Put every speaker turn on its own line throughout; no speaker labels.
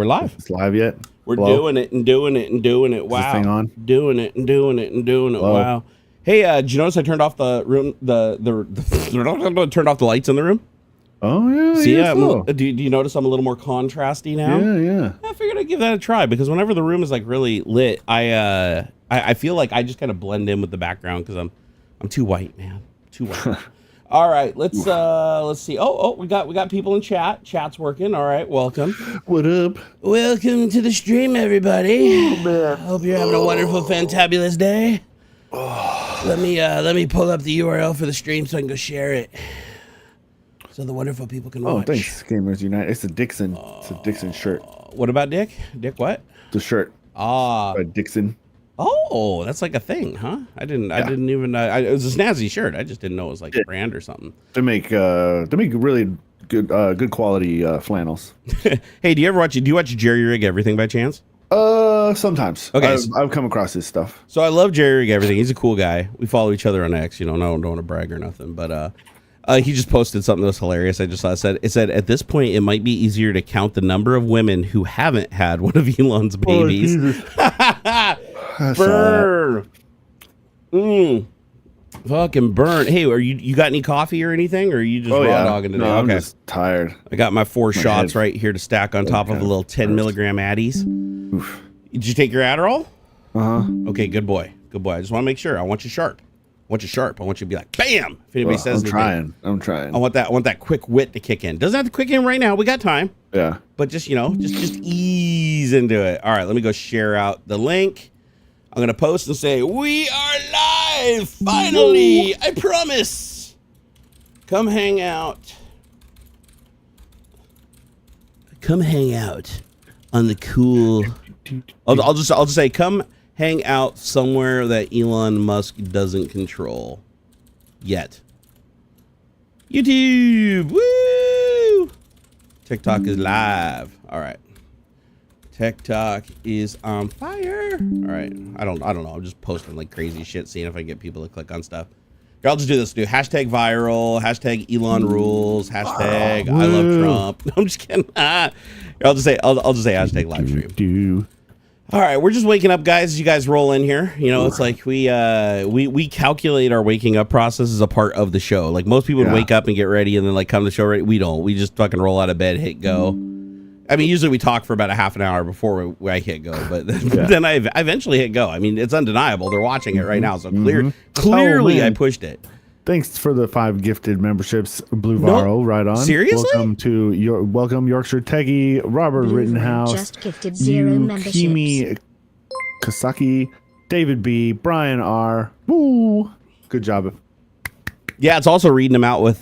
We're live.
It's live yet?
We're doing it and doing it and doing it. Wow.
Is this thing on?
Doing it and doing it and doing it.
Hello?
Wow. Hey, did you notice I turned off the room? Turned off the lights in the room.
Oh yeah.
See,
yeah,
do you notice I'm a little more contrasty now?
Yeah.
I figured I'd give that a try because whenever the room is like really lit, I feel like I just kind of blend in with the background because I'm too white, man. Too white. All right, let's see. Oh, we got people in chat. Chat's working. All right, welcome.
What up?
Welcome to the stream, everybody.
Oh, man.
Hope you're having a wonderful, fantabulous day. Let me pull up the URL for the stream so I can go share it, so the wonderful people can watch.
Oh, thanks, Gamers Unite. It's a Dixon. It's a Dixon shirt.
What about Dick? Dick, what?
The shirt.
By
Dixon.
Oh, that's like a thing, huh? I didn't even. It was a snazzy shirt. I just didn't know it was like a brand or something.
They make really good quality flannels.
Hey, do you watch Jerry Rig Everything by chance?
Sometimes.
Okay,
I've come across his stuff.
So I love Jerry Rig Everything. He's a cool guy. We follow each other on X. You know, don't want to brag or nothing, but he just posted something that was hilarious. I just saw it said at this point it might be easier to count the number of women who haven't had one of Elon's babies. Burn. Fucking burn. Hey, are you got any coffee or anything, or are you just raw dogging today?
No, I'm just tired.
I got my 4 shots right here to stack on top of a little 10 milligram Addies.
Oof.
Did you take your Adderall?
Okay,
good boy. I just want to make sure. I want you sharp. I want you to be like, bam! If anybody says anything.
I'm trying.
I want that quick wit to kick in. Doesn't have to quick in right now. We got time.
Yeah.
But just just ease into it. All right, let me go share out the link. I'm gonna post and say we are live finally. I promise. Come hang out. Come hang out on the cool. I'll just say come hang out somewhere that Elon Musk doesn't control yet. YouTube. Woo! TikTok is live. All right. TikTok is on fire. All right. I don't know. I'm just posting like crazy shit, seeing if I can get people to click on stuff. Here, I'll just do this. Do hashtag viral, hashtag Elon rules, hashtag I love Trump. No, I'm just kidding. I'll just say hashtag live stream. All right, we're just waking up, guys. As you guys roll in here, it's like we calculate our waking up process as a part of the show. Like most people would wake up and get ready and then like come to the show ready. We don't. We just fucking roll out of bed, hit go. I mean, usually we talk for about a half an hour before I hit go, but then I eventually hit go. I mean, it's undeniable. They're watching it right now, so clearly I pushed it.
Thanks for the 5 gifted memberships, Blue Varro. Right on.
Seriously?
Welcome Yorkshire Teggy, Robert Rittenhouse,
just gifted 0 memberships.
Kimi Kasaki, David B, Brian R. Woo! Good job.
Yeah, it's also reading them out with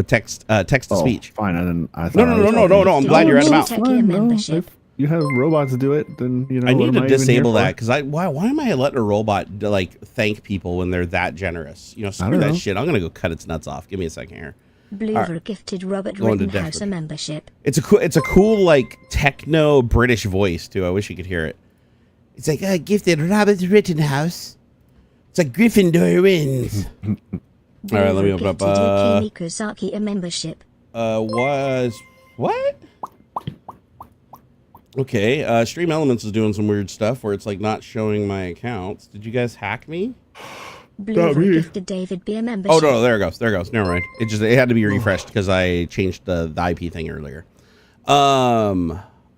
text to speech.
Fine. No.
I'm glad you read them out.
If you have robots do it, then
I need to disable that because why am I letting a robot like thank people when they're that generous? Screw that shit. I'm gonna go cut its nuts off. Give me a second here.
Blue gifted Robert Rittenhouse a membership.
It's a cool like techno British voice too. I wish you could hear it. It's like gifted Robert Rittenhouse. It's like Gryffindor wins. All right, let me open up.
Kozaki a membership.
What? Okay, Stream Elements is doing some weird stuff where it's like not showing my accounts. Did you guys hack me?
Blue gifted David B a membership.
Oh no, there it goes. Never mind. It had to be refreshed because I changed the IP thing earlier.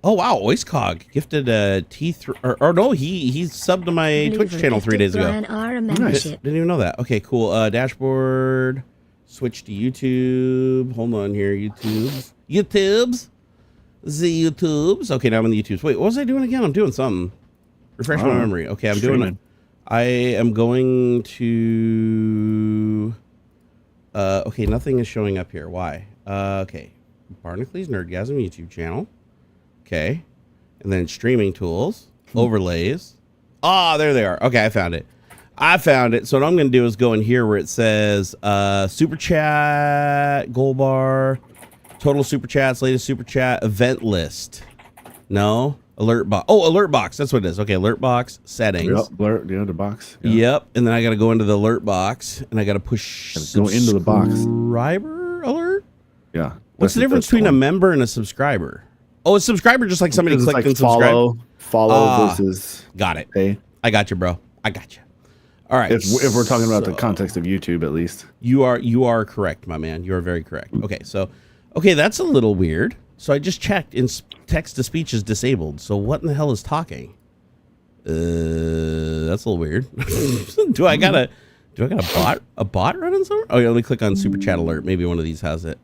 Oh wow, OiceCog gifted T3 or no, he subbed to my Twitch channel 3 days ago.
Nice.
Didn't even know that. Okay, cool. Dashboard. Switch to YouTube. Hold on here, YouTubes. The YouTubes. Okay, now I'm in the YouTubes. Wait, what was I doing again? I'm doing something. Refresh my memory. Okay, I'm doing it. I am going to. Okay, nothing is showing up here. Why? Okay, Barnacules Nerdgasm YouTube channel. Okay, and then streaming tools, overlays. There they are. Okay, I found it. So what I'm going to do is go in here where it says super chat, gold bar, total super chats, latest super chat, event list. No, alert box. Oh, alert box. That's what it is. Okay, alert box settings.
Yep, the box.
Yeah. Yep, and then I got to go into the alert box and I got to push
go into the box.
Subscriber alert.
Yeah.
What's the difference between a member and a subscriber? Oh, it's subscriber, just like somebody
It's
clicked
like
and subscribed.
follow versus
Got it.
pay.
I got you, bro. I got you. All right.
If we're talking about the context of YouTube, at least.
You are correct, my man. You are very correct. Okay, that's a little weird. So I just checked, and text to speech is disabled. So what in the hell is talking? That's a little weird. Do I got a bot running somewhere? Oh yeah, let me click on super chat alert. Maybe one of these has it.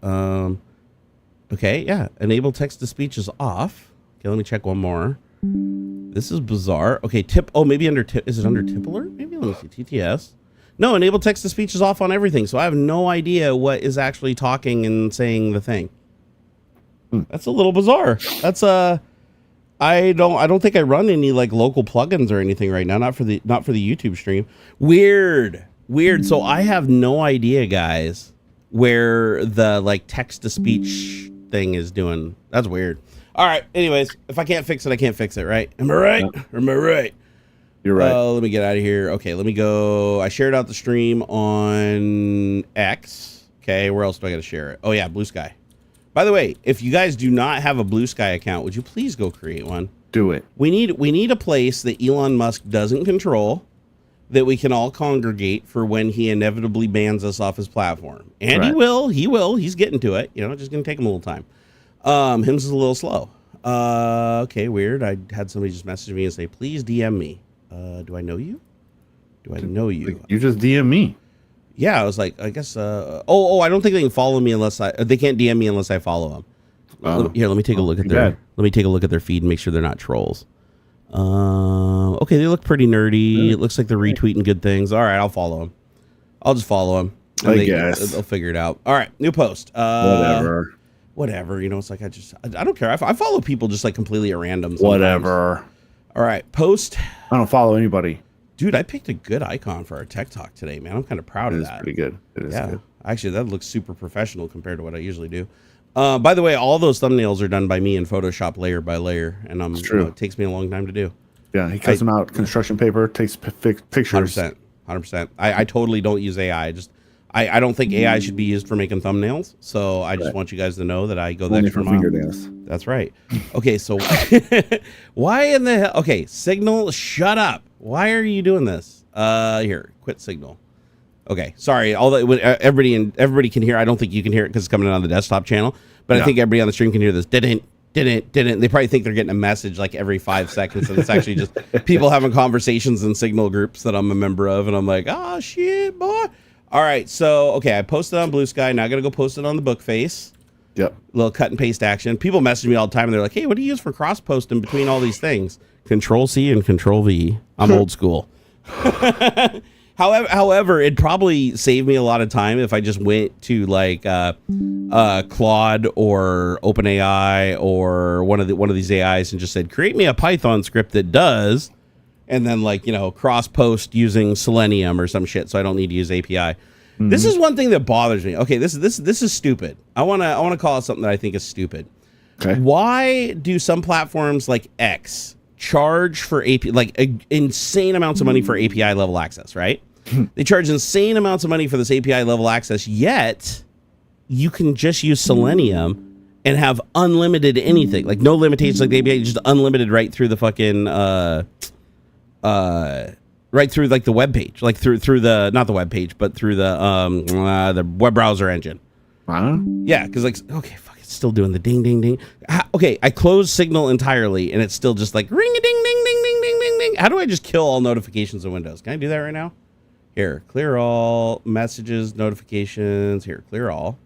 Okay, yeah. Enable text to speech is off. Okay, let me check one more. This is bizarre. Okay, tip. Oh, maybe under tip. Is it under tip alert? Maybe let me see. TTS. No, enable text to speech is off on everything. So I have no idea what is actually talking and saying the thing. That's a little bizarre. That's I don't think I run any like local plugins or anything right now. Not for the YouTube stream. Weird. So I have no idea, guys, where the like text to speech thing is doing. That's weird. All right. Anyways, if I can't fix it, I can't fix it, right? Am I right? Yeah. Am I right?
You're right.
Let me get out of here. Okay, let me go. I shared out the stream on X. Okay, where else do I got to share it? Oh yeah, Blue Sky. By the way, if you guys do not have a Blue Sky account, would you please go create one?
Do it.
We need a place that Elon Musk doesn't control, that we can all congregate for when he inevitably bans us off his platform. And
right.
He will. He's getting to it. You know, just gonna take him a little time. Him's is a little slow. Okay, weird. I had somebody just message me and say, please DM me. Do I know you? Do I know you?
You just DM me.
Yeah, I was like, I guess. I don't think they can follow me unless they can't DM me unless I follow them. Here, let me take a look at their. Let me take a look at their feed and make sure they're not trolls. Okay, they look pretty nerdy. It looks like they're retweeting good things. All right, I'll follow them. I'll just follow them.
I guess
they'll figure it out. All right, new post. Whatever. You know, it's like I don't care. I follow people just like completely at random. Sometimes.
Whatever.
All right, post.
I don't follow anybody.
Dude, I picked a good icon for our tech talk today, man. I'm kind of proud of that.
It's pretty good. It is good.
Actually, that looks super professional compared to what I usually do. By the way, all those thumbnails are done by me in Photoshop layer by layer, and it takes me a long time to do.
Yeah, he cuts them out, construction paper, takes pictures.
100%. I totally don't use AI. I don't think AI should be used for making thumbnails, so I just want you guys to know that I go the extra mile. That's right. Okay, so why in the hell? Okay, Signal, shut up. Why are you doing this? Here, quit Signal. Okay, sorry. Everybody can hear. I don't think you can hear it because it's coming in on the desktop channel, but I think everybody on the stream can hear this. Didn't. They probably think they're getting a message like every 5 seconds, and it's actually just people having conversations in Signal groups that I'm a member of, and I'm like, oh shit, boy. All right, so okay, I posted on Blue Sky. Now I gotta go post it on the Bookface.
Yep.
Little cut and paste action. People message me all the time, and they're like, "Hey, what do you use for cross posting between all these things?" Control C and Control V. I'm old school. However, it'd probably save me a lot of time if I just went to like Claude or OpenAI or one of these AIs and just said, "Create me a Python script that does." And then like, cross post using Selenium or some shit. So I don't need to use API. Mm-hmm. This is one thing that bothers me. Okay. This is stupid. I want to call it something that I think is stupid.
Okay.
Why do some platforms like X charge for API, like insane amounts of money for API level access, right? They charge insane amounts of money for this API level access, yet you can just use Selenium and have unlimited anything, like no limitations, like the API, just unlimited right through the fucking, right through like the web page, like through the not the web page, but through the web browser engine. Yeah, because like fuck, it's still doing the ding ding ding. Okay, I closed Signal entirely, and it's still just like ring a ding ding ding ding ding ding ding. How do I just kill all notifications in Windows? Can I do that right now? Here, clear all messages, notifications. Here, clear all.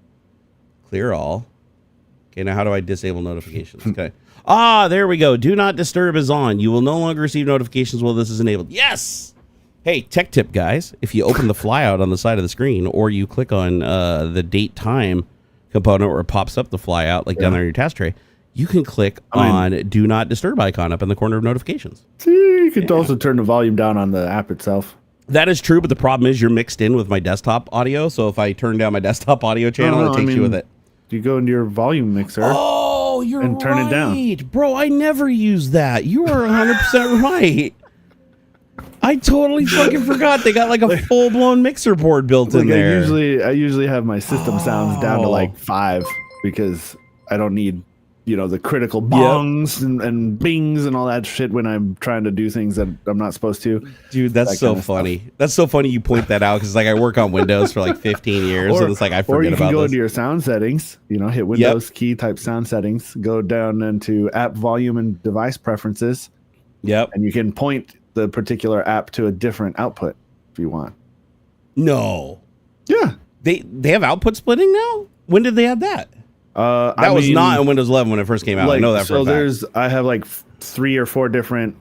Okay, now how do I disable notifications? Okay. There we go. Do not disturb is on. You will no longer receive notifications while this is enabled. Yes! Hey, tech tip, guys. If you open the flyout on the side of the screen, or you click on the date time component where it pops up the flyout, like down there in your task tray, you can click on do not disturb icon up in the corner of notifications.
See, you could also turn the volume down on the app itself.
That is true, but the problem is you're mixed in with my desktop audio, so if I turn down my desktop audio channel, it takes you with it.
You go into your volume mixer.
Oh, you're right.
And turn it down.
Bro, I never use that. You are 100% right. I totally fucking forgot they got like a full-blown mixer board built in there.
I usually have my system sounds down to like 5 because I don't need the critical bongs and bings and all that shit when I'm trying to do things that I'm not supposed to.
Dude, that's so funny. That's so funny you point that out because like I work on Windows for like 15 years and it's like I forget about this. Or you can
go into your sound settings, hit Windows key, type sound settings, go down into app volume and device preferences.
Yep.
And you can point the particular app to a different output if you want.
No.
Yeah.
They have output splitting now? When did they add that? That was not in Windows 11 when it first came out. I know that for a fact.
I have like 3 or 4 different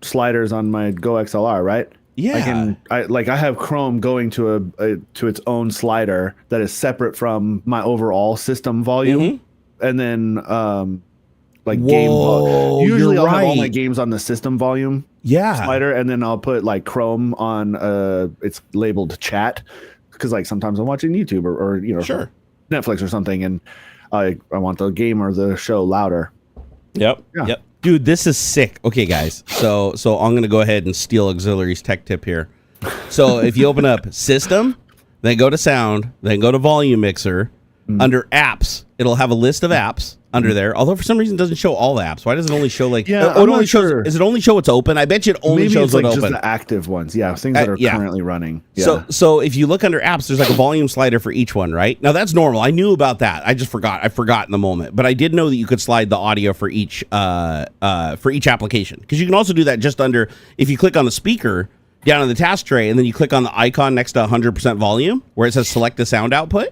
sliders on my Go XLR, right?
Yeah.
I have Chrome going to to its own slider that is separate from my overall system volume, and then game volume. Usually I'll have all my games on the system volume slider, and then I'll put like Chrome on it's labeled chat because like sometimes I'm watching YouTube or Netflix or something, and I want the game or the show louder.
Yep. Dude, this is sick. Okay, guys. So I'm going to go ahead and steal AuxZillary's tech tip here. So if you open up System, then go to Sound, then go to Volume Mixer, under Apps, it'll have a list of apps under there. Although for some reason it doesn't show all the apps. Why does it only show like
it only
shows does it only show what's open? I bet you it only shows what's open.
Just the active ones. Yeah, things that are currently running.
Yeah. So if you look under apps, there's like a volume slider for each one, right? Now that's normal. I knew about that. I just forgot. I forgot in the moment. But I did know that you could slide the audio for each application. Because you can also do that just under if you click on the speaker down in the task tray and then you click on the icon next to 100% volume where it says select the sound output.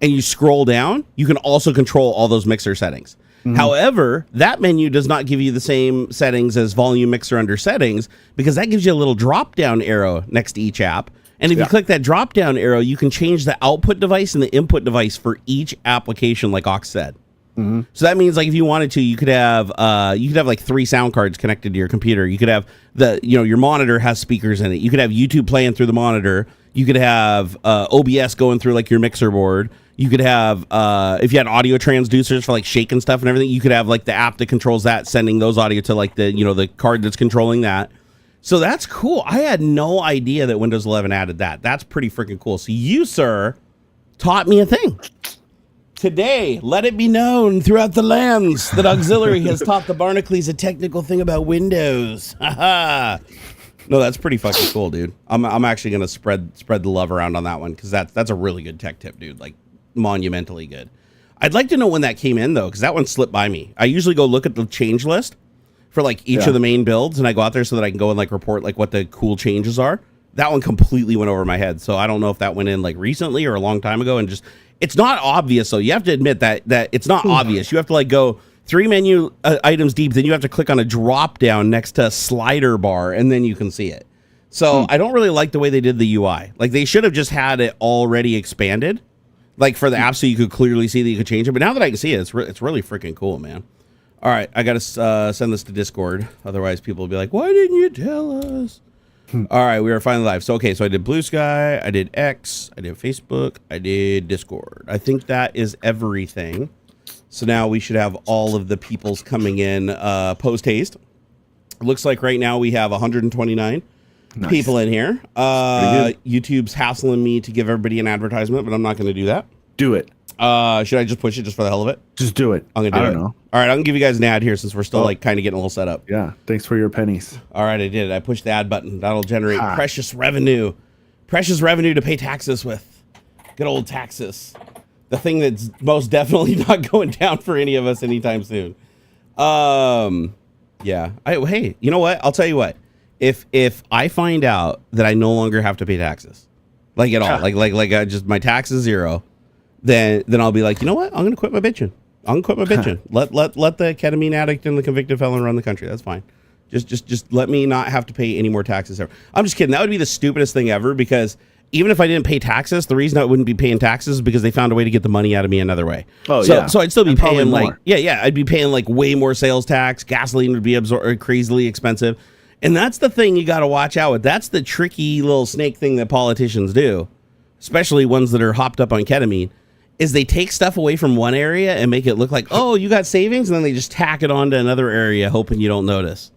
And you scroll down, you can also control all those mixer settings. However, that menu does not give you the same settings as volume mixer under settings because that gives you a little drop down arrow next to each app. And if you click that drop down arrow, you can change the output device and the input device for each application, like Aux said. So that means like if you wanted to, you could have like 3 sound cards connected to your computer. You could have your monitor has speakers in it. You could have YouTube playing through the monitor. You could have OBS going through like your mixer board. You could have, if you had audio transducers for like shaking stuff and everything, you could have like the app that controls that, sending those audio to like the card that's controlling that. So that's cool. I had no idea that Windows 11 added that. That's pretty freaking cool. So you, sir, taught me a thing. Today, let it be known throughout the lands that AuxZillary has taught the Barnacules a technical thing about Windows. No, that's pretty fucking cool, dude. I'm actually gonna spread the love around on that one because that's a really good tech tip, dude. Like monumentally good. I'd like to know when that came in though, because that one slipped by me. I usually go look at the change list for like each of the main builds, and I go out there so that I can go and like report like what the cool changes are. That one completely went over my head, so I don't know if that went in like recently or a long time ago, and just it's not obvious. So you have to admit that it's not obvious. You have to like go 3 menu items deep, then you have to click on a drop down next to a slider bar, and then you can see it. So I don't really like the way they did the UI. Like they should have just had it already expanded, like for the app, so you could clearly see that you could change it. But now that I can see it, it's really freaking cool, man. All right, I got to send this to Discord. Otherwise, people will be like, why didn't you tell us? All right, we are finally live. So, okay, so I did Blue Sky, I did X, I did Facebook, I did Discord. I think that is everything. So now we should have all of the peoples coming in post-haste. It looks like right now we have 129 people in here. YouTube's hassling me to give everybody an advertisement, but I'm not going to do that.
Do it.
Should I just push it just for the hell of it?
Just do it.
I'm going to do it. I don't know. All right, I'm going to give you guys an ad here since we're still like kind of getting a little set up.
Yeah, thanks for your pennies.
All right, I did it. I pushed the ad button. That'll generate precious revenue. Precious revenue to pay taxes with. Good old taxes. The thing that's most definitely not going down for any of us anytime soon. Yeah. Hey, you know what? I'll tell you what. If I find out that I no longer have to pay taxes, like at all, like I just my tax is 0, then I'll be like, you know what? I'm gonna quit my bitching. I'm gonna quit my bitching. Let the ketamine addict and the convicted felon run the country. That's fine. Just let me not have to pay any more taxes ever. I'm just kidding. That would be the stupidest thing ever because even if I didn't pay taxes, the reason I wouldn't be paying taxes is because they found a way to get the money out of me another way. So I'd still be paying like, I'd be paying like way more sales tax. Gasoline would be crazily expensive. And that's the thing you got to watch out with. That's the tricky little snake thing that politicians do, especially ones that are hopped up on ketamine, is they take stuff away from one area and make it look like, oh, you got savings, and then they just tack it onto another area hoping you don't notice.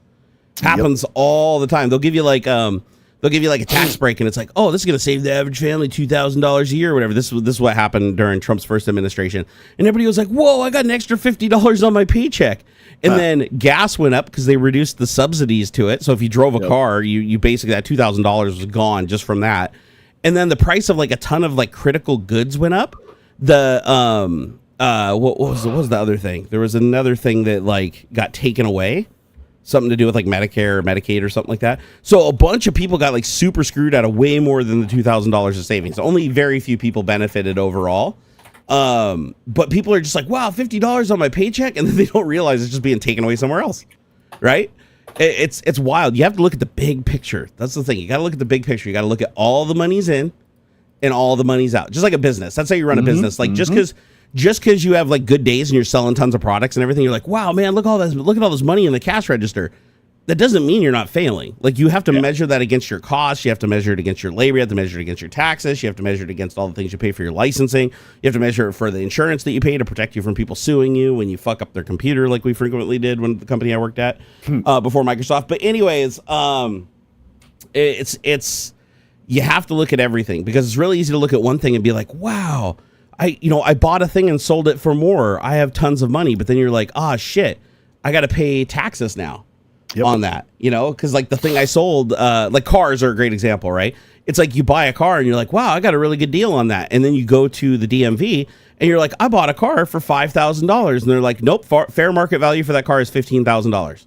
Happens all the time. They'll give you like, they'll they'll give you like a tax break, and it's like, oh, this is gonna save the average family $2,000 a year or whatever. This is what happened during Trump's first administration, and everybody was like, whoa, I got an extra $50 on my paycheck. And then gas went up because they reduced the subsidies to it. So if you drove a car, you basically, that $2,000 was gone just from that. And then the price of like a ton of like critical goods went up. The what was the other thing? There was another thing that like got taken away, something to do with like Medicare or Medicaid or something like that. So a bunch of people got like super screwed out of way more than the $2,000 of savings. Only very few people benefited overall. But people are just like, wow, $50 on my paycheck, and then they don't realize it's just being taken away somewhere else, right? It's wild. You have to look at the big picture. That's the thing. You got to look at the big picture. You got to look at all the money's in and all the money's out. Just like a business. That's how you run a business. Like just because you have like good days and you're selling tons of products and everything, you're like, wow, man, look at all this money in the cash register. That doesn't mean you're not failing. Like you have to measure that against your costs. You have to measure it against your labor. You have to measure it against your taxes. You have to measure it against all the things you pay for your licensing. You have to measure it for the insurance that you pay to protect you from people suing you when you fuck up their computer, like we frequently did when the company I worked at before Microsoft. But anyways, it's you have to look at everything, because it's really easy to look at one thing and be like, wow, I bought a thing and sold it for more. I have tons of money. But then you're like, ah, shit, I got to pay taxes now. On that, because like the thing I sold, like cars are a great example, right? It's like you buy a car and you're like, wow, I got a really good deal on that. And then you go to the DMV and you're like, I bought a car for $5,000. And they're like, nope, fair market value for that car is $15,000.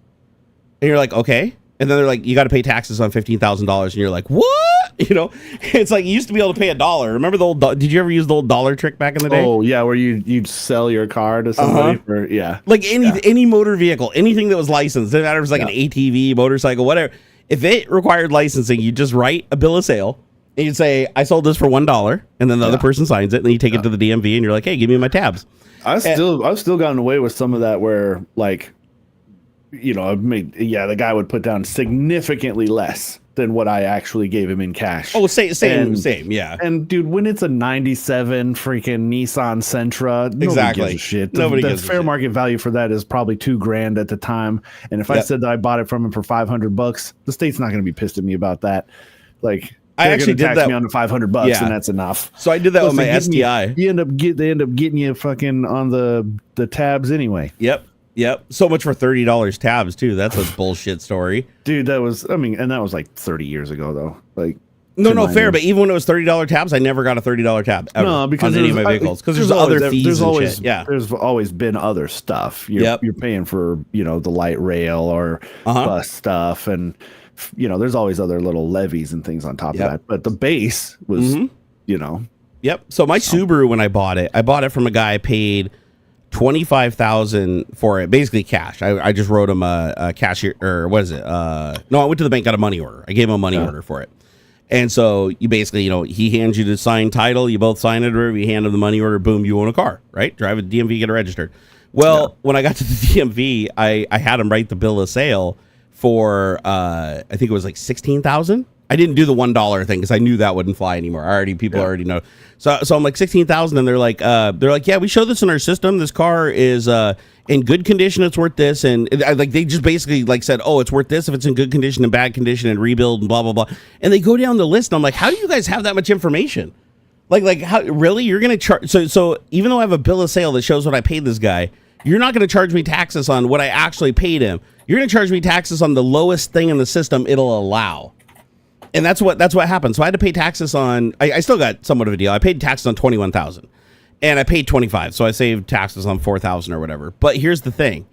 And you're like, okay. And then they're like, you got to pay taxes on $15,000. And you're like, what? It's like you used to be able to pay $1. Remember the old, did you ever use the old dollar trick back in the day?
Oh, yeah, where you'd sell your car to somebody for,
Like any motor vehicle, anything that was licensed, doesn't matter if it was like an ATV, motorcycle, whatever. If it required licensing, you just write a bill of sale and you'd say, I sold this for $1. And then the other person signs it, and then you take it to the DMV and you're like, hey, give me my tabs.
I've still gotten away with some of that where like, the guy would put down significantly less than what I actually gave him in cash.
Oh, same, yeah.
And dude, when it's a 97 freaking Nissan Sentra, nobody gives a shit. The fair market value for that is probably $2,000 at the time. And if I said that I bought it from him for $500, the state's not going to be pissed at me about that. Like, I actually did that. Me on the $500, and that's enough.
So I did that with my STI.
They end up getting you fucking on the tabs anyway.
Yep. So much for $30 tabs too. That's a bullshit story.
Dude, that was like 30 years ago though. Like
no, fair. But even when it was $30 tabs, I never got a $30 tab ever. No, because on any of my vehicles. Because there's other fees and shit. Yeah.
There's always been other stuff. You're paying for, the light rail or bus stuff, and there's always other little levies and things on top of that. But the base was,
Yep. So my Subaru, when I bought it from a guy, paid $25,000 for it, basically cash. I just wrote him a cashier, or what is it? No, I went to the bank, got a money order. I gave him a money order for it. And so you basically, he hands you the signed title, you both sign it, or you hand him the money order, boom, you own a car, right? Drive it to DMV, get it registered. Well, when I got to the DMV, I had him write the bill of sale for, I think it was like $16,000. I didn't do the $1 thing because I knew that wouldn't fly anymore. People already know. So I'm like $16,000, and they're like, yeah, we show this in our system. This car is in good condition. It's worth this, and they just basically like said, oh, it's worth this if it's in good condition and bad condition and rebuild and blah blah blah. And they go down the list, and I'm like, how do you guys have that much information? Like how really you're gonna charge? So even though I have a bill of sale that shows what I paid this guy, you're not gonna charge me taxes on what I actually paid him. You're gonna charge me taxes on the lowest thing in the system it'll allow. And that's what happened. So I had to pay taxes on. I still got somewhat of a deal. I paid taxes on $21,000, and I paid $25,000. So I saved taxes on $4,000 or whatever. But here's the thing: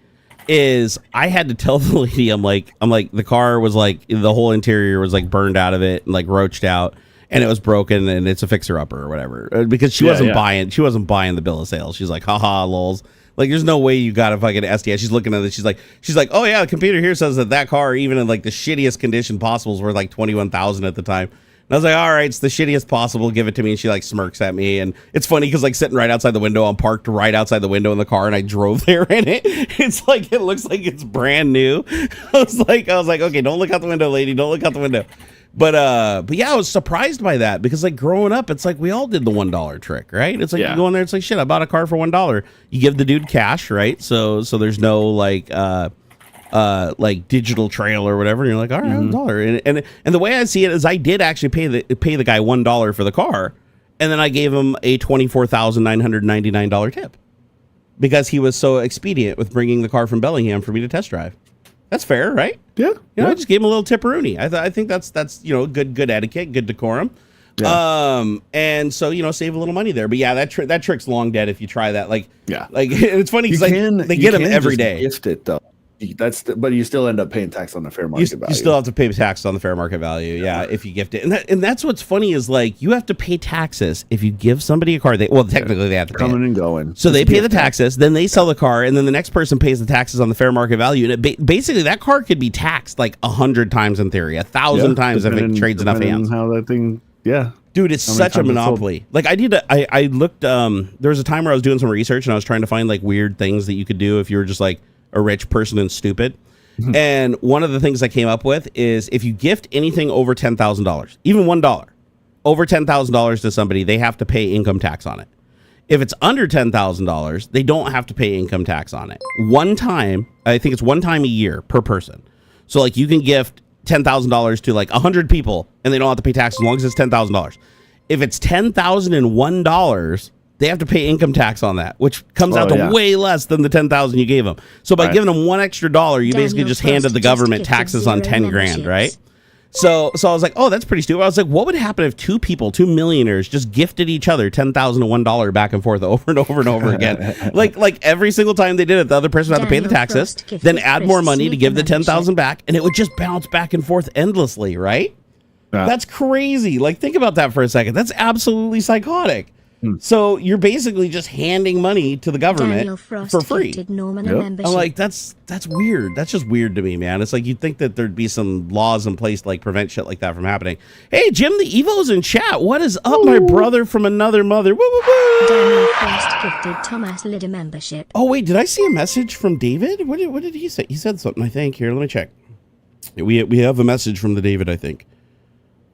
is I had to tell the lady, I'm like, the car was like, the whole interior was like burned out of it and like roached out, and it was broken, and it's a fixer upper or whatever, because she wasn't buying the bill of sale. She's like, haha, lols. Like, there's no way you got a fucking STI. She's looking at it. She's like, oh yeah, the computer here says that car, even in like the shittiest condition possible, is worth like $21,000 at the time. And I was like, all right, it's the shittiest possible. Give it to me. And she like smirks at me. And it's funny because like sitting right outside the window, I'm parked right outside the window in the car, and I drove there in it. It's like, it looks like it's brand new. I was like, okay, don't look out the window, lady. Don't look out the window. But yeah, I was surprised by that, because like growing up, it's like we all did the $1 trick, right? It's like you go in there, it's like, shit, I bought a car for $1. You give the dude cash, right? So there's no like like digital trail or whatever. And you're like, all right, $1. And the way I see it is I did actually pay the guy $1 for the car. And then I gave him a $24,999 tip because he was so expedient with bringing the car from Bellingham for me to test drive. That's fair, right?
Yeah.
I just gave him a little tipperoonie. I think that's good etiquette, good decorum. Yeah. And so save a little money there. But yeah, that trick's long dead if you try that. Like it's funny because they get them every day.
Gift it though. But you still end up paying tax on the fair market value.
You still have to pay tax on the fair market value, yeah, if you gift it. And that's what's funny is like you have to pay taxes if you give somebody a car. Technically they have to pay
coming and going.
So they pay the taxes, then they sell the car, and then the next person pays the taxes on the fair market value. And basically that car could be taxed like 100 times in theory, 1,000 times if it trades enough hands.
How that thing, yeah.
Dude, it's such a monopoly. Like I looked. There was a time where I was doing some research and I was trying to find like weird things that you could do if you were just like a rich person and stupid. And one of the things I came up with is if you gift anything over $10,000, even $1 over $10,000 to somebody, they have to pay income tax on it. If it's under $10,000, they don't have to pay income tax on it. I think it's one time a year per person. So like you can gift $10,000 to like 100 people and they don't have to pay tax as long as it's $10,000. If it's $10,001, they have to pay income tax on that, which comes out to way less than the $10,000 you gave them. So by giving them $1 extra, you basically just handed the government taxes on 10 grand, right? So I was like, oh, that's pretty stupid. I was like, what would happen if two millionaires, just gifted each other $10,001 back and forth over and over and over again? like every single time they did it, the other person would have to pay the taxes, then add more money to give the 10,000 back, and it would just bounce back and forth endlessly, right? That's crazy. Like, think about that for a second. That's absolutely psychotic. So you're basically just handing money to the government for free. I'm like, that's weird. That's just weird to me, man. It's like you'd think that there'd be some laws in place to like prevent shit like that from happening. Hey, Jim, the Evo's in chat. What is up, my brother from another mother? Woo, woo, woo.
Daniel Frost gifted Thomas Lidder membership.
Oh wait, did I see a message from David? What did he say? He said something, I think. Here, let me check. We have a message from the David, I think.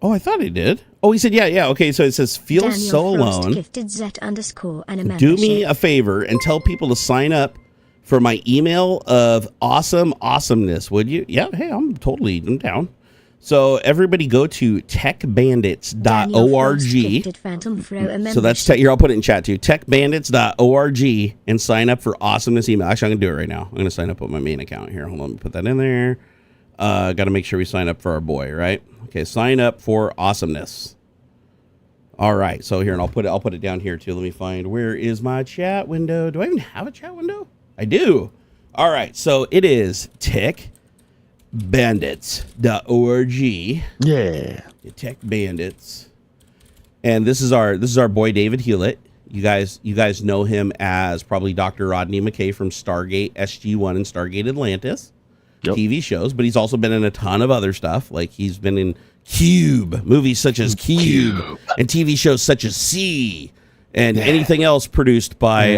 Oh, I thought he did. Oh, he said, yeah. Okay, so it says, feel
Daniel
so
Frost
alone.
Gifted Z _ and a
Do me a favor and tell people to sign up for my email of awesomeness, would you? Yeah, hey, I'm down. So everybody go to techbandits.org.
So
that's here, I'll put it in chat too. Techbandits.org and sign up for awesomeness email. Actually, I'm going to do it right now. I'm going to sign up with my main account here. Hold on, let me put that in there. Got to make sure we sign up for our boy, right? Okay, sign up for awesomeness. All right, so here, and I'll put it down here too. Let me find, where is my chat window? Do I even have a chat window? I do. All right, so it is techbandits.org.
Yeah.
Tech Bandits. And this is our boy David Hewlett. You guys know him as probably Dr. Rodney McKay from Stargate SG-1 and Stargate Atlantis. Yep. TV shows, but he's also been in a ton of other stuff. Like he's been in Cube, movies such as Cube, and TV shows such as C, and anything else produced by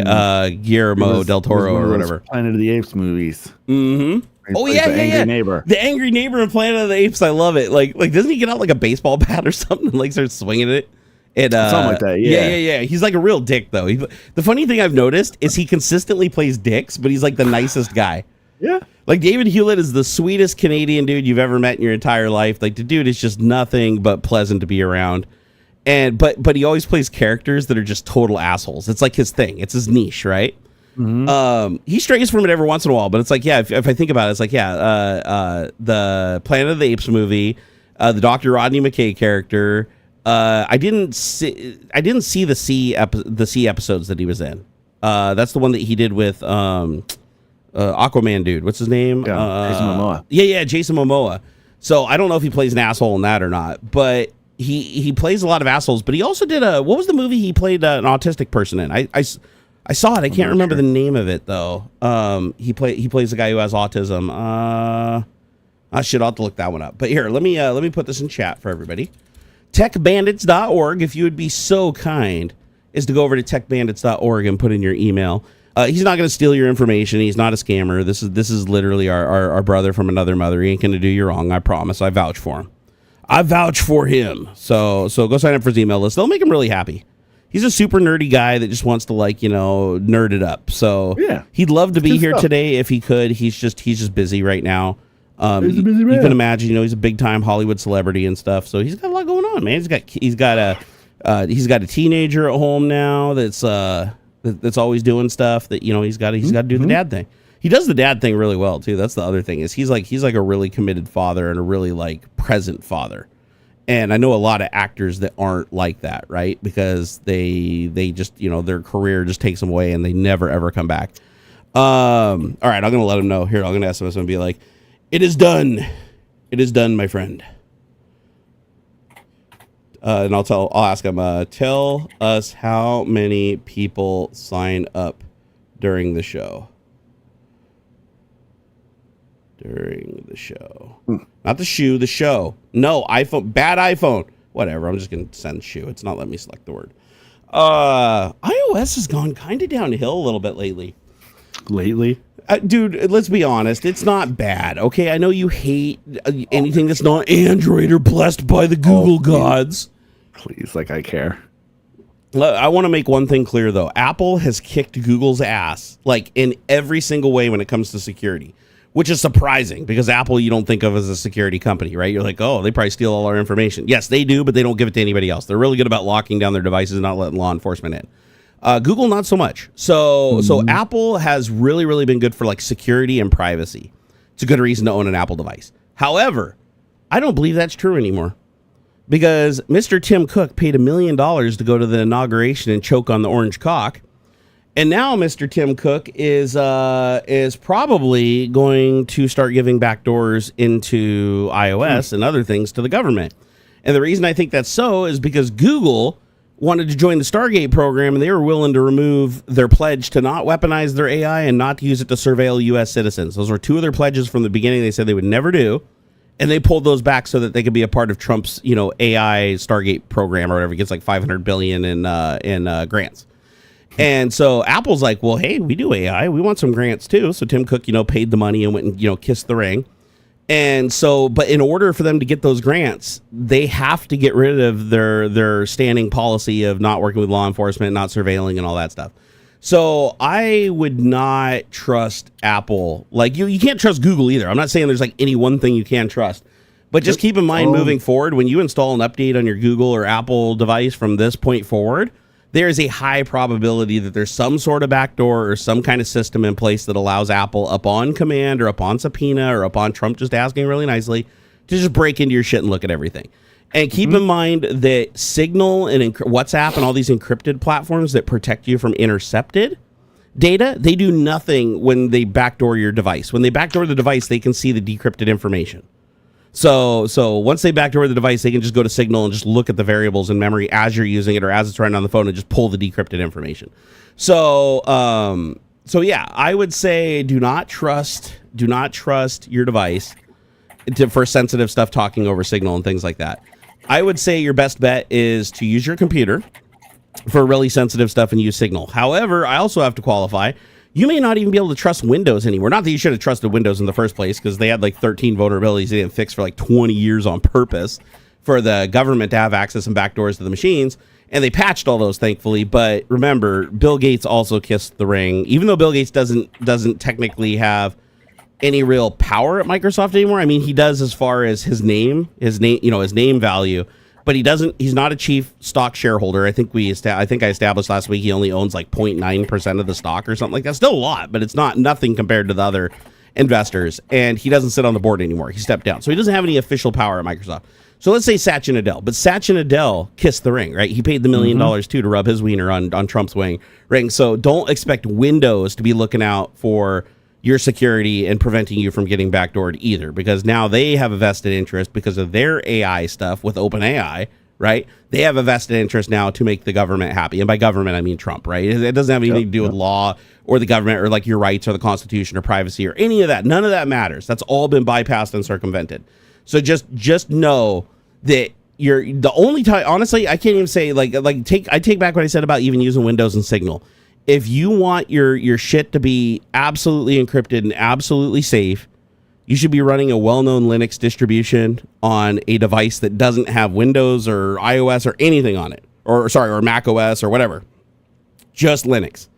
Guillermo del Toro or whatever.
Planet of the Apes movies.
Mm-hmm. Oh yeah,
Angry Neighbor.
The Angry Neighbor in Planet of the Apes. I love it. Like doesn't he get out like a baseball bat or something and like start swinging it? And,
something like that,
yeah. He's like a real dick, though. The funny thing I've noticed is he consistently plays dicks, but he's like the nicest guy.
Yeah.
Like David Hewlett is the sweetest Canadian dude you've ever met in your entire life. Like the dude is just nothing but pleasant to be around. And but he always plays characters that are just total assholes. It's like his thing. It's his niche, right? Mm-hmm. He strays from it every once in a while, but it's like, yeah, if I think about it, it's like, yeah, the Planet of the Apes movie, the Dr. Rodney McKay character. I didn't see the C episodes that he was in. That's the one that he did with Aquaman dude. What's his name?
Yeah, Jason Momoa.
Yeah, Jason Momoa. So I don't know if he plays an asshole in that or not, but he plays a lot of assholes. But he also did what was the movie he played an autistic person in? I saw it. I can't remember the name of it though. He plays a guy who has autism. Shit, I'll have to look that one up. But here, let me put this in chat for everybody. Techbandits.org, if you would be so kind, is to go over to techbandits.org and put in your email. He's not going to steal your information. He's not a scammer. This is literally our brother from another mother. He ain't going to do you wrong. I promise. I vouch for him. I vouch for him. So go sign up for his email list. They'll make him really happy. he's a super nerdy guy that just wants to nerd it up. So
yeah,
he'd love to be
good
here
stuff.
today if he could. He's just busy right now.
He's a busy
you
man.
can imagine, he's a big time Hollywood celebrity and stuff. So he's got a lot going on, man. He's got a teenager at home now that's always doing stuff that he's got to do the dad thing. He does the dad thing really well too. That's the other thing, is he's like a really committed father and a really present father. And I know a lot of actors that aren't like that, right? Because they just their career just takes them away and they never ever come back. All right, I'm gonna let him know here. I'm gonna SMS him and be like, "It is done. It is done, my friend." And I'll ask him, tell us how many people sign up during the show. During the show. Not the shoe, the show. No, iPhone, bad iPhone. Whatever, I'm just going to send shoe. It's not letting me select the word. iOS has gone kind of downhill a little bit lately. Dude, let's be honest. It's not bad, okay? I know you hate anything that's not Android or blessed by the Google gods.
Please, I care.
I want to make one thing clear, though. Apple has kicked Google's ass, in every single way when it comes to security, which is surprising because Apple you don't think of as a security company, right? You're like, oh, they probably steal all our information. Yes, they do, but they don't give it to anybody else. They're really good about locking down their devices and not letting law enforcement in. Google, not so much. So Apple has really, really been good for security and privacy. It's a good reason to own an Apple device. However, I don't believe that's true anymore. Because Mr. Tim Cook paid $1 million to go to the inauguration and choke on the orange cock. And now Mr. Tim Cook is probably going to start giving backdoors into iOS and other things to the government. And the reason I think that's so is because Google wanted to join the Stargate program and they were willing to remove their pledge to not weaponize their AI and not to use it to surveil U.S. citizens. Those were two of their pledges from the beginning they said they would never do. And they pulled those back so that they could be a part of Trump's, AI Stargate program or whatever. It gets $500 billion in grants. And so Apple's like, well, hey, we do AI. We want some grants too. So Tim Cook, paid the money and went and, kissed the ring. And so, but in order for them to get those grants, they have to get rid of their standing policy of not working with law enforcement, not surveilling and all that stuff. So I would not trust Apple. You can't trust Google either. I'm not saying there's any one thing you can trust, but just keep in mind moving forward, when you install an update on your Google or Apple device from this point forward, there is a high probability that there's some sort of backdoor or some kind of system in place that allows Apple upon command or upon subpoena or upon Trump just asking really nicely to just break into your shit and look at everything. And keep in mind that Signal and WhatsApp and all these encrypted platforms that protect you from intercepted data, they do nothing when they backdoor your device. When they backdoor the device, they can see the decrypted information. So once they backdoor the device, they can just go to Signal and just look at the variables in memory as you're using it or as it's running on the phone and just pull the decrypted information. So yeah, I would say do not trust your device for sensitive stuff talking over Signal and things like that. I would say your best bet is to use your computer for really sensitive stuff and use Signal. However, I also have to qualify, you may not even be able to trust Windows anymore. Not that you should have trusted Windows in the first place, because they had 13 vulnerabilities they didn't fix for 20 years on purpose for the government to have access and backdoors to the machines. And they patched all those, thankfully. But remember, Bill Gates also kissed the ring. Even though Bill Gates doesn't technically have any real power at Microsoft anymore. I mean, he does as far as his name value, but he's not a chief stock shareholder. I think I established last week he only owns 0.9% of the stock or something like that. Still a lot, but it's nothing compared to the other investors. And he doesn't sit on the board anymore. He stepped down. So he doesn't have any official power at Microsoft. So let's say Satya Nadella, but Satya Nadella kissed the ring, right? He paid the $1 million too to rub his wiener on Trump's ring. So don't expect Windows to be looking out for your security and preventing you from getting backdoored either, because now they have a vested interest because of their AI stuff with OpenAI, right? They have a vested interest now to make the government happy. And by government, I mean Trump, right? It doesn't have anything to do with law or the government or your rights or the Constitution or privacy or any of that. None of that matters. That's all been bypassed and circumvented. So just know that you're the only time, honestly, I can't even say I take back what I said about even using Windows and Signal. If you want your shit to be absolutely encrypted and absolutely safe, you should be running a well-known Linux distribution on a device that doesn't have Windows or iOS or anything on it, or Mac OS or whatever. Just Linux.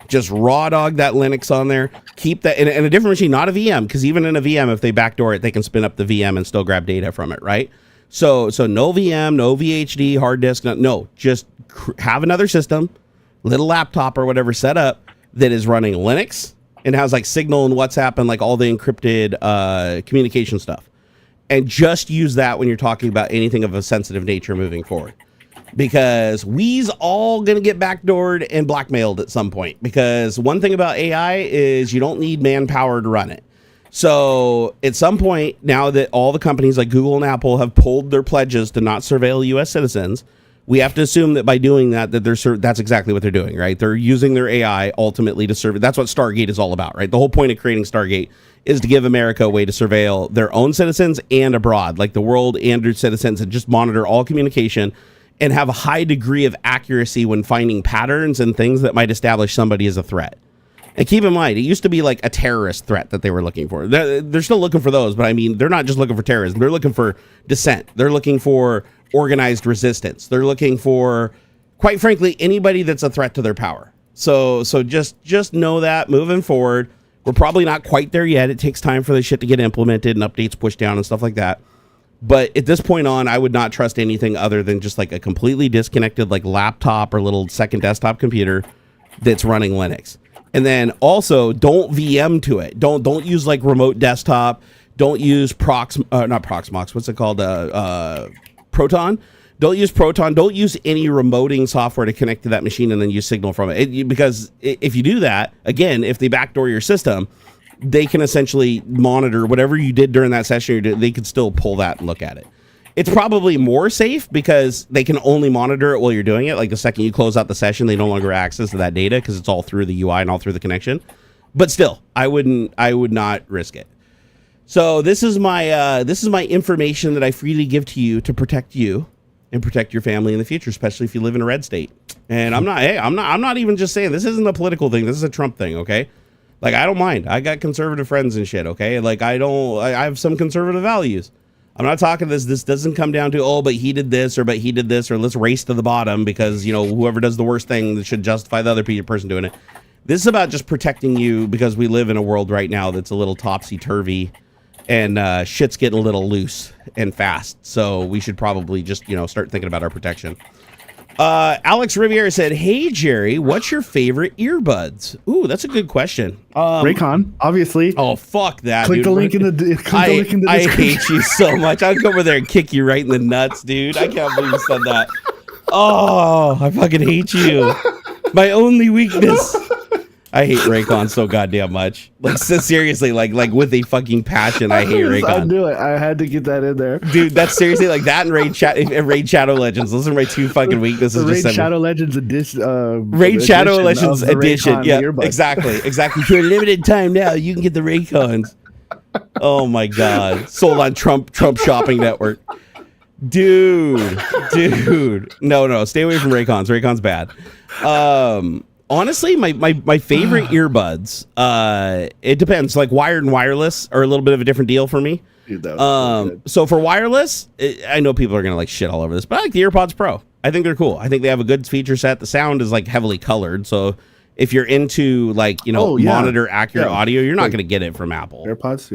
Just raw dog that Linux on there. Keep that in a different machine, not a VM, because even in a VM, if they backdoor it, they can spin up the VM and still grab data from it, right? So no VM, no VHD, hard disk, no. Just have another system, little laptop or whatever set up that is running Linux and has like Signal and WhatsApp and like all the encrypted communication stuff. And just use that when you're talking about anything of a sensitive nature moving forward. Because we's all going to get backdoored and blackmailed at some point. Because one thing about AI is you don't need manpower to run it. So at some point, now that all the companies like Google and Apple have pulled their pledges to not surveil U.S. citizens, we have to assume that by doing that that's exactly what they're doing, right? They're using their AI ultimately to serve. That's what Stargate is all about, right? The whole point of creating Stargate is to give America a way to surveil their own citizens and abroad, like the world and their citizens, and just monitor all communication and have a high degree of accuracy when finding patterns and things that might establish somebody as a threat. And keep in mind, it used to be like a terrorist threat that they were looking for. They're still looking for those, but I mean, they're not just looking for terrorism. They're looking for dissent. They're looking for organized resistance. They're looking for, quite frankly, anybody that's a threat to their power. So just know that moving forward, we're probably not quite there yet. It takes time for this shit to get implemented and updates pushed down and stuff like that. But at this point on, I would not trust anything other than just like a completely disconnected like laptop or little second desktop computer that's running Linux. And then also don't VM to it. Don't use like remote desktop. Don't use not Proxmox. What's it called? Proton. Don't use Proton. Don't use any remoting software to connect to that machine and then use Signal from it. Because if you do that, again, if they backdoor your system, they can essentially monitor whatever you did during that session. They could still pull that and look at it. It's probably more safe because they can only monitor it while you're doing it. Like the second you close out the session, they no longer have access to that data because it's all through the UI and all through the connection. But still, I would not risk it. So this is my information that I freely give to you to protect you and protect your family in the future, especially if you live in a red state. And I'm not even just saying this isn't a political thing. This is a Trump thing. Okay. Like, I don't mind. I got conservative friends and shit, okay? Like, I have some conservative values. I'm not talking this doesn't come down to, oh, but he did this, or let's race to the bottom because, you know, whoever does the worst thing should justify the other person doing it. This is about just protecting you because we live in a world right now that's a little topsy-turvy and shit's getting a little loose and fast. So we should probably just, you know, start thinking about our protection. Alex Riviera said, "Hey Jerry, what's your favorite earbuds?" Ooh, that's a good question.
Raycon, obviously.
Oh, fuck that.
Click
dude.
the link in the description.
I hate you so much. I'd go over there and kick you right in the nuts, dude. I can't believe you said that. Oh, I fucking hate you. My only weakness. I hate Raycon so goddamn much. Like, so seriously, like with a fucking passion, I hate Raycon.
I knew it. I had to get that in there,
dude. That's seriously like that and Raid Shadow Legends. Those are my two fucking weaknesses.
Raid Shadow Legends edition.
Raid Shadow Legends edition. Yeah, exactly. For a limited time now, you can get the Raycons. Oh my god, sold on Trump Shopping Network. Dude, no, stay away from Raycons. Raycons bad. Honestly, my favorite earbuds, it depends. Like wired and wireless are a little bit of a different deal for me. Dude, so for wireless, I know people are gonna like shit all over this, but I like the AirPods Pro. I think they're cool. I think they have a good feature set. The sound is like heavily colored, so if you're into like, you know, monitor accurate audio, you're not gonna get it from Apple.
AirPods,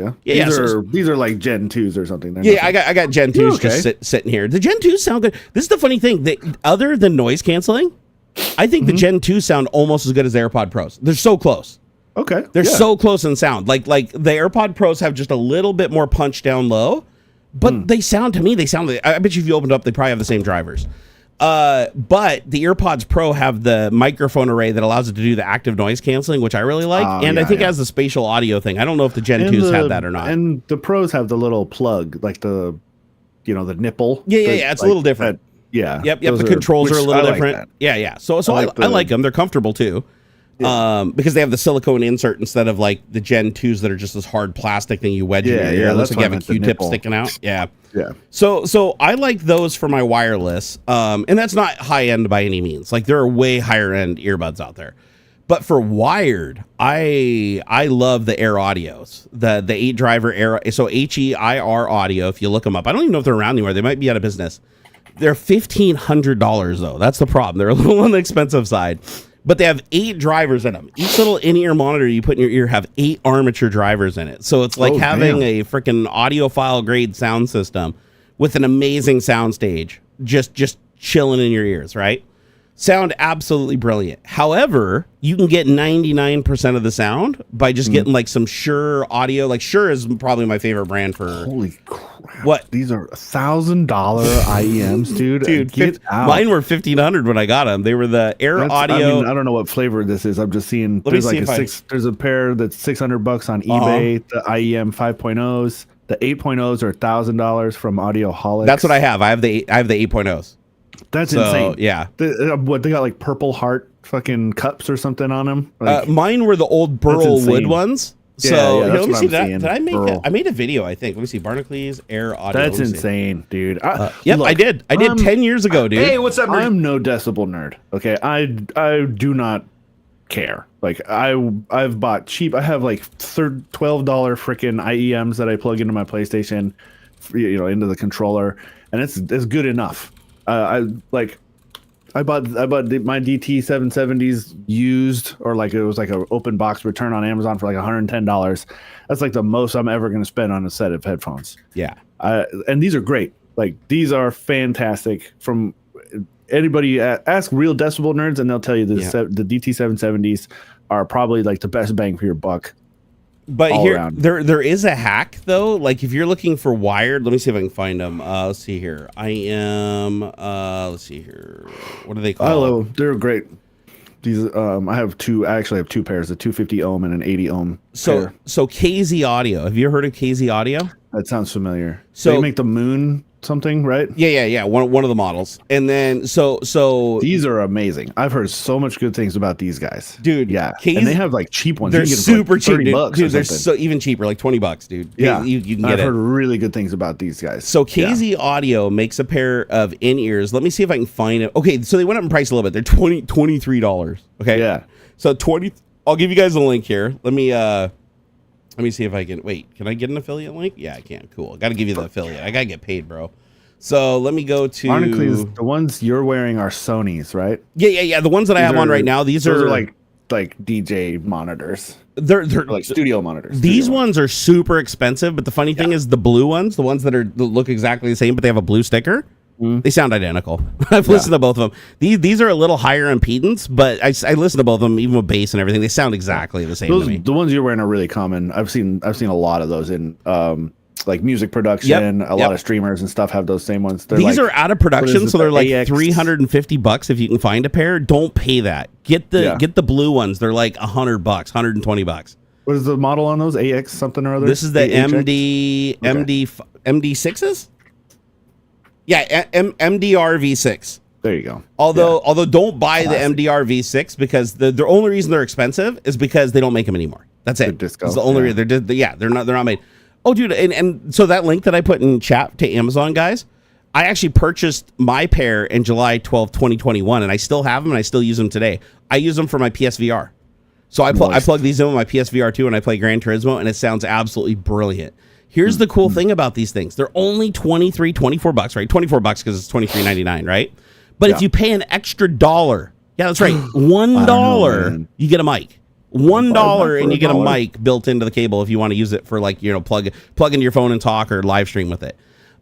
these
are like Gen 2s or something.
I got Gen 2s just sitting here. The Gen 2s sound good. This is the funny thing. Other than noise canceling, I think the Gen 2 sound almost as good as the AirPod Pros. They're so close.
Okay.
They're so close in sound. Like the AirPod Pros have just a little bit more punch down low, but they sound like, I bet you if you opened up, they probably have the same drivers. But the AirPods Pro have the microphone array that allows it to do the active noise canceling, which I really like. I think it has the spatial audio thing. I don't know if the Gen 2s have that or not.
And the Pros have the little plug, like the nipple.
Yeah. It's a little different. Yep. The controls are a little different. Yeah. So I like them. They're comfortable too. Yeah. Because they have the silicone insert instead of like the Gen 2s that are just this hard plastic thing you wedge in your ear. It looks like you have a Q-tip sticking out. Yeah. So I like those for my wireless. And that's not high end by any means. Like there are way higher end earbuds out there. But for wired, I love the Air Audios, the 8-driver Air. So HEIR audio. If you look them up, I don't even know if they're around anymore. They might be out of business. They're $1,500 though. That's the problem. They're a little on the expensive side. But they have 8 drivers in them. Each little in-ear monitor you put in your ear have 8 armature drivers in it. So it's like having a freaking audiophile grade sound system with an amazing sound stage just chilling in your ears, right? Sound absolutely brilliant. However, you can get 99% of the sound by just getting like some Shure audio. Like Shure is probably my favorite brand for.
Holy crap!
What?
These are $1,000 IEMs, dude.
Dude, mine were $1,500 when I got them. They were the Air Audio.
I mean, I don't know what flavor this is. I'm just seeing. There's like there's a pair that's $600 on eBay. The IEM 5.0s. The 8.0s are $1,000 from Audioholics.
That's what I have. I have the 8.0s.
That's insane.
Yeah.
What they got, like Purple Heart fucking cups or something on them? Like,
mine were the old burl wood ones. So
yeah,
here, let me see that. Did I make I made a video, I think. Let me see. Barnacules Air Audio.
That's insane, dude.
Yep, look, I did 10 years ago, dude.
Hey, what's up, nerd?
I'm no decibel nerd. Okay. I do not care. Like I've bought cheap. I have like $12 freaking IEMs that I plug into my PlayStation, into the controller, and it's good enough. I bought my DT 770s used, or like it was like an open box return on Amazon for like $110. That's like the most I'm ever going to spend on a set of headphones.
Yeah.
And these are great. Like these are fantastic. From anybody, ask real decibel nerds and they'll tell you the DT 770s are probably like the best bang for your buck.
But here, there is a hack though. Like if you're looking for wired, let me see if I can find them. Let's see here. Let's see here. What do they call?
Hello, they're great. These I have two. I actually have 2 pairs: a 250 ohm and an 80 ohm.
So KZ Audio. Have you heard of KZ Audio?
That sounds familiar.
So
they make the Moon something, right?
Yeah. One of the models. And then so
these are amazing. I've heard so much good things about these guys,
dude.
Yeah, and they have like cheap ones.
They're super
like
cheap, dude. They're
so
even cheaper, like $20, dude.
Yeah,
you can get
I've heard really good things about these guys.
So KZ Audio makes a pair of in-ears. Let me see if I can find it. Okay, so they went up in price a little bit. They're $23. Okay,
yeah.
So I'll give you guys a link here. Let me see if I can. Wait, can I get an affiliate link? Yeah, I can. Cool. Got to give you the affiliate. I got to get paid, bro. So let me go to
Barnacules. The ones you're wearing are Sony's, right?
Yeah. The ones that I have on right now, these are
like DJ monitors.
They're
like studio monitors.
These ones are super expensive, but the funny thing is the blue ones, the ones that look exactly the same, but they have a blue sticker. They sound identical. I've listened to both of them. These are a little higher impedance, but I listen to both of them, even with bass and everything. They sound exactly the same to me.
The ones you're wearing are really common. I've seen a lot of those in like music production. A lot of streamers and stuff have those same ones.
These are out of production, so they're like $350 if you can find a pair. Don't pay that. Get the blue ones. They're like $100, $120.
What is the model on those? AX something or other?
This is the MD6s. Yeah, MDR V6.
There you go.
Although don't buy the MDR V6 because the only reason they're expensive is because they don't make them anymore. That's it. That's the only reason they're not made. Oh, dude, and so that link that I put in chat to Amazon guys, I actually purchased my pair in July 12, 2021, and I still have them and I still use them today. I use them for my PSVR. So I plug these in with my PSVR 2 and I play Gran Turismo, and it sounds absolutely brilliant. Here's the cool thing about these things. They're only $24, right? $24 because it's $23.99, right? But if you pay an extra $1, that's right, $1, you get a mic. $1 and you get a mic built into the cable if you want to use it for like, plug into your phone and talk or live stream with it.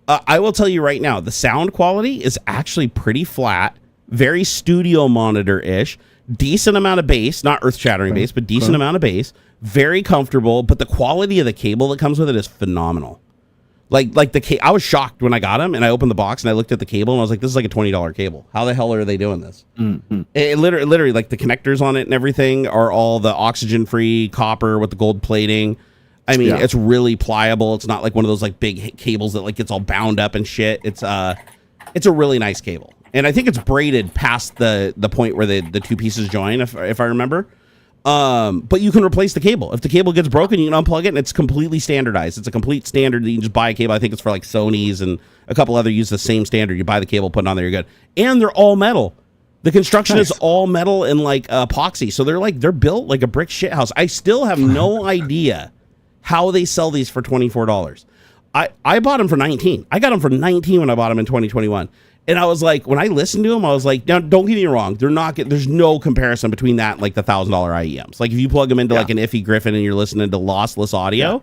I will tell you right now, the sound quality is actually pretty flat, very studio monitor-ish, decent amount of bass, not earth-shattering bass, but decent amount of bass, very comfortable, but the quality of the cable that comes with it is phenomenal. I was shocked when I got them and I opened the box and I looked at the cable and I was like, this is like a $20 cable. How the hell are they doing this? It literally like the connectors on it and everything are all the oxygen-free copper with the gold plating. I mean, it's really pliable. It's not like one of those like big cables that like gets all bound up and shit. It's a really nice cable. And I think it's braided past the point where the two pieces join, if I remember. But you can replace the cable. If the cable gets broken, you can unplug it, and it's completely standardized. It's a complete standard that you can just buy a cable. I think it's for like Sony's and a couple other use the same standard. You buy the cable, put it on there, you're good. And they're all metal. The construction is all metal and like epoxy. So they're built like a brick shit house. I still have no idea how they sell these for $24. I bought them for $19. I got them for $19 when I bought them in 2021. And I was like, when I listened to them, I was like, now don't get me wrong, there's no comparison between that and like the $1,000 IEMs. Like if you plug them into like an Iffy Griffin and you're listening to lossless audio,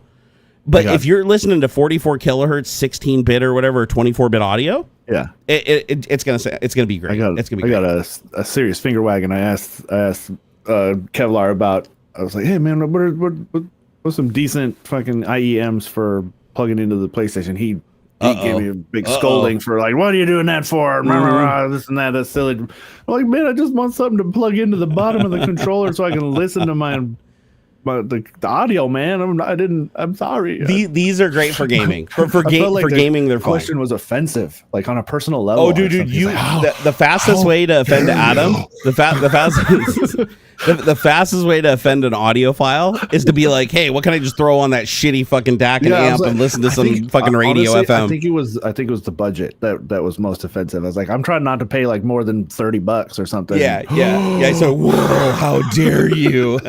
but if you're listening to 44 kilohertz, 16-bit or whatever, 24-bit audio, it's gonna be great. I got
a serious finger wag, and I asked Kevlar about. I was like, hey man, what's some decent fucking IEMs for plugging into the PlayStation? He gave me a big scolding for like, what are you doing that for? This and that. That's silly. I'm like, man, I just want something to plug into the bottom of the controller so I can listen to the audio, man. I'm sorry.
These are great for gaming. For gaming, they're fine.
The question was offensive, like on a personal level.
Oh, dude, the fastest way to offend Adam, the fastest way to offend an audiophile is to be like, hey, what can I just throw on that shitty fucking DAC and amp and listen to some fucking radio
honestly,
FM?
I think it was the budget that was most offensive. I was like, I'm trying not to pay like more than $30 or something.
Yeah. So, whoa, how dare you?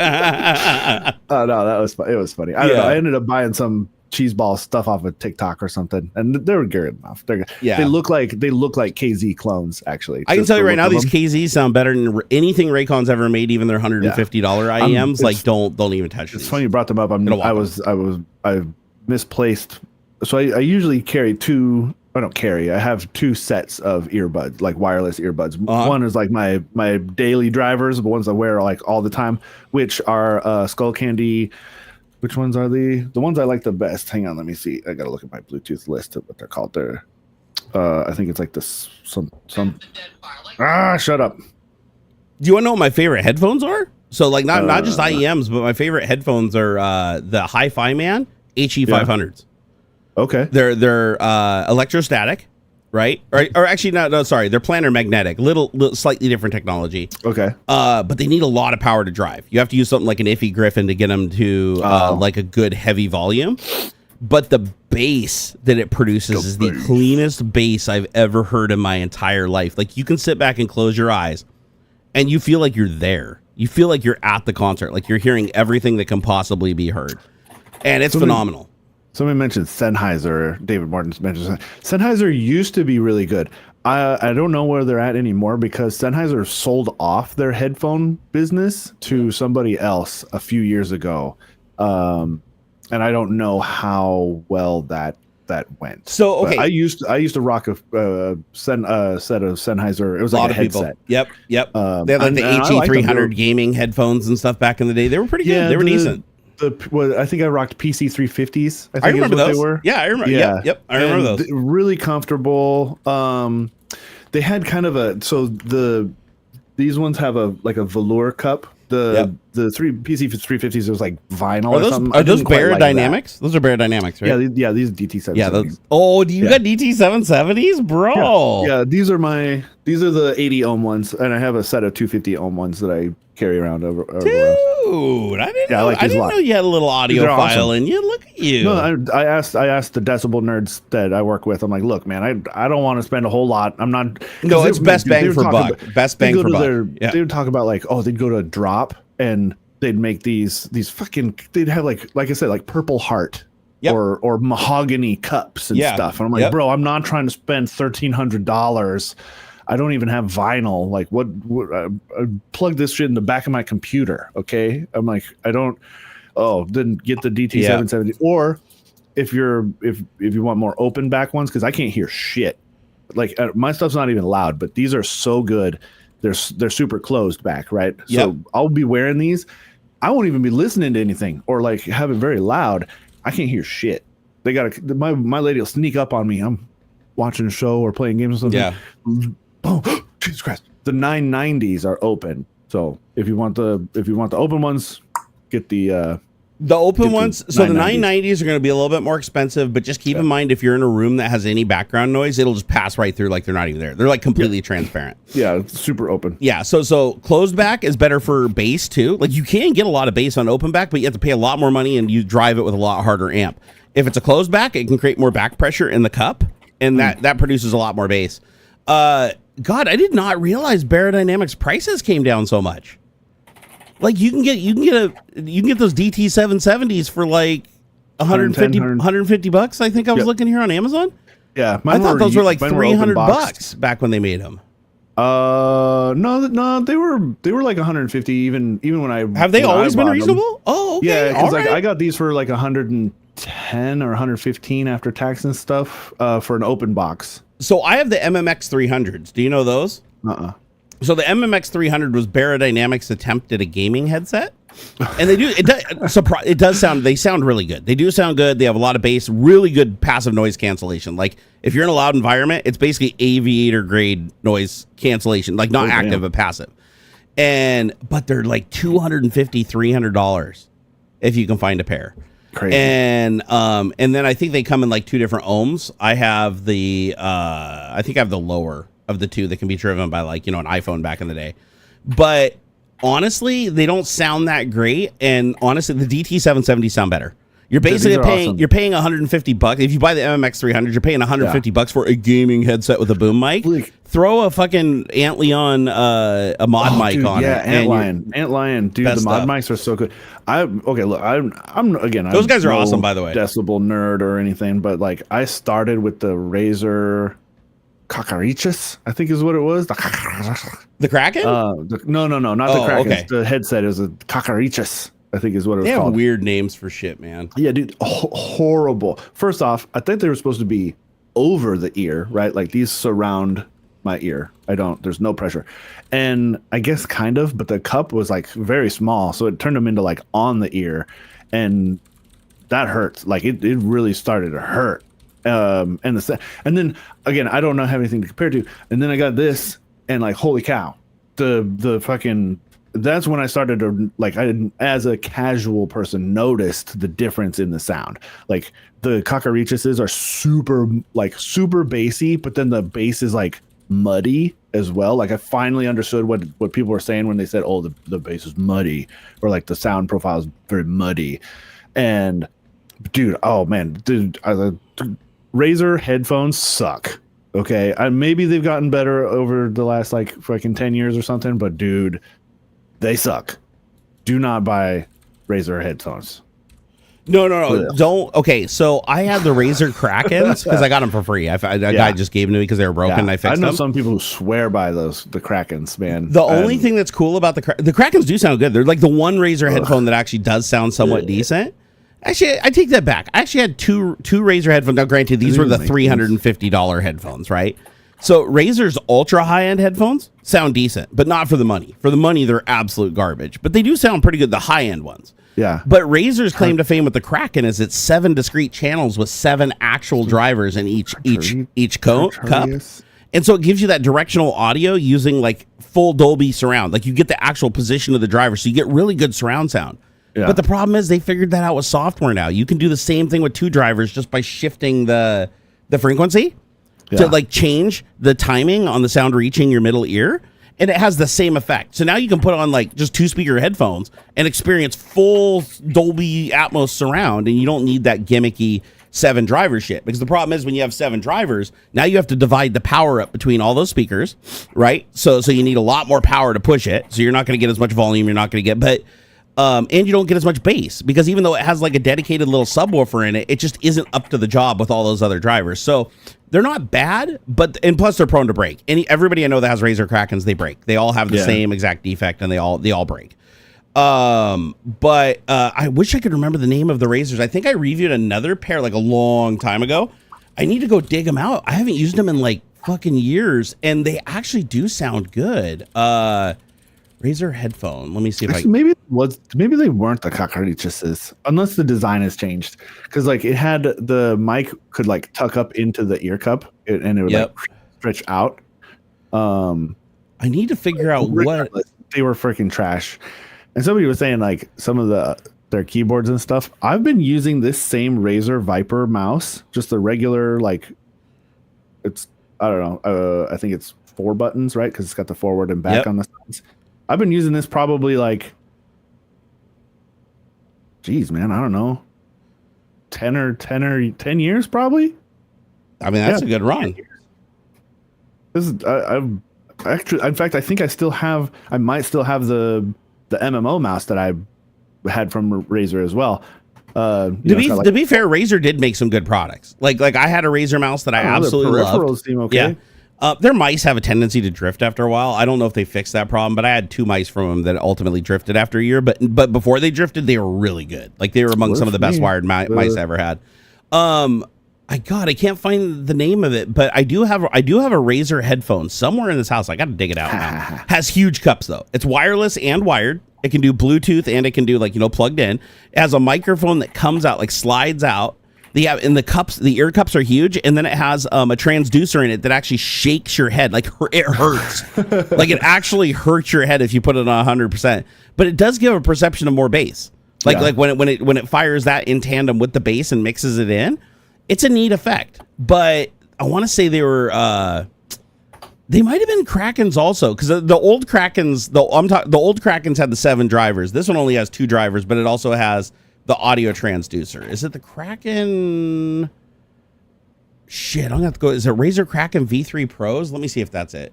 Oh no, it was funny. I don't know. I ended up buying some cheeseball stuff off of TikTok or something, and they were good enough. They look like KZ clones. Actually,
I can tell you right now, these KZs sound better than anything Raycon's ever made, even their $150 IEMs. Like, don't even touch these.
It's funny you brought them up. I misplaced. So I usually carry two. I don't carry. I have two sets of earbuds, like wireless earbuds. One is like my daily drivers, the ones I wear like all the time, which are Skull Candy. Which ones are the ones I like the best? Hang on, let me see. I gotta look at my Bluetooth list of what they're called. They're I think it's like this some shut up.
Do you want to know what my favorite headphones are? So like not just IEMs, but my favorite headphones are the Hi-Fi Man HE500s.
Okay.
They're electrostatic, right? Or actually no, sorry, they're planar magnetic, little slightly different technology.
Okay.
But they need a lot of power to drive. You have to use something like an Iffy Griffin to get them to like a good heavy volume. But the bass that it produces is the cleanest bass I've ever heard in my entire life. Like you can sit back and close your eyes and you feel like you're there. You feel like you're at the concert, like you're hearing everything that can possibly be heard. And it's phenomenal.
Somebody mentioned Sennheiser. David Martin mentioned Sennheiser used to be really good. I don't know where they're at anymore because Sennheiser sold off their headphone business to somebody else a few years ago, and I don't know how well that went.
So okay,
but I used to rock a set of Sennheiser. It was like a headset.
Yep. They had like the HE300 gaming headphones and stuff back in the day. They were pretty good. They were decent.
I think I rocked PC350s.
I remember those.
They were.
Yeah, I remember. Yeah. Yep. I remember those.
Really comfortable. They had kind of these ones have a velour cup. The PC350s was like vinyl or something.
Are those Barra Dynamics? Those are Barra Dynamics, right?
Yeah, these DT770s.
Yeah, you got DT770s, bro?
Yeah, these are the 80 ohm ones, and I have a set of 250 ohm ones that I carry around over.
Dude, I didn't know you had a little audiophile in you. Look at you.
No, I asked the decibel nerds that I work with. I'm like, look, man, I don't want to spend a whole lot. I'm not.
No, it's best bang for buck. Best bang for buck.
They would talk about like, they'd go to a drop and they'd make these fucking. They'd have like I said, like Purple Heart. Yep. Or mahogany cups and stuff. And I'm like, bro, I'm not trying to spend $1,300. I don't even have vinyl. Like, what I plug this shit in the back of my computer. Okay. I'm like, I don't. Oh, then get the DT770. Or if you want more open back ones, because I can't hear shit. Like my stuff's not even loud, but these are so good. They're super closed back, right?
Yep.
So I'll be wearing these. I won't even be listening to anything or like have it very loud. I can't hear shit. They got my lady will sneak up on me. I'm watching a show or playing games or something.
Yeah.
Oh, Jesus Christ. The 990s are open. So if you want the open ones, get the
open ones. So the 990s are going to be a little bit more expensive, but just keep in mind if you're in a room that has any background noise, it'll just pass right through like they're not even there. They're like completely transparent.
Yeah, it's super open.
Yeah, so closed back is better for bass too. Like you can get a lot of bass on open back, but you have to pay a lot more money and you drive it with a lot harder amp. If it's a closed back, it can create more back pressure in the cup, and that produces a lot more bass. God, I did not realize Barra Dynamics prices came down so much. Like you can get those DT770s for like $150. I think I was looking here on Amazon.
Yeah,
I thought those were like
mine were
$300 back when they made them.
No, they were like 150 even when I
have they always been
them.
reasonable? Oh, okay.
Yeah, because
right.
I got these for like 110 or 115 after tax and stuff for an open box.
So I have the MMX 300s. Do you know those? So the MMX 300 was Baradynamics' attempt at a gaming headset. And it does sound, they sound really good. They do sound good. They have a lot of bass, really good passive noise cancellation. Like if you're in a loud environment, it's basically aviator grade noise cancellation, like not active, but passive. But they're like $250, $300 if you can find a pair.
Crazy.
And then I think they come in like two different ohms. I have I think I have the lower of the two that can be driven by like, an iPhone back in the day. But honestly, they don't sound that great. And honestly, the DT770 sound better. You're basically paying $150 if you buy the MMX 300. You're paying $150 for a gaming headset with a boom mic. Throw a fucking Antlion a mod mic on it.
Yeah, Antlion, dude. The mod mics are so good. I'm again.
Those guys are awesome, by the way.
Decibel nerd or anything, but like I started with the Razer Cocarichus, I think is what it was.
The Kraken?
No, not the Kraken. Okay. The headset is a Cocarichus, I think is what it was called.
They have weird names for shit, man.
Yeah, dude, horrible. First off, I think they were supposed to be over the ear, right? Like these surround my ear. There's no pressure. And I guess kind of, but the cup was like very small, so it turned them into like on the ear, and that hurts. Like it really started to hurt. And then again, I don't have anything to compare to. And then I got this, and like, holy cow, the fucking. That's when I started to like, as a casual person, noticed the difference in the sound. Like the Cocarichuses are super bassy, but then the bass is like muddy as well. Like I finally understood what people were saying when they said, "Oh, the bass is muddy," or like the sound profile is very muddy. And dude, oh man, dude, Razer headphones suck. Okay, maybe they've gotten better over the last like fucking 10 years or something, but dude, they suck. Do not buy Razer headphones.
No, don't. Okay, so I had the Razer Krakens because I got them for free. A guy just gave them to me because they were broken. And I fixed them.
I know some people who swear by the Krakens, man.
The only thing that's cool about the Krakens do sound good. They're like the one Razer headphone that actually does sound somewhat decent. Actually, I take that back. I actually had two Razer headphones. Now, granted, these were the $350 headphones, right? So Razer's ultra high-end headphones sound decent, but not for the money. For the money, they're absolute garbage. But they do sound pretty good, the high-end ones.
Yeah.
But Razer's claim to fame with the Kraken is it's 7 discrete channels with 7 actual drivers in each cup. And so it gives you that directional audio using like full Dolby surround. Like you get the actual position of the driver, so you get really good surround sound. Yeah. But the problem is they figured that out with software now. You can do the same thing with 2 drivers just by shifting the frequency to like change the timing on the sound reaching your middle ear, and it has the same effect. So now you can put on like just 2 speaker headphones and experience full Dolby Atmos surround, and you don't need that gimmicky 7 driver shit. Because the problem is when you have 7 drivers, now you have to divide the power up between all those speakers, right? So you need a lot more power to push it. So you're not going to get as much volume. You're not going to get, and you don't get as much bass because even though it has like a dedicated little subwoofer in it, it just isn't up to the job with all those other drivers. So they're not bad, and plus they're prone to break. Everybody I know that has Razer Krakens, they break. They all have the same exact defect, and they all break. But I wish I could remember the name of the Razers. I think I reviewed another pair like a long time ago. I need to go dig them out. I haven't used them in like fucking years, and they actually do sound good. Razer headphone. Let me see if
maybe they weren't the Cocarichuses, unless the design has changed. Because like it had the mic could like tuck up into the ear cup, and it would like stretch out.
I need to figure out what
they were freaking trash. And somebody was saying like some of their keyboards and stuff. I've been using this same Razer Viper mouse, just the regular like. It's I don't know. I think it's 4 buttons, right? Because it's got the forward and back on the sides. I've been using this probably like, geez, man, I don't know, 10 years probably.
I mean, that's a good run.
This is I've actually, in fact, I think I might still have the MMO mouse that I had from Razer as well.
To be fair, Razer did make some good products. Like I had a Razer mouse that I absolutely loved.
Peripherals seem okay.
Yeah. Their mice have a tendency to drift after a while. I don't know if they fixed that problem, but I had 2 mice from them that ultimately drifted after a year. But before they drifted, they were really good. Like they were among some of the best wired mice I ever had. I can't find the name of it, but I do have a Razer headphone somewhere in this house. I got to dig it out now. Has huge cups though. It's wireless and wired. It can do Bluetooth and it can do plugged in. It has a microphone that comes out, slides out. In the cups, the ear cups are huge, and then it has a transducer in it that actually shakes your head. Like it hurts. Like it actually hurts your head if you put it on 100%. But it does give a perception of more bass. Like when it fires that in tandem with the bass and mixes it in, it's a neat effect. But I want to say they were they might have been Krakens also, because the old Krakens, the old Krakens had the 7 drivers. This one only has 2 drivers, but it also has the audio transducer. Is it the Kraken? Shit, I'm gonna have to go. Is it Razer Kraken V3 Pros? Let me see if that's it.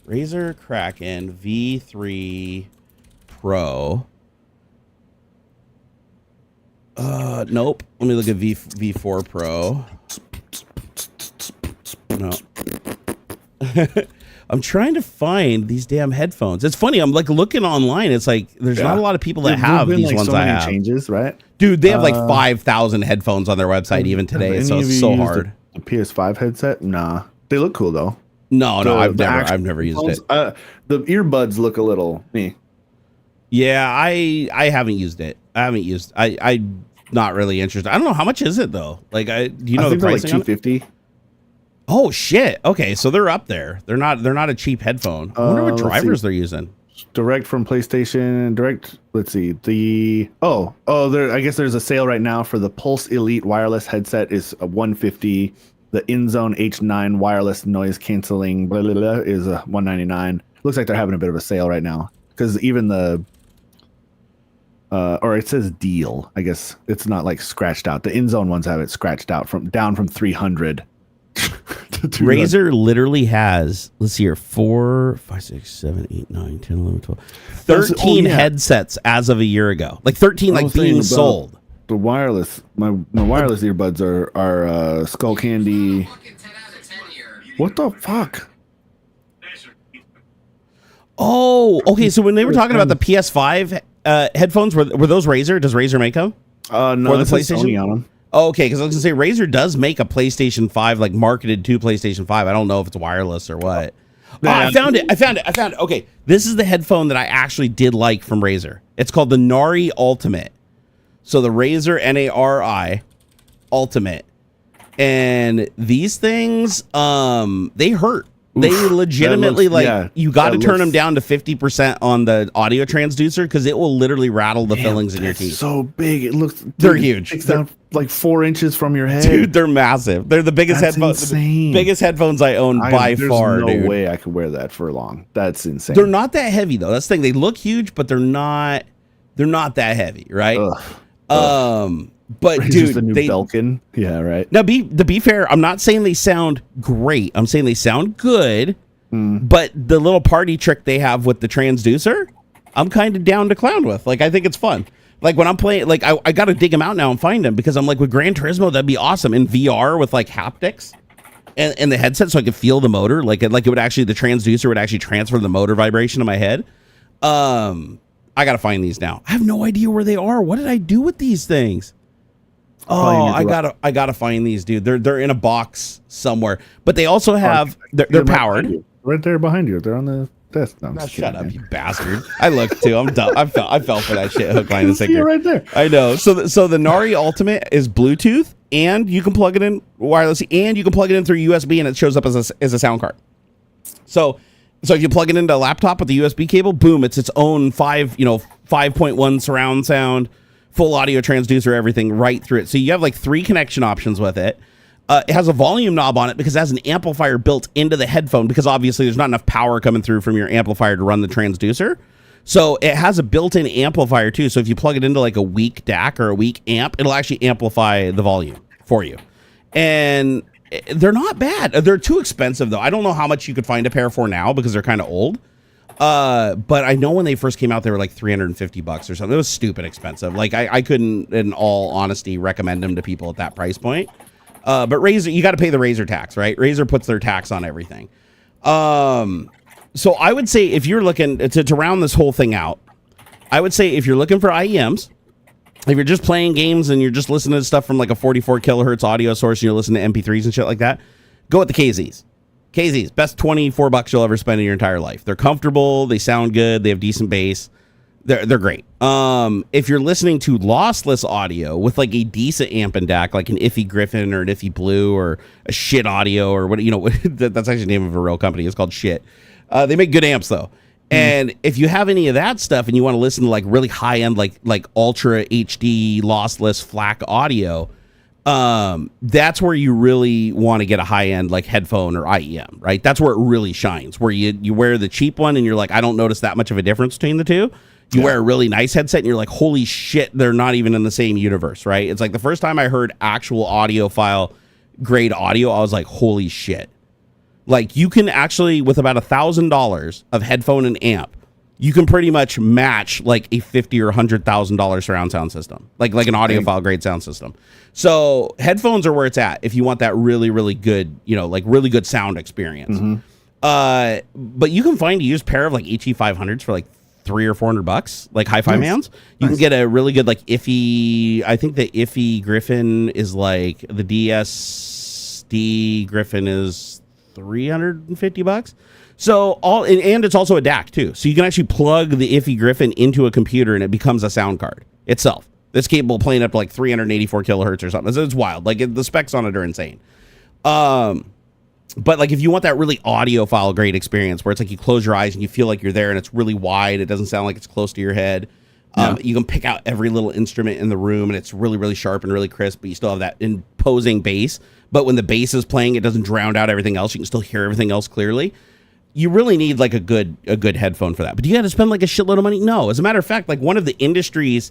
Razer Kraken V3 Pro. Nope. Let me look at V4 Pro. No. I'm trying to find these damn headphones. It's funny. I'm looking online. It's like there's not a lot of people that have these ones. I have
changes, right?
Dude, they have 5,000 headphones on their website even today. So it's so hard.
The PS5 headset? Nah, they look cool though.
No, I've never used it.
The earbuds look a little me.
Yeah, I haven't used it. I'm not really interested. I don't know how much is it though. Do you know the pricing?
Like $250.
Oh shit. Okay, so they're up there. They're not a cheap headphone. I wonder what drivers they're using.
Direct from PlayStation. Let's see. I guess there's a sale right now for the Pulse Elite wireless headset is $150. The InZone H9 wireless noise canceling is $199. Looks like they're having a bit of a sale right now because even the or it says deal. I guess it's not scratched out. The InZone ones have it scratched out down from 300.
Razer literally has, let's see here, 4, 5, 6, 7, 8, 9, 10, 11, 12, 13 headsets as of a year ago. 13 being sold.
The wireless, my wireless earbuds are Skull Candy. What the fuck?
Oh, okay. So when they were talking about the PS5 headphones, were those Razer? Does Razer make them?
No, the PlayStation Sony on them.
Oh, okay, because I was gonna say Razer does make a PlayStation 5 marketed to PlayStation 5. I don't know if it's wireless or what. Oh, I found it. Okay, this is the headphone that I actually did like from Razer. It's called the Nari Ultimate. So the Razer Nari Ultimate, and these things, they hurt. They legitimately you got to turn them down to 50% on the audio transducer because it will literally rattle the fillings in your teeth.
So big, it looks.
They're huge.
It's down 4 inches from your head.
Dude, they're massive. They're the biggest headphones. Biggest headphones I own by far.
There's no way I could wear that for long. That's insane.
They're not that heavy though. That's the thing. They look huge, but they're not that heavy, right? But dude,
the new Belkin. Yeah, right.
Now, to be fair, I'm not saying they sound great. I'm saying they sound good. But the little party trick they have with the transducer, I'm kind of down to clown with. I think it's fun. When I'm playing, I got to dig them out now and find them because I'm with Gran Turismo, that'd be awesome in VR with haptics and the headset, so I could feel the motor. It would actually, the transducer would actually transfer the motor vibration to my head. I got to find these now. I have no idea where they are. What did I do with these things? Oh, I gotta find these, dude. They're in a box somewhere, but they also have they're powered.
Right there behind you. They're on the desk. No,
shut up, you bastard! I looked too. I'm dumb. I fell for that shit. Hook, line, and sinker.
Right there.
I know. So the Nari Ultimate is Bluetooth, and you can plug it in wirelessly, and you can plug it in through USB, and it shows up as a sound card. So if you plug it into a laptop with the USB cable, boom, it's its own 5.1 surround sound. Full audio transducer, everything right through it. So you have 3 connection options with it. It has a volume knob on it because it has an amplifier built into the headphone because obviously there's not enough power coming through from your amplifier to run the transducer. So it has a built-in amplifier too. So if you plug it into a weak DAC or a weak amp, it'll actually amplify the volume for you. And they're not bad. They're too expensive though. I don't know how much you could find a pair for now because they're kind of old. But I know when they first came out, they were like $350 or something. It was stupid expensive. Like I couldn't, in all honesty, recommend them to people at that price point. But Razer, you got to pay the Razer tax, right? Razer puts their tax on everything. So I would say if you're looking to round this whole thing out, I would say if you're looking for IEMs, if you're just playing games and you're just listening to stuff from like a 44 kilohertz audio source and you're listening to MP3s and shit like that, go with the KZs. KZs, best $24 you'll ever spend in your entire life. They're comfortable, they sound good, they have decent bass. They're great. If you're listening to lossless audio with like a decent amp and DAC, like an Iffy Griffin or an Iffy Blue or a Shit Audio or what, that's actually the name of a real company. It's called Shit. They make good amps though. And if you have any of that stuff and you want to listen to like really high end, like ultra HD lossless FLAC audio, that's where you really want to get a high end like headphone or IEM, right? That's where it really shines, where you wear the cheap one and you're like, I don't notice that much of a difference between the two. You wear a really nice headset and you're like, holy shit, they're not even in the same universe, right? It's like the first time I heard actual audiophile grade audio, I was like, holy shit. Like you can actually, with about $1,000 of headphone and amp, you can pretty much match like a $50,000 or $100,000 surround sound system, like an audiophile grade sound system. So headphones are where it's at if you want that really, really good, like really good sound experience. But you can find a used pair of like HE500s for like $300 or $400, like hi-fi mans. You can get a really good like Iffy. I think the Iffy Griffin is like the DSD Griffin is $350. So and it's also a DAC too. So you can actually plug the Iffy Griffin into a computer and it becomes a sound card itself. It's capable of playing up to like 384 kilohertz or something. It's wild. Like the specs on it are insane. But like if you want that really audiophile great experience where it's like you close your eyes and you feel like you're there and it's really wide, it doesn't sound like it's close to your head. You can pick out every little instrument in the room and it's really, really sharp and really crisp, but you still have that imposing bass. But when the bass is playing, it doesn't drown out everything else. You can still hear everything else clearly. You really need like a good headphone for that. But do you got to spend like a shitload of money? No. As a matter of fact, like one of the industry's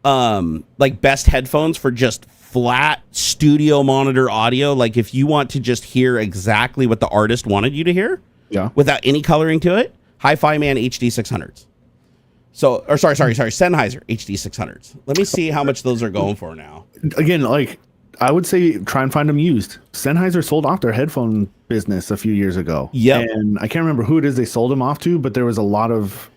like best headphones for just flat studio monitor audio, like if you want to just hear exactly what the artist wanted you to hear, without any coloring to it, Hi-Fi Man HD 600s. So, or sorry, Sennheiser HD 600s. Let me see how much those are going for now. Again,
like I would say try and find them used. Sennheiser sold off their headphone business a few years ago.
Yeah,
and I can't remember who it is they sold them off to, but there was a lot of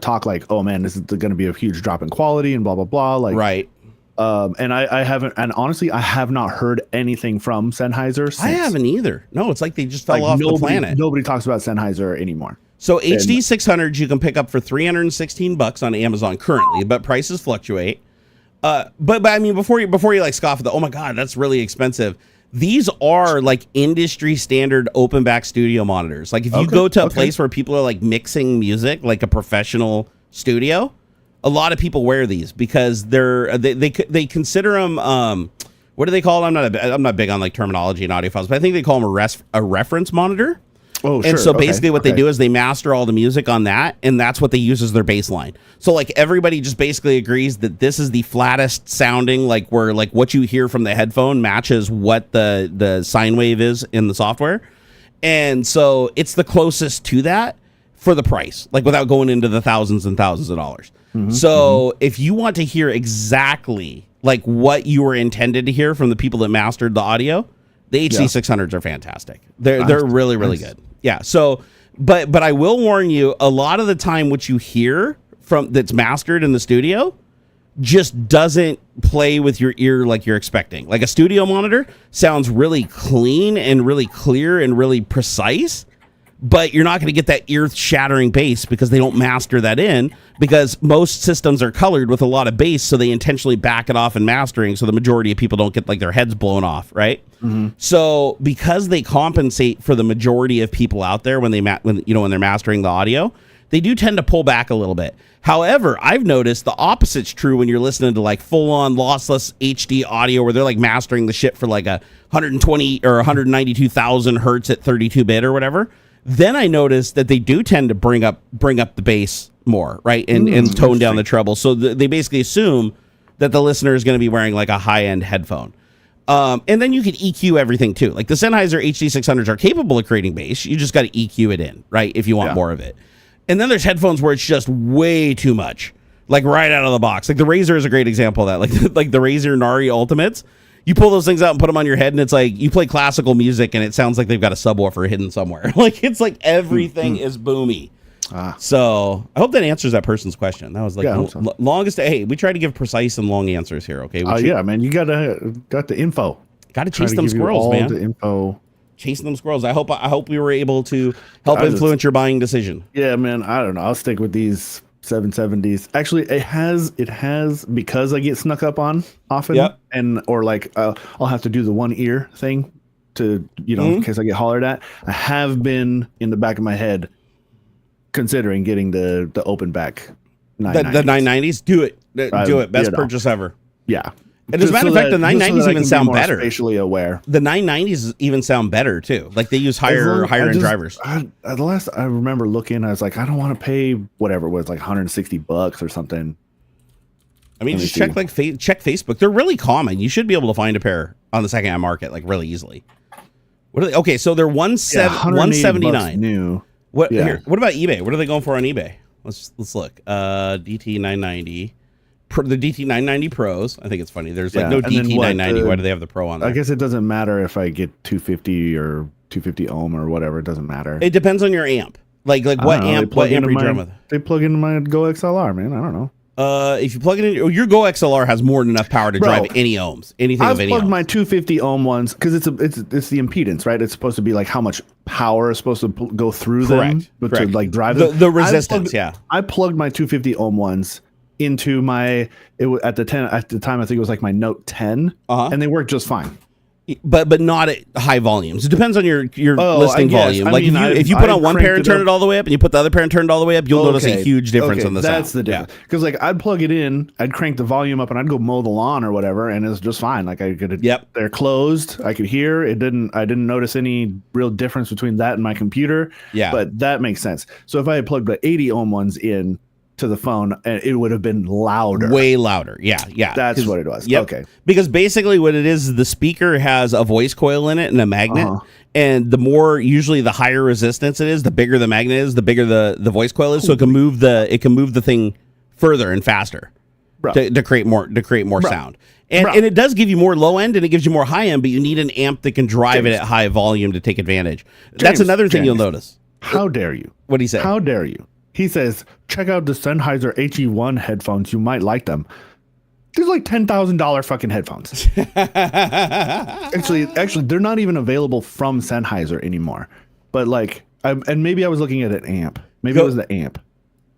talk like, oh man, this is going to be a huge drop in quality and blah blah blah. Like
right.
And I haven't, and honestly, I have not heard anything from Sennheiser since.
I haven't either. No, it's like they just fell off the planet.
Nobody talks about Sennheiser anymore.
So HD 600s you can pick up for $316 on Amazon currently, but prices fluctuate. But I mean, before you like scoff at the, oh my God, that's really expensive. These are like industry standard open back studio monitors. Like if you go to a place where people are like mixing music, like a professional studio, a lot of people wear these because they consider them, what do they call them? I'm not big on like terminology and audiophiles, but I think they call them a reference monitor.
Oh, sure.
And so basically what they do is they master all the music on that, and that's what they use as their baseline. So like everybody just basically agrees that this is the flattest sounding, like where like what you hear from the headphone matches what the sine wave is in the software. And so it's the closest to that for the price, like without going into the thousands and thousands of dollars. If you want to hear exactly like what you were intended to hear from the people that mastered the audio, the HD 600s are fantastic. They're really, really good. Yeah. So, but I will warn you, a lot of the time what you hear from that's mastered in the studio just doesn't play with your ear like you're expecting. Like a studio monitor sounds really clean and really clear and really precise, but you're not going to get that ear-shattering bass because they don't master that in, because most systems are colored with a lot of bass, so they intentionally back it off in mastering, so the majority of people don't get like their heads blown off, right? So because they compensate for the majority of people out there when they're mastering the audio, they do tend to pull back a little bit. However, I've noticed the opposite's true when you're listening to like full-on lossless HD audio where they're like mastering the shit for like a 120 or 192,000 hertz at 32-bit or whatever. Then I noticed that they do tend to bring up the bass more, right, and tone down the treble. So they basically assume that the listener is going to be wearing like a high-end headphone. And then you can EQ everything too. Like the Sennheiser HD 600s are capable of creating bass. You just got to EQ it in, right, if you want more of it. And then there's headphones where it's just way too much, like right out of the box. Like the Razer is a great example of that. Like the Razer Nari Ultimates. You pull those things out and put them on your head, and it's like you play classical music, and it sounds like they've got a subwoofer hidden somewhere. Like it's like everything is boomy. So I hope that answers that person's question. That was like the longest. Hey, we try to give precise and long answers here. Okay.
Yeah, man, you got the info.
Got to chase them squirrels, man.
The info.
Chasing them squirrels. I hope we were able to help influence your buying decision.
Yeah, man. I don't know. I'll stick with these 770s. Actually, it has because I get snuck up on often, or like I'll have to do the one ear thing to in case I get hollered at. I have been in the back of my head considering getting the open back 990s.
The 990s. Do it. Do it. Best purchase ever.
Yeah.
And as a matter of fact, the 990s even sound better.
Spatially aware.
The 990s even sound better too. Like they use higher end drivers.
The last I remember looking, I was like, I don't want to pay whatever it was, like $160 or something.
I mean, just check check Facebook. They're really common. You should be able to find a pair on the secondhand market like really easily. What are they? Okay, so they're 179
new.
What here? What about eBay? What are they going for on eBay? Let's look. DT 990. The DT 990 Pros. I think it's funny. There's like no DT 990. Why do they have the Pro on there?
I guess it doesn't matter if I get 250 or 250 ohm or whatever. It doesn't matter.
It depends on your amp. Like what amp are you driving with?
They plug into my Go XLR, man. I don't know.
If you plug it in, your Go XLR has more than enough power to drive any ohms, anything of any ohms.
I've plugged my 250 ohm ones because it's the impedance, right? It's supposed to be like how much power is supposed to go through them, but to like drive them.
The resistance,
I plugged my 250 ohm ones into my at the time I think it was like my Note 10, and they worked just fine.
But not at high volumes. It depends on your listening volume. Like if you put on one pair and turn it all the way up, and you put the other pair and turn it all the way up, you'll notice a huge difference on the sound.
That's the difference. Because like I'd plug it in, I'd crank the volume up, and I'd go mow the lawn or whatever, and it's just fine. Like I could. They're closed. I could hear. I didn't notice any real difference between that and my computer. Yeah. But that makes sense. So if I had plugged the 80 ohm ones in to the phone, it would have been louder.
Way louder. Yeah.
That's what it was.
Yep.
Okay.
Because basically what it is the speaker has a voice coil in it and a magnet. And the more, usually the higher resistance it is, the bigger the magnet is, the bigger the voice coil is. So it can move the thing further and faster to create more sound. And it does give you more low end and it gives you more high end, but you need an amp that can drive it at high volume to take advantage. That's another thing you'll notice.
How dare you?
What do you say?
How dare you? He says, check out the Sennheiser HE1 headphones. You might like them. These are like $10,000 fucking headphones. Actually, they're not even available from Sennheiser anymore. But like, and maybe I was looking at an amp. Maybe it was the amp.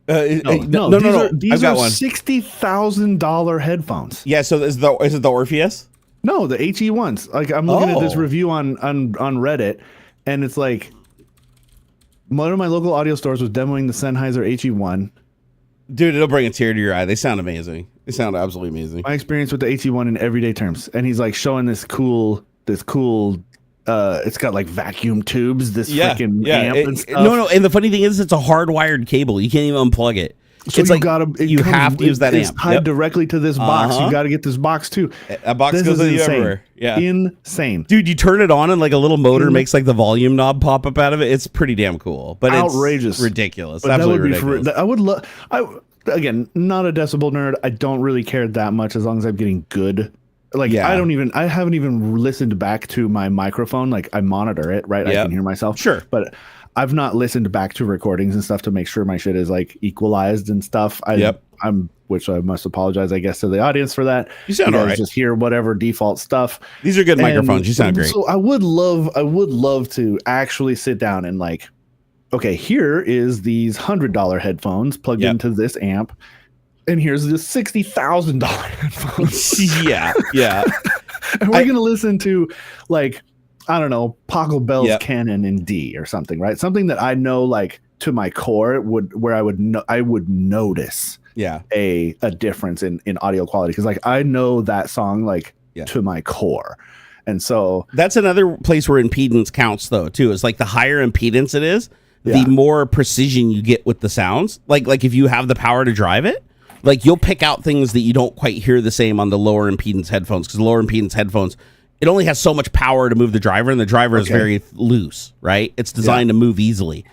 No. These are $60,000 headphones.
Yeah. So is it the Orpheus?
No, the HE1s. Like I'm looking at this review on Reddit, and it's like, one of my local audio stores was demoing the Sennheiser HE1.
Dude, it'll bring a tear to your eye. They sound amazing. They sound absolutely amazing.
My experience with the HE1 in everyday terms. And he's like showing this cool, it's got like vacuum tubes, this freaking amp and stuff.
No. And the funny thing is it's a hardwired cable. You can't even unplug it.
So
it's you have to use that amp.
It's tied directly to this box. You got to get this box too.
A box goes with you everywhere. Yeah,
insane,
dude. You turn it on and like a little motor makes like the volume knob pop up out of it. It's pretty damn cool, but
outrageous,
it's ridiculous.
But
absolutely ridiculous.
I would love. Again, not a decibel nerd. I don't really care that much as long as I'm getting good. Like I haven't even listened back to my microphone. Like I monitor it, right? I can hear myself.
Sure,
but I've not listened back to recordings and stuff to make sure my shit is like equalized and stuff. Which I must apologize, I guess, to the audience for that.
You sound all right.
Just hear whatever default stuff.
These are good microphones. You sound great.
So I would love to actually sit down and like, okay, here is these $100 headphones plugged into this amp, and here's this $60,000 headphones.
yeah.
And we're gonna listen to like, I don't know, Paco Bell's Canon in D or something, right? Something that I know, like to my core, I would notice, a difference in audio quality because like I know that song like to my core, and so
that's another place where impedance counts though too. Is like the higher impedance it is, the more precision you get with the sounds. Like if you have the power to drive it, like you'll pick out things that you don't quite hear the same on the lower impedance headphones because lower impedance headphones, it only has so much power to move the driver, and the driver is very loose, right? It's designed to move easily.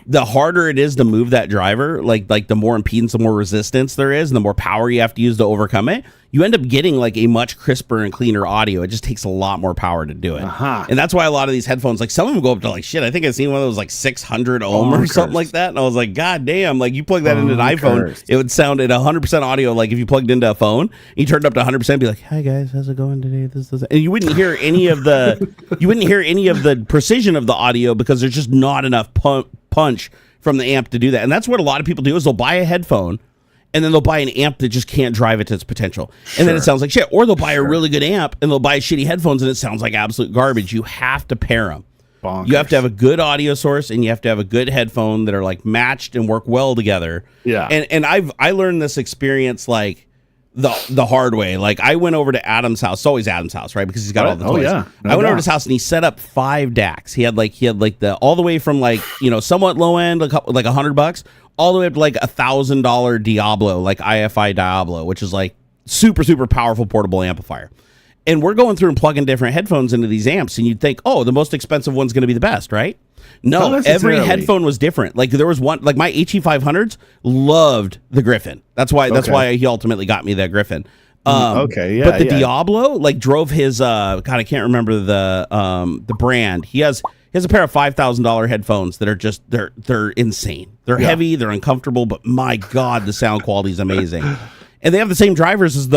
the harder it is to move that driver, like the more impedance, the more resistance there is, and the more power you have to use to overcome it, you end up getting like a much crisper and cleaner audio. It just takes a lot more power to do it. And that's why a lot of these headphones, like some of them go up to like shit. I think I've seen one that was like 600 ohm or something like that. And I was like, God damn, like you plug that into an iPhone, it would sound at 100% audio. Like if you plugged into a phone, you turned up to 100%, be like, hi guys, how's it going today? This. And you wouldn't hear any of the precision of the audio because there's just not enough punch from the amp to do that. And that's what a lot of people do is they'll buy a headphone and then they'll buy an amp that just can't drive it to its potential. And then it sounds like shit. Or they'll buy a really good amp and they'll buy shitty headphones and it sounds like absolute garbage. You have to pair them. Bonkers. You have to have a good audio source and you have to have a good headphone that are like matched and work well together.
Yeah.
And I learned this experience like the hard way. Like I went over to Adam's house. It's always Adam's house, right? Because he's got all the toys.
Yeah.
I went over to his house and he set up 5 DACs. He had like the all the way from like, somewhat low end, like $100, all the way up to like $1,000 Diablo, like IFI Diablo, which is like super, super powerful portable amplifier. And we're going through and plugging different headphones into these amps, and you'd think, oh, the most expensive one's going to be the best, right? No, every headphone was different. Like there was one, like my HE500s loved the Griffin. That's why he ultimately got me that Griffin. But the Diablo like drove his God, I can't remember the brand. He has a pair of $5,000 headphones that are just they're insane. They're heavy, they're uncomfortable, but my God, the sound quality is amazing. And they have the same drivers as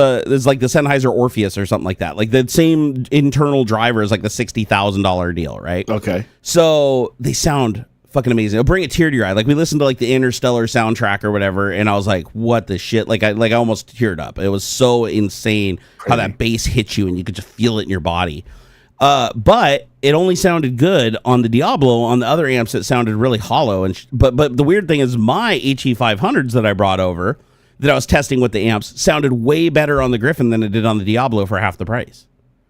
like the Sennheiser Orpheus or something like that. Like the same internal drivers, like the $60,000 deal, right?
Okay.
So they sound fucking amazing. It'll bring a tear to your eye. Like we listened to like the Interstellar soundtrack or whatever, and I was like, "What the shit?" Like I almost teared up. It was so insane how that bass hit you, and you could just feel it in your body. But it only sounded good on the Diablo. On the other amps, it sounded really hollow. But the weird thing is, my HE500s that I brought over, that I was testing with the amps, sounded way better on the Griffin than it did on the Diablo for half the price.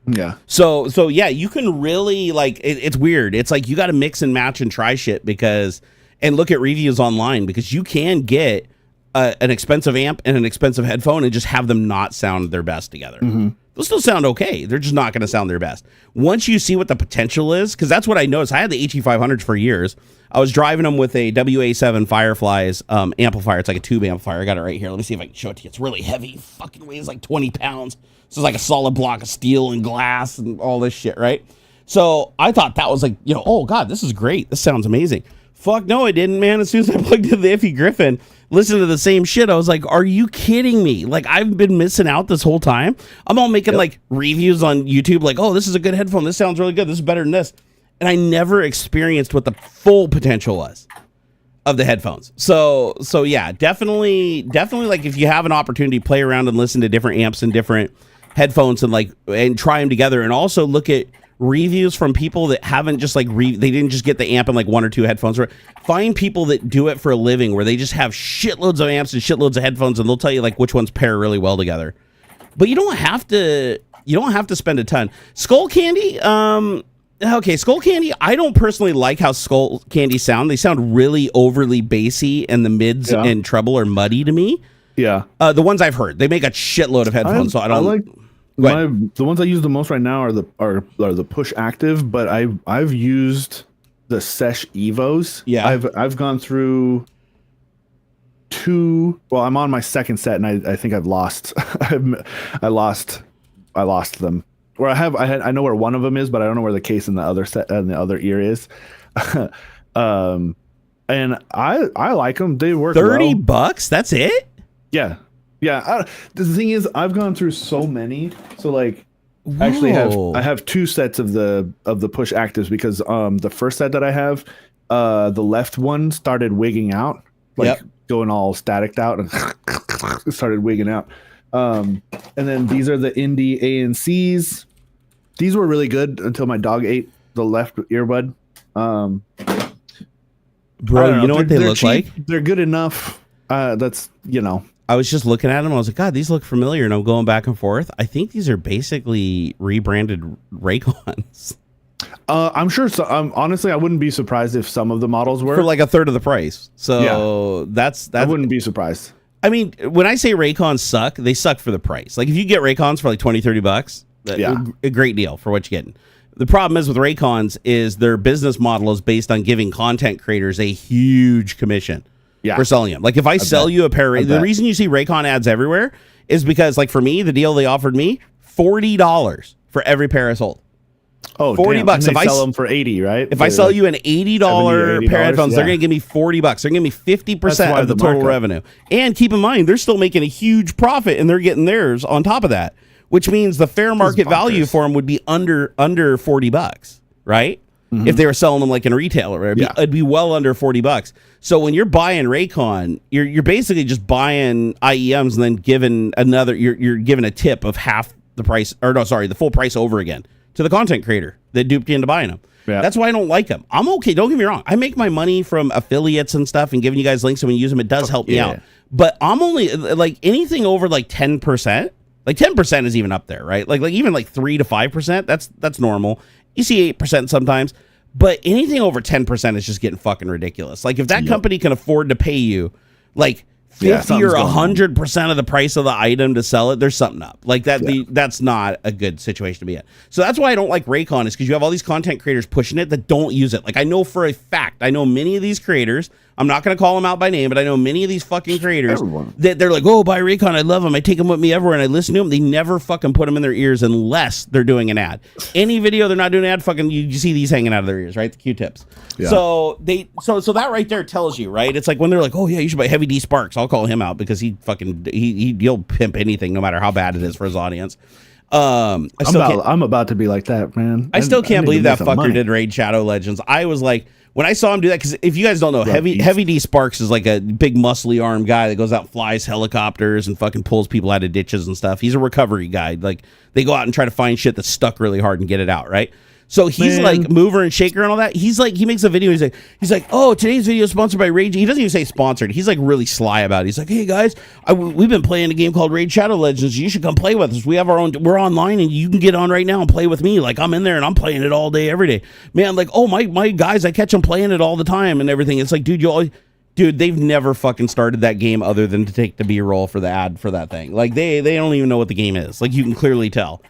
Yeah.
So yeah, you can really like it's weird. It's like you got to mix and match and try shit and look at reviews online because you can get an expensive amp and an expensive headphone and just have them not sound their best together.
Mm-hmm.
They'll still sound okay. They're just not going to sound their best. Once you see what the potential is, because that's what I noticed. I had the HE500s for years. I was driving them with a WA7 Fireflies amplifier. It's like a tube amplifier. I got it right here. Let me see if I can show it to you. It's really heavy. It fucking weighs like 20 pounds. So it's like a solid block of steel and glass and all this shit, right? So I thought that was like, oh God, this is great. This sounds amazing. Fuck no, it didn't, man. As soon as I plugged in the Iffy Griffin, listened to the same shit, I was like, are you kidding me? Like, I've been missing out this whole time. I'm all making like reviews on YouTube, like, oh, this is a good headphone. This sounds really good. This is better than this. And I never experienced what the full potential was of the headphones. So yeah, definitely like if you have an opportunity, play around and listen to different amps and different headphones and try them together, and also look at reviews from people that haven't just like they didn't just get the amp and like 1 or 2 headphones. Find people that do it for a living where they just have shitloads of amps and shitloads of headphones, and they'll tell you like which ones pair really well together. But you don't have to spend a ton. Skull Candy, Skull Candy, I don't personally like how Skull Candy sound. They sound really overly bassy, and the mids and treble are muddy to me.
Yeah.
The ones I've heard, they make a shitload of headphones, so I don't
like. The ones I use the most right now are the push active, but I've used the Sesh Evos.
Yeah,
I've gone through 2. Well, I'm on my second set, and I think I've lost. I lost them. Or I know where one of them is, but I don't know where the case in the other set and the other ear is. And I like them. They work.
$30. That's it.
Yeah. Yeah, the thing is, I've gone through so many. So like, actually, I have 2 sets of the push actives because the first set that I have, the left one started wigging out, like going all staticked out and started wigging out. And then these are the Indie ANCs. These were really good until my dog ate the left earbud.
Bro, you know what they look
cheap.
like?
They're good enough. That's
I was just looking at them. I was like, God, these look familiar. And I'm going back and forth. I think these are basically rebranded Raycons.
I'm sure. So, honestly, I wouldn't be surprised if some of the models were
for like a third of the price. So that's
I wouldn't be surprised.
I mean, when I say Raycons suck, they suck for the price. Like if you get Raycons for like $20-$30, a great deal for what you're getting. The problem is with Raycons is their business model is based on giving content creators a huge commission for selling them. Like if I sell you a pair, the reason you see Raycon ads everywhere is because, like for me, the deal they offered me, $40 for every pair I sold.
Oh,
$40.
If I sell them for 80, right?
If I sell you an $80 pair of headphones, they're going to give me $40. They're going to give me 50% of the total revenue. And keep in mind, they're still making a huge profit, and they're getting theirs on top of that, which means the fair market value for them would be under $40, right? If they were selling them like in retail, or it'd be well under $40. So when you're buying Raycon, you're basically just buying IEMs and then giving you're giving a tip of half the price, or no, sorry, the full price over again to the content creator that duped you into buying them. Yeah. That's why I don't like them. I'm okay. Don't get me wrong. I make my money from affiliates and stuff and giving you guys links, and when you use them, it does help me out. But I'm only like anything over like 10%. Like 10% is even up there, right? Like even like 3 to 5%. That's normal. You see 8% sometimes, but anything over 10% is just getting fucking ridiculous. Like if that company can afford to pay you like 50 or 100% of the price of the item to sell it, there's something up. Like that. That's not a good situation to be in. So that's why I don't like Raycon, is because you have all these content creators pushing it that don't use it. Like I know for a fact, I know many of these creators, I'm not going to call them out by name, but I know many of these fucking creators that they're like, oh, buy Raycon, I love them, I take them with me everywhere, and I listen to them. They never fucking put them in their ears unless they're doing an ad. Any video they're not doing an ad, fucking you see these hanging out of their ears, right? The Q-tips. Yeah. So that right there tells you, right? It's like when they're like, oh yeah, you should buy Heavy D Sparks. I'll call him out because he'll pimp anything no matter how bad it is for his audience. I'm
about to be like that, man.
I still can't believe that fucker did Raid Shadow Legends. I was like, when I saw him do that, because if you guys don't know, Heavy D Sparks is like a big muscly arm guy that goes out and flies helicopters and fucking pulls people out of ditches and stuff. He's a recovery guy. Like they go out and try to find shit that's stuck really hard and get it out, right? So he's like mover and shaker and all that. He's like, he makes a video. He's like, oh, today's video is sponsored by Rage. He doesn't even say sponsored. He's like really sly about it. He's like, hey guys, we've been playing a game called Raid Shadow Legends. You should come play with us. We're online and you can get on right now and play with me. Like I'm in there and I'm playing it all day, every day. Man, like, oh my guys, I catch them playing it all the time and everything. It's like, dude, they've never fucking started that game other than to take the B-roll for the ad for that thing. Like they don't even know what the game is. Like you can clearly tell.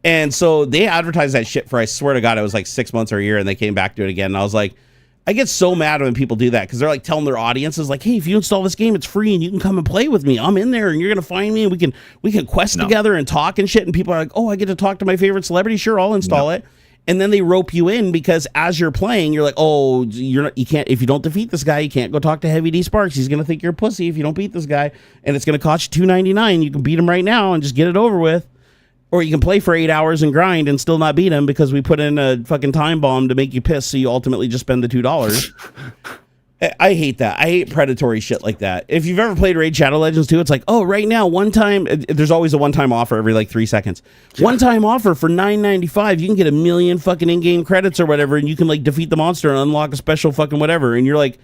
And so they advertised that shit for, I swear to God, it was like 6 months or a year, and they came back to it again. And I was like, I get so mad when people do that because they're like telling their audiences, like, hey, if you install this game, it's free and you can come and play with me. I'm in there and you're going to find me and we can quest together and talk and shit. And people are like, oh, I get to talk to my favorite celebrity. Sure, I'll install it. And then they rope you in because as you're playing, you're like, oh, you can't, if you don't defeat this guy, you can't go talk to Heavy D Sparks. He's going to think you're a pussy if you don't beat this guy. And it's going to cost you $2.99. You can beat him right now and just get it over with. Or you can play for 8 hours and grind and still not beat him because we put in a fucking time bomb to make you piss, so you ultimately just spend the $2. I hate that. I hate predatory shit like that. If you've ever played Raid Shadow Legends 2, it's like, oh, right now, one time, there's always a one-time offer every like 3 seconds. One-time offer for $9.95. You can get 1 million fucking in-game credits or whatever, and you can like defeat the monster and unlock a special fucking whatever. And you're like,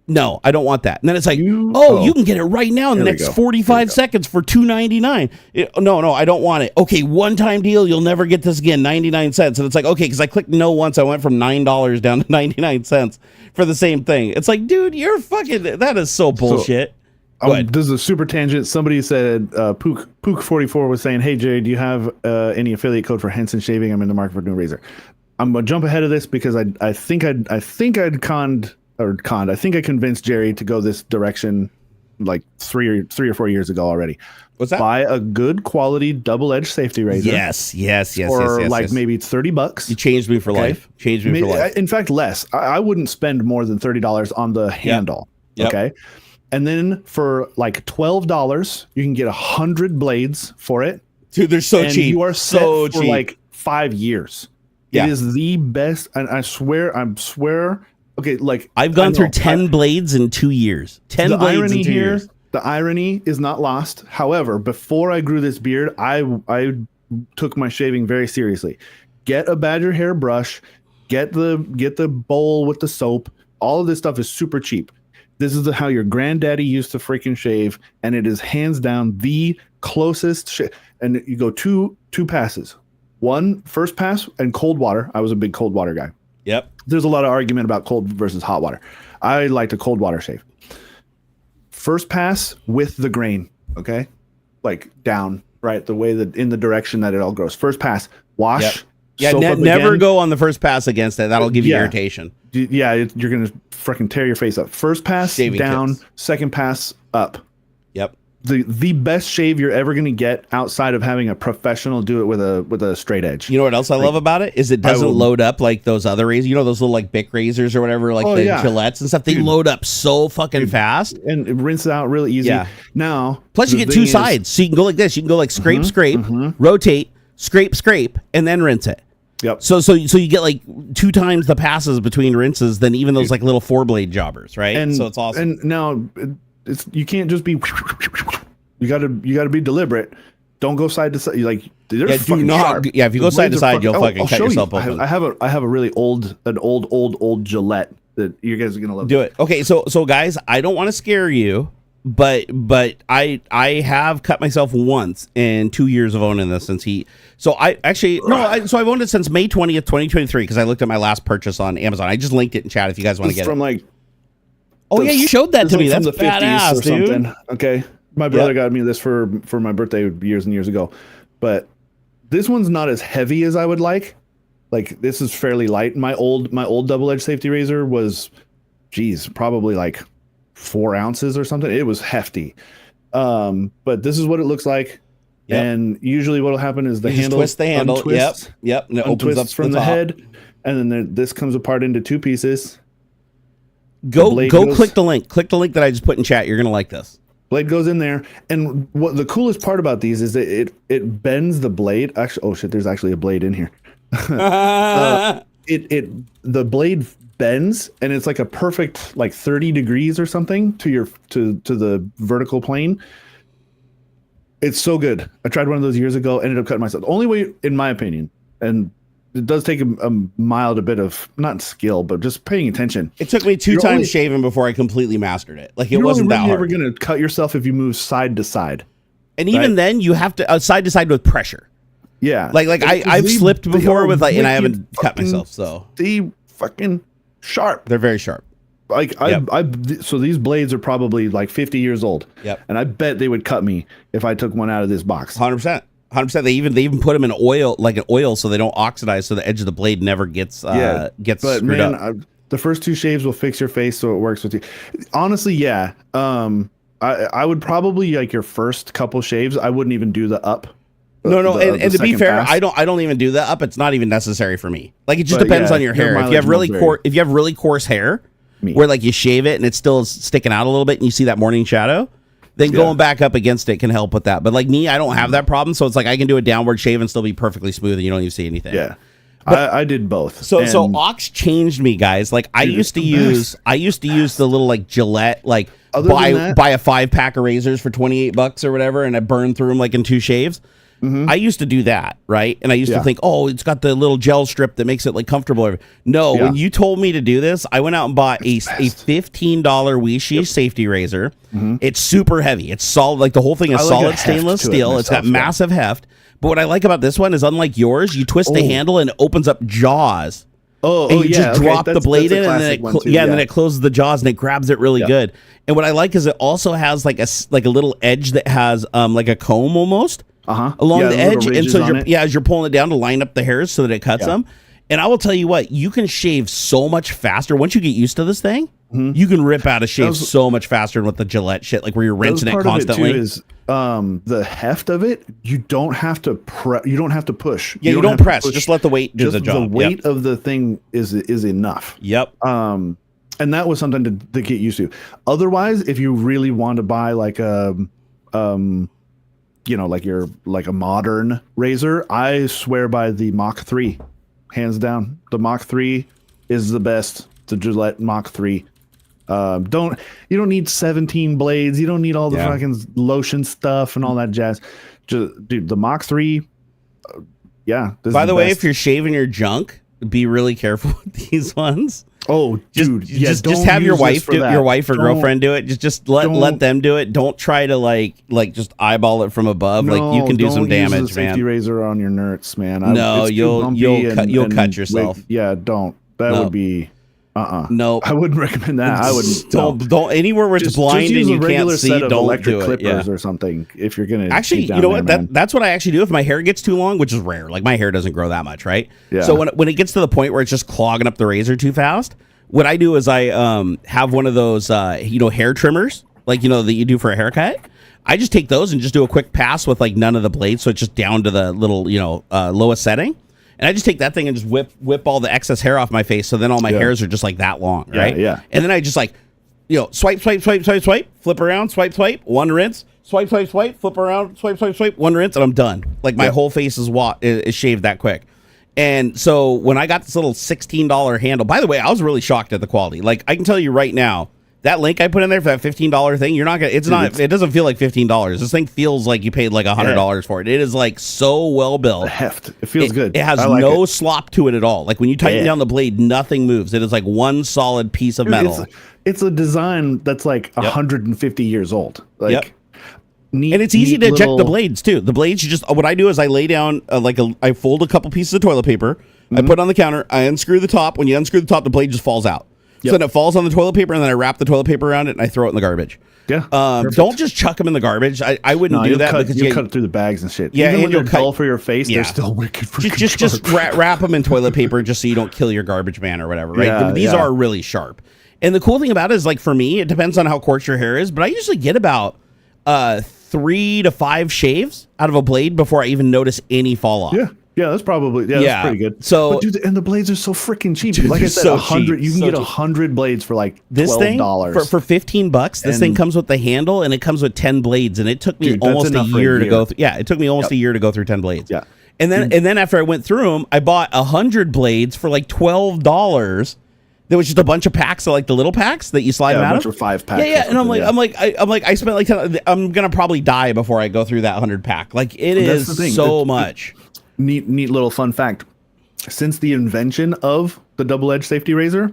no, I don't want that. And then it's like, you can get it right now in the next 45 seconds for $2.99. No, I don't want it. Okay, one-time deal. You'll never get this again, 99 cents. And it's like, okay, because I clicked no once. I went from $9 down to 99 cents for the same thing. It's like, dude, you're fucking, that is so bullshit.
This is a super tangent. Somebody said, Pook44 was saying, hey, Jay, do you have any affiliate code for Henson Shaving? I'm in the market for a new razor. I'm going to jump ahead of this because I think I convinced Jerry to go this direction like three or 4 years ago already.
What's that?
Buy a good quality double-edged safety razor.
Yes.
For maybe $30.
You changed me for life. For life.
In fact, less. I wouldn't spend more than $30 on the handle. Yep. Okay. And then for like $12, you can get 100 blades for it.
Dude, they're so cheap.
You are set for like 5 years. Yeah. It is the best. And I swear. Okay, like
I've gone through 10 blades in 2 years. 10 blades in 2 years.
The irony is not lost. However, before I grew this beard, I took my shaving very seriously. Get a badger hair brush, get the bowl with the soap. All of this stuff is super cheap. This is how your granddaddy used to freaking shave, and it is hands down the closest and you go two passes. One first pass and cold water. I was a big cold water guy.
Yep.
There's a lot of argument about cold versus hot water. I like to cold water shave. First pass with the grain, okay? Like down, right? The way that in the direction that it all grows. First pass, wash,
Yeah,
soap up
never
again.
go on the first pass against it. That'll give you irritation.
Yeah, you're gonna freaking tear your face up. First pass
Shaving
down,
kits.
second pass up.
Yep.
The best shave you're ever gonna get outside of having a professional do it with a straight edge.
You know what else I love about it is it doesn't load up like those other razors. You know those little like Bic razors or whatever, like the Gillettes and stuff. They load up so fucking fast
and it rinses out really easy.
Yeah.
Now,
plus you get two sides, so you can go like this. You can go like scrape, rotate, scrape, and then rinse it.
Yep.
So you get like 2 times the passes between rinses than even those like little 4-blade jobbers, right?
And
so it's awesome.
And now you can't just be. You gotta be deliberate. Don't go side to side. Like they're fucking sharp.
Yeah, if you go side to side, you'll fucking cut yourself open.
I have a really old Gillette that you guys are gonna love.
Do it. Okay, so guys, I don't want to scare you, but I have cut myself once in 2 years of owning this since So I've owned it since May 20th, 2023 because I looked at my last purchase on Amazon. I just linked it in chat if you guys want to get
from
it.
Like.
Oh yeah, you showed that to me. That's
from the
badass,
50s or
dude.
something. Okay, my brother got me this for my birthday years and years ago, but this one's not as heavy as I would like. Like this is fairly light. My old double-edged safety razor was, probably like 4 ounces or something. It was hefty. But this is what it looks like. Yep. And usually what'll happen is the handle
twist the handle.
Untwists,
yep. And it opens up
from the head, and then this comes apart into 2 pieces.
Go click the link. Click the link that I just put in chat. You're gonna like this.
Blade goes in there, and what the coolest part about these is that it bends the blade. Actually, oh shit, there's actually a blade in here. The blade bends, and it's like a perfect like 30 degrees or something to the vertical plane. It's so good. I tried one of those years ago. Ended up cutting myself. The only way, in my opinion, and it does take a mild bit of not skill, but just paying attention.
It took me 2 times shaving before I completely mastered it. Like it wasn't that hard.
You're never going to cut yourself if you move side to side.
And even then, you have to side to side with pressure.
Yeah,
like I've slipped before with like, and I haven't cut myself. So
they fucking sharp.
They're very sharp.
Like so these blades are probably like 50 years old.
Yep. And
I bet they would cut me if I took one out of this box.
100%. They even put them in oil, like an oil, so they don't oxidize, so the edge of the blade never gets screwed up.
The first 2 shaves will fix your face, so it works with you. Honestly, yeah. I would probably like your first couple shaves. I wouldn't even do the up.
And to be fair, I don't even do the up. It's not even necessary for me. Like it just depends on your hair. If you have really coarse hair, where like you shave it and it's still sticking out a little bit, and you see that morning shadow. Then going back up against it can help with that. But like me, I don't have that problem. So it's like I can do a downward shave and still be perfectly smooth and you don't even see anything.
Yeah. But I did both.
So Aux changed me, guys. Like I used to use the little like Gillette, like buy a 5-pack of razors for $28 or whatever, and I burn through them like in 2 shaves. Mm-hmm. I used to do that, right? And I used to think, oh, it's got the little gel strip that makes it like comfortable. No, when you told me to do this, I went out and bought a $15 Weishi safety razor. Mm-hmm. It's super heavy. It's solid. Like the whole thing is solid stainless steel. It's got massive heft. But what I like about this one is, unlike yours, you twist the handle and it opens up jaws. And you just drop the blade in, and then then it closes the jaws and it grabs it really good. And what I like is it also has like a little edge that has like a comb almost. Along the edge, and so as you're pulling it down to line up the hairs so that it cuts them. And I will tell you what, you can shave so much faster once you get used to this thing. Mm-hmm. You can rip out a shave so much faster than with the Gillette shit, like where you're rinsing it constantly.
Of it too is, the heft of it, you don't have to you don't have to push.
Yeah, you don't press. Just let the weight do the job.
The weight of the thing is enough.
Yep.
And that was something to get used to. Otherwise, if you really want to buy like a like a modern razor, I swear by the Mach 3, hands down. The Mach 3 is the best. The Gillette Mach 3. You don't need 17 blades. You don't need all the fucking lotion stuff and all that jazz. Dude, the Mach 3. By the way,
if you're shaving your junk, be really careful with these ones.
Oh, dude,
just have your wife or girlfriend do it. Just let them do it. Don't try to like just eyeball it from above.
No,
like you can do some damage,
use the safety razor on your nerds, man.
You'll cut yourself.
Don't. That would be.
Nope.
I wouldn't recommend that. I wouldn't.
Don't anywhere where it's blind and you can't see. Don't
electric
do it.
clippers or something. If you're gonna
actually, you know what? That's what I actually do if my hair gets too long, which is rare. Like my hair doesn't grow that much, right?
Yeah.
So when it gets to the point where it's just clogging up the razor too fast, what I do is I have one of those hair trimmers, like that you do for a haircut. I just take those and just do a quick pass with like none of the blades, so it's just down to the little lowest setting. And I just take that thing and just whip all the excess hair off my face, so then all my hairs are just like that long, right?
Yeah.
And then I just like, swipe, flip around, swipe, one rinse, swipe, flip around, swipe, one rinse, and I'm done. Like my whole face is shaved that quick. And so when I got this little $16 handle, by the way, I was really shocked at the quality. Like I can tell you right now, that link I put in there for that $15 thing, you're not gonna. It doesn't feel like $15. This thing feels like you paid like $100 for it. It is like so well built.
The heft. It feels good.
It has no slop to it at all. Like when you tighten down the blade, nothing moves. It is like one solid piece of metal.
It's a design that's like 150 years old. Like, neat,
and it's easy to eject the blades too. The blades, what I do is I lay down I fold a couple pieces of toilet paper. I put it on the counter. I unscrew the top. When you unscrew the top, the blade just falls out. So then it falls on the toilet paper, and then I wrap the toilet paper around it, and I throw it in the garbage.
Yeah.
Don't just chuck them in the garbage. I wouldn't do that because
you cut it through the bags and shit.
Yeah,
even
and
when they're dull for your face, they're still wicked for
just wrap them in toilet paper just so you don't kill your garbage man or whatever. Right?
Yeah,
These are really sharp. And the cool thing about it is, like for me, it depends on how coarse your hair is, but I usually get about 3 to 5 shaves out of a blade before I even notice any fall off.
Yeah, that's probably that's pretty good.
So,
but dude, and the blades are so freaking cheap.
Dude,
like I said,
so
100.
cheap,
You can get 100 blades for like
this
$12
thing for $15. This thing comes with the handle and it comes with 10 blades, and it took me almost a year to go through. Yeah, it took me almost a year to go through 10 blades.
Yeah,
and then after I went through them, I bought 100 blades for like $12. There was just a bunch of packs of like the little packs that you slide them out of.
Or 5 packs.
Yeah, and I'm like, I spent like 10, I'm gonna probably die before I go through that 100 pack. Like it is so much.
Neat little fun fact. Since the invention of the double-edged safety razor,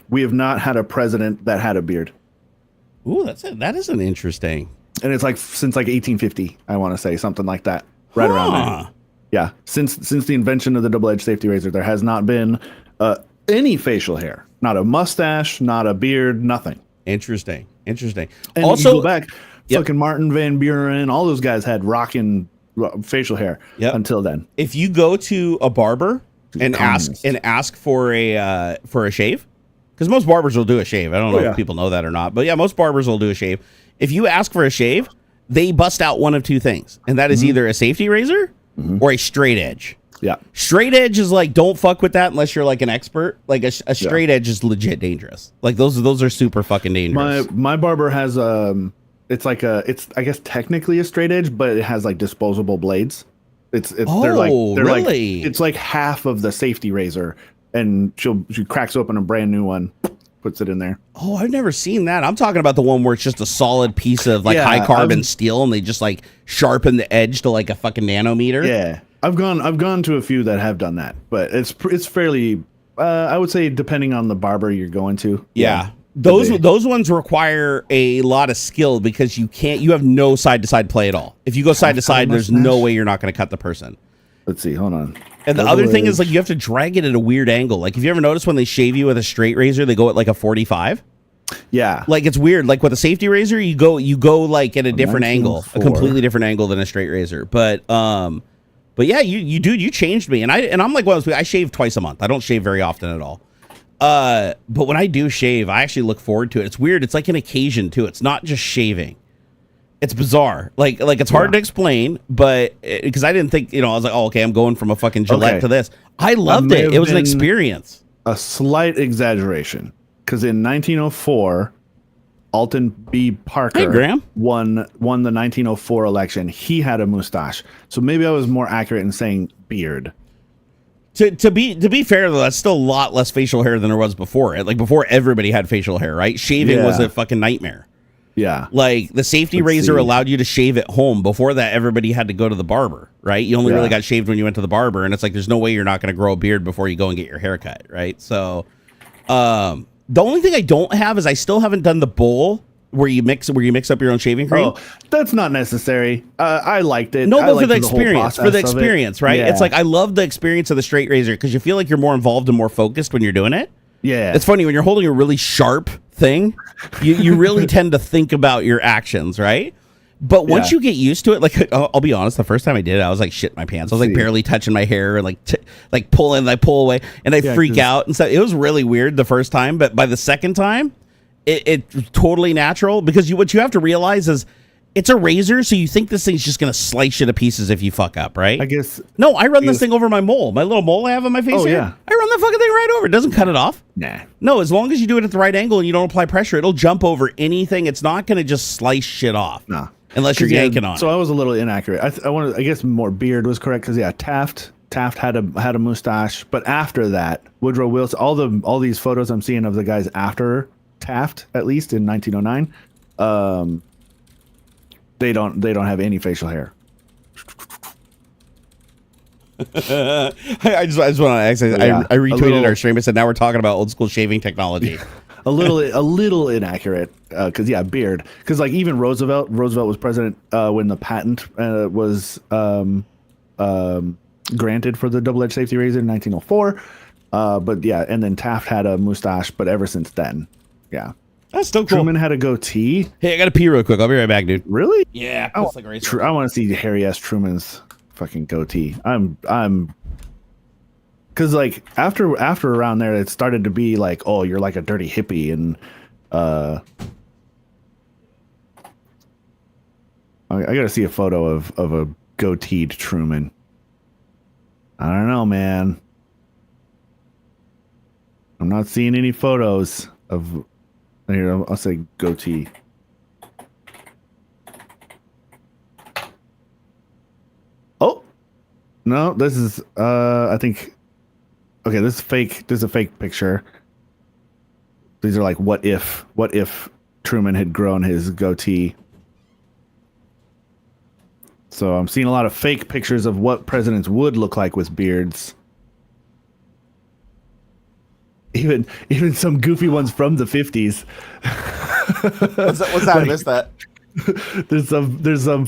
we have not had a president that had a beard.
Ooh, that isn't interesting.
And it's like since like 1850, I want to say something like that, right around there. Yeah, since the invention of the double-edged safety razor, there has not been any facial hair, not a mustache, not a beard, nothing.
Interesting.
And
also,
you go back, fucking Martin Van Buren, all those guys had rocking facial hair until then.
If you go to a barber and ask for a shave, because most barbers will do a shave. I don't know if people know that or not, but yeah, most barbers will do a shave. If you ask for a shave, they bust out one of two things, and that is either a safety razor or a straight edge.
Yeah,
straight edge is like, don't fuck with that unless you're like an expert. Like a straight edge is legit dangerous. Like those are super fucking dangerous.
My barber has it's I guess technically a straight edge, but it has like disposable blades. They're
really?
It's like half of the safety razor, and she cracks open a brand new one, puts it in there.
Oh, I've never seen that. I'm talking about the one where it's just a solid piece of like high carbon steel, and they just like sharpen the edge to like a fucking nanometer.
Yeah, I've gone to a few that have done that, but it's fairly I would say depending on the barber you're going to.
Yeah. Those ones require a lot of skill because you have no side to side play at all. If you go side to side, there's no way you're not going to cut the person.
Let's see, hold on.
And the other thing is like you have to drag it at a weird angle. Like if you ever notice when they shave you with a straight razor, they go at like a 45.
Yeah.
Like it's weird. Like with a safety razor, you go like at a different angle, a completely different angle than a straight razor. But yeah, you changed me. And I'm like one of those people, I shave twice a month. I don't shave very often at all. But when I do shave, I actually look forward to it. It's weird. It's like an occasion too. It's not just shaving. It's bizarre. Like it's hard to explain, but because I didn't think, I was like, oh, okay, I'm going from a fucking Gillette to this. I loved it. It was an experience.
A slight exaggeration, because in 1904, Alton B. Parker won the 1904 election. He had a mustache, so maybe I was more accurate in saying beard.
To be fair though, that's still a lot less facial hair than there was before. Like before, everybody had facial hair, right? Shaving was a fucking nightmare.
Yeah,
like the safety razor allowed you to shave at home. Before that, everybody had to go to the barber, right? You only really got shaved when you went to the barber, and it's like there's no way you're not going to grow a beard before you go and get your hair cut, right? So, the only thing I don't have is I still haven't done the bowl where you mix up your own shaving cream.
Oh, that's not necessary. I liked it.
No, but for the experience, right? Yeah. It's like I love the experience of the straight razor because you feel like you're more involved and more focused when you're doing it.
Yeah.
It's funny when you're holding a really sharp thing, you really tend to think about your actions, right? But once you get used to it, like I'll be honest, the first time I did it, I was like shitting my pants. I was like barely touching my hair and like pull away, and I freak out. And so it was really weird the first time, but by the second time, it's totally natural because what you have to realize is it's a razor, so you think this thing's just gonna slice you to pieces if you fuck up, right?
I guess.
No, I run this thing over my mole, my little mole I have on my face.
Oh,
here.
yeah.
I run the fucking thing right over. It doesn't cut it off.
Nah.
No, as long as you do it at the right angle and you don't apply pressure, it'll jump over anything. It's not gonna just slice shit off.
Nah.
Unless you're yanking on.
So I was a little inaccurate. I guess more Beard was correct because Taft had a mustache, but after that, Woodrow Wilson, all these photos I'm seeing of the guys after Taft, at least in 1909, they don't have any facial hair.
I just want to access. I retweeted our stream and said now we're talking about old school shaving technology.
a little inaccurate because beard, because like even Roosevelt was president when the patent was granted for the double-edged safety razor in 1904, but and then Taft had a mustache, but ever since then,
that's still cool.
Truman had a goatee.
Hey, I gotta pee real quick, I'll be right back, dude.
Really?
Yeah.
I want to see Harry S. Truman's fucking goatee. I'm because like after around there, it started to be like, oh, you're like a dirty hippie, and I gotta see a photo of a goateed Truman. I don't know, man. I'm not seeing any photos of. Here, I'll say goatee. Oh no, this is I think. Okay, this is fake. This is a fake picture. These are like what if Truman had grown his goatee. So I'm seeing a lot of fake pictures of what presidents would look like with beards. Even some goofy ones from the 50s.
What's that? I missed that.
There's some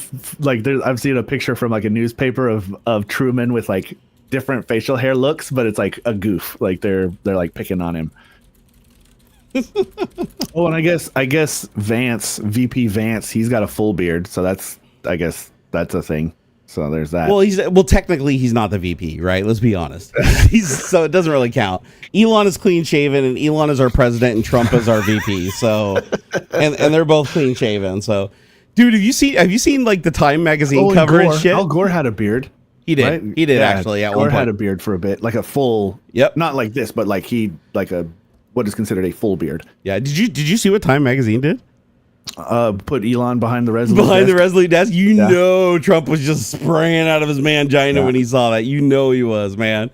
I've seen a picture from like a newspaper of Truman with like different facial hair looks, but it's like a goof. Like they're like picking on him. Oh, and I guess VP Vance, he's got a full beard, so I guess that's a thing. So there's that.
Well, technically he's not the VP, right? Let's be honest. So it doesn't really count. Elon is clean shaven, and Elon is our president, and Trump is our VP. So, and they're both clean shaven. So, dude, have you seen like the Time magazine cover and shit?
Al Gore had a beard.
He did.
Right?
He did actually. At
Gore
one point.
had a beard for a bit, like a full.
Yep.
Not like this, but like what is considered a full beard.
Yeah. Did you see what Time magazine did?
Put Elon behind the Resolute
the Resolute desk. You
Yeah.
know Trump was just spraying out of his mangina when he saw that. You know he was, man.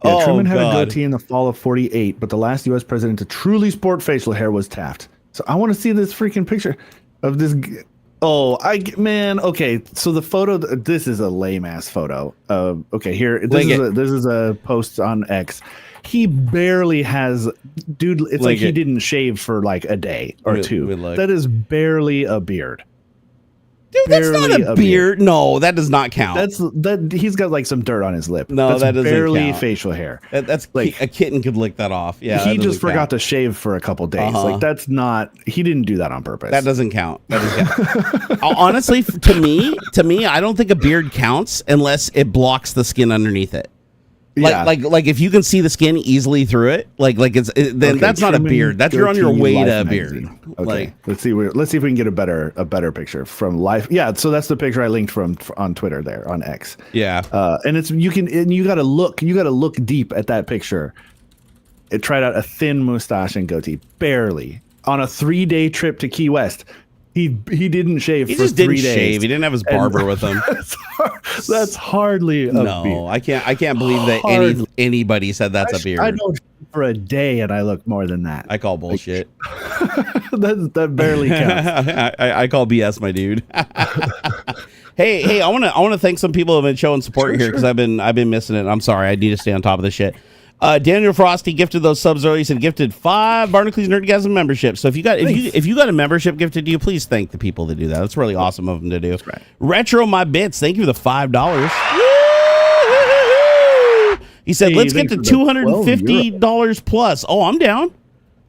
Yeah, Truman had a goatee in the fall of '48, but the last U.S. president to truly sport facial hair was Taft. So I want to see this freaking picture of this. Okay. So the photo. This is a lame ass photo. Okay, here. This is a post on X. He barely has, dude. It's like he didn't shave for like a day or two. That is barely a beard.
Dude, that's not a beard. No, that does not count.
That he's got like some dirt on his lip.
No, that doesn't
barely
count.
Facial hair.
That's like a kitten could lick that off. Yeah,
he just forgot to shave for a couple days. Like that's not. He didn't do that on purpose.
That doesn't count. Honestly, to me, I don't think a beard counts unless it blocks the skin underneath it. Like if you can see the skin easily through it, then that's not a beard. That's you're on your way to a beard.
Okay, let's see if we can get a better picture from Life. Yeah, so that's the picture I linked from on Twitter there on X.
Yeah,
and you got to look deep at that picture. It tried out a thin mustache and goatee, barely on a 3-day trip to Key West. He didn't shave for 3 days. He just didn't shave.
He didn't have his barber with him.
That's hardly a beard.
I can't believe that anybody said that's a beard.
I don't shave for a day and I look more than that.
I call bullshit.
That barely counts.
I call BS, my dude. Hey, I want to thank some people who have been showing support here because I've been missing it. I'm sorry. I need to stay on top of this shit. Daniel Frosty gifted those subs early and gifted 5 Barnacules Nerdgasm memberships. So if you got a membership gifted to you, please thank the people that do that. That's really awesome of them to do. Right. Retro My Bits, thank you for the $5. He said,
Hey,
let's get to
thanks for the
$250 plus. Oh, I'm down.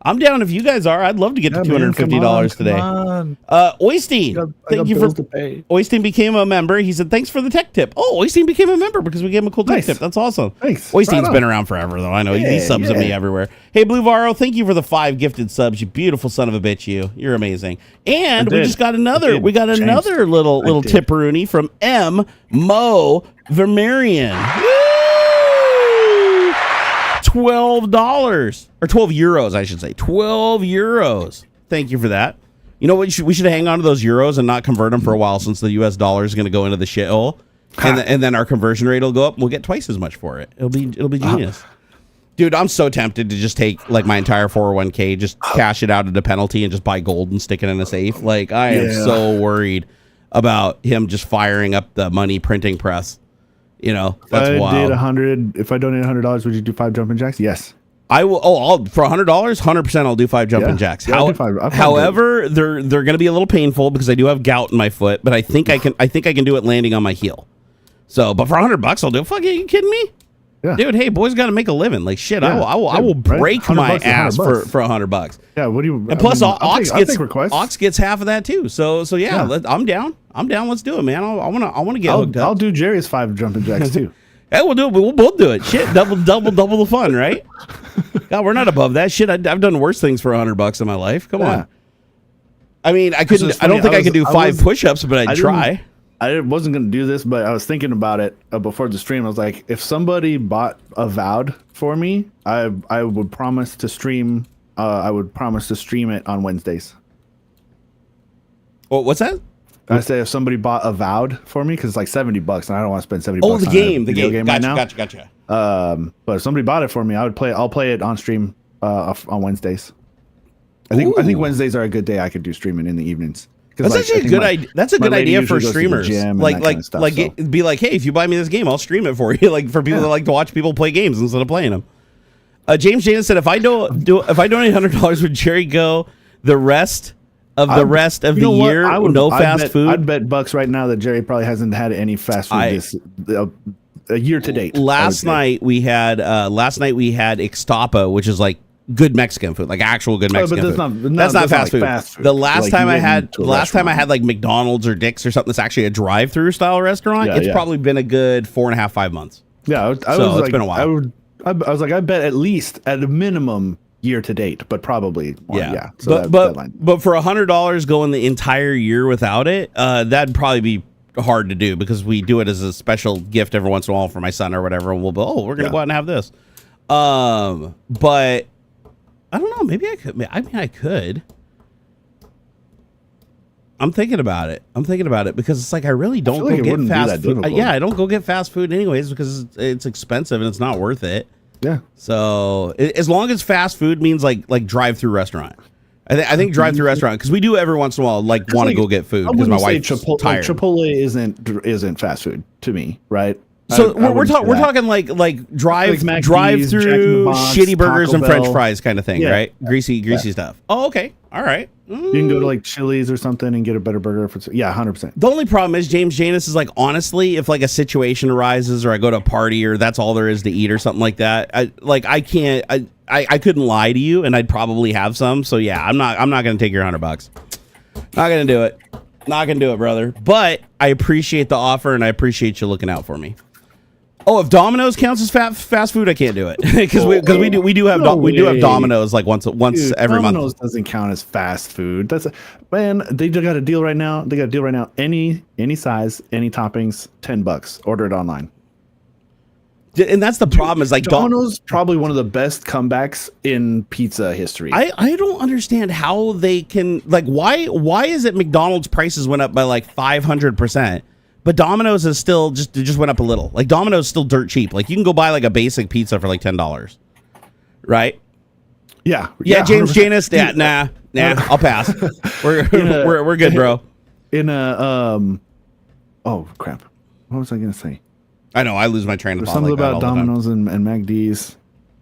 I'm down if you guys are. I'd love to get to $250 today. Oystein, thank you for Oystein became a member. He said, thanks for the tech tip. Oh, Oystein became a member because we gave him a cool tech tip. That's awesome.
Thanks.
Oystein's been around forever, though. I know he subs at me everywhere. Hey, Blue Varo, thank you for the 5 gifted subs. You beautiful son of a bitch, you. You're amazing. And we just got another. We got another little tipperoonie from M. Mo Vermerian. $12 or 12 euros, I should say. 12 euros. Thank you for that. You know what? We should hang on to those euros and not convert them for a while, since the US dollar is going to go into the shithole, and then our conversion rate will go up and we'll get twice as much for it. It'll be genius. Dude, I'm so tempted to just take like my entire 401k, just cash it out at a penalty and just buy gold and stick it in a safe. Like, I am so worried about him just firing up the money printing press. You know, that's wild.
If I donate $100, would you do 5 jumping jacks? Yes.
I will. Oh, for $100, 100% I'll do 5 jumping jacks. However, they're going to be a little painful because I do have gout in my foot, but I think I can do it landing on my heel. So, but for $100, I'll do it. Fuck, are you kidding me?
Yeah.
Dude, hey, boys got to make a living. Like shit, I will break my ass for $100.
Yeah, what do you?
And plus, Aux gets half of that too. So yeah. I'm down. Let's do it, man. I want to get hooked up.
I'll do Jerry's 5 jumping jacks too.
Hey, we'll do it. We'll both do it. Shit, double the fun, right? God, we're not above that shit. I've done worse things for $100 in my life. Come on. I mean, I couldn't. I don't think I could do 5 push-ups, but I'd try.
I wasn't going to do this, but I was thinking about it before the stream. I was like, if somebody bought Avowed for me, I would promise to stream. I would promise to stream it on Wednesdays.
Well, what's that?
I say if somebody bought Avowed for me, because it's like $70, and I don't want to spend $70.
Oh, the game.
Gotcha,
right now. Gotcha.
But if somebody bought it for me, I'll play it on stream on Wednesdays. I think Wednesdays are a good day. I could do streaming in the evenings.
That's actually a good idea. That's a good idea for streamers. Be like, hey, if you buy me this game, I'll stream it for you. Like for people that like to watch people play games instead of playing them. James Janus said, if I donate $100, would Jerry go the rest of the year? Fast food.
I'd bet bucks right now that Jerry probably hasn't had any fast food a year to date.
Last night we had Ixtapa, which is like good Mexican food, like actual good Mexican food. That's not fast food. The last time I had like McDonald's or Dick's or something that's actually a drive-through style restaurant, it's probably been a good 4.5, 5 months.
Yeah, it's been a while. I was like, I bet at least at a minimum year to date, but probably more. Yeah.
So but for $100 going the entire year without it, that'd probably be hard to do because we do it as a special gift every once in a while for my son or whatever, and we'll be, we're gonna go out and have this. But I don't know. Maybe I could. I mean, I could. I'm thinking about it because it's like I really don't go get fast food. I don't go get fast food anyways because it's expensive and it's not worth it.
Yeah.
So as long as fast food means like drive-through restaurant, I think drive-through restaurant because we do every once in a while want to go get food because my wife's tired.
Chipotle isn't fast food to me, right?
So we're talking like drive-through shitty burgers and French fries kind of thing, right? Greasy stuff. Oh, okay, all right.
You can go to like Chili's or something and get a better burger. 100%.
The only problem is James Janus is like, honestly, if like a situation arises or I go to a party or that's all there is to eat or something like that, I couldn't lie to you and I'd probably have some. So yeah, I'm not gonna take your $100. Not gonna do it. Not gonna do it, brother. But I appreciate the offer and I appreciate you looking out for me. Oh, if Domino's counts as fast food, I can't do it because we do have Domino's like once every month.
Domino's doesn't count as fast food. They got a deal right now. They got a deal right now. Any size, any toppings, $10. Order it online.
And that's the problem. Is like
Domino's probably one of the best comebacks in pizza history.
I don't understand how they can why is it McDonald's prices went up by like 500%? But Domino's is still just went up a little. Like Domino's is still dirt cheap. Like you can go buy like a basic pizza for like $10, right?
Yeah.
James Janus. Yeah, nah. I'll pass. We're good, bro.
Oh crap! What was I gonna say?
I know I lose my train of thought.
Something about Domino's and McD's.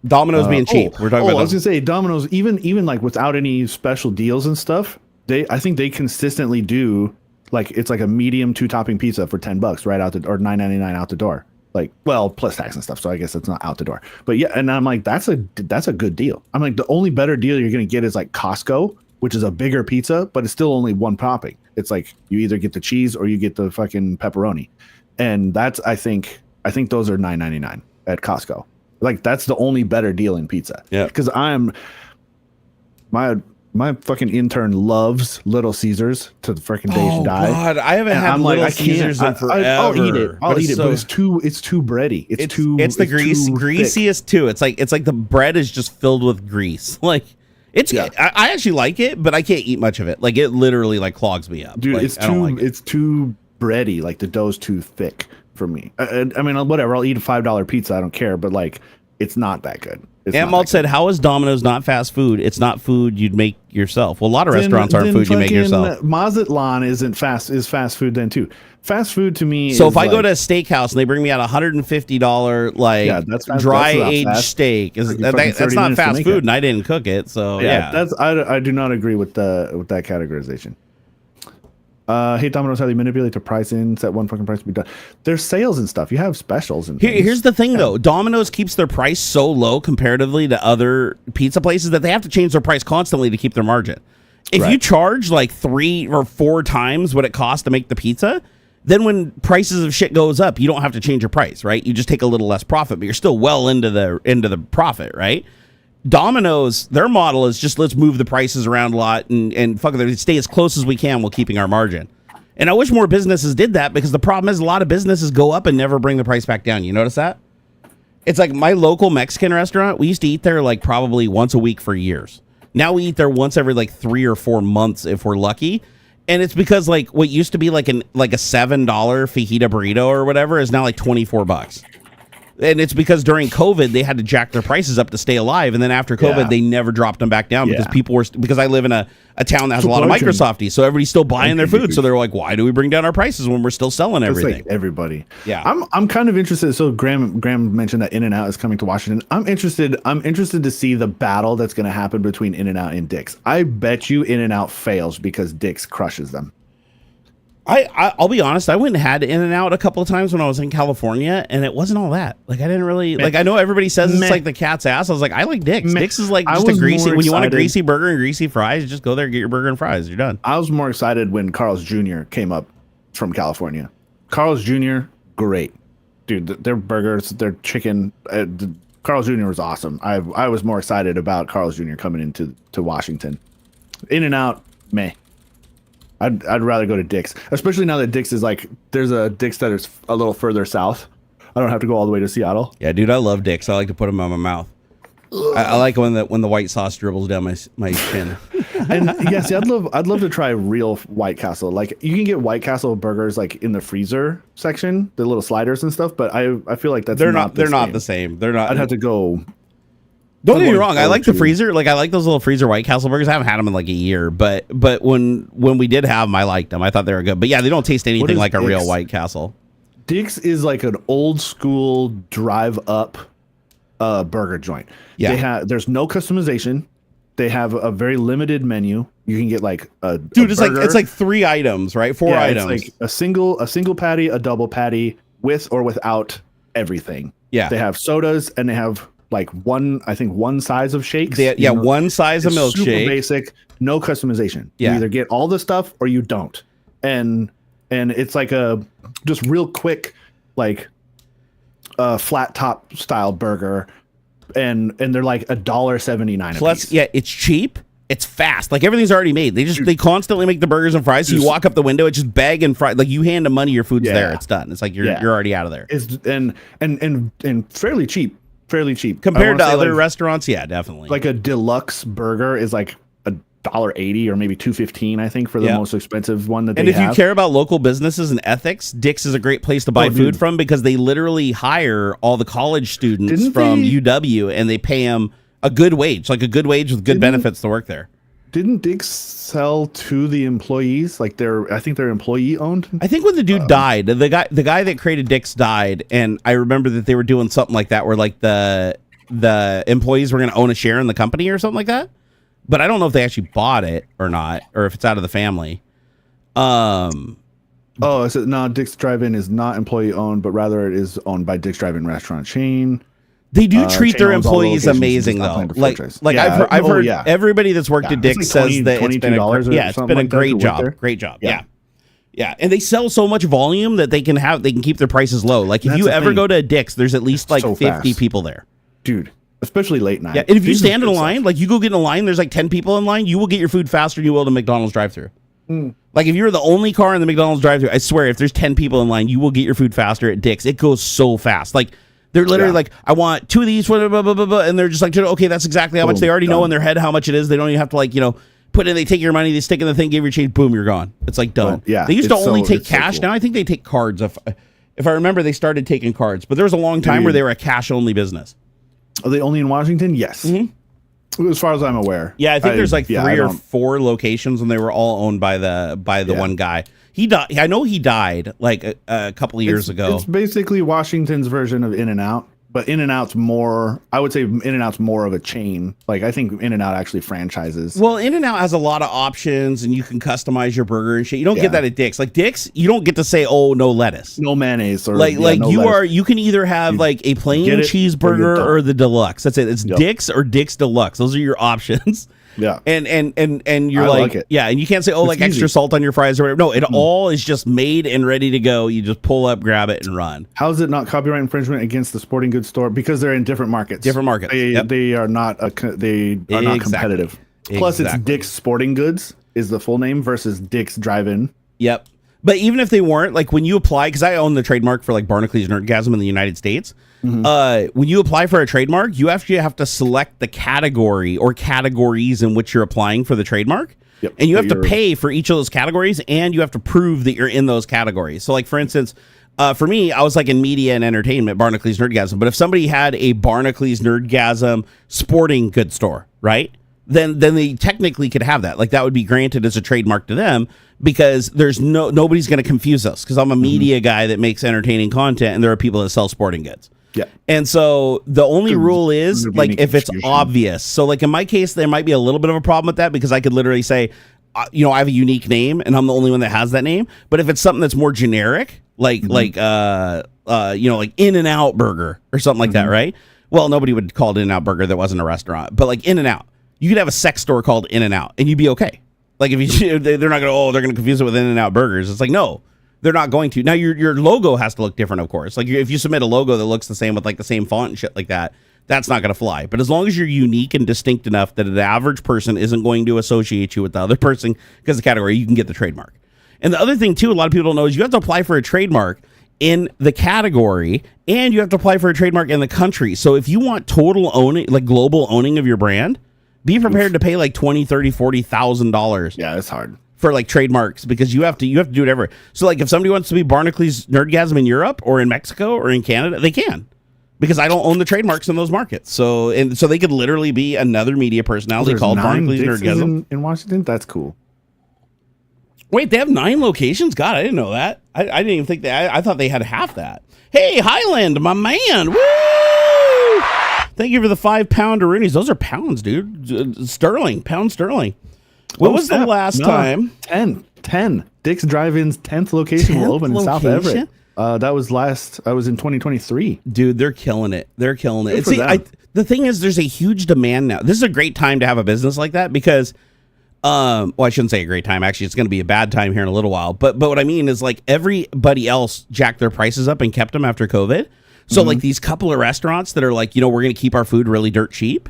Domino's being cheap. We're talking about.
I was gonna say Domino's even like without any special deals and stuff. I think they consistently do. Like it's like a medium 2-topping pizza for $10 right out or $9.99 out the door. Like, well, plus tax and stuff. So I guess it's not out the door. But yeah, and I'm like, that's a good deal. I'm like, the only better deal you're gonna get is like Costco, which is a bigger pizza, but it's still only one topping. It's like you either get the cheese or you get the fucking pepperoni, and that's I think those are $9.99 at Costco. Like that's the only better deal in pizza.
Yeah,
because my fucking intern loves Little Caesars to the freaking day she died.
God, I haven't had Little Caesars in forever.
I'll eat it, but it's too bready. It's the
greasiest too. It's like the bread is just filled with grease. Like I actually like it, but I can't eat much of it. Like it literally like clogs me up.
Dude,
like,
it's too bready. Like the dough's too thick for me. I mean, whatever. I'll eat a $5 pizza. I don't care. But like, it's not that good.
Malt said, "How is Domino's not fast food? It's not food you'd make yourself." Well, a lot of restaurants aren't food you make yourself.
Mazatlan is fast food then too. Fast food to me.
So if I go to a steakhouse and they bring me out $150 like dry aged steak, that's not fast food, and I didn't cook it. So yeah.
I do not agree with that categorization. Hey, Domino's, how they manipulate the pricing, set one fucking price to be done. There's sales and stuff. You have specials and
here's the thing though. Domino's keeps their price so low comparatively to other pizza places that they have to change their price constantly to keep their margin. If you charge like 3 or 4 times what it costs to make the pizza, then when prices of shit goes up, you don't have to change your price, right? You just take a little less profit, but you're still well into the profit, right? Domino's, their model is just let's move the prices around a lot and fuck it, stay as close as we can while keeping our margin. And I wish more businesses did that, because the problem is a lot of businesses go up and never bring the price back down. You notice that? It's like my local Mexican restaurant. We used to eat there like probably once a week for years. Now we eat there once every like 3 or 4 months if we're lucky. And it's because like what used to be like a $7 fajita burrito or whatever is now like $24. And it's because during COVID, they had to jack their prices up to stay alive. And then after COVID, they never dropped them back down because people were, because I live in a town that has a lot of Microsofties. So everybody's still buying their food. So they're like, why do we bring down our prices when we're still selling everything?
Like everybody.
Yeah.
I'm kind of interested. So Graham mentioned that In-N-Out is coming to Washington. I'm interested to see the battle that's going to happen between In-N-Out and Dick's. I bet you In-N-Out fails because Dick's crushes them.
I'll be honest, I went and had In-N-Out a couple of times when I was in California, and it wasn't all that. Like, I didn't really, like, I know everybody says it's like the cat's ass. I was like, I like Dick's. Dick's is like just a greasy, when you want a greasy burger and greasy fries, just go there, get your burger and fries. You're done.
I was more excited when Carl's Jr. came up from California. Carl's Jr., great. Dude, their burgers, their chicken, Carl's Jr. was awesome. I was more excited about Carl's Jr. coming into Washington. In-N-Out, meh. I'd rather go to Dick's, especially now that Dick's is like, there's a Dick's that is a little further south. I don't have to go all the way to Seattle.
Yeah, dude, I love Dick's. I like to put them on my mouth. I like when the white sauce dribbles down my chin.
And yeah, see, I'd love to try real White Castle. Like, you can get White Castle burgers like in the freezer section, the little sliders and stuff. But I feel like they're not the same. They're not. I'd have to go.
Don't get me wrong. I like the freezer. Like, I like those little freezer White Castle burgers. I haven't had them in like a year, but when we did have them, I liked them. I thought they were good. But yeah, they don't taste anything like a real White Castle.
Dick's is like an old school drive up burger joint. Yeah, there's no customization. They have a very limited menu. You can get like
it's like 3 items, right? 4 items.
It's like a single patty, a double patty, with or without everything. Yeah, they have sodas and they have like one size of shakes.
One size of milkshake. Super
basic, no customization. You either get all the stuff or you don't. And it's like a just real quick, like flat top style burger. And they're like $1.79
plus,
a piece.
Yeah, it's cheap. It's fast. Like, everything's already made. They constantly make the burgers and fries. So you walk up the window, it's just bag and fry. Like, you hand them money, your food's there. It's done. It's like you're already out of there.
It's and fairly cheap. Fairly cheap
compared to other restaurants. Yeah, definitely.
Like a deluxe burger is like $1.80 or maybe $2.15, I think, for the most expensive one that they have.
And if you care about local businesses and ethics, Dick's is a great place to buy food from, because they literally hire all the college students from UW and they pay them a good wage, like a good wage with good benefits to work there.
Didn't Dick's sell to the employees? Like, I think they're employee owned.
I think when the dude died, the guy that created Dick's died, and I remember that they were doing something like that, where like the employees were going to own a share in the company or something like that. But I don't know if they actually bought it or not, or if it's out of the family.
Oh, so no, Dick's Drive-In is not employee owned, but rather it is owned by Dick's Drive-In restaurant chain.
They do treat
Chain
their
owns all
employees
locations,
amazing
it's not
though.
planned to
Like
franchise.
I've heard
yeah.
everybody that's worked at
It's
Dick's
like
says that it's been
$22 or
it's
something
been a
like that
great
to work
job.
there.
Great job.
Yeah.
Yeah, and they sell so much volume that they can keep their prices low. Like if
That's
you
the
ever
thing.
go to a Dick's, there's at least like
so
50
fast.
people there.
Dude, especially late night.
Yeah, and if you
This is
stand in a
good
line,
stuff.
like you go get in a line, there's like 10 people in line, you will get your food faster than you will to McDonald's drive-through. Like if you're the only car in the McDonald's drive-through, I swear, if there's 10 people in line, you will get your food faster at Dick's. It goes so fast. Like they're literally like, I want 2 of these, blah, blah, blah, blah, blah, and they're just like, okay, that's exactly how much.
Boom,
They already know
done.
in their head how much it is. They don't even have to like, put in. They take your money, they stick in the thing, give your change, boom, you're gone. It's like done.
Well, yeah,
they used to
it's
only
so-
take
it's so
cash.
cool.
Now I think they take cards. If I remember, they started taking cards, but there was a long time where they were a cash-only business.
Are they only in Washington? Yes. As far as I'm aware.
Yeah, I think there's like 3
I
or
don't-
4 locations, and they were all owned by the one guy. He died. I know he died like a couple of years ago.
It's basically Washington's version of In-N-Out, but In-N-Out's more, I would say In-N-Out's more of a chain. Like I think In-N-Out actually franchises.
Well, In-N-Out has a lot of options, and you can customize your burger and shit. You don't
Yeah.
get that at Dick's. Like Dick's, you don't get to say, "Oh, no lettuce."
No mayonnaise or
No
lettuce.
you can either have like a plain
get it or you
cheeseburger
don't.
or the deluxe. That's it. It's
Yep.
Dick's or Dick's Deluxe. Those are your options.
Yeah.
And you're
I
like
like it.
yeah, and you can't say, oh,
It's
like extra
easy.
salt on your fries or whatever. No, it all is just made and ready to go. You just pull up, grab it, and run.
How is it not copyright infringement against the sporting goods store? Because they're in different markets.
Different markets.
They,
Yep.
they are not not
Exactly.
competitive. Plus, it's
Exactly.
Dick's Sporting Goods is the full name versus Dick's Drive-In.
Yep. But even if they weren't, like when you apply, because I own the trademark for like Barnacules Nerdgasm in the United States, when you apply for a trademark, you actually have to select the category or categories in which you're applying for the trademark.
Yep.
And you have to
You're-
pay for each of those categories, and you have to prove that you're in those categories. So like, for instance, for me, I was like in media and entertainment, Barnacules Nerdgasm. But if somebody had a Barnacules Nerdgasm sporting goods store, right? Then they technically could have that. Like that would be granted as a trademark to them because there's nobody's going to confuse us because I'm a media guy that makes entertaining content and there are people that sell sporting goods.
Yeah.
And so the only rule is
there'd be
like
any
if it's
confusion.
obvious. So like in my case, there might be a little bit of a problem with that because I could literally say, I have a unique name and I'm the only one that has that name. But if it's something that's more generic, like like In-N-Out Burger or something like that, right? Well, nobody would call it In-N-Out Burger that wasn't a restaurant, but like In-N-Out, you could have a sex store called In-N-Out and you'd be okay. Like if you, they're not gonna, they're gonna confuse it with In-N-Out Burgers. It's like no. They're not going to. Now your logo has to look different, of course. Like if you submit a logo that looks the same with like the same font and shit like that, that's not going to fly. But as long as you're unique and distinct enough that the average person isn't going to associate you with the other person because of the category, you can get the trademark. And the other thing too, a lot of people don't know is you have to apply for a trademark in the category and you have to apply for a trademark in the country. So if you want total owning, like global owning of your brand, be prepared to pay like $20,000, $30,000, $40,000.
Yeah, it's hard.
For like trademarks because you have to do it everywhere. So like if somebody wants to be Barnacules Nerdgasm in Europe or in Mexico or in Canada, they can because I don't own the trademarks in those markets. So they could literally be another media personality
There's
called
9
Barnacules
Dick's
Nerdgasm.
in Washington. That's cool.
Wait, they have 9 locations? God, I didn't know that. I didn't even think that. I thought they had half that. Hey, Highland, my man. Woo! Thank you for the 5 pounderoonies. Those are pounds, dude. Sterling, pound sterling. When was the last time?
10. Dick's Drive-In's 10th location
10th
will open in South
location?
Everett. That was I was in 2023.
Dude, they're killing it. They're killing it.
Good for
See,
them.
the thing is, there's a huge demand now. This is a great time to have a business like that because, well, I shouldn't say a great time. Actually, it's going to be a bad time here in a little while. But what I mean is, like, everybody else jacked their prices up and kept them after COVID. So, like, these couple of restaurants that are like, we're going to keep our food really dirt cheap.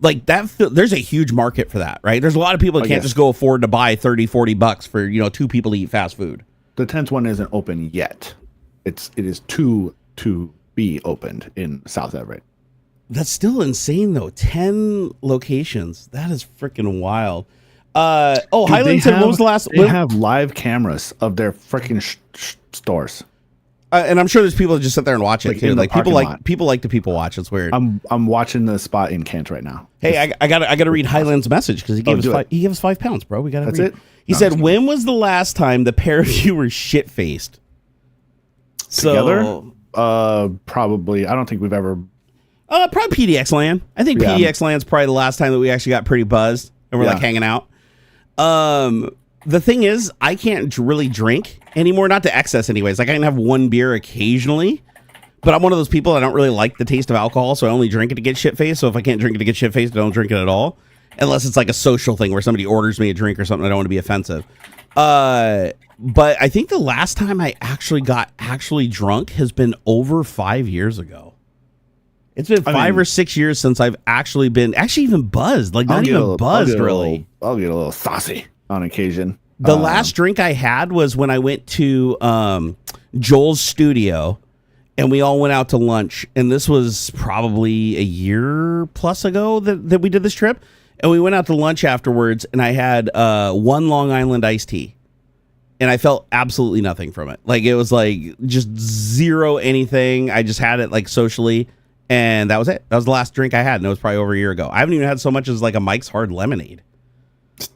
Like that, there's a huge market for that, right? There's a lot of people that can't just go afford to buy $30-$40 for 2 people to eat fast food.
The 10th one isn't open yet. It is to be opened in South Everett.
That's still insane though. 10 locations. That is freaking wild. Highland said, when was the last?
They have live cameras of their freaking stores.
And I'm sure there's people that just sit there and watch it
Like
too.
in the
Like people
parking
like
lot.
people like to people watch. It's weird.
I'm watching the spot in Kent right now.
Hey, I gotta read Highland's message because he gave us
do
five.
it.
He gave us 5 pounds, bro. We gotta.
That's
read.
it?
He
No,
said,
it's
"When was the last time the pair of you were shit faced?"
Together? Probably. I don't think we've ever.
Probably PDX Land. I think
Yeah.
PDX Land's probably the last time that we actually got pretty buzzed and we're like
Yeah.
hanging out. the thing is, I can't really drink anymore, not to excess anyways. Like I can have one beer occasionally, but I'm one of those people, I don't really like the taste of alcohol, so I only drink it to get shit-faced. So if I can't drink it to get shit-faced, I don't drink it at all. Unless it's like a social thing where somebody orders me a drink or something, I don't want to be offensive. But I think the last time I actually got drunk has been over 5 years ago. It's been 5 or 6 years since I've actually even buzzed. Like not even buzzed really.
I'll get a little saucy on occasion.
The last drink I had was when I went to Joel's studio and we all went out to lunch. And this was probably a year plus ago that we did this trip. And we went out to lunch afterwards and I had one Long Island iced tea. And I felt absolutely nothing from it. Like it was like just zero anything. I just had it like socially. And that was it. That was the last drink I had. And it was probably over a year ago. I haven't even had so much as like a Mike's Hard Lemonade.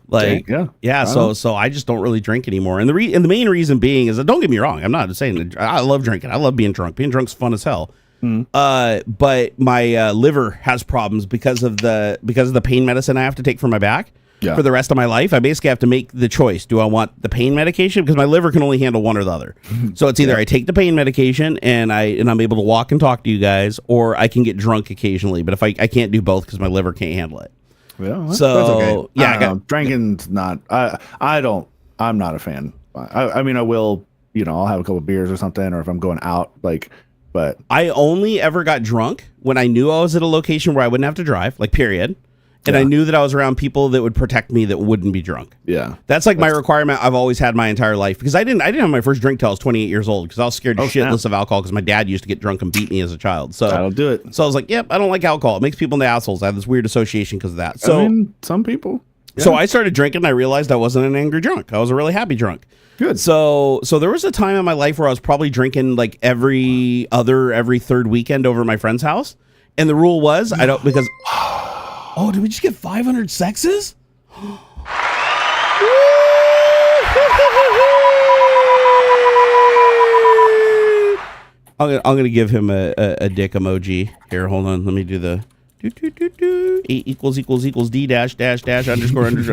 Like, yeah. So I just don't really drink anymore. And the main reason being is that, don't get me wrong, I'm not saying that I love drinking. I love being drunk. Being drunk's fun as hell. But my liver has problems because of the pain medicine I have to take for my back. For the rest of my life, I basically have to make the choice. Do I want the pain medication? Because my liver can only handle one or the other. So it's either I take the pain medication and I'm able to walk and talk to you guys, or I can get drunk occasionally. But if I can't do both because my liver can't handle it.
Yeah,
so
that's okay.
Yeah,
drinking's not. I'm not a fan. I mean, I will. I'll have a couple of beers or something, or if I'm going out, like. But
I only ever got drunk when I knew I was at a location where I wouldn't have to drive. Like period. And I knew that I was around people that would protect me that wouldn't be drunk. Yeah. That's my requirement I've always had my entire life. Because I didn't have my first drink till I was 28 years old. Because I was scared shitless of alcohol because my dad used to get drunk and beat me as a child. So
I'll do it.
So I was like, yep, I don't like alcohol. It makes people into assholes. I have this weird association because of that. So
I mean, some people. Yeah.
So I started drinking and I realized I wasn't an angry drunk. I was a really happy drunk.
Good.
So there was a time in my life where I was probably drinking like every third weekend over at my friend's house. And the rule was oh, did we just get 500 sexes? I'm gonna give him a dick emoji. Here, hold on. Let me do the A = D --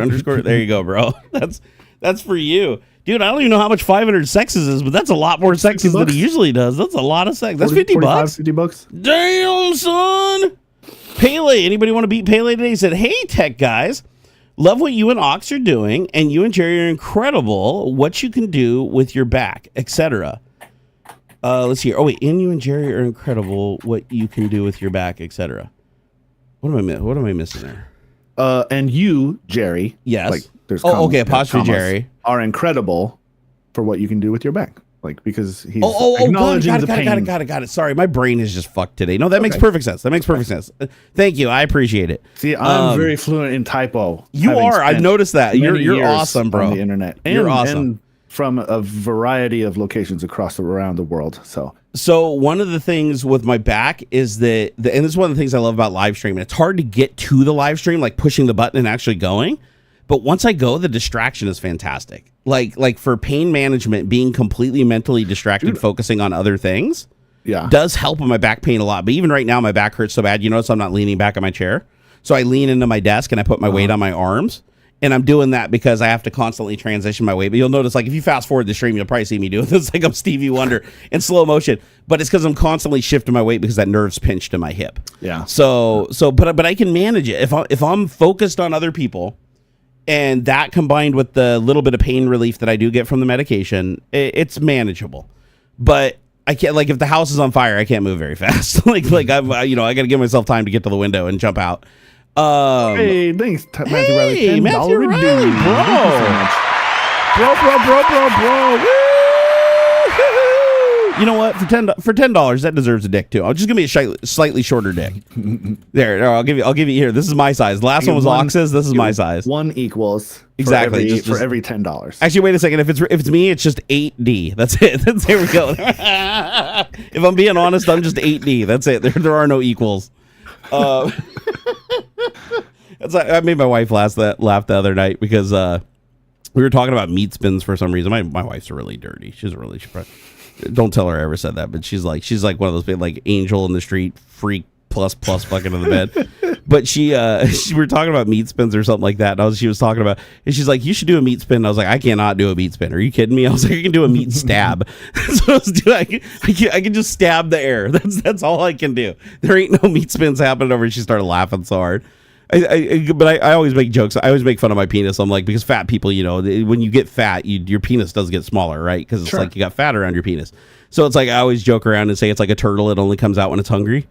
underscore. There you go, bro. That's for you. Dude, I don't even know how much 500 sexes is, but that's a lot more sexes than he usually does. That's a lot of sex. That's 50 bucks.
50 bucks.
Damn, son. Pele, anybody want to beat Pele today? He said, hey, tech guys, love what you and Ox are doing, and you and Jerry are incredible. What you can do with your back, etc. Let's see. Oh, wait, and you and Jerry are incredible. What you can do with your back, etc. What am I missing there?
And you, Jerry.
Yes.
Like, there's
okay, apostrophe Jerry.
Are incredible for what you can do with your back. Like, because he's
acknowledging the pain. Got it. Sorry, my brain is just fucked today. No, that makes perfect sense. Thank you. I appreciate it.
See, I'm very fluent in typo.
You are. I've noticed that. You're awesome, bro.
On the internet.
You're awesome.
And from a variety of locations around the world.
So one of the things with my back is that, and this is one of the things I love about live streaming. It's hard to get to the live stream, like pushing the button and actually going. But once I go, the distraction is fantastic. Like for pain management, being completely mentally distracted, focusing on other things, does help with my back pain a lot. But even right now, my back hurts so bad. You notice I'm not leaning back on my chair. So I lean into my desk and I put my weight on my arms. And I'm doing that because I have to constantly transition my weight. But you'll notice, like, if you fast forward the stream, you'll probably see me doing this like I'm Stevie Wonder in slow motion. But it's because I'm constantly shifting my weight because that nerve's pinched in my hip. Yeah. But I can manage it if I'm focused on other people. And that combined with the little bit of pain relief that I do get from the medication, it's manageable. But I can't, like, if the house is on fire, I can't move very fast. like I got to give myself time to get to the window and jump out.
Hey, thanks, Matthew Riley.
Hey, Matthew Riley, bro. You know what? For $10, that deserves a dick too. I'll just give me a slightly shorter dick. There, I'll give you here. This is my size. Last one was Ox's. This is my size.
One equals
exactly
for every $10.
Actually, wait a second. If it's me, it's just 8D. That's it. There we go. If I'm being honest, I'm just 8D. That's it. There are no equals. I made my wife laugh the other night because we were talking about meat spins for some reason. My wife's really dirty. She's don't tell her I ever said that, but she's like one of those big, like, angel in the street freak plus fucking in the bed. but she we were talking about meat spins or something like that. And she was talking about, and she's like, you should do a meat spin. And I was like, I cannot do a meat spin. Are you kidding me? I was like, I can do a meat stab. That's what I was doing. I can just stab the air. That's all I can do. There ain't no meat spins happening over. She started laughing so hard. But I always make jokes. I always make fun of my penis. I'm like, because fat people, when you get fat, your penis does get smaller, right? Because it's like you got fat around your penis. So it's like I always joke around and say it's like a turtle. It only comes out when it's hungry.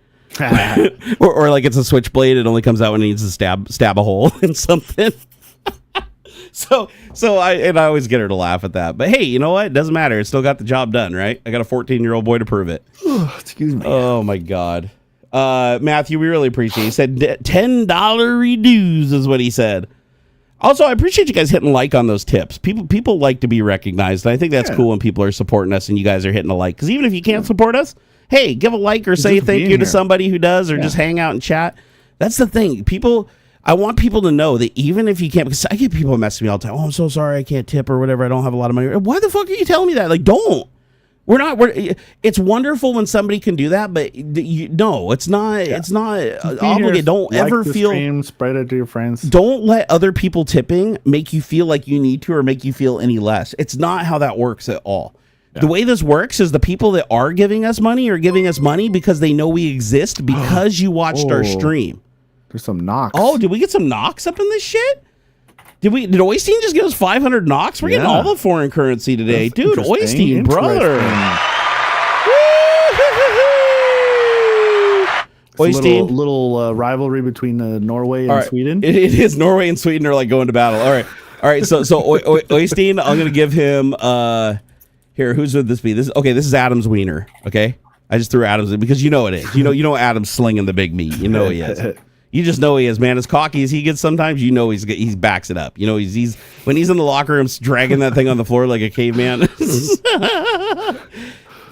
or like it's a switchblade. It only comes out when it needs to stab a hole in something. So I always get her to laugh at that. But hey, you know what? It doesn't matter. It still got the job done, right? I got a 14-year-old boy to prove it.
Excuse me.
Oh my God. Matthew, we really appreciate it. He said $10 reduce is what he said. Also, I appreciate you guys hitting like on those tips. People like to be recognized. And I think that's cool when people are supporting us and you guys are hitting a like. Because even if you can't support us, hey, give a like or say thank you to somebody who does, or just hang out and chat. That's the thing. I want people to know that even if you can't, because I get people messaging me all the time. Oh, I'm so sorry, I can't tip or whatever. I don't have a lot of money. Why the fuck are you telling me that? Like, don't. It's wonderful when somebody can do that, but no, it's not. Yeah. It's not obligated. Don't ever feel.
Stream, spread it to your friends.
Don't let other people tipping make you feel like you need to or make you feel any less. It's not how that works at all. Yeah. The way this works is the people that are giving us money are giving us money because they know we exist because you watched our stream.
There's some knocks.
Oh, did we get some knocks up in this shit? Did Oystein just give us 500 knocks? We're getting all the foreign currency today.
That's
dude. Oystein, brother.
Oystein. Little rivalry between Norway and Sweden.
It is. Norway and Sweden are like going to battle. All right. So Oystein, I'm going to give him, here, whose would this be? This is Adam's wiener. Okay. I just threw Adam's in because you know it is. You know Adam's slinging the big meat. You know he is. You just know he is, man. As cocky as he gets sometimes, he backs it up. He's when he's in the locker room dragging that thing on the floor like a caveman.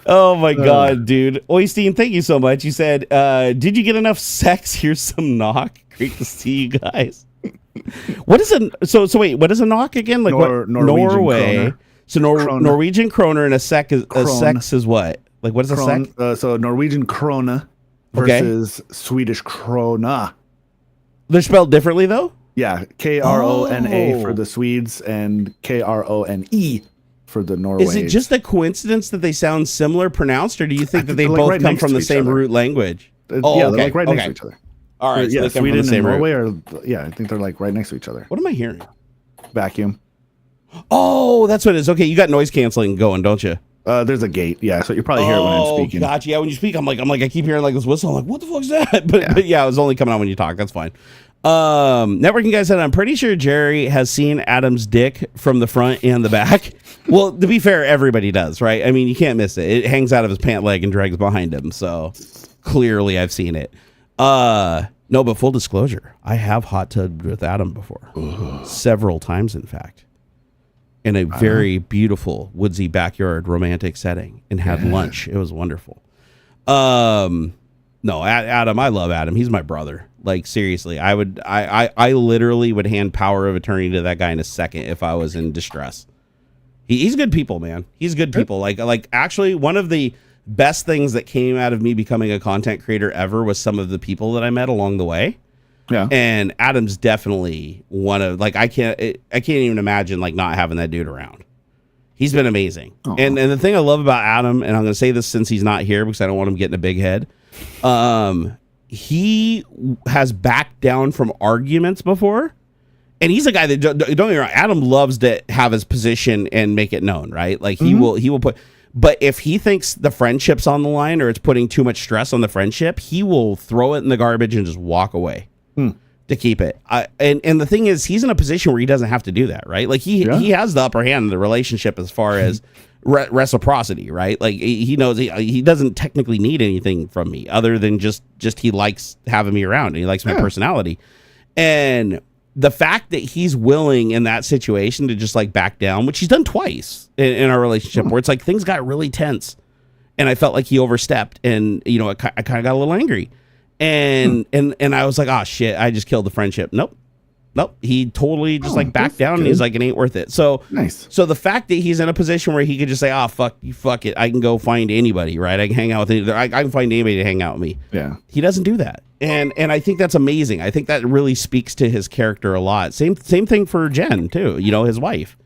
Oh my God, dude. Oystein, thank you so much. You said, did you get enough sex? Here's some knock. Great to see you guys. What is wait, what is a knock again? Like Norway.
Kroner.
So Norwegian kroner and a sex is what? Like what is a sec?
So Norwegian krona versus Swedish krona.
They're spelled differently though?
Yeah, Krona for the Swedes and Krone for the Norways.
Is it just a coincidence that they sound similar pronounced, or do you think that they both come from the same root language?
They're like right next to each other.
All right,
so Sweden and Norway are. Yeah, I think they're like right next to each other.
What am I hearing?
Vacuum.
Oh, that's what it is. Okay, you got noise canceling going, don't you?
There's a gate, yeah, so you probably hear it when I'm speaking.
Gotcha. Yeah, when you speak, I'm like, I keep hearing like this whistle. I'm like, what the fuck's that? But yeah, it was only coming out when you talk. That's fine. Networking guy said, I'm pretty sure Jerry has seen Adam's dick from the front and the back. Well, to be fair, everybody does, right? I mean, you can't miss it. It hangs out of his pant leg and drags behind him. So clearly I've seen it. No, but full disclosure, I have hot tubbed with Adam before. Ooh. Several times, in fact. In a very beautiful woodsy backyard romantic setting, and had lunch. It was wonderful. No, Adam, I love Adam. He's my brother. Like seriously, I literally would hand power of attorney to that guy in a second if I was in distress. He's good people, man. He's good people. Like actually, one of the best things that came out of me becoming a content creator ever was some of the people that I met along the way. Yeah. And Adam's definitely one of I can't even imagine like not having that dude around. He's been amazing. Aww. And the thing I love about Adam, and I'm going to say this since he's not here because I don't want him getting a big head. He has backed down from arguments before. And he's a guy that don't get me wrong. Adam loves to have his position and make it known, right? Like he will put, but if he thinks the friendship's on the line or it's putting too much stress on the friendship, he will throw it in the garbage and just walk away. To keep it. And the thing is, he's in a position where he doesn't have to do that, right? Like he has the upper hand in the relationship as far as reciprocity, right? Like he knows he doesn't technically need anything from me other than just he likes having me around and he likes my personality. And the fact that he's willing in that situation to just like back down, which he's done twice in our relationship, where it's like things got really tense and I felt like he overstepped and I kind of got a little angry. And I was like, oh shit, I just killed the friendship. Nope. nope. He totally just like backed down and he's like, it ain't worth it. So
nice.
So the fact that he's in a position where he could just say, fuck it. I can go find anybody, right? I can hang out with I can find anybody to hang out with me.
Yeah.
He doesn't do that. And I think that's amazing. I think that really speaks to his character a lot. Same thing for Jen too, his wife.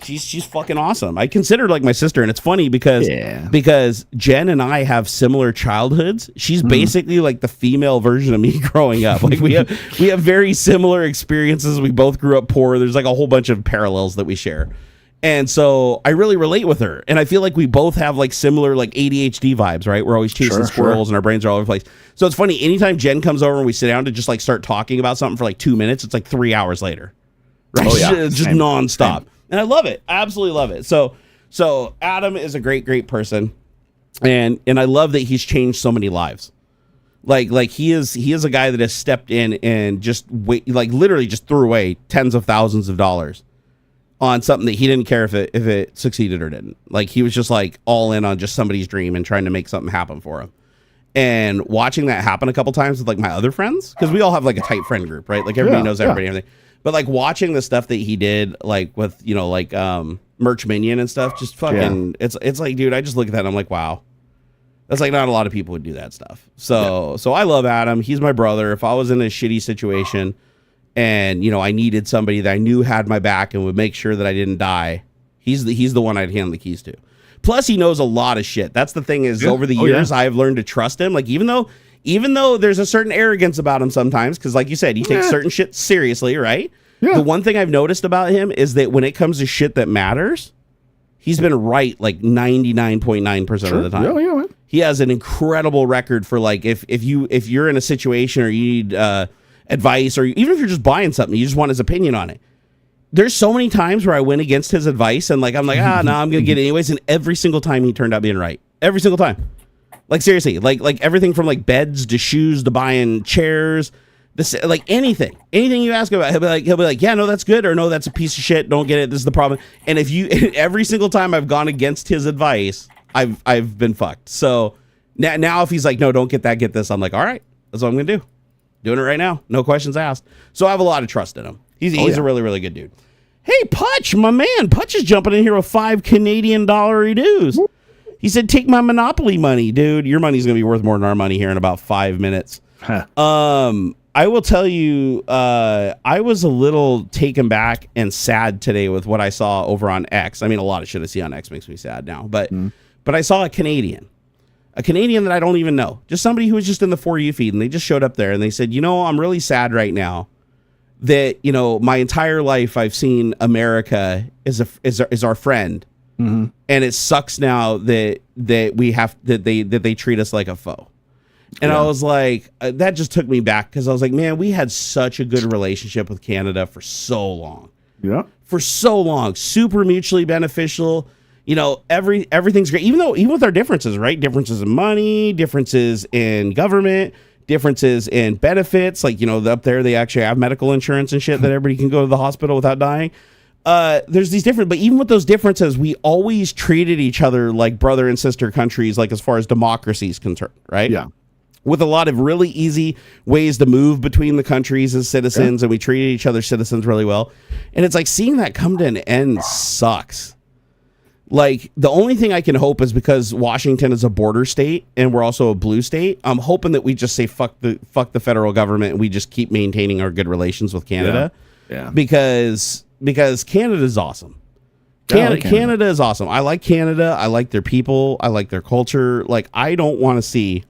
She's fucking awesome. I consider her like my sister, and it's funny because Jen and I have similar childhoods. She's basically like the female version of me growing up. Like we have very similar experiences. We both grew up poor. There's like a whole bunch of parallels that we share. And so I really relate with her. And I feel like we both have like similar like ADHD vibes, right? We're always chasing squirrels and our brains are all over the place. So it's funny, anytime Jen comes over and we sit down to just like start talking about something for like 2 minutes, it's like 3 hours later. Right? Oh, yeah. Just nonstop. Same. And I love it. I absolutely love it. So Adam is a great, great person. And I love that he's changed so many lives. Like he is a guy that has stepped in and just literally just threw away tens of thousands of dollars on something that he didn't care if it succeeded or didn't. Like he was just like all in on just somebody's dream and trying to make something happen for him. And watching that happen a couple times with like my other friends, because we all have like a tight friend group, right? Like everybody knows everybody and everything. But like watching the stuff that he did, like with Merch Minion and stuff, just fucking, it's like, dude, I just look at that and I'm like, wow, that's like not a lot of people would do that stuff. So I love Adam. He's my brother. If I was in a shitty situation and I needed somebody that I knew had my back and would make sure that I didn't die, he's the one I'd hand the keys to. Plus, he knows a lot of shit. That's the thing is, over the years, I've learned to trust him. Like even though there's a certain arrogance about him sometimes, because like you said, he takes certain shit seriously, right? Yeah. The one thing I've noticed about him is that when it comes to shit that matters, he's been right like 99.9% of the time. Yeah. He has an incredible record for like if you're in a situation or you need advice, or even if you're just buying something, you just want his opinion on it. There's so many times where I went against his advice and like I'm like, no, I'm gonna get it anyways, and every single time he turned out being right. Every single time. Like seriously, like everything from like beds to shoes to buying chairs, like anything you ask about, he'll be like, yeah, no, that's good, or no, that's a piece of shit. Don't get it. This is the problem. And every single time I've gone against his advice, I've been fucked. So now if he's like, no, don't get that, get this, I'm like, all right, that's what I'm gonna do. Doing it right now, no questions asked. So I have a lot of trust in him. He's a really, really good dude. Hey, Putch, my man, Putch is jumping in here with 5 Canadian dollar dues. He said, take my Monopoly money, dude. Your money's going to be worth more than our money here in about 5 minutes. Huh. I will tell you, I was a little taken back and sad today with what I saw over on X. I mean, a lot of shit I see on X makes me sad now. But I saw a Canadian that I don't even know. Just somebody who was just in the For You feed, and they just showed up there, and they said, I'm really sad right now that, my entire life I've seen America is our friend. Mm-hmm. And it sucks now that they treat us like a foe. And I was like, that just took me back, because I was like, man, we had such a good relationship with Canada for so long. Yeah. For so long. Super mutually beneficial. Everything's great. Even with our differences, right? Differences in money, differences in government, differences in benefits. Like, up there they actually have medical insurance and shit that everybody can go to the hospital without dying. There's these different, but even with those differences, we always treated each other like brother and sister countries, like as far as democracy is concerned, right? Yeah. With a lot of really easy ways to move between the countries as citizens, and we treated each other's citizens really well. And it's like seeing that come to an end sucks. Like, the only thing I can hope is, because Washington is a border state and we're also a blue state, I'm hoping that we just say fuck the federal government and we just keep maintaining our good relations with Canada. Yeah. Because Canada is awesome. Canada is awesome. I like Canada. I like their people. I like their culture. Like, I don't want to see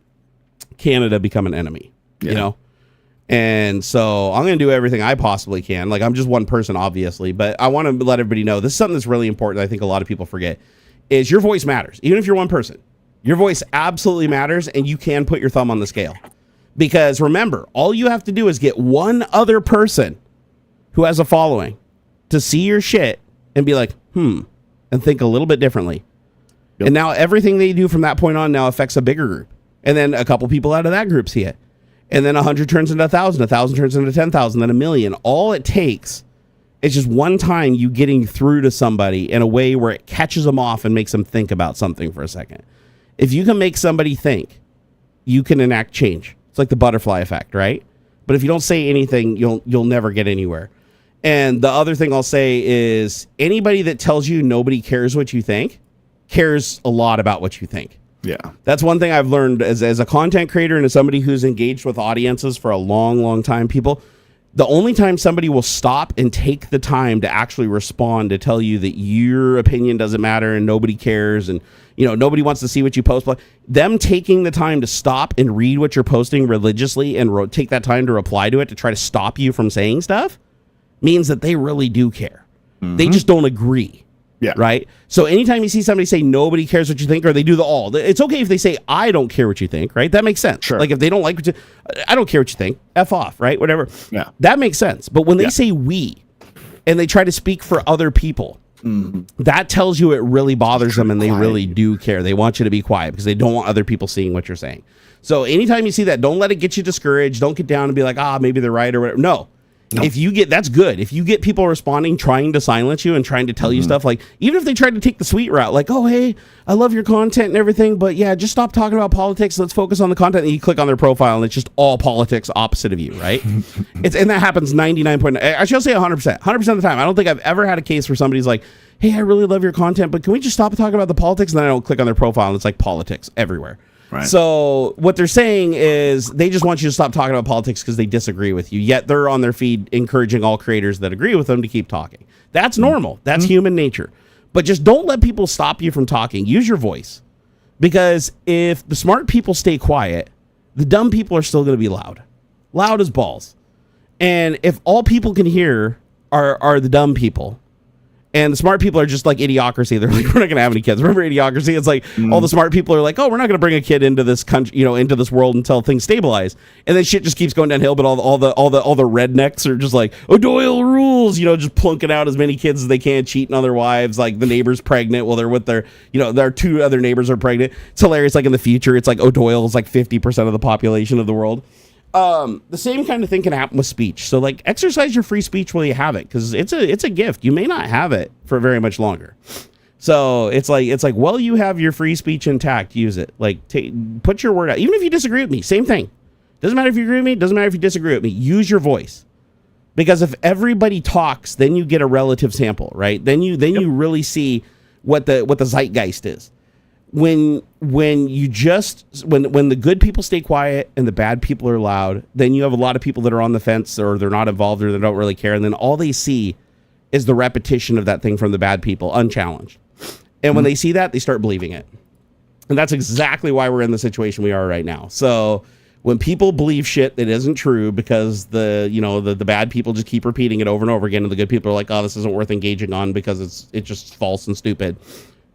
Canada become an enemy, And so I'm going to do everything I possibly can. Like, I'm just one person, obviously, but I want to let everybody know this is something that's really important. I think a lot of people forget is your voice matters. Even if you're one person, your voice absolutely matters, and you can put your thumb on the scale. Because remember, all you have to do is get one other person who has a following to see your shit and be like, and think a little bit differently. Yep. And now everything they do from that point on now affects a bigger group. And then a couple people out of that group see it. And then 100 turns into 1,000, 1,000 turns into 10,000, then 1,000,000. All it takes is just one time you getting through to somebody in a way where it catches them off and makes them think about something for a second. If you can make somebody think, you can enact change. It's like the butterfly effect, right? But if you don't say anything, you'll never get anywhere. And the other thing I'll say is anybody that tells you nobody cares what you think cares a lot about what you think.
Yeah.
That's one thing I've learned as a content creator and as somebody who's engaged with audiences for a long, long time. The only time somebody will stop and take the time to actually respond to tell you that your opinion doesn't matter and nobody cares and nobody wants to see what you post, them taking the time to stop and read what you're posting religiously and take that time to reply to it to try to stop you from saying stuff means that they really do care. Mm-hmm. They just don't agree.
Yeah.
Right. So anytime you see somebody say nobody cares what you think, or they do it's okay if they say, I don't care what you think. Right. That makes sense.
Sure.
Like if they don't like I don't care what you think. F off. Right. Whatever.
Yeah.
That makes sense. But when they say we and they try to speak for other people, that tells you it really bothers them and they really do care. They want you to be quiet because they don't want other people seeing what you're saying. So anytime you see that, don't let it get you discouraged. Don't get down and be like, maybe they're right or whatever. No. If you get, that's good. If you get people responding, trying to silence you and trying to tell you stuff, like even if they tried to take the sweet route, like, oh, hey, I love your content and everything, but yeah, just stop talking about politics. Let's focus on the content. And you click on their profile and it's just all politics opposite of you, right? And that happens 99. I should say 100%. 100% of the time. I don't think I've ever had a case where somebody's like, hey, I really love your content, but can we just stop talking about the politics? And then I don't click on their profile and it's like politics everywhere. Right. So what they're saying is they just want you to stop talking about politics because they disagree with you, yet they're on their feed encouraging all creators that agree with them to keep talking. That's normal. That's human nature. But just don't let people stop you from talking. Use your voice. Because if the smart people stay quiet, the dumb people are still going to be loud. Loud as balls. And if all people can hear are the dumb people, and the smart people are just like Idiocracy. They're like, we're not going to have any kids. Remember Idiocracy? It's like all the smart people are like, oh, we're not going to bring a kid into this country, into this world until things stabilize. And then shit just keeps going downhill. But all the rednecks are just like, O'Doyle rules, just plunking out as many kids as they can, cheating on their wives. Like the neighbor's pregnant while they're with their two other neighbors are pregnant. It's hilarious. Like in the future, it's like O'Doyle is like 50% of the population of the world. The same kind of thing can happen with speech. So like exercise your free speech while you have it, because it's a gift. You may not have it for very much longer. So it's like, well, you have your free speech intact, use it. Like put your word out. Even if you disagree with me, same thing. Doesn't matter if you agree with me, doesn't matter if you disagree with me. Use your voice. Because if everybody talks, then you get a relative sample, right? Then you really see what the zeitgeist is. When the good people stay quiet and the bad people are loud, then you have a lot of people that are on the fence or they're not involved or they don't really care. And then all they see is the repetition of that thing from the bad people, unchallenged. And when they see that, they start believing it. And that's exactly why we're in the situation we are right now. So when people believe shit that isn't true because the bad people just keep repeating it over and over again, and the good people are like, oh, this isn't worth engaging on because it's just false and stupid,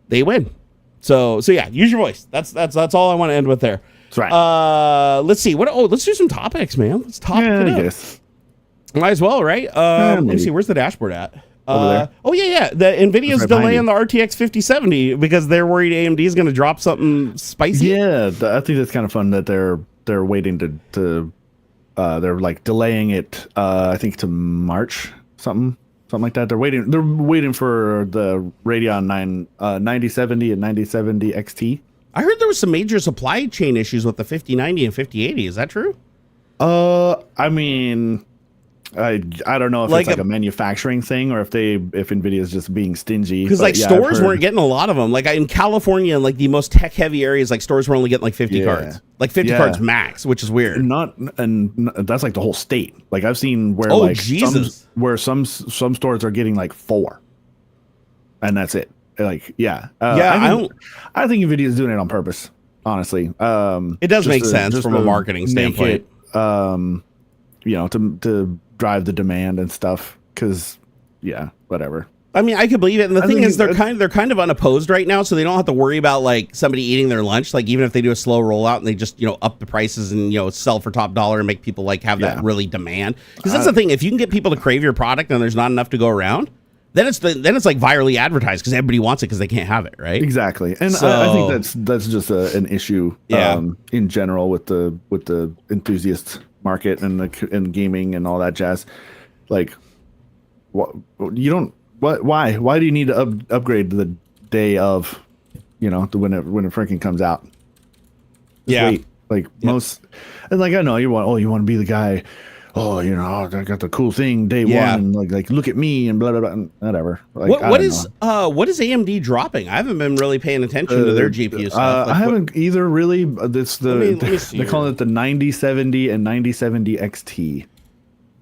they win. So yeah, use your voice. That's all I want to end with there.
That's right.
Let's see. Let's do some topics, man. Let's talk it up.
Guess.
Might as well, right? Let me see. Where's the dashboard at?
Over there.
Oh yeah. The Nvidia's
right
delaying the RTX 5070 because they're worried AMD is going to drop something spicy.
Yeah, I think that's kind of fun that they're waiting to they're like delaying it. I think to March something like that. They're waiting for the Radeon 9070 and 9070 XT.
I heard there was some major supply chain issues with the 5090 and 5080. Is that true?
I mean, I don't know if it's like a manufacturing thing or if Nvidia is just being stingy.
Because stores weren't getting a lot of them. Like in California, and like the most tech heavy areas, like stores were only getting like 50 cards, like 50 cards max, which is weird.
And that's like the whole state. Like I've seen where some stores are getting like 4, and that's it. Like I think Nvidia is doing it on purpose. Honestly,
it does make sense from a marketing standpoint.
To drive the demand and stuff, because whatever.
I mean, I could believe it. And the thing is, they're kind of unopposed right now, so they don't have to worry about like somebody eating their lunch. Like even if they do a slow rollout and they just up the prices and sell for top dollar and make people like have that really demand. Because that's the thing. If you can get people to crave your product and there's not enough to go around, then it's like virally advertised because everybody wants it because they can't have it, right?
Exactly. And I think that's just an issue in general with the enthusiast market and gaming and all that jazz. Like, why do you need to upgrade the day of when it freaking comes out? Just wait. Like most, and like I know you want to be the guy. oh, you know, I got the cool thing day one, and like look at me and blah blah blah, and whatever. Like,
what is AMD dropping? I haven't been really paying attention to their GPU stuff.
I haven't either, really. It's they call it the 9070 and 9070 XT.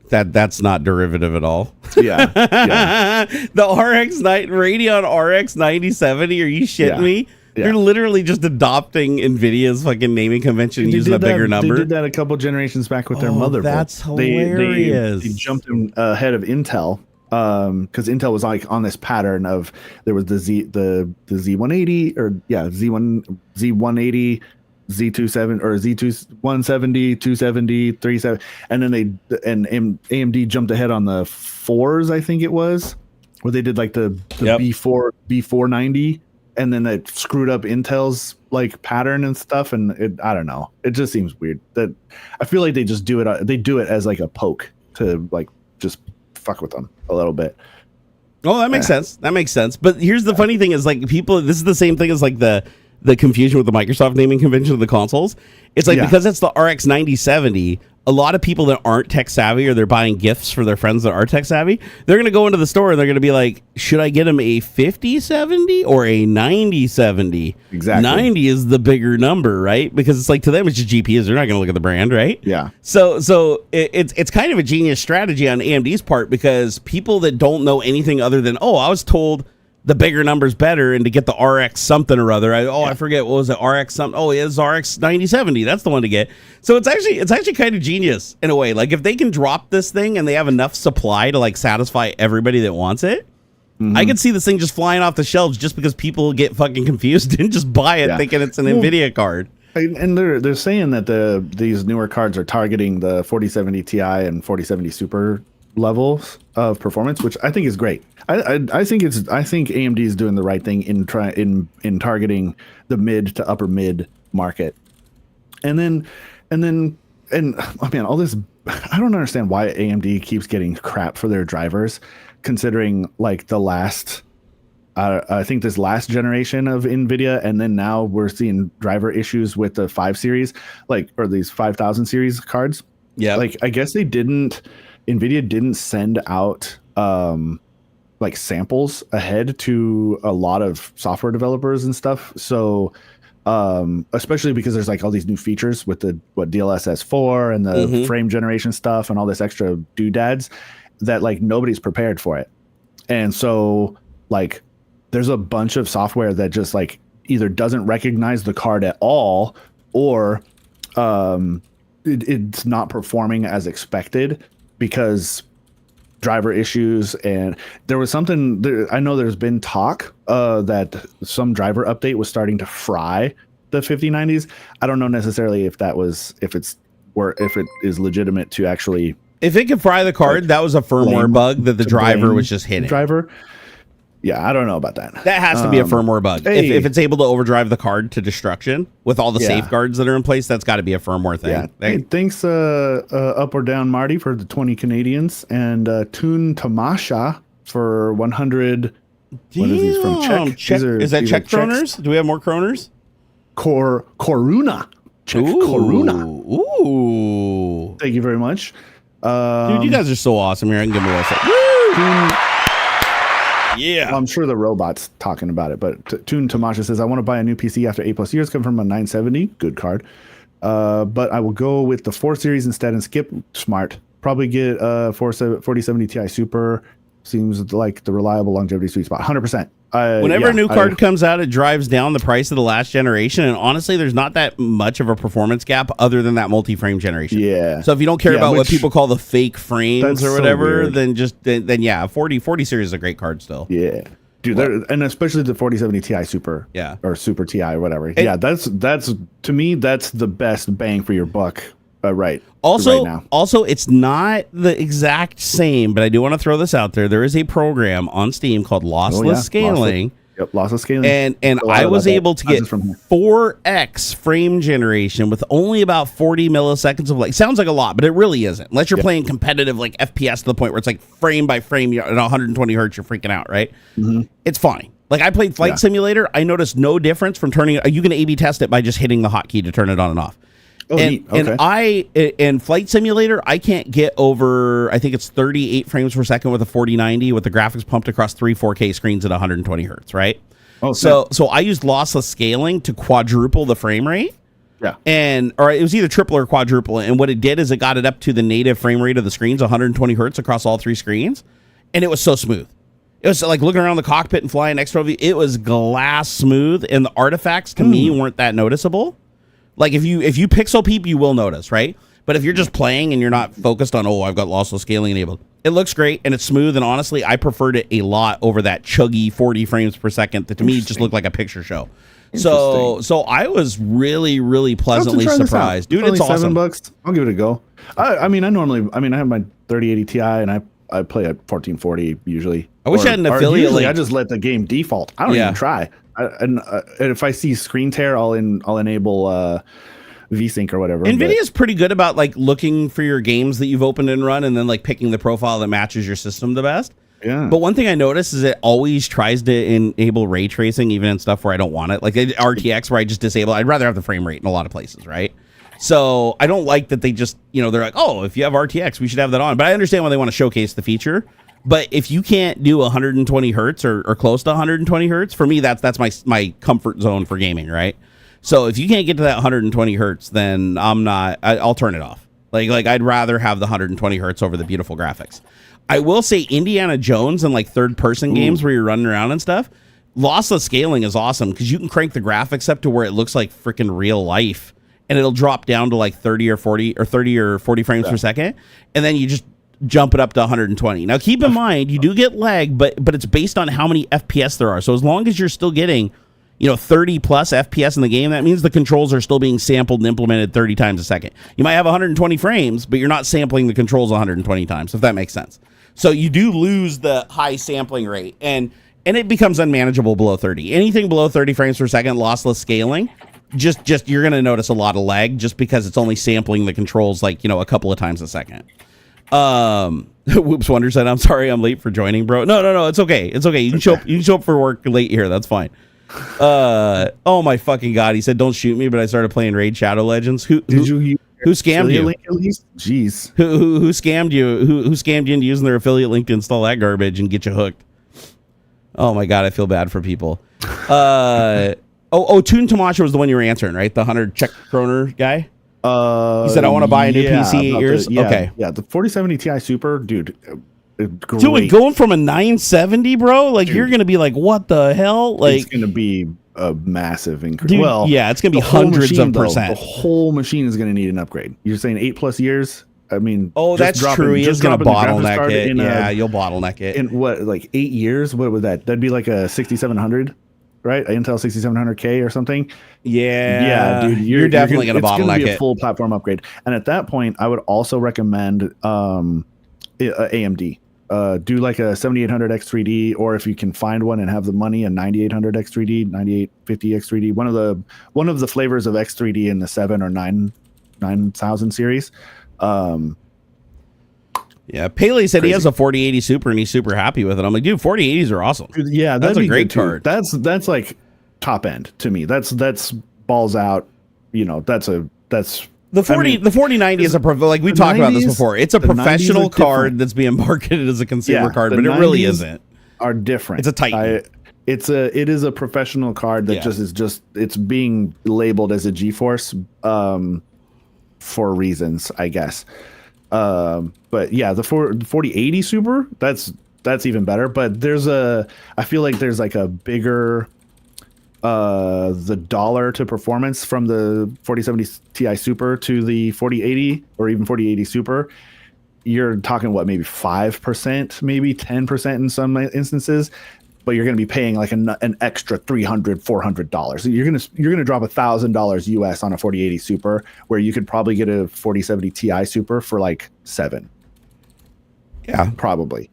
That's not derivative at all.
Yeah.
The Radeon RX 9070. Are you shitting me?
Yeah.
You're literally just adopting Nvidia's fucking naming convention and using a bigger number.
They did that a couple generations back with their motherboard.
That's hilarious.
They jumped in ahead of Intel because Intel was like on this pattern of there was the Z180 or Z180. Z27 or Z170, 270, 37, and then AMD jumped ahead on the 4s, I think it was, where they did like the B490, and then it screwed up Intel's like pattern and stuff, and I don't know, it just seems weird that I feel like they just do it. They do it as like a poke to like just fuck with them a little bit.
Oh, that makes sense. That makes sense. But here's the funny thing: is like people. This is the same thing as like the confusion with the Microsoft naming convention of the consoles. It's like because it's the RX 9070, a lot of people that aren't tech savvy or they're buying gifts for their friends that are tech savvy, they're going to go into the store and they're going to be like, should I get them a 5070 or a 9070?
Exactly.
90 is the bigger number, right? Because it's like to them it's just GPUs. They're not going to look at the brand, right?
Yeah.
So it's kind of a genius strategy on AMD's part because people that don't know anything other than, I was told the bigger number's better, and to get the RX something or other. I forget, what was it? RX something. Oh, it's RX 9070. That's the one to get. So it's actually kind of genius in a way. Like if they can drop this thing and they have enough supply to like satisfy everybody that wants it, I could see this thing just flying off the shelves just because people get fucking confused and just buy it thinking it's an Nvidia card.
And they're saying that these newer cards are targeting the 4070 Ti and 4070 Super levels of performance, which I think is great. I think AMD is doing the right thing in targeting the mid to upper mid market. And then I mean, all this, I don't understand why AMD keeps getting crap for their drivers, considering like the last I think this last generation of Nvidia, and then now we're seeing driver issues with the 5 series, like, or these 5000 series cards.
Yeah,
like I guess Nvidia didn't send out like samples ahead to a lot of software developers and stuff. So especially because there's like all these new features with the DLSS 4 and the frame generation stuff and all this extra doodads that like nobody's prepared for it. And so like there's a bunch of software that just like either doesn't recognize the card at all, or it's not performing as expected because driver issues. And there was something there, I know there's been talk that some driver update was starting to fry the 5090s. I don't know necessarily if it is legitimate to actually,
if it can fry the card, like, that was a firmware bug that the driver was just hitting.
Driver. Yeah, I don't know about that.
That has to be a firmware bug.
Hey.
If it's able to overdrive the card to destruction with all the safeguards that are in place, that's got to be a firmware thing.
Yeah. Hey, thanks up or down, Marty, for the 20 Canadians, and Toon Tamasha for 100.
Damn.
What is these from? Czech?
Is that Czech kroners? Do we have more kroners?
Koruna. Czech Koruna.
Ooh.
Thank you very much.
Dude, you guys are so awesome here. I can give me a second. Yeah.
Well, I'm sure the robot's talking about it, but Toon Tamasha says, I want to buy a new PC after 8+ years, come from a 970. Good card. But I will go with the 4 series instead and skip. Smart. Probably get 4070 Ti Super. Seems like the reliable longevity sweet spot. 100%.
Whenever a new card comes out, it drives down the price of the last generation. And honestly, there's not that much of a performance gap other than that multi-frame generation.
Yeah.
So if you don't care about what people call the fake frames or whatever,
so
then yeah, 40 series is a great card still.
Yeah. Dude, and especially the 4070 Ti Super.
Yeah. Or
Super Ti or whatever. That's to me, that's the best bang for your buck. Right.
Also, it's not the exact same, but I do want to throw this out there. There is a program on Steam called Lossless Scaling.
Lossless Scaling.
And I was able to get 4x frame generation with only about 40 milliseconds of, like, sounds like a lot, but it really isn't. Unless you're playing competitive, like FPS to the point where it's like frame by frame at 120 hertz, you're freaking out, right? It's fine. Like, I played Flight Simulator. I noticed no difference from turning it. You can A/B test it by just hitting the hotkey to turn it on and off.
Oh,
and,
neat. Okay.
and in Flight Simulator, I can't get over, I think it's 38 frames per second with a 4090 with the graphics pumped across 4K screens at 120 hertz, right?
Oh,
so I used lossless scaling to quadruple the frame rate.
Yeah.
Or it was either triple or quadruple. And what it did is it got it up to the native frame rate of the screens, 120 hertz across all 3 screens. And it was so smooth. It was like looking around the cockpit and flying extra. It was glass smooth. And the artifacts to me weren't that noticeable. Like if you pixel peep, you will notice, right? But if you're just playing and you're not focused on, I've got lossless scaling enabled, it looks great and it's smooth. And honestly, I preferred it a lot over that chuggy 40 frames per second that to me just looked like a picture show. So I was really, really pleasantly surprised. Dude, it's awesome.
$7. I'll give it a go. I have my 3080 Ti and I play at 1440 usually.
I wish I had an affiliate link.
I just let the game default. I don't even try. And if I see screen tear, I'll enable VSync or whatever.
Nvidia is pretty good about like looking for your games that you've opened and run and then like picking the profile that matches your system the best.
Yeah.
But one thing I noticed is it always tries to enable ray tracing even in stuff where I don't want it. Like RTX where I just disable it. I'd rather have the frame rate in a lot of places, right? So I don't like that they just, they're like, if you have RTX, we should have that on. But I understand why they want to showcase the feature. But if you can't do 120 hertz or close to 120 hertz, for me, that's my comfort zone for gaming, right? So if you can't get to that 120 hertz, then I'll turn it off. Like I'd rather have the 120 hertz over the beautiful graphics. I will say Indiana Jones and like third person games where you're running around and stuff, lossless scaling is awesome because you can crank the graphics up to where it looks like freaking real life and it'll drop down to like 30 or 40 frames per second. And then you just jump it up to 120. Now keep in mind, you do get lag, but it's based on how many FPS there are. So as long as you're still getting 30 plus FPS in the game, that means the controls are still being sampled and implemented 30 times a second. You might have 120 frames, but you're not sampling the controls 120 times, if that makes sense. So you do lose the high sampling rate, and it becomes unmanageable below 30. Anything below 30 frames per second, lossless scaling, just you're going to notice a lot of lag just because it's only sampling the controls like, a couple of times a second. Whoops Wonder said, I'm sorry I'm late for joining, bro. No, it's okay. It's okay. You can show up for work late here. That's fine. Oh my fucking God. He said, don't shoot me, but I started playing Raid Shadow Legends. Who scammed you?
Jeez.
Who scammed you? Who scammed you into using their affiliate link to install that garbage and get you hooked? Oh my God, I feel bad for people. Toon Tamacha was the one you were answering, right? The 100 Czech kroner guy. He said, I want to buy a new PC 8 years. Okay.
Yeah, the 4070 Ti Super, dude. Great.
Dude, going from a 970, bro, like dude, you're gonna be like, what the hell? Like,
it's gonna be a massive increase.
Dude, well, yeah, it's gonna be hundreds of percent.
The whole machine is gonna need an upgrade. You're saying 8+ years? I mean,
that's true. He is gonna bottleneck it. Yeah, you'll bottleneck it.
In what, like 8 years? What would that? That'd be like a 6700, right? Intel 6700K or something.
Yeah, dude, you're definitely gonna bottleneck it. It's gonna be
a full platform upgrade. And at that point, I would also recommend AMD. Do like a 7800 X3D, or if you can find one and have the money, a 9800 X3D, 9850 X3D, one of the flavors of X3D in the 7 or 9000 series.
Yeah, Pele said he has a 4080 Super and he's super happy with it. I'm like, dude, 4080s are awesome.
Yeah,
that's a great card.
That's like top end to me. That's balls out.
The 4090 is like we talked about this before. It's a professional card that's being marketed as a consumer card, but it really isn't.
Are different.
It's a Titan.
It is a professional card that it's being labeled as a GeForce for reasons, I guess. But yeah, the 4080 Super, that's even better. But I feel like there's like a bigger the dollar to performance from the 4070 Ti Super to the 4080 or even 4080 Super. You're talking maybe 5%, maybe 10% in some instances, but you're going to be paying like an extra $300-$400. So you're going to drop $1,000 US on a 4080 Super, where you could probably get a 4070 Ti Super for like $7.
Yeah,
probably.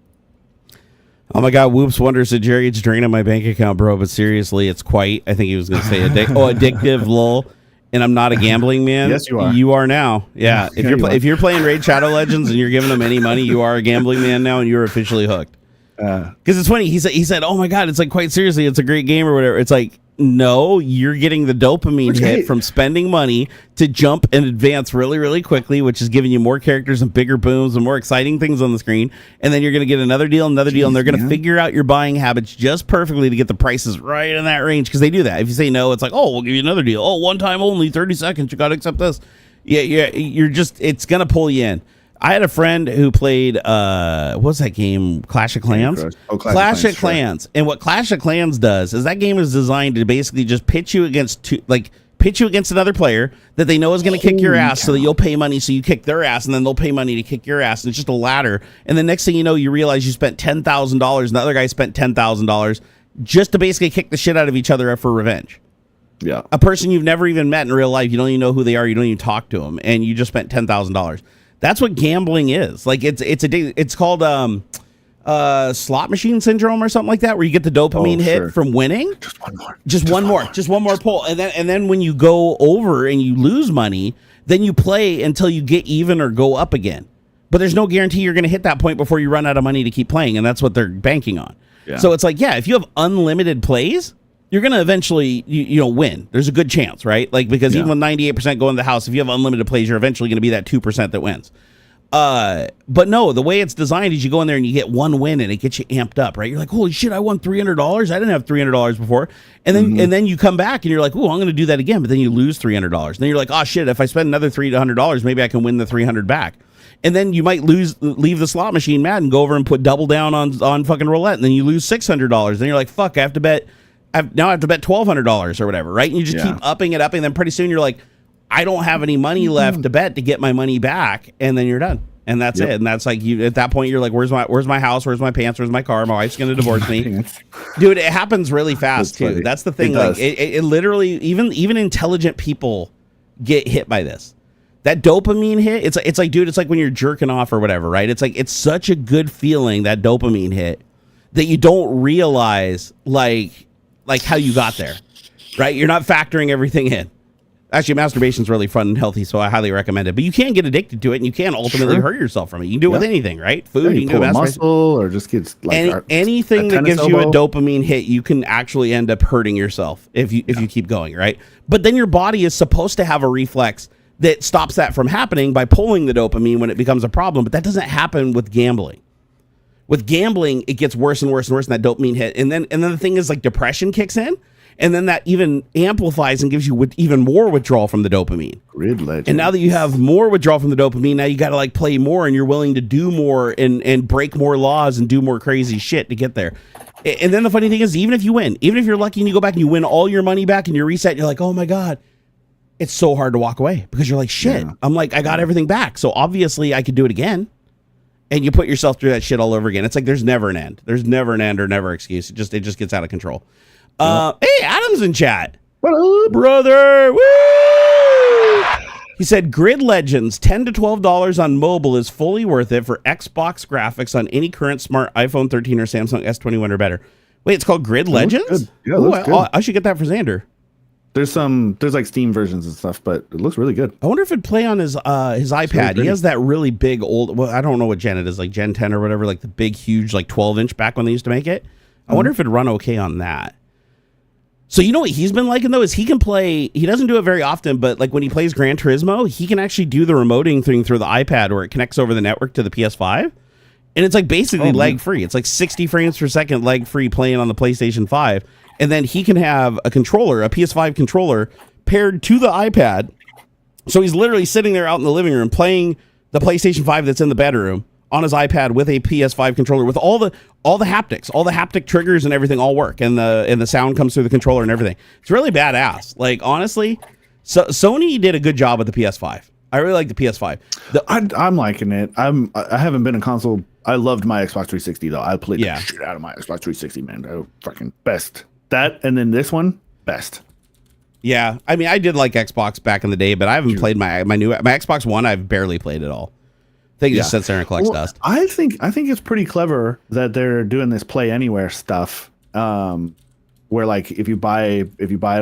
Oh my God, Whoops Wonder said, Jerry, it's draining my bank account, bro. But seriously, it's quite, I think he was going to say addictive, lol. And I'm not a gambling man.
Yes, you are.
You are now. Yeah. If you're playing Raid Shadow Legends and you're giving them any money, you are a gambling man now and you're officially hooked. Because it's funny. He said, oh my God, it's like quite seriously, it's a great game or whatever. It's like, No, you're getting the dopamine hit from spending money to jump and advance really, really quickly, which is giving you more characters and bigger booms and more exciting things on the screen. And then you're going to get another deal, and they're going to figure out your buying habits just perfectly to get the prices right in that range, because they do that. If you say no, it's like, oh, we'll give you another deal. Oh, one time only, 30 seconds. You got to accept this. Yeah, it's going to pull you in. I had a friend who played, what was that game? Clash of Clans?
Oh,
Clash of Clans. Sure. And what Clash of Clans does is that game is designed to basically just pitch you against another player that they know is going to kick your ass, so that you'll pay money, so you kick their ass, and then they'll pay money to kick your ass. And it's just a ladder. And the next thing you know, you realize you spent $10,000, and the other guy spent $10,000 just to basically kick the shit out of each other for revenge.
Yeah.
A person you've never even met in real life. You don't even know who they are. You don't even talk to them. And you just spent $10,000. That's what gambling is. Like it's called slot machine syndrome or something like that, where you get the dopamine hit from winning. Just one more pull, and then when you go over and you lose money, then you play until you get even or go up again. But there's no guarantee you're going to hit that point before you run out of money to keep playing, and that's what they're banking on. Yeah. So it's like, yeah, if you have unlimited plays, you're going to eventually win. There's a good chance, right? Like, because even with 98% going to the house, if you have unlimited plays, you're eventually going to be that 2% that wins. But no, the way it's designed is you go in there and you get one win and it gets you amped up, right? You're like, holy shit, I won $300. I didn't have $300 before. And then you come back and you're like, oh, I'm going to do that again. But then you lose $300. And then you're like, oh shit, if I spend another $300, maybe I can win the $300 back. And then you might leave the slot machine mad and go over and put double down on fucking roulette. And then you lose $600. Then you're like, fuck, I have to bet $1,200 or whatever, right? And you just keep upping it up, and then pretty soon you're like, I don't have any money left to bet to get my money back, and then you're done, and that's it. And that's like, you at that point you're like, where's my house, where's my pants, where's my car? My wife's gonna divorce me, dude. It happens really fast too. That's the thing. It literally, even intelligent people get hit by this. That dopamine hit, it's like, dude, it's like when you're jerking off or whatever, right? It's like, it's such a good feeling, that dopamine hit, that you don't realize like how you got there, right? You're not factoring everything in. Actually, masturbation's really fun and healthy, so I highly recommend it. But you can get addicted to it, and you can ultimately hurt yourself from it. You can do it with anything, right? Food, you can do
a muscle, or just get like
anything that gives you a dopamine hit. You can actually end up hurting yourself if you keep going, right? But then your body is supposed to have a reflex that stops that from happening by pulling the dopamine when it becomes a problem. But that doesn't happen with gambling. With gambling, it gets worse and worse and worse, and that dopamine hit. And then the thing is, like, depression kicks in, and then that even amplifies and gives you even more withdrawal from the dopamine.
Grid Legends.
And now that you have more withdrawal from the dopamine, now you got to like play more, and you're willing to do more and break more laws and do more crazy shit to get there. And then the funny thing is, even if you win, even if you're lucky and you go back and you win all your money back and you reset, you're like, oh my God, it's so hard to walk away, because you're like, shit, I'm like, I got everything back. So obviously I could do it again. And you put yourself through that shit all over again. It's like there's never an end. There's never an end or never excuse. It just gets out of control. Hey, Adam's in chat.
What up,
brother? Woo! He said Grid Legends, $10 to $12 on mobile is fully worth it for Xbox graphics on any current smart iPhone 13 or Samsung S21 or better. Wait, it's called Grid Legends?
Yeah, looks good.
I should get that for Xander.
There's like Steam versions and stuff, but it looks really good.
I wonder if it'd play on his iPad. Really, he has that really big old, well, I don't know what gen it is, like Gen 10 or whatever, like the big, huge, like 12-inch back when they used to make it. I wonder if it'd run okay on that. So you know what he's been liking, though, is he can play, he doesn't do it very often, but like when he plays Gran Turismo, he can actually do the remoting thing through the iPad where it connects over the network to the PS5. And it's like basically lag-free. It's like 60 frames per second lag-free playing on the PlayStation 5. And then he can have a controller, a PS5 controller, paired to the iPad. So he's literally sitting there out in the living room playing the PlayStation 5 that's in the bedroom on his iPad with a PS5 controller with all the haptics, all the haptic triggers and everything all work, and the sound comes through the controller and everything. It's really badass. Like, honestly, so Sony did a good job with the PS5. I really like the PS5.
I'm liking it. I haven't been a console. I loved my Xbox 360 though. I played the shit out of my Xbox 360, man. Oh, fucking best. That and then this one, best.
Yeah, I mean, I did like Xbox back in the day, but I haven't played my Xbox One. I've barely played at all. I think it just sits there and collects dust.
I think it's pretty clever that they're doing this Play Anywhere stuff. Where like if you buy it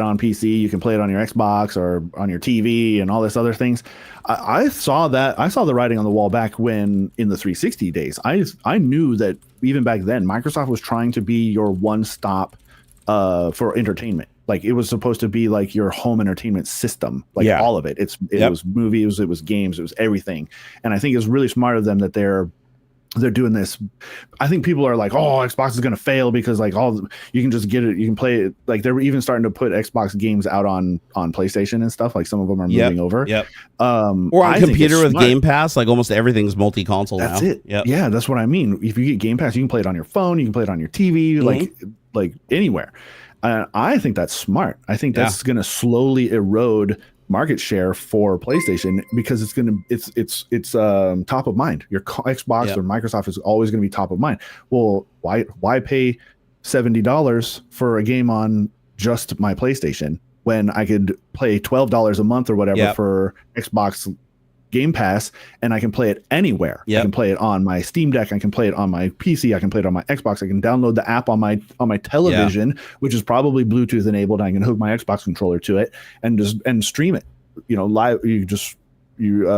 on PC, you can play it on your Xbox or on your TV and all this other things. I saw the writing on the wall back when in the 360 days. I knew that even back then Microsoft was trying to be your one-stop for entertainment. Like it was supposed to be like your home entertainment system, like all of it. It was movies, it was games, it was everything. And I think it's really smart of them that they're doing this. I think people are like, oh, Xbox is going to fail because like you can just get it. You can play it. Like they're even starting to put Xbox games out on PlayStation and stuff. Like some of them are moving over.
Yep. Or on computer with Game Pass, like almost everything's multi-console now.
That's it. Yep. Yeah. That's what I mean. If you get Game Pass, you can play it on your phone. You can play it on your TV, like anywhere. I think that's smart. I think that's going to slowly erode market share for PlayStation because it's top of mind. Your Xbox or Microsoft is always going to be top of mind. Well, why pay $70 for a game on just my PlayStation when I could play $12 a month or whatever for Xbox Game Pass, and I can play it anywhere. I can play it on my Steam Deck. I can play it on my PC. I can play it on my Xbox. I can download the app on my television, which is probably Bluetooth enabled. And I can hook my Xbox controller to it and stream it. Live. You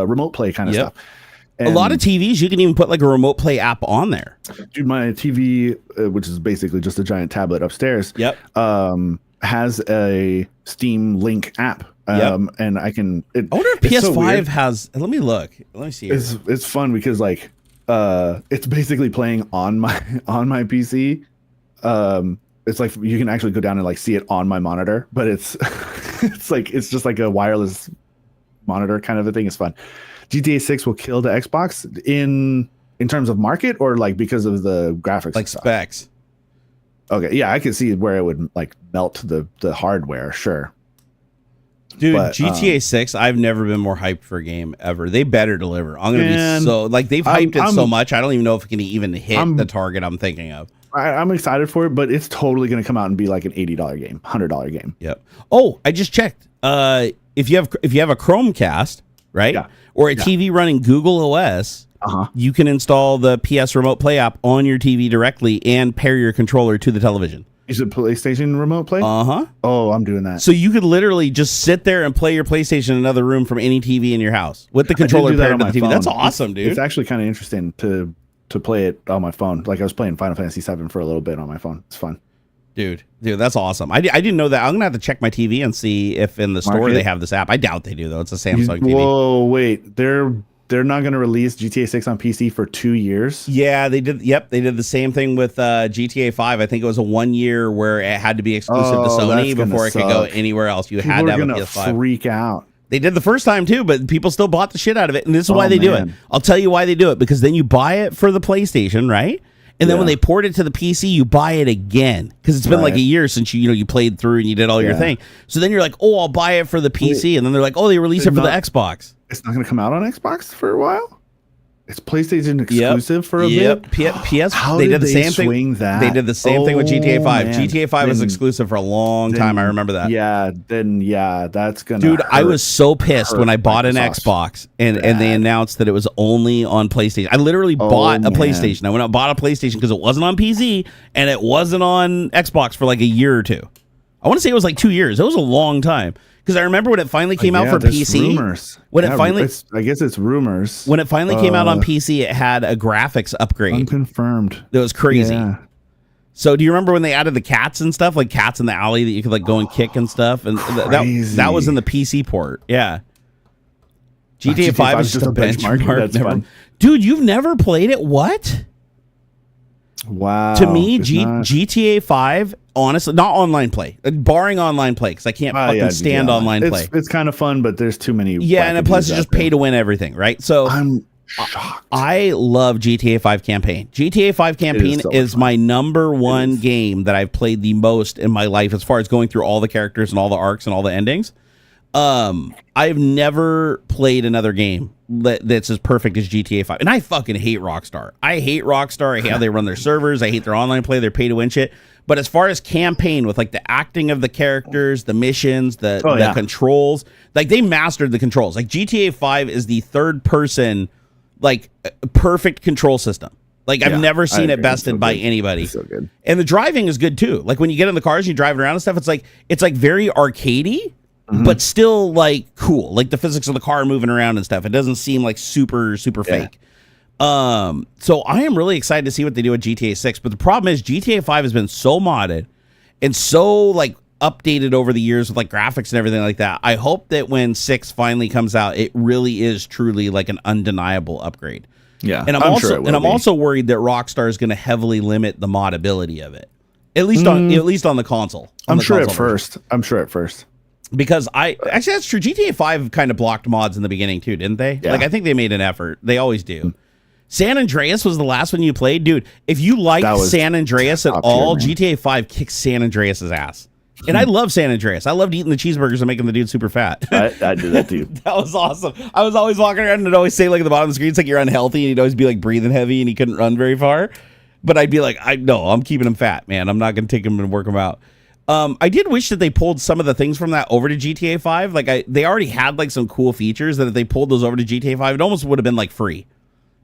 remote play kind of stuff. And a
lot of TVs you can even put like a remote play app on there.
Dude, my TV, which is basically just a giant tablet upstairs, has a Steam Link app. And I can.
I wonder if PS5 has. Let me look. Let me see.
It's fun because like it's basically playing on my PC. It's like you can actually go down and like see it on my monitor, but it's it's just like a wireless monitor kind of a thing. It's fun. GTA 6 will kill the Xbox in terms of market or like because of the graphics,
like specs.
Okay, yeah, I can see where it would like melt the hardware. Sure.
Dude, but, GTA 6, I've never been more hyped for a game ever. They better deliver. I'm going to be so... Like, they've hyped it so much, I don't even know if it can even hit the target I'm thinking of.
I'm excited for it, but it's totally going to come out and be like an $80 game, $100 game.
Yep. Oh, I just checked. If you have a Chromecast, right? Yeah. Or a TV running Google OS, you can install the PS Remote Play app on your TV directly and pair your controller to the television.
Is it PlayStation Remote Play? Oh, I'm doing that.
So you could literally just sit there and play your PlayStation in another room from any TV in your house with the controller paired to the TV. Phone. That's awesome, dude.
It's actually kind of interesting to play it on my phone. Like I was playing Final Fantasy VII for a little bit on my phone. It's fun.
Dude, that's awesome. I didn't know that. I'm going to have to check my TV and see if in the store they have this app. I doubt they do, though. It's a Samsung TV.
Whoa, wait. They're not going to release GTA 6 on PC for 2 years?
Yeah, they did. Yep, they did the same thing with GTA 5. I think it was a 1 year where it had to be exclusive to Sony before it could go anywhere else. You had to have a PS5.
Freak out.
They did the first time too, but people still bought the shit out of it. And this is why they do it. I'll tell you why they do it. Because then you buy it for the PlayStation, right? And then when they port it to the PC, you buy it again. Because it's been like a year since you played through and you did all your thing. So then you're like, oh, I'll buy it for the PC. And then they're like, oh, they release it for the Xbox.
It's not going to come out on Xbox for a while? It's PlayStation exclusive for a bit.
PS. They did the same thing. They did the same thing with GTA 5. Man. GTA 5 was exclusive for a long time. I remember that.
That's gonna.
Dude, I was so pissed when I bought an Xbox and they announced that it was only on PlayStation. I literally bought a PlayStation. I went out and bought a PlayStation because it wasn't on PC and it wasn't on Xbox for like a year or two. I want to say it was like 2 years. It was a long time. Because I remember when it finally came out for PC.
Rumors. I guess it's rumors.
When it finally came out on PC, it had a graphics upgrade.
Unconfirmed.
That was crazy. Yeah. So do you remember when they added the cats and stuff, like cats in the alley that you could like go and kick and stuff, and that was in the PC port. Yeah. GTA 5 is just a benchmark. Dude, you've never played it? What?
Wow.
To me, GTA 5, honestly, not online play, barring online play, because I can't fucking stand online play.
It's kind of fun, but there's too many.
Yeah, and plus it's just pay to win everything, right? So
I'm shocked.
I love GTA 5 campaign. GTA 5 campaign is my number one game that I've played the most in my life as far as going through all the characters and all the arcs and all the endings. I've never played another game that's as perfect as GTA 5. And I fucking hate Rockstar. I hate how they run their servers. I hate their online play, their pay to win shit. But as far as campaign with like the acting of the characters, the missions, the controls, like they mastered the controls. Like GTA 5 is the third person, like perfect control system. Like I've never seen it bested by anybody.
It's so good.
And the driving is good too. Like when you get in the cars and you drive around and stuff, it's like very arcadey. Mm-hmm. But still like cool, like the physics of the car moving around and stuff. It doesn't seem like super fake. So I am really excited to see what they do with GTA 6. But the problem is GTA 5 has been so modded and so like updated over the years with like graphics and everything like that. I hope that when 6 finally comes out, it really is truly like an undeniable upgrade.
Yeah,
and I'm also worried that Rockstar is going to heavily limit the modability of it, at least on the console.
I'm sure at first.
Because actually that's true. GTA 5 kind of blocked mods in the beginning too, didn't they?
Yeah.
Like I think they made an effort. They always do. San Andreas was the last one you played, dude. If you like San Andreas at all, GTA 5 kicks San Andreas's ass. And I love San Andreas. I loved eating the cheeseburgers and making the dude super fat.
I did that too.
That was awesome. I was always walking around and it'd always say like at the bottom of the screen, it's like you're unhealthy, and he'd always be like breathing heavy and he couldn't run very far. But I'd be like, I'm keeping him fat, man. I'm not going to take him and work him out. I did wish that they pulled some of the things from that over to GTA 5. Like they already had like some cool features that if they pulled those over to GTA 5, it almost would have been like free.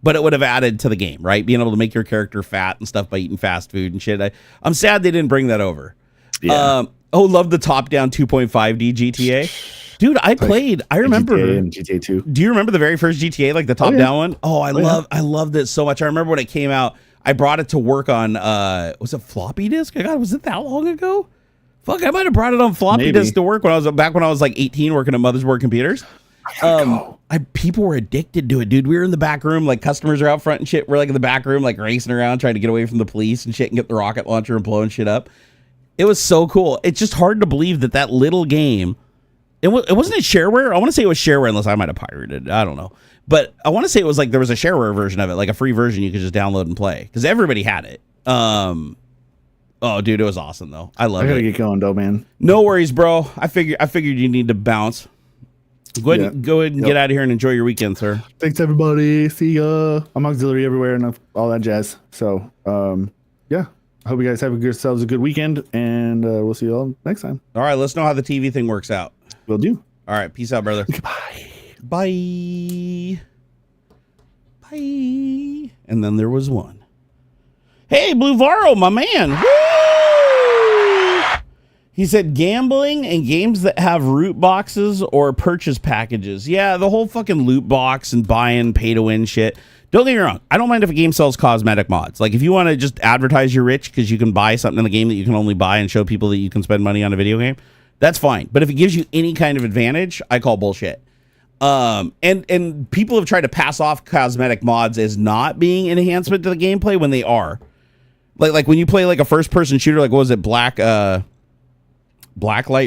But it would have added to the game, right? Being able to make your character fat and stuff by eating fast food and shit. I'm sad they didn't bring that over.
Yeah.
Love the top-down 2.5D GTA. Dude, I remember.
GTA and GTA 2.
Do you remember the very first GTA, like the top-down one? Oh, I loved it so much. I remember when it came out, I brought it to work on, was it floppy disk? God, was it that long ago? Fuck, I might have brought it on floppy disk to work when I was like 18 working at Mother's Board Computers. People were addicted to it, dude. We were in the back room, like customers are out front and shit. We're like in the back room, like racing around, trying to get away from the police and shit and get the rocket launcher and blowing shit up. It was so cool. It's just hard to believe that little game, it wasn't a shareware. I want to say it was shareware, unless I might have pirated it. I don't know. But I want to say it was like there was a shareware version of it, like a free version you could just download and play because everybody had it. Oh, dude, it was awesome though. I love it.
I gotta get going though, man.
No worries, bro. I figured you need to bounce. Go ahead and get out of here and enjoy your weekend, sir.
Thanks, everybody. See ya. I'm AuxxZillary everywhere and all that jazz. So, yeah. I hope you guys have yourselves a good weekend, and we'll see you all next time.
All right, let's know how the TV thing works out.
Will do.
All right, peace out, brother.
Goodbye.
Bye. Bye. And then there was one. Hey, Blue Varro, my man. Woo! He said gambling and games that have root boxes or purchase packages. Yeah, the whole fucking loot box and buying pay-to-win shit. Don't get me wrong. I don't mind if a game sells cosmetic mods. Like if you want to just advertise you're rich because you can buy something in the game that you can only buy and show people that you can spend money on a video game, that's fine. But if it gives you any kind of advantage, I call bullshit. And people have tried to pass off cosmetic mods as not being an enhancement to the gameplay when they are. Like when you play like a first person shooter, like what was it, Blacklight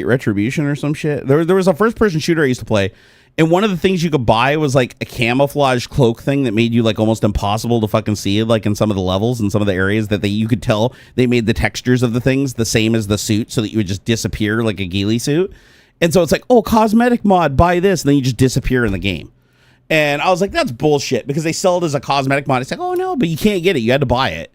Retribution or some shit? There was a first person shooter I used to play. And one of the things you could buy was like a camouflage cloak thing that made you like almost impossible to fucking see, like in some of the levels and some of the areas that you could tell they made the textures of the things the same as the suit so that you would just disappear like a ghillie suit. And so it's like, oh, cosmetic mod, buy this. And then you just disappear in the game. And I was like, that's bullshit because they sell it as a cosmetic mod. It's like, oh no, but you can't get it. You had to buy it.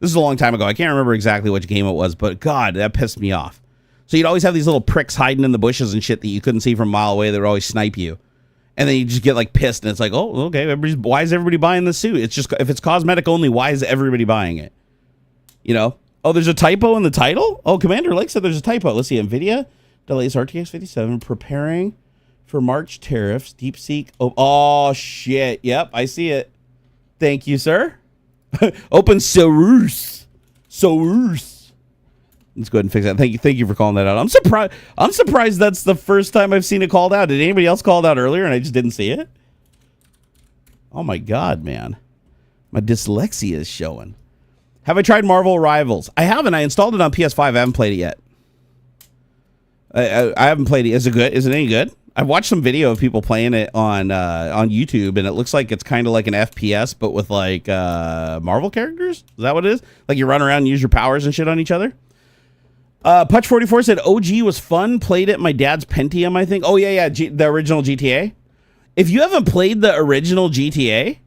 This is a long time ago. I can't remember exactly which game it was, but God, that pissed me off. So you'd always have these little pricks hiding in the bushes and shit that you couldn't see from a mile away that would always snipe you. And then you just get like pissed and it's like, oh, okay, why is everybody buying this suit? It's just, if it's cosmetic only, why is everybody buying it? You know? Oh, there's a typo in the title? Oh, Commander Lake said there's a typo. Let's see. Nvidia Delays RTX 57 preparing for March Tariffs DeepSeek. Oh, shit. Yep, I see it. Thank you, sir. Open source. Let's go ahead and fix that. Thank you for calling that out. I'm surprised that's the first time I've seen it called out. Did anybody else call it out earlier and I just didn't see it? Oh my God, man. My dyslexia is showing. Have I tried Marvel Rivals? I haven't. I installed it on PS5. I haven't played it yet. I haven't played it. Is it good? Is it any good? I've watched some video of people playing it on YouTube, and it looks like it's kind of like an FPS, but with like Marvel characters. Is that what it is? Like you run around and use your powers and shit on each other? Putch44 said OG was fun. Played it my dad's Pentium, I think. Oh, yeah. The original GTA. If you haven't played the original GTA,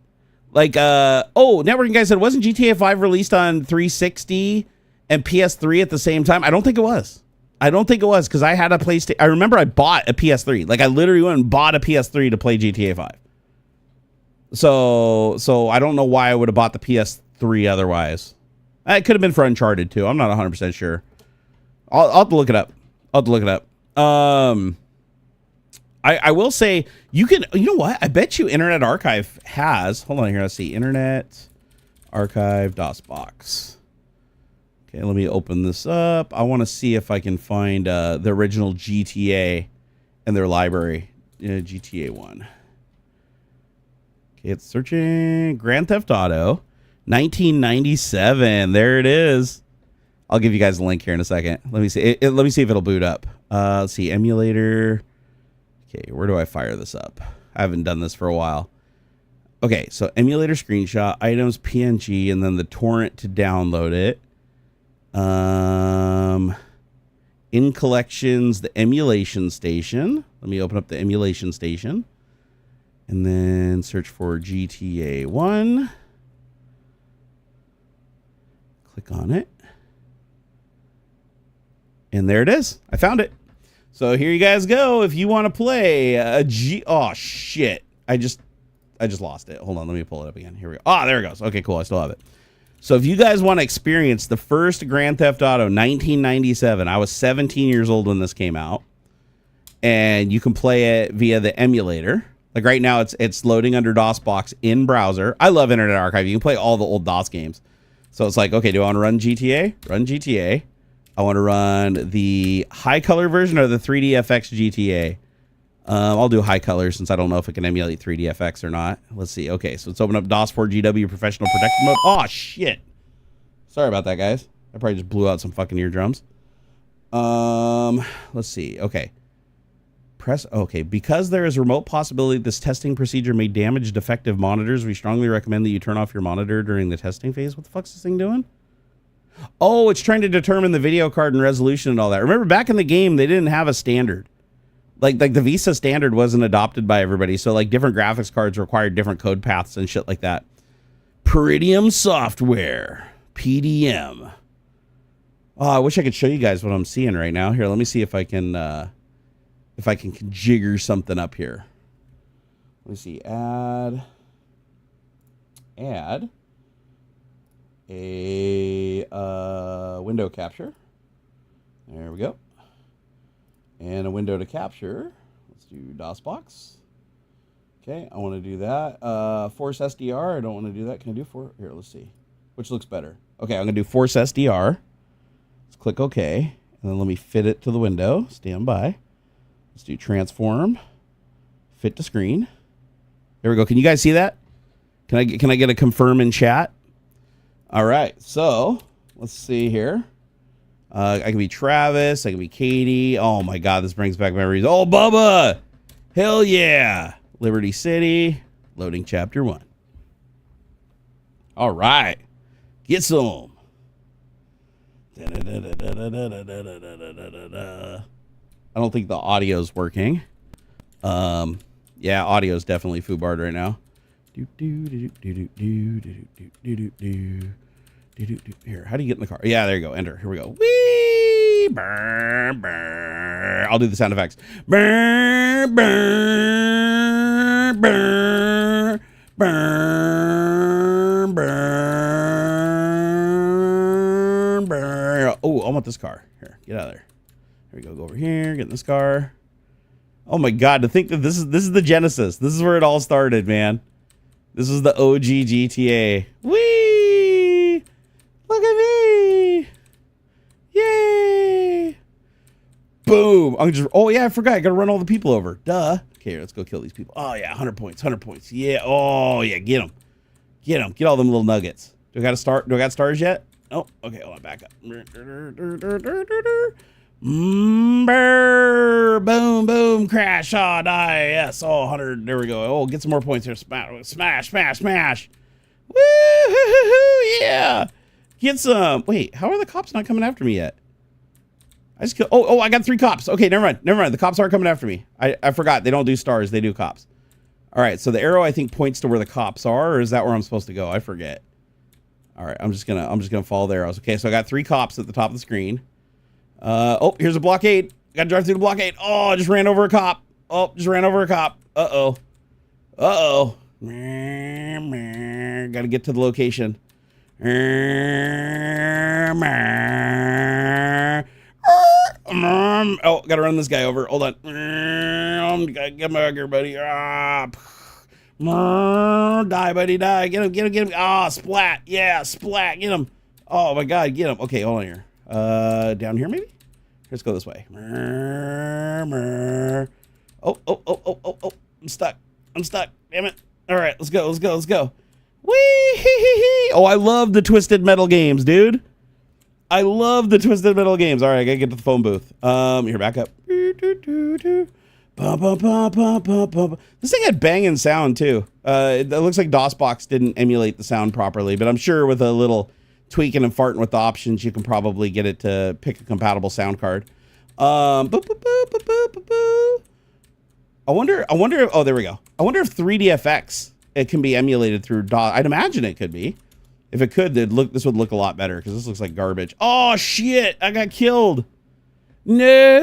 like, Networking Guy said, wasn't GTA 5 released on 360 and PS3 at the same time? I don't think it was. Because I had a PlayStation. I remember I bought a PS3. Like, I literally went and bought a PS3 to play GTA 5. So I don't know why I would have bought the PS3 otherwise. It could have been for Uncharted, too. I'm not 100% sure. I'll have to look it up. I will say you know what? I bet you Internet Archive has, hold on here. Let's see. Internet Archive DOSBox. Okay, let me open this up. I want to see if I can find the original GTA and their library. GTA 1. Okay, it's searching. Grand Theft Auto 1997. There it is. I'll give you guys a link here in a second. Let me see. Let me see if it'll boot up. Let's see. Emulator. Okay, where do I fire this up? I haven't done this for a while. Okay, so emulator screenshot, items, PNG, and then the torrent to download it. In collections, the emulation station. Let me open up the emulation station. And then search for GTA 1. Click on it. And there it is. I found it. So here you guys go. If you want to play oh shit. I just lost it. Hold on, let me pull it up again. Here we go. Ah, there it goes. Okay, cool. I still have it. So if you guys want to experience the first Grand Theft Auto 1997, I was 17 years old when this came out. And you can play it via the emulator. Like right now it's loading under DOSBox in browser. I love Internet Archive. You can play all the old DOS games. So it's like, okay, do I want to run GTA? Run GTA. I want to run the high color version or the 3DFX GTA. I'll do high color since I don't know if it can emulate 3DFX or not. Let's see. Okay, so let's open up DOS4GW Professional Protected Mode. Oh, shit. Sorry about that, guys. I probably just blew out some fucking eardrums. Let's see. Okay. Press. Okay. Because there is a remote possibility this testing procedure may damage defective monitors, we strongly recommend that you turn off your monitor during the testing phase. What the fuck's this thing doing? Oh, it's trying to determine the video card and resolution and all that. Remember, back in the game, they didn't have a standard. Like the Visa standard wasn't adopted by everybody. So like different graphics cards required different code paths and shit like that. Peridium Software, PDM. Oh, I wish I could show you guys what I'm seeing right now. Here, let me see if I can jigger something up here. Let me see. Add a window capture. There we go. And a window to capture. Let's do DOSBox. Okay, I want to do that. Force SDR. I don't want to do that. Can I do here? Let's see. Which looks better? Okay, I'm going to do Force SDR. Let's click OK. And then let me fit it to the window. Stand by. Let's do transform. Fit to screen. There we go. Can you guys see that? Can I get a confirm in chat? All right. So let's see here. I can be Travis. I can be Katie. Oh my God, this brings back memories. Oh, Bubba. Hell yeah. Liberty City. Loading chapter 1. All right. Get some. I don't think the audio's working. Yeah, audio's definitely foobarred right now. Here, how do you get in the car? Yeah, there you go. Enter. Here we go. Whee! Burr, burr. I'll do the sound effects. Burr, burr, burr, burr, burr, burr. Oh, I want this car. Here, get out of there. Here we go. Go over here. Get in this car. Oh my God! To think that this is the Genesis. This is where it all started, man. This is the OG GTA. Whee! Look at me! Yay! Boom! I'm just. Oh yeah, I forgot. I gotta run all the people over. Duh. Okay, let's go kill these people. Oh yeah, 100 points. 100 points. Yeah. Oh yeah, get them. Get them. Get all them little nuggets. Do I got to start? Do I got stars yet? Oh, okay. Hold on. Back up. Boom, boom, crash, die, yes, oh, 100, there we go. Oh, get some more points here. Smash, smash, smash. Woo, yeah. Get some. Wait, how are the cops not coming after me yet? I just killed. Oh, I got 3 cops. Okay, never mind. The cops aren't coming after me. I forgot. They don't do stars. They do cops. All right, so the arrow, I think, points to where the cops are, or is that where I'm supposed to go? I forget. All right, I'm just gonna follow the arrows. Okay, so I got 3 cops at the top of the screen. Oh, here's a blockade. Gotta drive through the blockade. Oh, I just ran over a cop. Oh, just ran over a cop. Uh-oh. Uh-oh. Gotta get to the location. Oh, gotta run this guy over. Hold on. Gotta get him out here, buddy. Die, buddy, die. Get him. Ah, splat. Yeah, splat. Get him. Oh my God, get him. Okay, hold on here. Down here maybe? Let's go this way. Oh. I'm stuck. Damn it. All right, let's go. Whee! Oh, I love the Twisted Metal games, dude. I love the Twisted Metal games. All right, I gotta get to the phone booth. Here, back up. This thing had banging sound too. It looks like DOSBox didn't emulate the sound properly, but I'm sure with a little tweaking and farting with the options, you can probably get it to pick a compatible sound card. I wonder. Oh, there we go. I wonder if 3DFX it can be emulated through DOS. I'd imagine it could be. If it could, this would look a lot better because this looks like garbage. Oh shit! I got killed. No.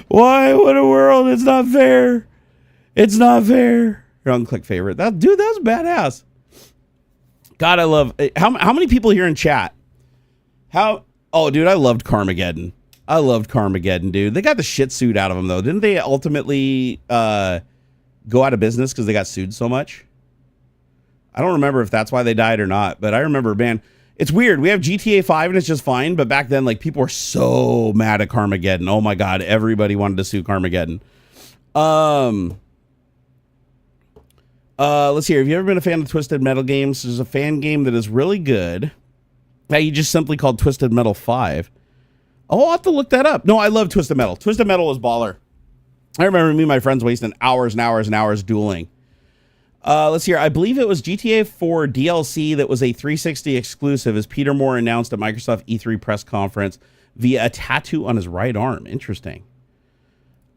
Why? What a world! It's not fair. Here, I'll click favorite. That was badass. God, I love how many people here in chat? Oh, dude, I loved Carmageddon. Dude. They got the shit suit out of them though. Didn't they ultimately go out of business because they got sued so much? I don't remember if that's why they died or not, but I remember, man, it's weird. We have GTA 5 and it's just fine, but back then, like, people were so mad at Carmageddon. Oh my God, everybody wanted to sue Carmageddon. Let's see here. Have you ever been a fan of Twisted Metal games? There's a fan game that is really good that you just simply called Twisted Metal 5. Oh, I'll have to look that up. No, I love Twisted Metal. Twisted Metal was baller. I remember me and my friends wasting hours and hours and hours dueling. Let's see here. I believe it was GTA 4 DLC that was a 360 exclusive, as Peter Moore announced at Microsoft E3 press conference via a tattoo on his right arm. Interesting.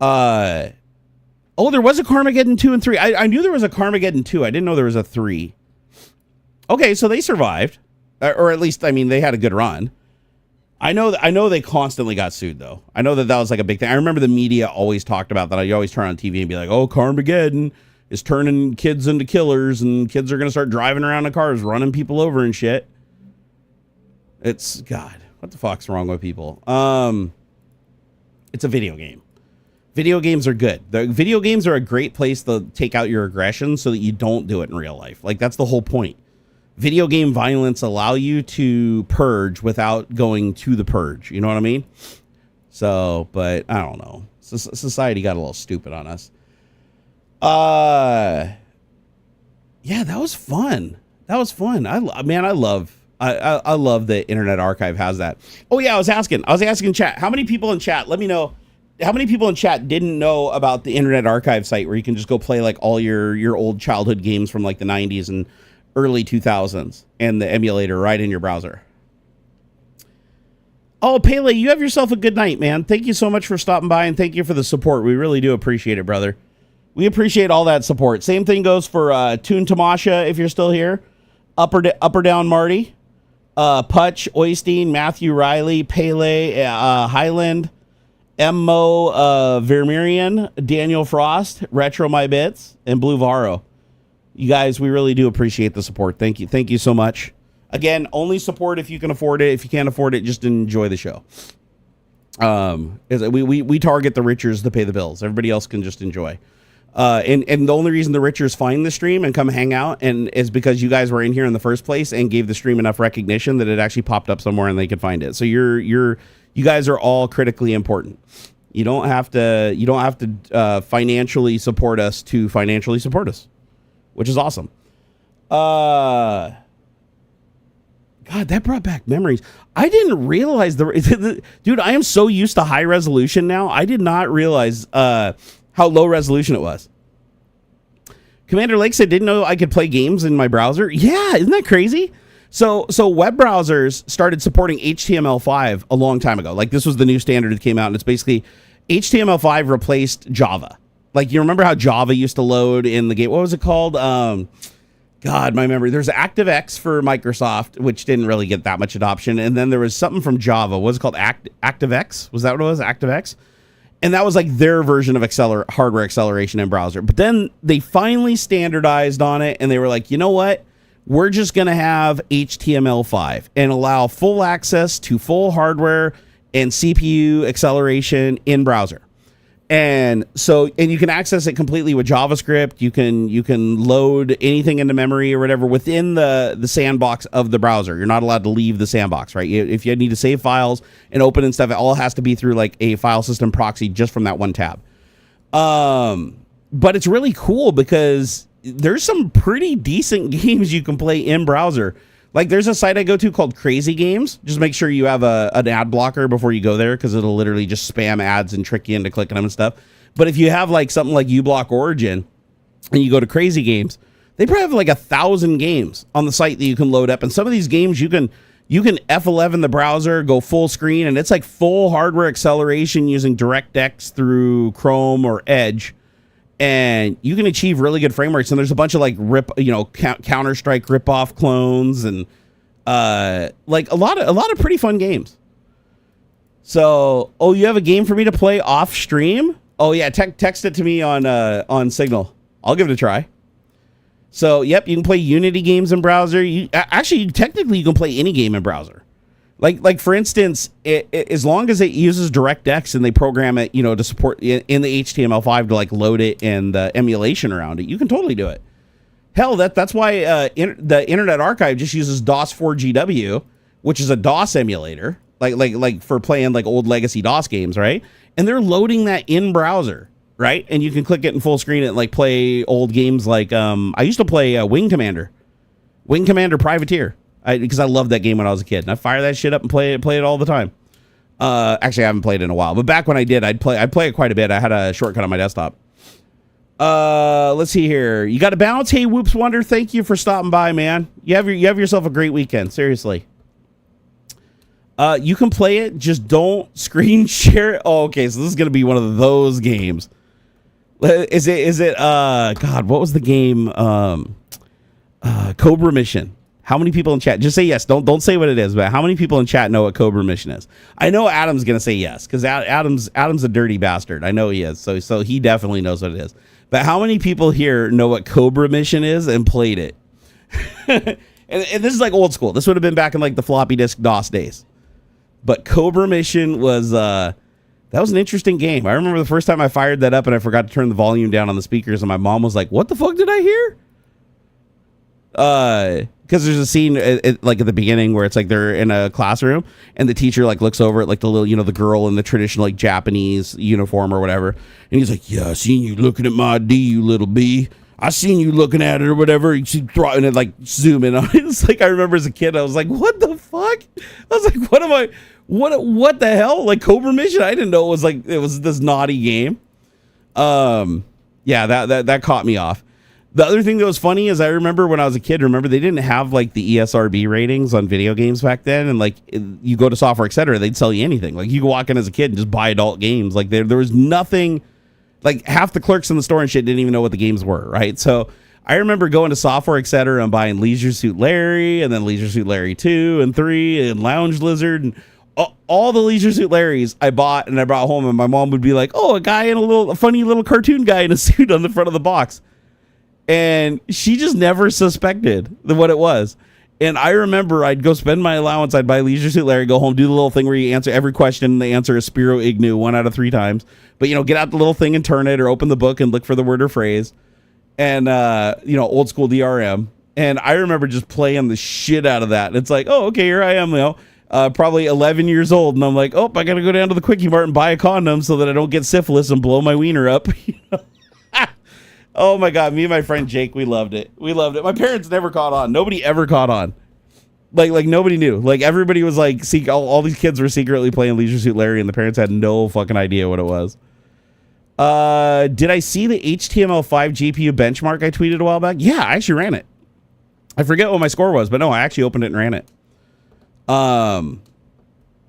Oh, there was a Carmageddon 2 and 3. I knew there was a Carmageddon 2. I didn't know there was a 3. Okay, so they survived. Or at least, I mean, they had a good run. I know they constantly got sued, though. I know that was like a big thing. I remember the media always talked about that. You always turn on TV and be like, oh, Carmageddon is turning kids into killers, and kids are going to start driving around in cars, running people over and shit. It's, God, what the fuck's wrong with people? It's a video game. Video games are good. The video games are a great place to take out your aggression so that you don't do it in real life. Like, that's the whole point. Video game violence allow you to purge without going to the purge. You know what I mean? So, but I don't know. Society got a little stupid on us. Yeah, that was fun. I love the Internet Archive has that. Oh yeah, I was asking chat. How many people in chat? Let me know. How many people in chat didn't know about the Internet Archive site where you can just go play like all your old childhood games from like the 90s and early 2000s and the emulator right in your browser? Oh, Pele, you have yourself a good night, man. Thank you so much for stopping by, and thank you for the support. We really do appreciate it, brother. We appreciate all that support. Same thing goes for Toon Tamasha, if you're still here. Up or Down Marty, Putch, Oystein, Matthew Riley, Pele, Highland, Mo Vermirion, Daniel Frost, Retro My Bits, and Blue Varo. You guys, we really do appreciate the support. Thank you. Thank you so much. Again, only support if you can afford it. If you can't afford it, just enjoy the show. We target the richers to pay the bills. Everybody else can just enjoy. And the only reason the richers find the stream and come hang out and is because you guys were in here in the first place and gave the stream enough recognition that it actually popped up somewhere and they could find it. So you guys are all critically important. You don't have to financially support us to financially support us, which is awesome. God, that brought back memories. I didn't realize dude, I am so used to high resolution now. I did not realize how low resolution it was. Commander Lake said, didn't know I could play games in my browser. Yeah, isn't that crazy? So web browsers started supporting HTML5 a long time ago. Like, this was the new standard that came out, and it's basically HTML5 replaced Java. Like, you remember how Java used to load in the game? What was it called? God, my memory. There's ActiveX for Microsoft, which didn't really get that much adoption. And then there was something from Java. What was it called? ActiveX? Was that what it was? ActiveX? And that was like their version of hardware acceleration in browser. But then they finally standardized on it, and they were like, you know what? We're just going to have HTML5 and allow full access to full hardware and CPU acceleration in browser. And you can access it completely with JavaScript. You can load anything into memory or whatever within the sandbox of the browser. You're not allowed to leave the sandbox, right? If you need to save files and open and stuff, it all has to be through like a file system proxy just from that one tab. But it's really cool because there's some pretty decent games you can play in browser. Like there's a site I go to called Crazy Games. Just make sure you have an ad blocker before you go there, because it'll literally just spam ads and trick you into clicking them and stuff. But if you have like something like uBlock Origin and you go to Crazy Games, they probably have like 1,000 games on the site that you can load up. And some of these games you can F11 the browser, go full screen, and it's like full hardware acceleration using DirectX through Chrome or Edge. And you can achieve really good frame rates. And there's a bunch of like Counter-Strike rip-off clones and like a lot of pretty fun games. So, you have a game for me to play off stream? Oh yeah, text it to me on Signal. I'll give it a try. So, yep, you can play Unity games in browser. Technically you can play any game in browser. Like for instance, as long as it uses DirectX and they program it, to support in the HTML5 to like load it and the emulation around it, you can totally do it. Hell, that's why the Internet Archive just uses DOS4GW, which is a DOS emulator, like for playing like old legacy DOS games, right? And they're loading that in browser, right? And you can click it in full screen and like play old games like I used to play Wing Commander Privateer. Because I loved that game when I was a kid, and I fire that shit up and play it all the time. Actually, I haven't played it in a while, but back when I did, I'd play it quite a bit. I had a shortcut on my desktop. Let's see here. You got to bounce. Hey, Whoops Wonder, thank you for stopping by, man. You have yourself a great weekend. Seriously. You can play it, just don't screen share it. Oh, okay, so this is gonna be one of those games. Is it? God, what was the game? Cobra Mission. How many people in chat? Just say yes. Don't say what it is, but how many people in chat know what Cobra Mission is? I know Adam's gonna say yes, because Adam's a dirty bastard. I know he is. So he definitely knows what it is. But how many people here know what Cobra Mission is and played it? and this is like old school. This would have been back in like the floppy disk DOS days. But Cobra Mission was that was an interesting game. I remember the first time I fired that up and I forgot to turn the volume down on the speakers, and my mom was like, "What the fuck did I hear?" Because there's a scene like at the beginning where it's like they're in a classroom and the teacher like looks over at like the little, the girl in the traditional like Japanese uniform or whatever, and he's like, "Yeah, I seen you looking at my D, you little B. I seen you looking at it or whatever." And it like zoom in on it. It's like I remember as a kid, I was like, "What the fuck?" I was like, "What am I? What the hell?" Like Cobra Mission, I didn't know it was this naughty game. Yeah, that caught me off. The other thing that was funny is I remember when I was a kid, they didn't have like the ESRB ratings on video games back then. And like you go to Software Etc., they'd sell you anything. Like you could walk in as a kid and just buy adult games. Like there was nothing, like half the clerks in the store and shit didn't even know what the games were. Right. So I remember going to Software Etc. and buying Leisure Suit Larry and then Leisure Suit Larry 2 and 3 and Lounge Lizard and all the Leisure Suit Larrys I bought and I brought home. And my mom would be like, "Oh, a guy in a funny little cartoon guy in a suit on the front of the box." And she just never suspected what it was. And I remember I'd go spend my allowance. I'd buy Leisure Suit Larry, go home, do the little thing where you answer every question and the answer is Spiro Ignu 1 out of 3 times. But, get out the little thing and turn it or open the book and look for the word or phrase. And, old school DRM. And I remember just playing the shit out of that. And it's like, oh, okay, here I am, probably 11 years old. And I'm like, oh, I got to go down to the Quickie Mart and buy a condom so that I don't get syphilis and blow my wiener up. Oh my God, me and my friend Jake, we loved it. My parents never caught on. Nobody ever caught on. Like nobody knew. Like everybody was like, all these kids were secretly playing Leisure Suit Larry and the parents had no fucking idea what it was. Did I see the HTML5 GPU benchmark I tweeted a while back? Yeah, I actually ran it. I forget what my score was, but no, I actually opened it and ran it.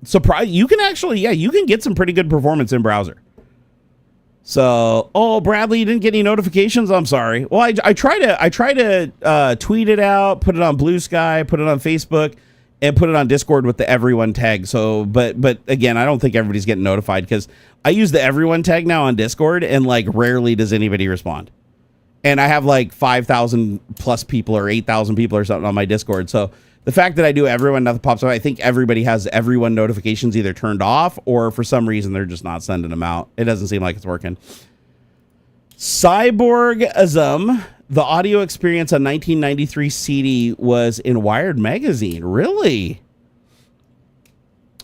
Surprise, you can get some pretty good performance in browser. So, Bradley, you didn't get any notifications? I'm sorry. Well, I try to tweet it out, put it on Blue Sky, put it on Facebook, and put it on Discord with the everyone tag. So, but again, I don't think everybody's getting notified because I use the everyone tag now on Discord, and like rarely does anybody respond. And I have like 5,000 plus people or 8,000 people or something on my Discord. So the fact that I do everyone, nothing pops up. I think everybody has everyone notifications either turned off or for some reason they're just not sending them out. It doesn't seem like it's working. Cyborgism. The audio experience on 1993 CD was in Wired magazine. Really?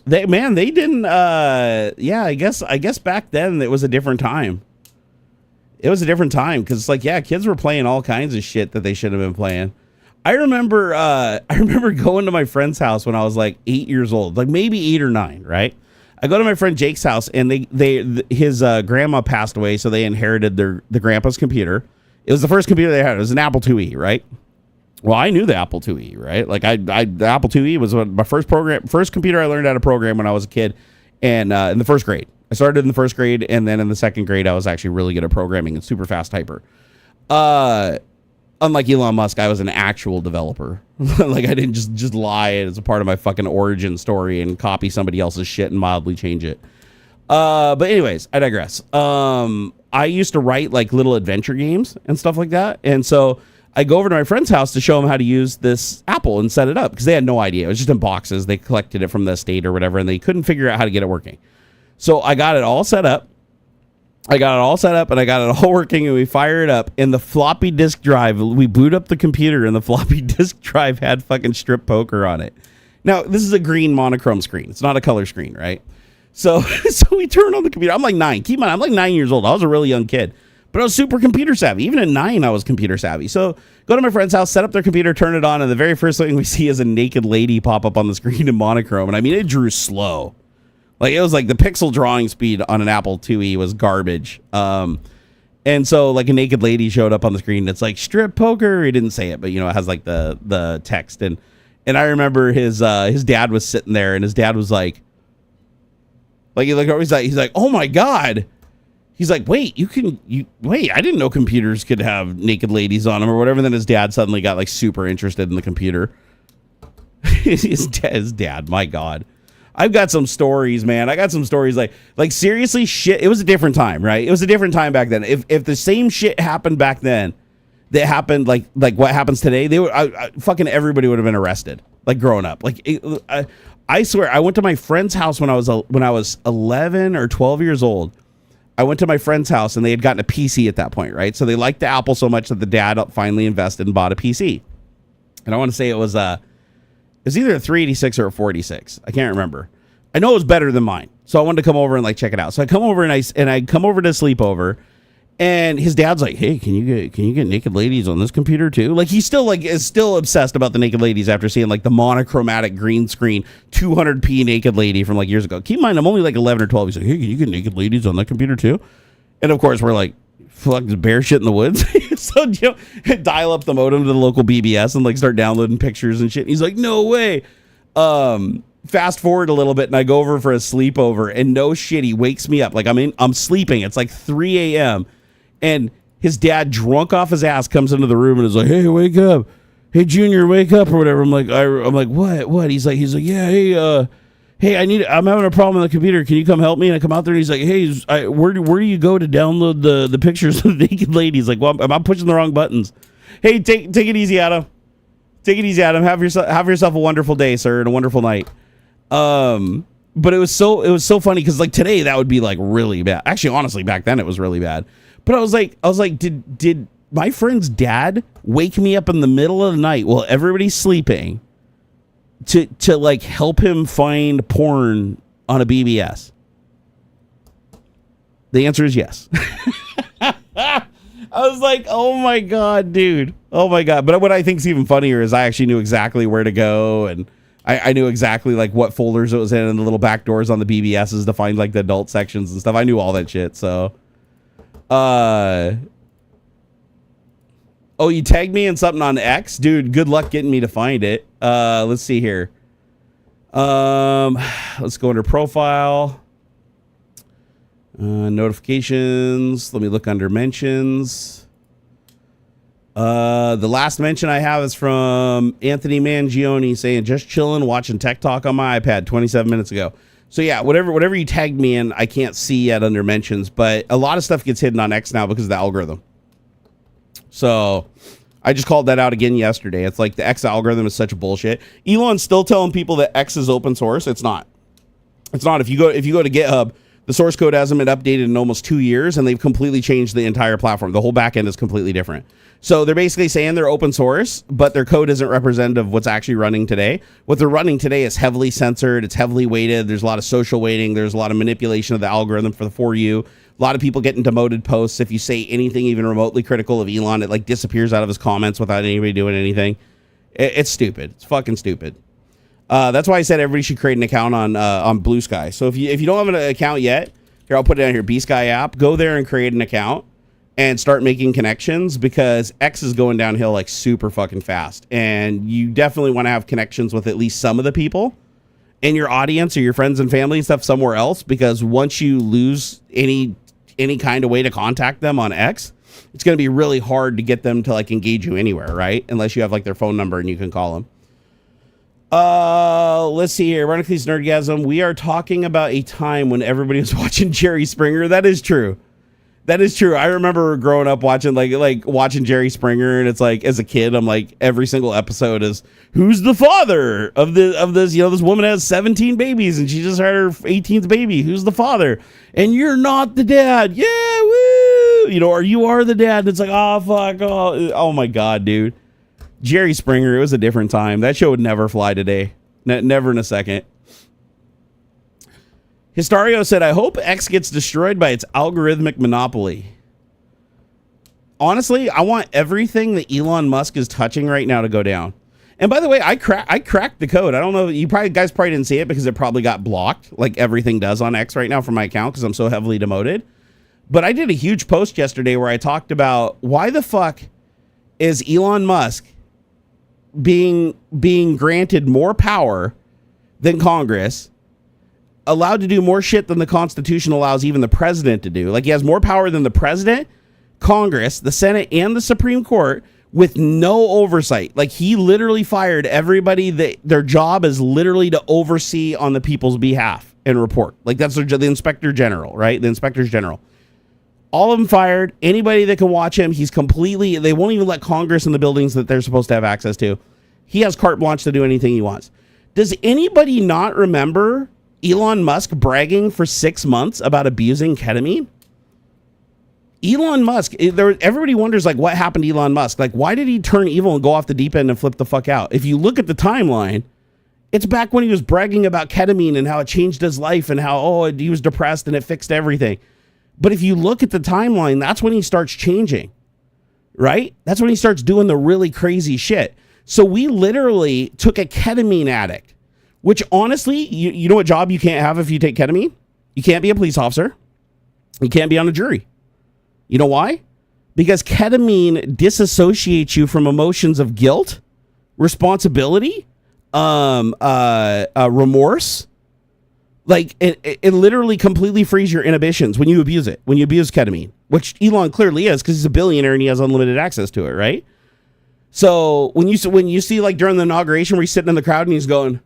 They didn't. Yeah, I guess back then it was a different time. It was a different time because it's like, yeah, kids were playing all kinds of shit that they shouldn't have been playing. I remember going to my friend's house when I was like 8 years old, like maybe 8 or 9, right? I go to my friend Jake's house and his grandma passed away, so they inherited the grandpa's computer. It was the first computer they had. It was an Apple IIe, right? Well, I knew the Apple IIe, right? Like the Apple IIe was my first computer I learned how to program when I was a kid, and in the first grade. I started in the first grade, and then in the second grade, I was actually really good at programming and super fast typer. Unlike Elon Musk, I was an actual developer. Like I didn't just lie as a part of my fucking origin story and copy somebody else's shit and mildly change it. But anyways, I digress. I used to write like little adventure games and stuff like that, and so I go over to my friend's house to show him how to use this Apple and set it up because they had no idea. It was just in boxes. They collected it from the estate or whatever, and they couldn't figure out how to get it working. So I got it all set up. And I got it all working, and we fire it up. And the floppy disk drive, we boot up the computer, and the floppy disk drive had fucking strip poker on it. Now, this is a green monochrome screen. It's not a color screen, right? So we turn on the computer. I'm like 9. Keep in mind, I'm like 9 years old. I was a really young kid. But I was super computer savvy. Even at 9, I was computer savvy. So go to my friend's house, set up their computer, turn it on, and the very first thing we see is a naked lady pop up on the screen in monochrome. And I mean, it drew slow. Like, it was like the pixel drawing speed on an Apple IIe was garbage. And so, like, a naked lady showed up on the screen. It's like, strip poker. He didn't say it, but, you know, it has, like, the text. And I remember his dad was sitting there, and his dad was like, he's like, oh, my God. He's like, wait, I didn't know computers could have naked ladies on them or whatever. And then his dad suddenly got, like, super interested in the computer. his dad, my God. I've got some stories, man. I got some stories like seriously shit. It was a different time, right? It was a different time back then. If the same shit happened back then that happened like what happens today, they would fucking everybody would have been arrested. Like growing up. Like I swear, I went to my friend's house when I was 11 or 12 years old. I went to my friend's house and they had gotten a PC at that point, right? So they liked the Apple so much that the dad finally invested and bought a PC. And I want to say it was either a 386 or a 486. I can't remember. I know it was better than mine. So I wanted to come over and like check it out. So I come over and I come over to sleepover, and his dad's like, "Hey, can you get naked ladies on this computer too?" Like he's still is still obsessed about the naked ladies after seeing like the monochromatic green screen 200p naked lady from like years ago. Keep in mind, I'm only like 11 or 12. He's like, "Hey, can you get naked ladies on that computer too?" And of course we're like, fuck, bear shit in the woods. So, you know, dial up the modem to the local BBS and like start downloading pictures and shit. And he's like, no way. Fast forward a little bit and I go over for a sleepover, and no shit, he wakes me up. Like I'm sleeping. It's like 3 a.m. and his dad, drunk off his ass, comes into the room and is like, "Hey, wake up. Hey, Junior, wake up," or whatever. I'm like, what? He's like, yeah, hey, I'm having a problem with the computer. Can you come help me? And I come out there and he's like, "Hey, where do you go to download the pictures of the naked ladies?" Like, well, I'm pushing the wrong buttons. Hey, take it easy, Adam. Take it easy, Adam. Have yourself a wonderful day, sir, and a wonderful night. But it was so funny because like today that would be like really bad. Actually, honestly, back then it was really bad. But I was like, did my friend's dad wake me up in the middle of the night while everybody's sleeping to like help him find porn on a BBS? The answer is yes. I was like, oh my God, dude. Oh my God. But what I think is even funnier is I actually knew exactly where to go, and I knew exactly like what folders it was in and the little back doors on the BBSs to find like the adult sections and stuff. I knew all that shit. So, oh, you tagged me in something on X, dude. Good luck getting me to find it. Let's see here. Let's go under profile, notifications. Let me look under mentions. The last mention I have is from Anthony Mangione saying, "Just chilling, watching Tech Talk on my iPad 27 minutes ago." So yeah, whatever you tagged me in, I can't see yet under mentions, but a lot of stuff gets hidden on X now because of the algorithm. So I just called that out again yesterday. It's like the X algorithm is such bullshit. Elon's still telling people that X is open source. It's not. It's not. If you go to GitHub, the source code hasn't been updated in almost 2 years, and they've completely changed the entire platform. The whole backend is completely different. So they're basically saying they're open source, but their code isn't representative of what's actually running today. What they're running today is heavily censored. It's heavily weighted. There's a lot of social weighting. There's a lot of manipulation of the algorithm for you. A lot of people getting demoted posts. If you say anything even remotely critical of Elon, it like disappears out of his comments without anybody doing anything. It's stupid. It's fucking stupid. That's why I said everybody should create an account on Blue Sky. So if you don't have an account yet, here, I'll put it on here, B Sky app. Go there and create an account and start making connections, because X is going downhill like super fucking fast. And you definitely want to have connections with at least some of the people in your audience or your friends and family and stuff somewhere else, because once you lose any kind of way to contact them on X, it's going to be really hard to get them to like engage you anywhere, right? Unless you have like their phone number and you can call them. Let's see here. Barnacules Nerdgasm. We are talking about a time when everybody was watching Jerry Springer. That is true. That is true. I remember growing up watching like watching Jerry Springer, and it's like as a kid, I'm like every single episode is who's the father of this, you know, this woman has 17 babies and she just had her 18th baby. Who's the father? And you're not the dad. Yeah, woo. You know, or you are the dad. And it's like, oh fuck. Oh my God, dude. Jerry Springer, it was a different time. That show would never fly today. Never in a second. Histario said, I hope X gets destroyed by its algorithmic monopoly. Honestly, I want everything that Elon Musk is touching right now to go down. And by the way, I cracked the code. I don't know. Guys probably didn't see it because it probably got blocked, like everything does on X right now from my account because I'm so heavily demoted. But I did a huge post yesterday where I talked about why the fuck is Elon Musk being granted more power than Congress, allowed to do more shit than the Constitution allows even the president to do. Like, he has more power than the president, Congress, the Senate, and the Supreme Court with no oversight. Like, he literally fired everybody that their job is literally to oversee on the people's behalf and report. Like, that's the inspector general, right? The inspectors general. All of them fired. Anybody that can watch him, they won't even let Congress in the buildings that they're supposed to have access to. He has carte blanche to do anything he wants. Does anybody not remember Elon Musk bragging for 6 months about abusing ketamine? Elon Musk, everybody wonders, like, what happened to Elon Musk? Like, why did he turn evil and go off the deep end and flip the fuck out? If you look at the timeline, it's back when he was bragging about ketamine and how it changed his life and how, he was depressed and it fixed everything. But if you look at the timeline, that's when he starts changing, right? That's when he starts doing the really crazy shit. So we literally took a ketamine addict, which honestly, you know what job you can't have if you take ketamine? You can't be a police officer. You can't be on a jury. You know why? Because ketamine disassociates you from emotions of guilt, responsibility, remorse. Like, it literally completely frees your inhibitions when you abuse it, when you abuse ketamine, which Elon clearly is because he's a billionaire and he has unlimited access to it, right? So when you see, like, during the inauguration where he's sitting in the crowd and he's going,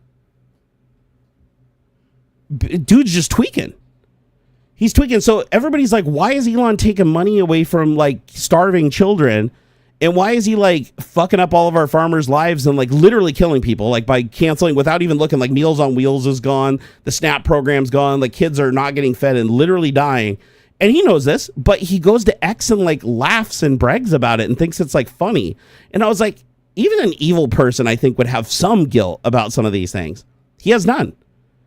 dude's just tweaking. He's tweaking. So everybody's like, why is Elon taking money away from, like, starving children? And why is he, like, fucking up all of our farmers' lives and, like, literally killing people, like, by canceling without even looking? Like, Meals on Wheels is gone. The SNAP program's gone. Like, kids are not getting fed and literally dying. And he knows this, but he goes to X and, like, laughs and brags about it and thinks it's, like, funny. And I was like, even an evil person, I think, would have some guilt about some of these things. He has none.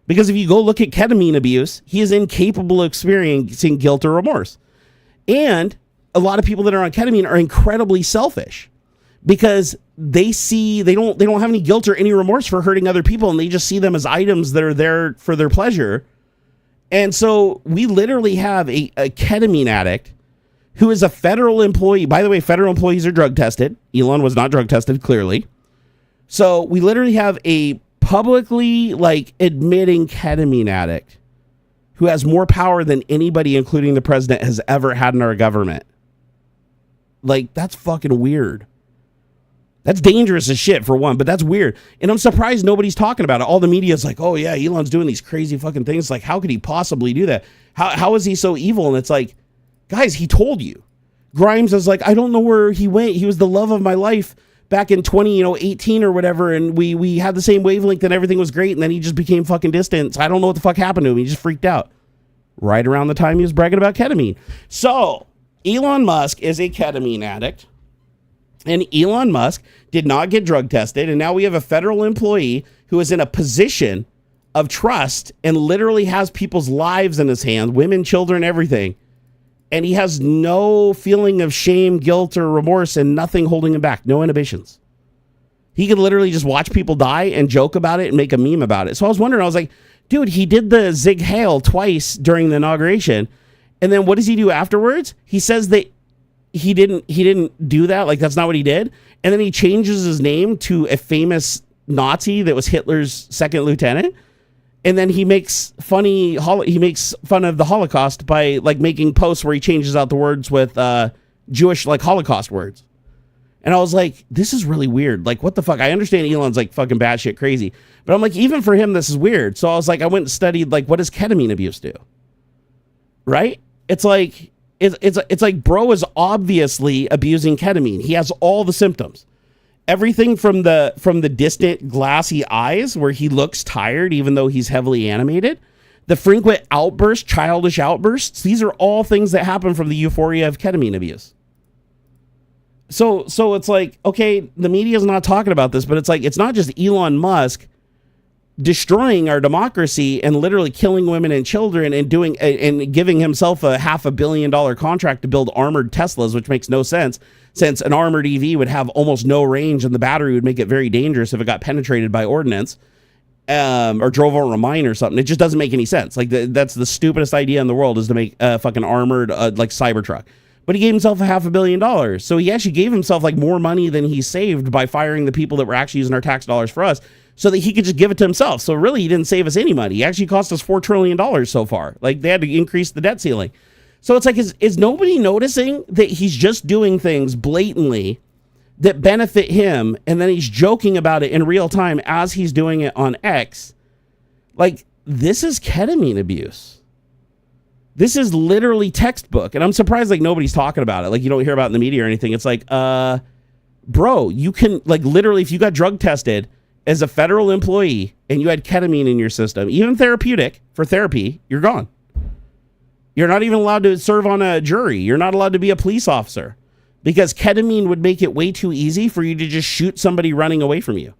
Because if you go look at ketamine abuse, he is incapable of experiencing guilt or remorse. And a lot of people that are on ketamine are incredibly selfish because they don't have any guilt or any remorse for hurting other people, and they just see them as items that are there for their pleasure. And so we literally have a ketamine addict who is a federal employee. By the way, federal employees are drug tested. Elon was not drug tested, clearly. So we literally have a publicly, like, admitting ketamine addict who has more power than anybody, including the president, has ever had in our government. Like, that's fucking weird. That's dangerous as shit, for one, but that's weird. And I'm surprised nobody's talking about it. All the media's like, oh yeah, Elon's doing these crazy fucking things. Like, how could he possibly do that? How is he so evil? And it's like, guys, he told you. Grimes is like, I don't know where he went. He was the love of my life back in 2018 or whatever. And we had the same wavelength and everything was great. And then he just became fucking distant. So I don't know what the fuck happened to him. He just freaked out right around the time he was bragging about ketamine. So Elon Musk is a ketamine addict. And Elon Musk did not get drug tested. And now we have a federal employee who is in a position of trust and literally has people's lives in his hands, women, children, everything. And he has no feeling of shame, guilt, or remorse, and nothing holding him back. No inhibitions. He could literally just watch people die and joke about it and make a meme about it. So I was wondering, I was like, dude, he did the Zig Heil twice during the inauguration. And then what does he do afterwards? He says that he didn't do that. Like, that's not what he did. And then he changes his name to a famous Nazi that was Hitler's second lieutenant. And then he makes fun of the Holocaust by like making posts where he changes out the words with Jewish like Holocaust words. And I was like, this is really weird. Like, what the fuck? I understand Elon's like fucking batshit crazy, but I'm like, even for him, this is weird. So I was like, I went and studied like, what does ketamine abuse do? Right? It's like bro is obviously abusing ketamine. He has all the symptoms. Everything from the distant glassy eyes where he looks tired even though he's heavily animated, the frequent outbursts, childish outbursts, these are all things that happen from the euphoria of ketamine abuse. So it's like, okay, the media's not talking about this, but it's like, it's not just Elon Musk destroying our democracy and literally killing women and children and giving himself a $500 million contract to build armored Teslas, which makes no sense, since an armored EV would have almost no range and the battery would make it very dangerous if it got penetrated by ordnance or drove over a mine or something. It just doesn't make any sense. Like that's the stupidest idea in the world, is to make a fucking armored like Cybertruck. But he gave himself a $500 million. So he actually gave himself like more money than he saved by firing the people that were actually using our tax dollars for us, so that he could just give it to himself. So really, he didn't save us any money. He actually cost us $4 trillion so far. Like, they had to increase the debt ceiling. So it's like, is nobody noticing that he's just doing things blatantly that benefit him, and then he's joking about it in real time as he's doing it on X? Like, this is ketamine abuse. This is literally textbook. And I'm surprised like nobody's talking about it. Like, you don't hear about it in the media or anything. It's like, bro, you can like literally, if you got drug tested as a federal employee and you had ketamine in your system, even therapeutic for therapy, you're gone. You're not even allowed to serve on a jury. You're not allowed to be a police officer, because ketamine would make it way too easy for you to just shoot somebody running away from you,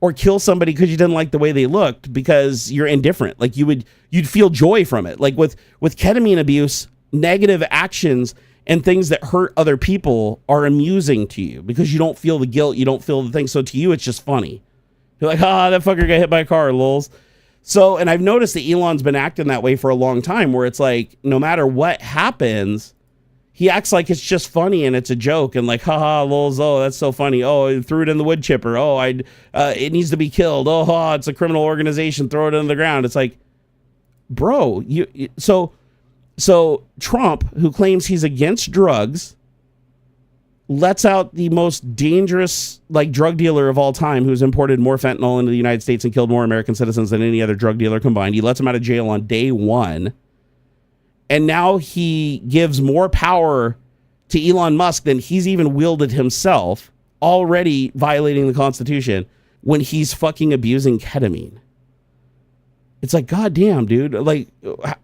or kill somebody because you didn't like the way they looked because you're indifferent. Like you'd feel joy from it. Like with ketamine abuse, negative actions and things that hurt other people are amusing to you because you don't feel the guilt. You don't feel the thing. So to you, it's just funny. You're like, that fucker got hit by a car, lols. So, and I've noticed that Elon's been acting that way for a long time, where it's like, no matter what happens, he acts like it's just funny and it's a joke, and like, lols, oh, that's so funny. Oh, I threw it in the wood chipper. Oh, it needs to be killed. Oh, it's a criminal organization. Throw it in the ground. It's like, bro, so Trump, who claims he's against drugs, lets out the most dangerous like drug dealer of all time, who's imported more fentanyl into the United States and killed more American citizens than any other drug dealer combined. He lets him out of jail on day one. And now he gives more power to Elon Musk than he's even wielded himself, already violating the Constitution, when he's fucking abusing ketamine. It's like, goddamn, dude. Like,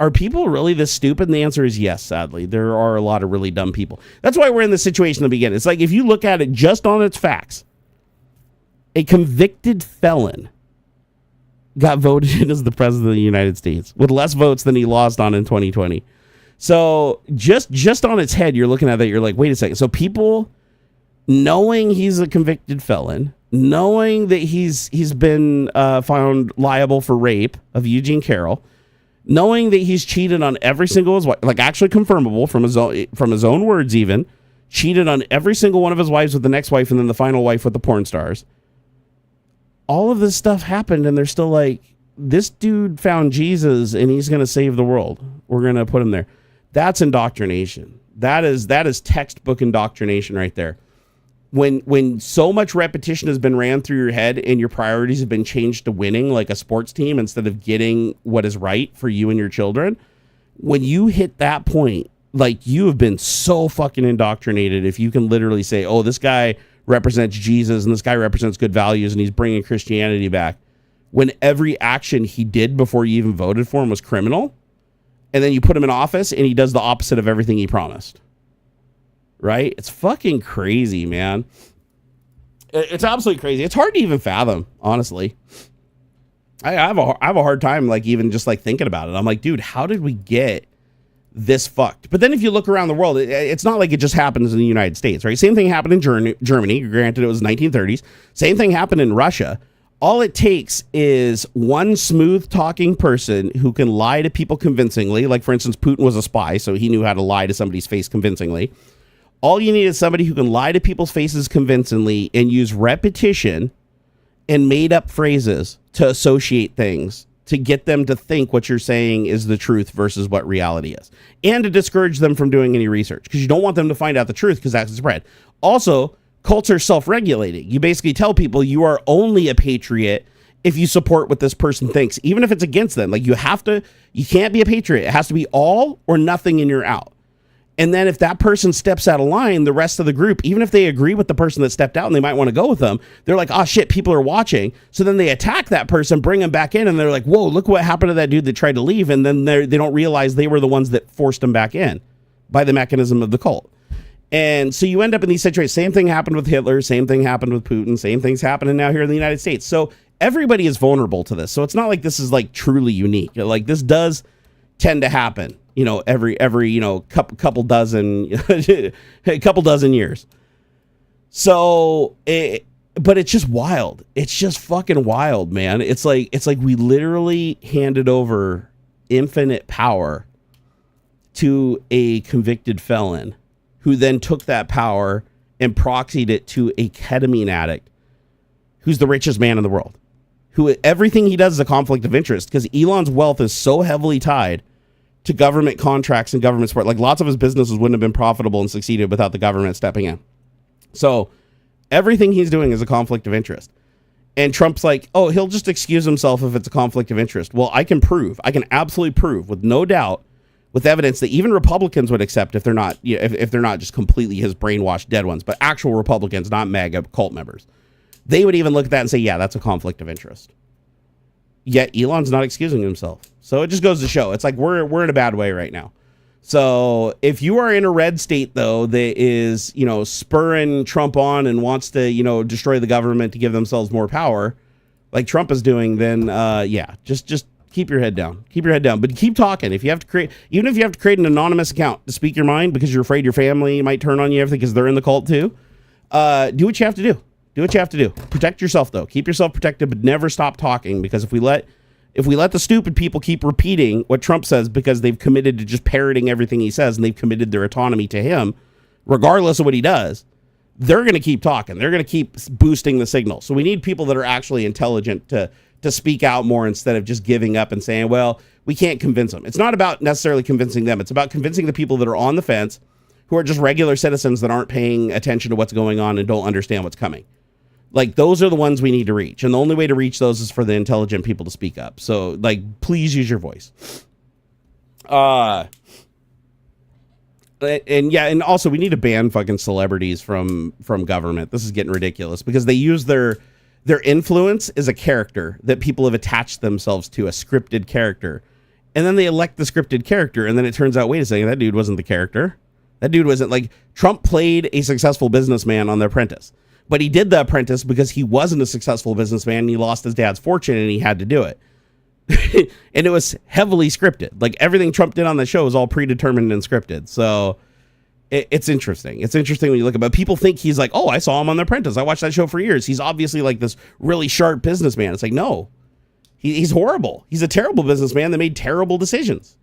are people really this stupid? And the answer is yes, sadly. There are a lot of really dumb people. That's why we're in this situation in the beginning. It's like, if you look at it just on its facts, a convicted felon got voted in as the president of the United States with less votes than he lost on in 2020. So just on its head, you're looking at that, you're like, wait a second. So people, knowing he's a convicted felon, knowing that he's been found liable for rape of Eugene Carroll, knowing that he's cheated on every single his wife, like actually confirmable from his own words, even cheated on every single one of his wives with the next wife and then the final wife with the porn stars. All of this stuff happened, and they're still like, this dude found Jesus and he's going to save the world. We're going to put him there. That's indoctrination. That is textbook indoctrination right there. When so much repetition has been ran through your head and your priorities have been changed to winning like a sports team instead of getting what is right for you and your children, when you hit that point like, you have been so fucking indoctrinated if you can literally say, oh, this guy represents Jesus and this guy represents good values and he's bringing Christianity back, when every action he did before you even voted for him was criminal, and then you put him in office and he does the opposite of everything he promised. Right? It's fucking crazy, man. It's absolutely crazy. It's hard to even fathom, honestly. I have a hard time, like, even just like thinking about it. I'm like, dude, how did we get this fucked? But then if you look around the world, it's not like it just happens in the United States, right? Same thing happened in Germany. Granted, it was 1930s. Same thing happened in Russia. All it takes is one smooth talking person who can lie to people convincingly. Like, for instance, Putin was a spy, so he knew how to lie to somebody's face convincingly. All you need is somebody who can lie to people's faces convincingly and use repetition and made up phrases to associate things to get them to think what you're saying is the truth versus what reality is, and to discourage them from doing any research, because you don't want them to find out the truth, because that's the spread. Also, cults are self-regulating. You basically tell people you are only a patriot if you support what this person thinks, even if it's against them. Like, you can't be a patriot. It has to be all or nothing and you're out. And then if that person steps out of line, the rest of the group, even if they agree with the person that stepped out and they might want to go with them, they're like, oh shit, people are watching. So then they attack that person, bring them back in, and they're like, whoa, look what happened to that dude that tried to leave. And then they don't realize they were the ones that forced him back in by the mechanism of the cult. And so you end up in these situations. Same thing happened with Hitler. Same thing happened with Putin. Same thing's happening now here in the United States. So everybody is vulnerable to this. So it's not like this is like truly unique. Like, this does tend to happen, you know, every you know, couple dozen years. So but it's just wild. It's just fucking wild, man. It's like we literally handed over infinite power to a convicted felon who then took that power and proxied it to a ketamine addict who's the richest man in the world, who everything he does is a conflict of interest, because Elon's wealth is so heavily tied to government contracts and government support. Like, lots of his businesses wouldn't have been profitable and succeeded without the government stepping in. So everything he's doing is a conflict of interest. And Trump's like, oh, he'll just excuse himself if it's a conflict of interest. Well, I can absolutely prove with no doubt, with evidence that even Republicans would accept if they're not, you know, if they're not just completely his brainwashed dead ones, but actual Republicans, not MAGA cult members. They would even look at that and say, yeah, that's a conflict of interest. Yet Elon's not excusing himself. So it just goes to show, it's like we're in a bad way right now. So if you are in a red state, though, that is, you know, spurring Trump on and wants to, you know, destroy the government to give themselves more power, like Trump is doing, then yeah, just keep your head down. Keep your head down, but keep talking. If you have to create an anonymous account to speak your mind because you're afraid your family might turn on you, everything, because they're in the cult too, do what you have to do. Do what you have to do. Protect yourself, though. Keep yourself protected, but never stop talking, because if we let the stupid people keep repeating what Trump says because they've committed to just parroting everything he says and they've committed their autonomy to him, regardless of what he does, they're going to keep talking. They're going to keep boosting the signal. So we need people that are actually intelligent to speak out more instead of just giving up and saying, well, we can't convince them. It's not about necessarily convincing them. It's about convincing the people that are on the fence, who are just regular citizens that aren't paying attention to what's going on and don't understand what's coming. Like, those are the ones we need to reach. And the only way to reach those is for the intelligent people to speak up. So, like, please use your voice. And yeah, and also we need to ban fucking celebrities from government. This is getting ridiculous, because they use their influence as a character that people have attached themselves to, a scripted character. And then they elect the scripted character, and then it turns out, wait a second, that dude wasn't the character. That dude wasn't, like, Trump played a successful businessman on The Apprentice. But he did The Apprentice because he wasn't a successful businessman, and he lost his dad's fortune, and he had to do it. And it was heavily scripted. Like, everything Trump did on the show was all predetermined and scripted. So it's interesting. It's interesting when you look at it. But people think he's like, oh, I saw him on The Apprentice. I watched that show for years. He's obviously like this really sharp businessman. It's like, no, he's horrible. He's a terrible businessman that made terrible decisions.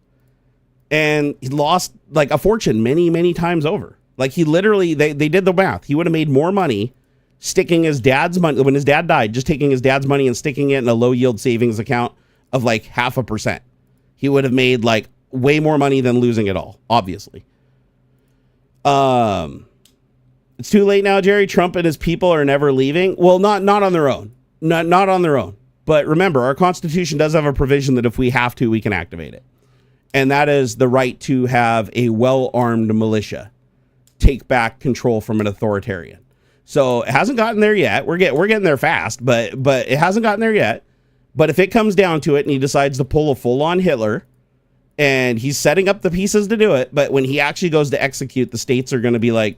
And he lost like a fortune many, many times over. Like, he literally, they did the math. He would have made more money sticking his dad's money, when his dad died, just taking his dad's money and sticking it in a low yield savings account of like 0.5%. He would have made like way more money than losing it all, obviously. It's too late now, Jerry. Trump and his people are never leaving. Well, not on their own. Not on their own. But remember, our Constitution does have a provision that if we have to, we can activate it. and that is the right to have a well-armed militia take back control from an authoritarian. So it hasn't gotten there yet. We're getting there fast, but it hasn't gotten there yet. But if it comes down to it and he decides to pull a full-on Hitler, and he's setting up the pieces to do it, but when he actually goes to execute, the states are going to be like,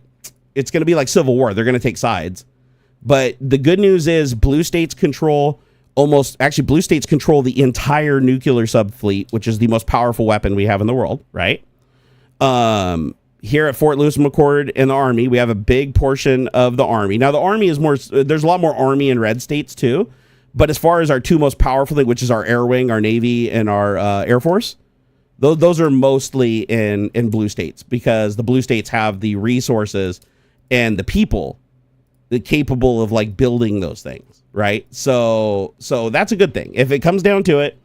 it's going to be like Civil War. They're going to take sides. But the good news is blue states control blue states control the entire nuclear subfleet, which is the most powerful weapon we have in the world, right? Here at Fort Lewis McChord in the Army, we have a big portion of the Army. Now, the Army is there's a lot more Army in red states too. But as far as our two most powerful things, which is our Air Wing, our Navy, and our Air Force, those are mostly in blue states, because the blue states have the resources and the people that capable of like building those things, right? So that's a good thing. If it comes down to it,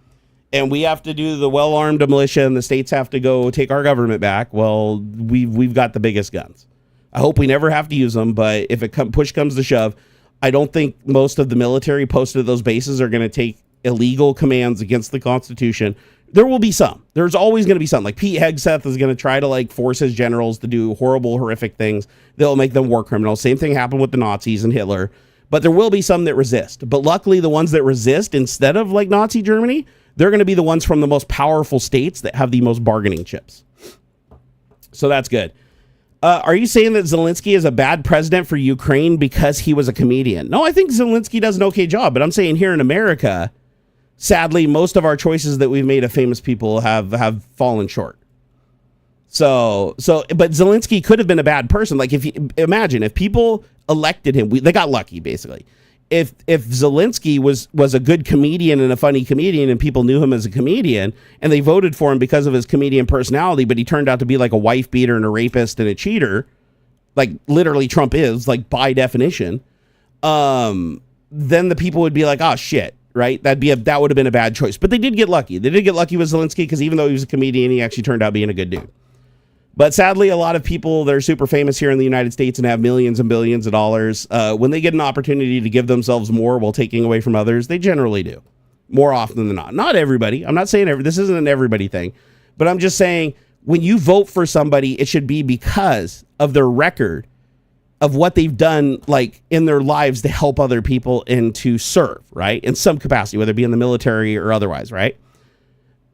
and we have to do the well-armed militia, and the states have to go take our government back, well, we've got the biggest guns. I hope we never have to use them, but if push comes to shove, I don't think most of the military posted at those bases are going to take illegal commands against the Constitution. There will be some. There's always going to be some. Like Pete Hegseth is going to try to like force his generals to do horrible, horrific things. They'll make them war criminals. Same thing happened with the Nazis and Hitler. But there will be some that resist. But luckily, the ones that resist, instead of like Nazi Germany, they're going to be the ones from the most powerful states that have the most bargaining chips. So that's good. Are you saying that Zelensky is a bad president for Ukraine because he was a comedian? No, I think Zelensky does an okay job. But I'm saying here in America, sadly, most of our choices that we've made of famous people have fallen short. But Zelensky could have been a bad person. Like imagine if people elected him, they got lucky basically. If Zelensky was a good comedian and a funny comedian, and people knew him as a comedian, and they voted for him because of his comedian personality, but he turned out to be like a wife beater and a rapist and a cheater, like literally Trump is, like by definition, then the people would be like, oh shit. Right? That would have been a bad choice. But they did get lucky. They did get lucky with Zelensky, because even though he was a comedian, he actually turned out being a good dude. But sadly, a lot of people that are super famous here in the United States and have millions and billions of dollars, when they get an opportunity to give themselves more while taking away from others, they generally do. More often than not. Not everybody. I'm not saying this isn't an everybody thing. But I'm just saying, when you vote for somebody, it should be because of their record of what they've done, like in their lives, to help other people and to serve, right? In some capacity, whether it be in the military or otherwise, right?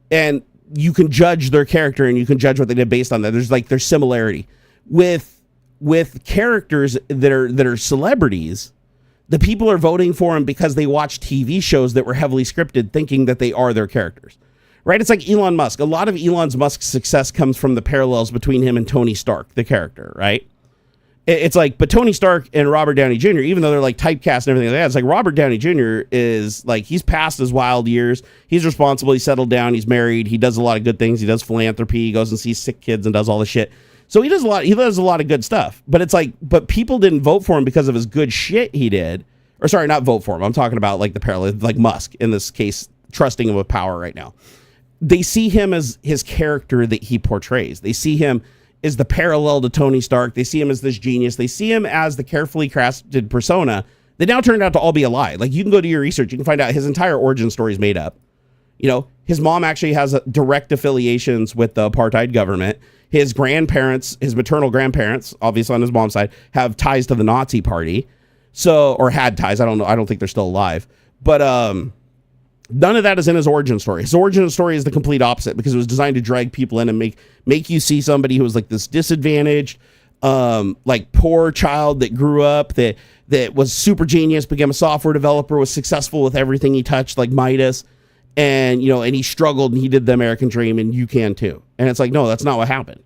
And you can judge their character and you can judge what they did based on that. There's similarity with characters that are celebrities. The people are voting for them because they watch TV shows that were heavily scripted, thinking that they are their characters, right? It's like Elon Musk. A lot of Elon Musk's success comes from the parallels between him and Tony Stark, the character, right? It's like, but Tony Stark and Robert Downey Jr., even though they're like typecast and everything like that, it's like Robert Downey Jr. is like, he's past his wild years. He's responsible. He's settled down. He's married. He does a lot of good things. He does philanthropy. He goes and sees sick kids and does all this shit. So he does a lot of good stuff. But it's like, but people didn't vote for him because of his good shit he did. Or sorry, not vote for him. I'm talking about like the parallel, like Musk in this case, trusting him with power right now. They see him as his character that he portrays. They see him is the parallel to Tony Stark. They see him as this genius. They see him as the carefully crafted persona that now turned out to all be a lie. Like, you can go do your research. You can find out his entire origin story is made up. You know, his mom actually has direct affiliations with the apartheid government. His grandparents, his maternal grandparents, obviously on his mom's side, have ties to the Nazi party. So, or had ties. I don't know. I don't think they're still alive. But none of that is in his origin story. His origin story is the complete opposite, because it was designed to drag people in and make you see somebody who was like this disadvantaged, like poor child that grew up, that was super genius, became a software developer, was successful with everything he touched, like Midas, and he struggled and he did the American dream, and you can too. And it's like, no, that's not what happened.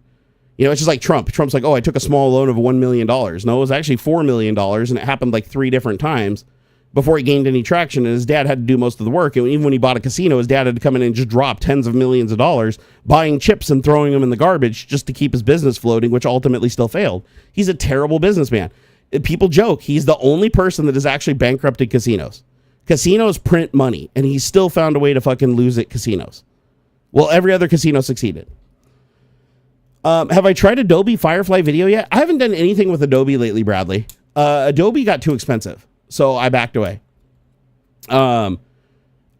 It's just like Trump. Trump's like, oh, I took a small loan of $1 million. No, it was actually $4 million, and it happened like 3 different times before he gained any traction, and his dad had to do most of the work. And even when he bought a casino, his dad had to come in and just drop tens of millions of dollars buying chips and throwing them in the garbage just to keep his business floating, which ultimately still failed. He's a terrible businessman. People joke he's the only person that has actually bankrupted casinos. Casinos print money, and he still found a way to fucking lose at casinos. Well, every other casino succeeded. Have I tried Adobe Firefly Video yet? I haven't done anything with Adobe lately, Bradley. Adobe got too expensive, so I backed away.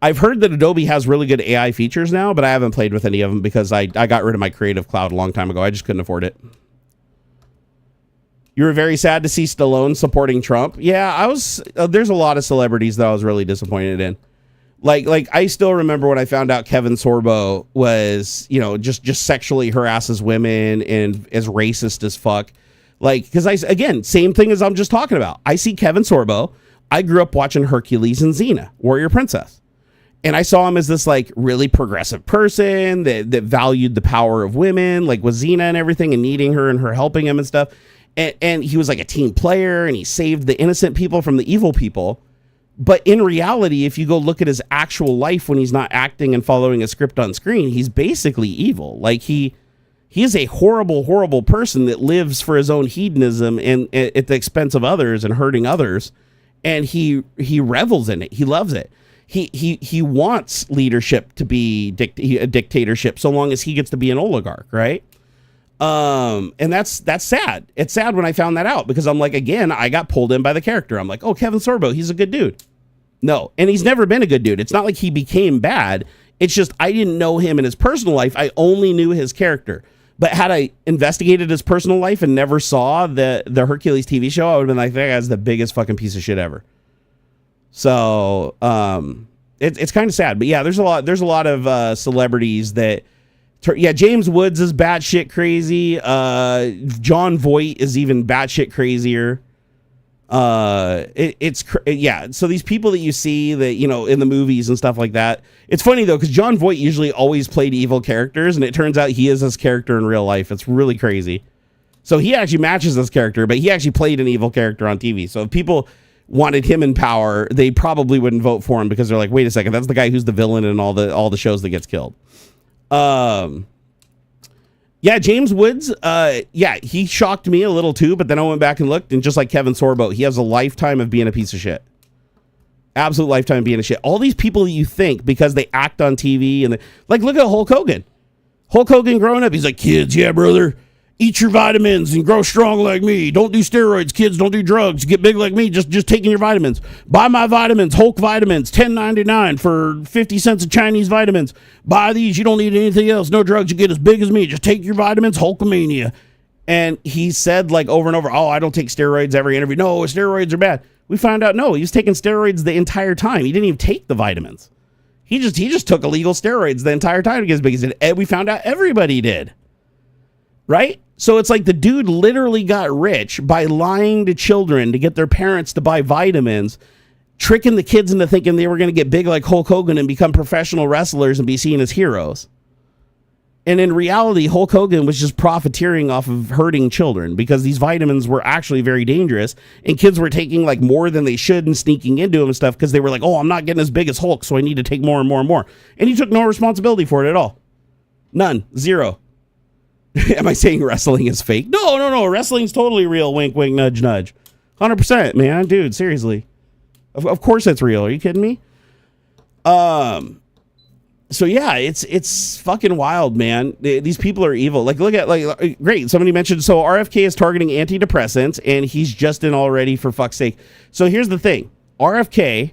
I've heard that Adobe has really good AI features now, but I haven't played with any of them because I got rid of my Creative Cloud a long time ago. I just couldn't afford it. You were very sad to see Stallone supporting Trump. Yeah, I was. There's a lot of celebrities that I was really disappointed in. Like I still remember when I found out Kevin Sorbo was, just sexually harasses women and is racist as fuck. Like, because again, same thing as I'm just talking about. I see Kevin Sorbo. I grew up watching Hercules and Xena, Warrior Princess. And I saw him as this like really progressive person that valued the power of women, like with Xena and everything, and needing her and her helping him and stuff. And he was like a team player, and he saved the innocent people from the evil people. But in reality, if you go look at his actual life when he's not acting and following a script on screen, he's basically evil. Like he is a horrible, horrible person that lives for his own hedonism and at the expense of others and hurting others. And he revels in it. He loves it. He wants leadership to be a dictatorship so long as he gets to be an oligarch, right? And that's sad. It's sad when I found that out because I'm like, again, I got pulled in by the character. I'm like, oh, Kevin Sorbo, he's a good dude. No, and he's never been a good dude. It's not like he became bad. It's just I didn't know him in his personal life. I only knew his character. But had I investigated his personal life and never saw the Hercules TV show, I would have been like, that guy's the biggest fucking piece of shit ever. So it's kind of sad, but yeah, there's a lot of celebrities that, James Woods is batshit crazy. John Voight is even batshit crazier. So these people that you see that, in the movies and stuff like that, it's funny though, because John Voight usually always played evil characters, and it turns out he is this character in real life. It's really crazy. So he actually matches this character, but he actually played an evil character on TV. So if people wanted him in power, they probably wouldn't vote for him because they're like, wait a second, that's the guy who's the villain in all the shows that gets killed. James Woods, he shocked me a little too, but then I went back and looked, and just like Kevin Sorbo, he has a lifetime of being a piece of shit. Absolute lifetime of being a shit. All these people that you think because they act on TV and look at Hulk Hogan. Hulk Hogan growing up, he's like, kids, yeah, brother, eat your vitamins and grow strong like me. Don't do steroids, kids. Don't do drugs. Get big like me. Just taking your vitamins. Buy my vitamins, Hulk vitamins, $10.99 for 50 cents of Chinese vitamins. Buy these. You don't need anything else. No drugs. You get as big as me. Just take your vitamins, Hulkamania. And he said over and over, oh, I don't take steroids every interview. No, steroids are bad. We found out, no, he was taking steroids the entire time. He didn't even take the vitamins. He just took illegal steroids the entire time to get as big as he did. We found out everybody did. Right? So it's like the dude literally got rich by lying to children to get their parents to buy vitamins, tricking the kids into thinking they were going to get big like Hulk Hogan and become professional wrestlers and be seen as heroes. And in reality, Hulk Hogan was just profiteering off of hurting children because these vitamins were actually very dangerous, and kids were taking more than they should and sneaking into them and stuff because they were like, oh, I'm not getting as big as Hulk, so I need to take more and more and more. And he took no responsibility for it at all. None. Zero. Am I saying wrestling is fake? No. Wrestling's totally real. Wink, wink, nudge, nudge. 100%, man. Dude, seriously. Of course it's real. Are you kidding me? So yeah, it's fucking wild, man. These people are evil. Look at great. Somebody mentioned, so RFK is targeting antidepressants and he's just in already, for fuck's sake. So here's the thing. RFK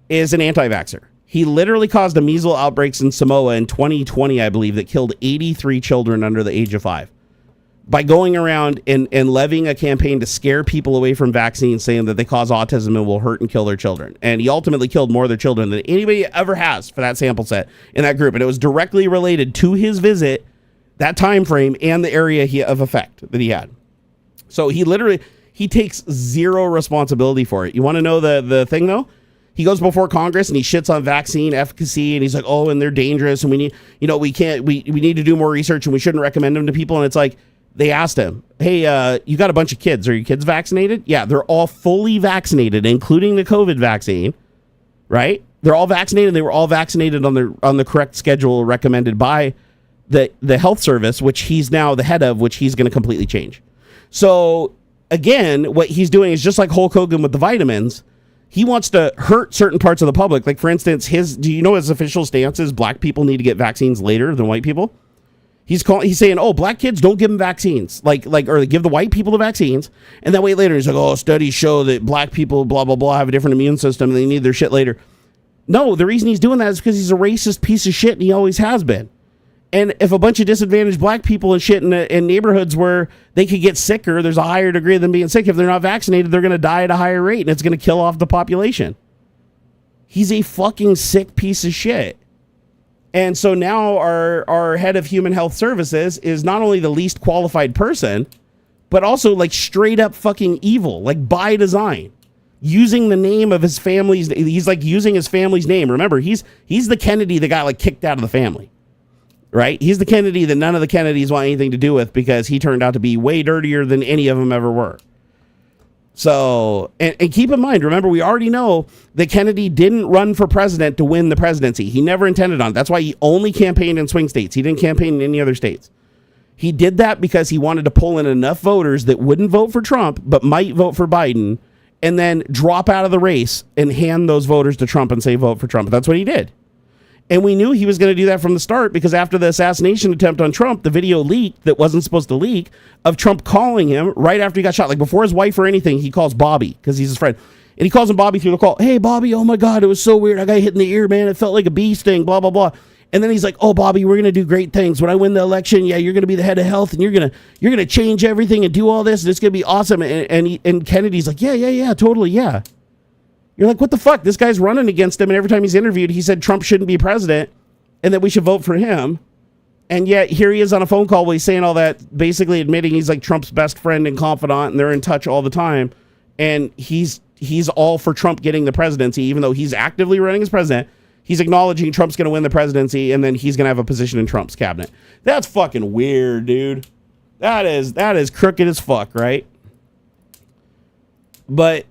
is an anti-vaxxer. He literally caused a measles outbreaks in Samoa in 2020, I believe, that killed 83 children under the age of 5 by going around and levying a campaign to scare people away from vaccines, saying that they cause autism and will hurt and kill their children. And he ultimately killed more of their children than anybody ever has for that sample set in that group. And it was directly related to his visit, that time frame, and the area of effect that he had. So he takes zero responsibility for it. You want to know the thing, though? He goes before Congress and he shits on vaccine efficacy, and he's like, oh, and they're dangerous, and we need, we need to do more research, and we shouldn't recommend them to people. And it's like, they asked him, hey, you got a bunch of kids. Are your kids vaccinated? Yeah, they're all fully vaccinated, including the COVID vaccine, right? They're all vaccinated. They were all vaccinated on the correct schedule recommended by the health service, which he's now the head of, which he's going to completely change. So again, what he's doing is just like Hulk Hogan with the vitamins. He wants to hurt certain parts of the public. Like, for instance, do you know his official stance is black people need to get vaccines later than white people? He's saying, oh, black kids, don't give them vaccines. Or they give the white people the vaccines, and then wait later. He's like, oh, studies show that black people, blah, blah, blah, have a different immune system and they need their shit later. No, the reason he's doing that is because he's a racist piece of shit, and he always has been. And if a bunch of disadvantaged black people and shit in neighborhoods where they could get sicker, there's a higher degree of them being sick. If they're not vaccinated, they're going to die at a higher rate, and it's going to kill off the population. He's a fucking sick piece of shit. And so now our head of human health services is not only the least qualified person, but also like straight up fucking evil, like by design. Using the name of his family's, he's like using his family's name. Remember, he's the Kennedy that got like kicked out of the family. Right? He's the Kennedy that none of the Kennedys want anything to do with because he turned out to be way dirtier than any of them ever were. So, and keep in mind, remember, we already know that Kennedy didn't run for president to win the presidency. He never intended on it. That's why he only campaigned in swing states. He didn't campaign in any other states. He did that because he wanted to pull in enough voters that wouldn't vote for Trump, but might vote for Biden, and then drop out of the race and hand those voters to Trump and say, vote for Trump. That's what he did. And we knew he was going to do that from the start because after the assassination attempt on Trump, the video leaked that wasn't supposed to leak of Trump calling him right after he got shot. Like before his wife or anything, he calls Bobby because he's his friend. And he calls him Bobby through the call. Hey, Bobby, oh my God, it was so weird. I got hit in the ear, man. It felt like a bee sting, blah, blah, blah. And then he's like, oh, Bobby, we're going to do great things. When I win the election, yeah, you're going to be the head of health and you're going to change everything and do all this. And it's going to be awesome. And Kennedy's like, yeah, totally, yeah. You're like, what the fuck? This guy's running against him. And every time he's interviewed, he said Trump shouldn't be president and that we should vote for him. And yet here he is on a phone call where he's saying all that, basically admitting he's like Trump's best friend and confidant and they're in touch all the time. And he's all for Trump getting the presidency, even though he's actively running as president. He's acknowledging Trump's going to win the presidency and then he's going to have a position in Trump's cabinet. That's fucking weird, dude. That is crooked as fuck, right? But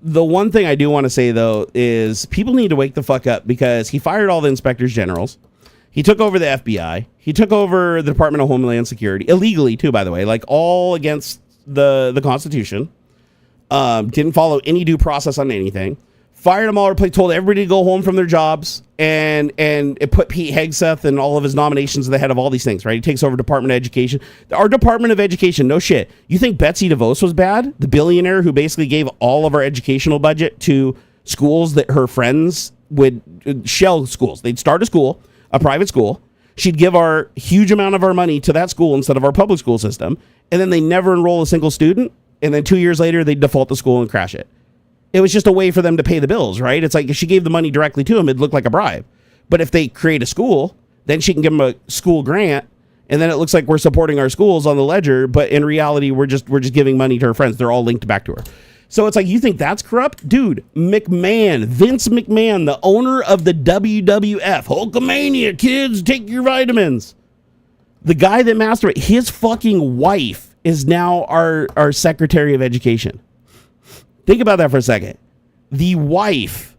the one thing I do want to say, though, is people need to wake the fuck up because he fired all the inspectors generals. He took over the FBI. He took over the Department of Homeland Security, illegally, too, by the way, like all against the Constitution. Didn't follow any due process on anything. Fired them all, told everybody to go home from their jobs, and it put Pete Hegseth and all of his nominations at the head of all these things, right? He takes over Department of Education. Our Department of Education, no shit. You think Betsy DeVos was bad? The billionaire who basically gave all of our educational budget to schools that her friends would, shell schools. They'd start a school, a private school. She'd give our huge amount of our money to that school instead of our public school system, and then they never enroll a single student, and then 2 years later, they'd default the school and crash it. It was just a way for them to pay the bills, right? It's like if she gave the money directly to them, it'd look like a bribe. But if they create a school, then she can give them a school grant, and then it looks like we're supporting our schools on the ledger, but in reality, we're just giving money to her friends. They're all linked back to her. So it's like, you think that's corrupt? Dude, Vince McMahon, the owner of the WWF, Hulkamania, kids, take your vitamins. The guy that masturbated, his fucking wife is now our Secretary of Education. Think about that for a second. The wife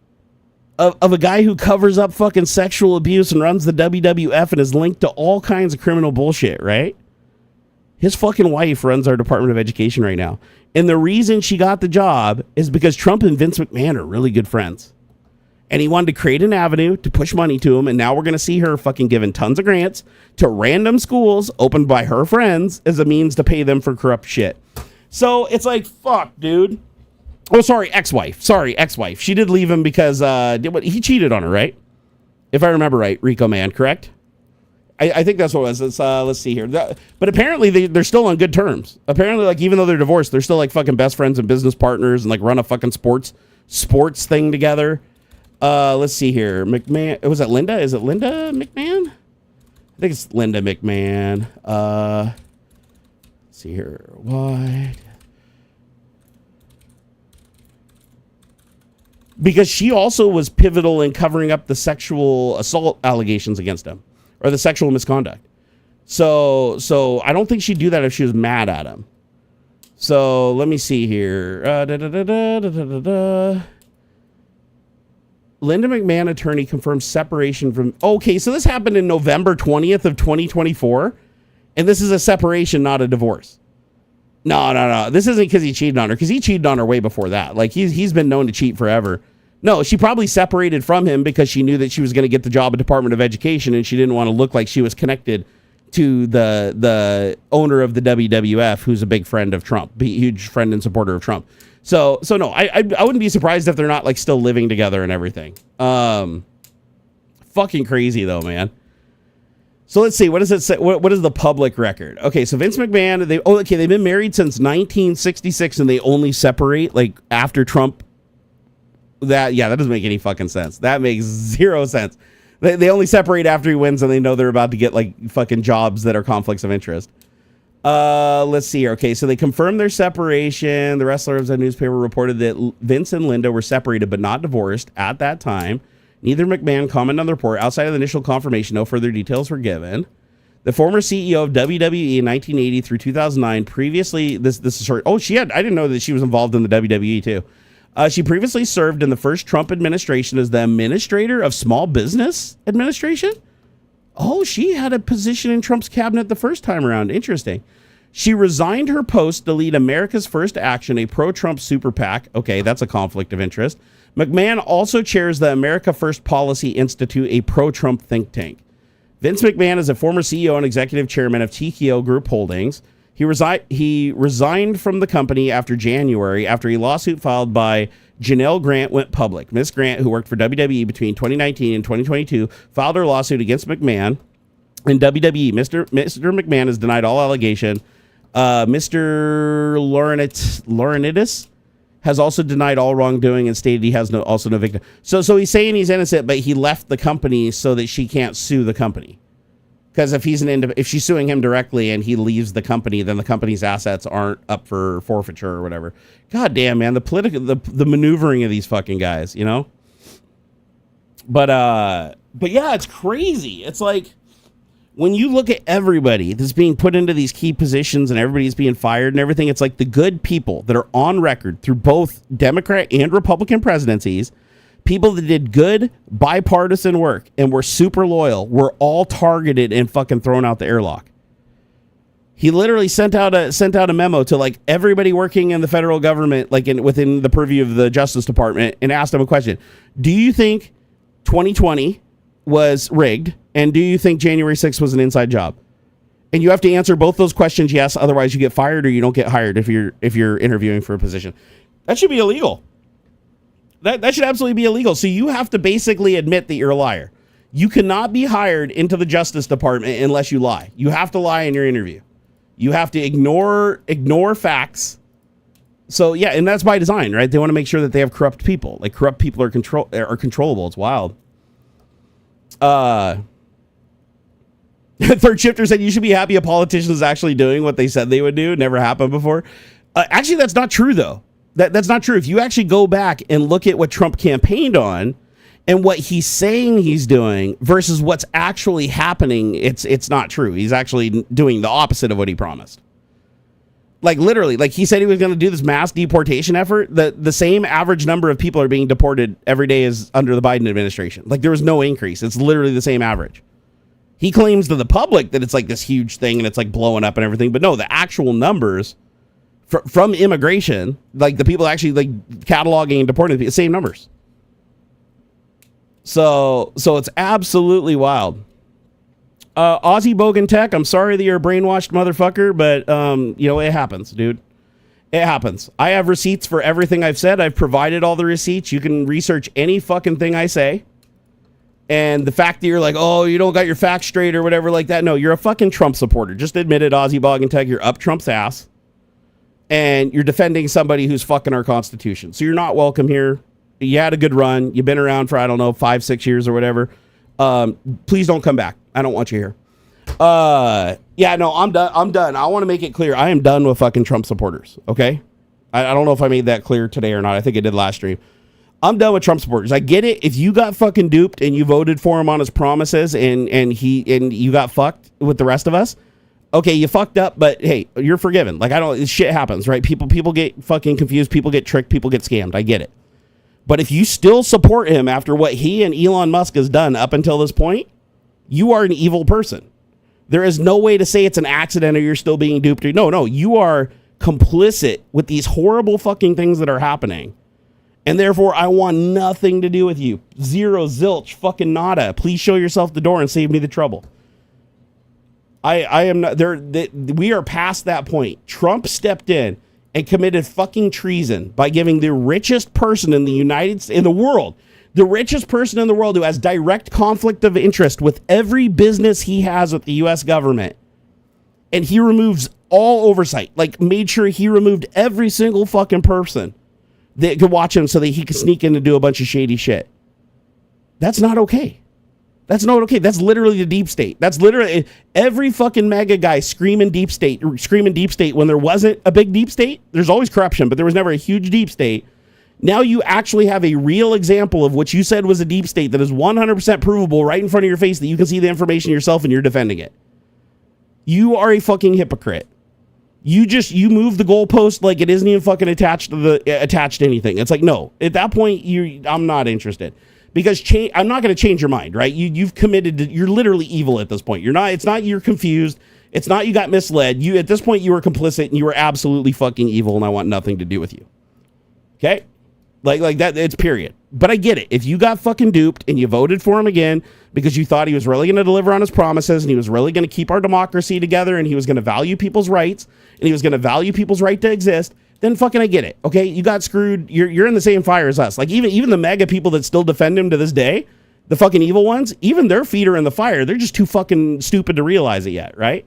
of a guy who covers up fucking sexual abuse and runs the WWF and is linked to all kinds of criminal bullshit, right? His fucking wife runs our Department of Education right now. And the reason she got the job is because Trump and Vince McMahon are really good friends. And he wanted to create an avenue to push money to him. And now we're going to see her fucking giving tons of grants to random schools opened by her friends as a means to pay them for corrupt shit. So it's like, fuck, dude. Oh, sorry, ex-wife. She did leave him because he cheated on her, right? If I remember right, Rico Man, correct? I think that's what it was. Let's see here. But apparently they're still on good terms. Apparently, like, even though they're divorced, they're still like fucking best friends and business partners and like run a fucking sports thing together. Let's see here. McMahon. Was it Linda? Is it Linda McMahon? I think it's Linda McMahon. Let's see here. Why? Because she also was pivotal in covering up the sexual assault allegations against him, or the sexual misconduct. So I don't think she'd do that if she was mad at him. So let me see here. Linda McMahon attorney confirms separation from... Okay, so this happened in November 20th of 2024, and this is a separation, not a divorce. No. This isn't because he cheated on her, because he cheated on her way before that. Like, he's been known to cheat forever. No, she probably separated from him because she knew that she was going to get the job at Department of Education, and she didn't want to look like she was connected to the owner of the WWF, who's a big friend of Trump, huge friend and supporter of Trump. So no, I wouldn't be surprised if they're not like still living together and everything. Fucking crazy though, man. So let's see, what does it say? What is the public record? Okay, so Vince McMahon, they've been married since 1966, and they only separate like after Trump. That doesn't make any fucking sense. That makes zero sense. They only separate after he wins, and they know they're about to get like fucking jobs that are conflicts of interest. Let's see here. Okay, so they confirmed their separation. The wrestlers and newspaper reported that Vince and Linda were separated but not divorced at that time. Neither McMahon commented on the report. Outside of the initial confirmation, no further details were given. The former CEO of WWE in 1980 through 2009 previously, this is short. Oh, I didn't know that she was involved in the WWE too. She previously served in the first Trump administration as the Administrator of Small Business Administration. Oh, she had a position in Trump's cabinet the first time around. Interesting. She resigned her post to lead America's First Action, a pro-Trump super PAC. Okay, that's a conflict of interest. McMahon also chairs the America First Policy Institute, a pro-Trump think tank. Vince McMahon is a former CEO and executive chairman of TKO Group Holdings. He resigned from the company after January after a lawsuit filed by Janelle Grant went public. Ms. Grant, who worked for WWE between 2019 and 2022, filed her lawsuit against McMahon and WWE. Mr. McMahon has denied all allegation. Mr. Laurinaitis has also denied all wrongdoing and stated he has no victim. So he's saying he's innocent, but he left the company so that she can't sue the company. Because if she's suing him directly and he leaves the company, then the company's assets aren't up for forfeiture or whatever. God damn, man, the maneuvering of these fucking guys, you know. But yeah, it's crazy. It's like when you look at everybody that's being put into these key positions and everybody's being fired and everything, it's like the good people that are on record through both Democrat and Republican presidencies, people that did good bipartisan work and were super loyal, were all targeted and fucking thrown out the airlock. He literally sent out a memo to like everybody working in the federal government, like within the purview of the Justice Department, and asked them a question. Do you think 2020 was rigged? And do you think January 6th was an inside job? And you have to answer both those questions, yes. Otherwise, you get fired or you don't get hired if you're interviewing for a position. That should be illegal. That should absolutely be illegal. So you have to basically admit that you're a liar. You cannot be hired into the Justice Department unless you lie. You have to lie in your interview. You have to ignore facts. So yeah, and that's by design, right? They want to make sure that they have corrupt people. Like corrupt people are controllable. It's wild. Third Shifter said you should be happy a politician is actually doing what they said they would do. Never happened before. Actually, that's not true though. That's not true. If you actually go back and look at what Trump campaigned on and what he's saying he's doing versus what's actually happening, it's not true. He's actually doing the opposite of what he promised. Like literally, like he said he was going to do this mass deportation effort. The same average number of people are being deported every day as under the Biden administration. Like there was no increase. It's literally the same average. He claims to the public that it's like this huge thing and it's like blowing up and everything. But no, the actual numbers from immigration, like the people actually like cataloging and deporting the same numbers. So it's absolutely wild. Aussie Bogan Tech, I'm sorry that you're a brainwashed motherfucker, but it happens, dude. It happens. I have receipts for everything I've said. I've provided all the receipts. You can research any fucking thing I say. And the fact that you're like, oh, you don't got your facts straight or whatever like that. No, you're a fucking Trump supporter. Just admit it, Aussie Bogan Tech. You're up Trump's ass. And you're defending somebody who's fucking our Constitution. So you're not welcome here. You had a good run. You've been around for, 5-6 years or whatever. Please don't come back. I don't want you here. Yeah, no, I'm done. I want to make it clear. I am done with fucking Trump supporters. Okay. I don't know if I made that clear today or not. I think I did last stream. I'm done with Trump supporters. I get it. If you got fucking duped and you voted for him on his promises and you got fucked with the rest of us. Okay, you fucked up, but hey, you're forgiven. Like shit happens, right? People get fucking confused. People get tricked. People get scammed. I get it. But if you still support him after what he and Elon Musk has done up until this point, you are an evil person. There is no way to say it's an accident or you're still being duped. No, you are complicit with these horrible fucking things that are happening. And therefore, I want nothing to do with you. Zero, zilch, fucking nada. Please show yourself the door and save me the trouble. I am not there. We are past that point. Trump stepped in and committed fucking treason by giving the richest person in the world, the richest person in the world who has direct conflict of interest with every business he has with the U.S. government. And he removes all oversight, like made sure he removed every single fucking person that could watch him so that he could sneak in and do a bunch of shady shit. That's not okay. That's not okay. That's literally the deep state. That's literally every fucking mega guy screaming deep state when there wasn't a big deep state. There's always corruption, but there was never a huge deep state. Now you actually have a real example of what you said was a deep state that is 100% provable right in front of your face that you can see the information yourself and you're defending it. You are a fucking hypocrite. You move the goalpost like it isn't even fucking attached to anything. It's like, no, at that point, I'm not interested. Because I'm not going to change your mind, right? You've committed to, you're literally evil at this point. It's not you're confused. It's not you got misled. At this point, you were complicit and you were absolutely fucking evil and I want nothing to do with you. Okay? Like that, it's period. But I get it. If you got fucking duped and you voted for him again because you thought he was really going to deliver on his promises and he was really going to keep our democracy together and he was going to value people's rights and he was going to value people's right to exist, then fucking I get it. Okay, you got screwed. You're in the same fire as us. Like even the mega people that still defend him to this day, the fucking evil ones, even their feet are in the fire. They're just too fucking stupid to realize it yet, right?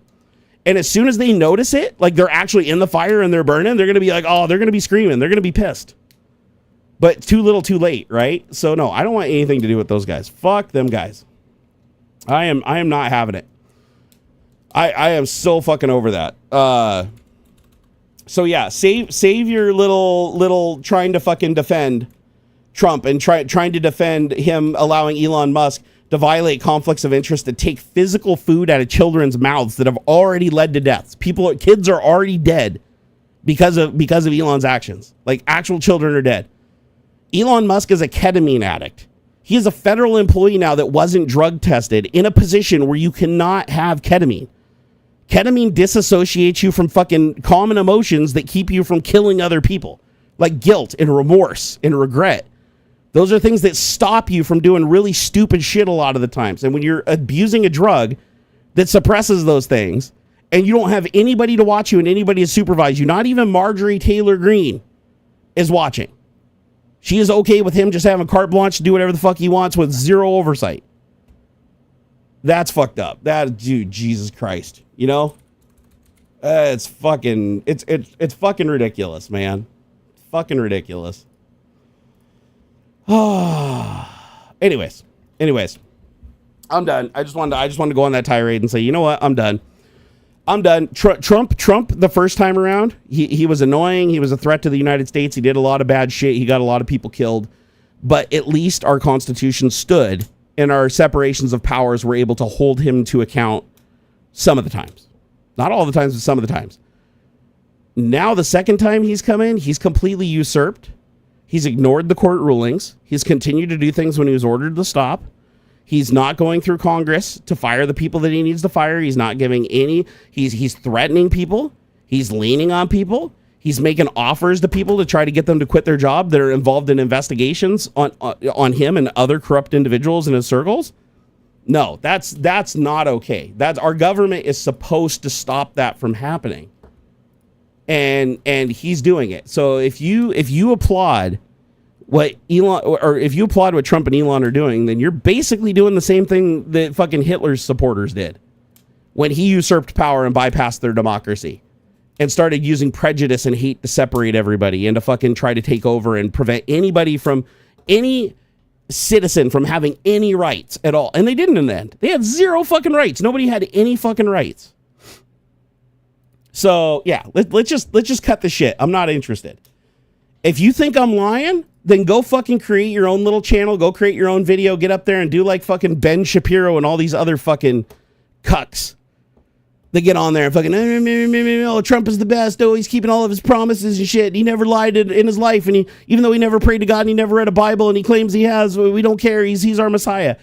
And as soon as they notice it, like they're actually in the fire and they're burning, they're gonna be like, oh, they're gonna be screaming, they're gonna be pissed. But too little, too late, right? So no, I don't want anything to do with those guys. Fuck them guys. I am not having it. I am so fucking over that. So yeah, save your little trying to fucking defend Trump and trying to defend him allowing Elon Musk to violate conflicts of interest to take physical food out of children's mouths that have already led to deaths. Kids are already dead because of Elon's actions. Like actual children are dead. Elon Musk is a ketamine addict. He is a federal employee now that wasn't drug tested in a position where you cannot have ketamine. Ketamine disassociates you from fucking common emotions that keep you from killing other people, like guilt and remorse and regret. Those are things that stop you from doing really stupid shit a lot of the times. And when you're abusing a drug that suppresses those things and you don't have anybody to watch you and anybody to supervise you, not even Marjorie Taylor Greene is watching. She is okay with him just having carte blanche to do whatever the fuck he wants with zero oversight. That's fucked up. Dude, Jesus Christ. You know? It's fucking ridiculous, man. Fucking ridiculous. Anyways. I'm done. I just wanted to go on that tirade and say, you know what? I'm done. Trump, the first time around, he was annoying. He was a threat to the United States. He did a lot of bad shit. He got a lot of people killed. But at least our Constitution stood and our separations of powers were able to hold him to account some of the times. Not all the times, but some of the times. Now, the second time he's come in, he's completely usurped. He's ignored the court rulings. He's continued to do things when he was ordered to stop. He's not going through Congress to fire the people that he needs to fire. He's not giving any. He's threatening people. He's leaning on people. He's making offers to people to try to get them to quit their job that are involved in investigations on him and other corrupt individuals in his circles. No, that's not okay. Our government is supposed to stop that from happening. And he's doing it. So if you applaud what Trump and Elon are doing, then you're basically doing the same thing that fucking Hitler's supporters did when he usurped power and bypassed their democracy and started using prejudice and hate to separate everybody and to fucking try to take over and prevent any citizen from having any rights at all. And they didn't in the end. They had zero fucking rights. Nobody had any fucking rights. So yeah, let's just cut the shit. I'm not interested. If you think I'm lying, then go fucking create your own little channel. Go create your own video. Get up there and do like fucking Ben Shapiro and all these other fucking cucks. They get on there and fucking, oh, Trump is the best. Oh, he's keeping all of his promises and shit. He never lied in his life. And even though he never prayed to God and he never read a Bible and he claims he has, we don't care. He's our Messiah.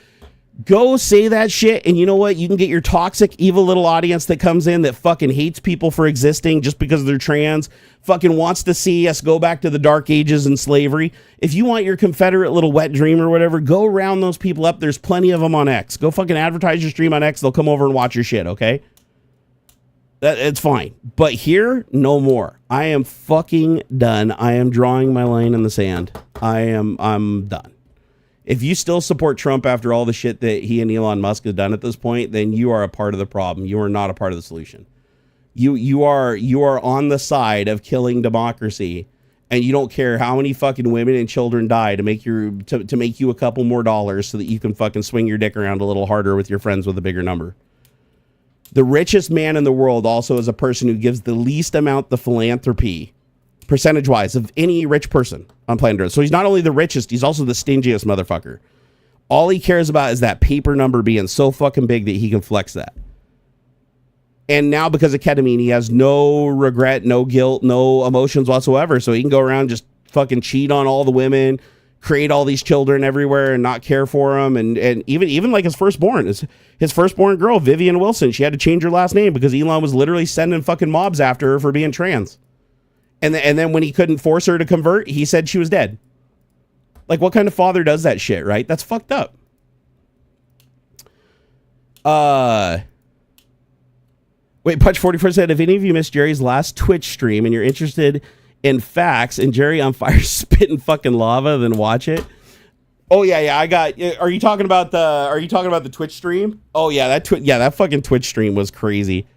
Go say that shit. And you know what? You can get your toxic, evil little audience that comes in that fucking hates people for existing just because they're trans, fucking wants to see us go back to the dark ages and slavery. If you want your Confederate little wet dream or whatever, go round those people up. There's plenty of them on X. Go fucking advertise your stream on X. They'll come over and watch your shit, okay? It's fine. But here, no more. I am fucking done. I am drawing my line in the sand. I'm done. If you still support Trump after all the shit that he and Elon Musk have done at this point, then you are a part of the problem. You are not a part of the solution. You are on the side of killing democracy, and you don't care how many fucking women and children die to make you a couple more dollars so that you can fucking swing your dick around a little harder with your friends with a bigger number. The richest man in the world also is a person who gives the least amount of philanthropy, percentage-wise, of any rich person on planet Earth. So he's not only the richest, he's also the stingiest motherfucker. All he cares about is that paper number being so fucking big that he can flex that. And now because of ketamine, he has no regret, no guilt, no emotions whatsoever. So he can go around just fucking cheat on all the women, create all these children everywhere and not care for them. And even like his firstborn girl, Vivian Wilson, she had to change her last name because Elon was literally sending fucking mobs after her for being trans. And then when he couldn't force her to convert, he said she was dead. Like, what kind of father does that shit, right? That's fucked up. Wait, Punch44 said, if any of you missed Jerry's last Twitch stream and you're interested in facts and Jerry on fire spitting fucking lava, then watch it. Oh yeah, are you talking about the Twitch stream? Oh yeah, that fucking Twitch stream was crazy.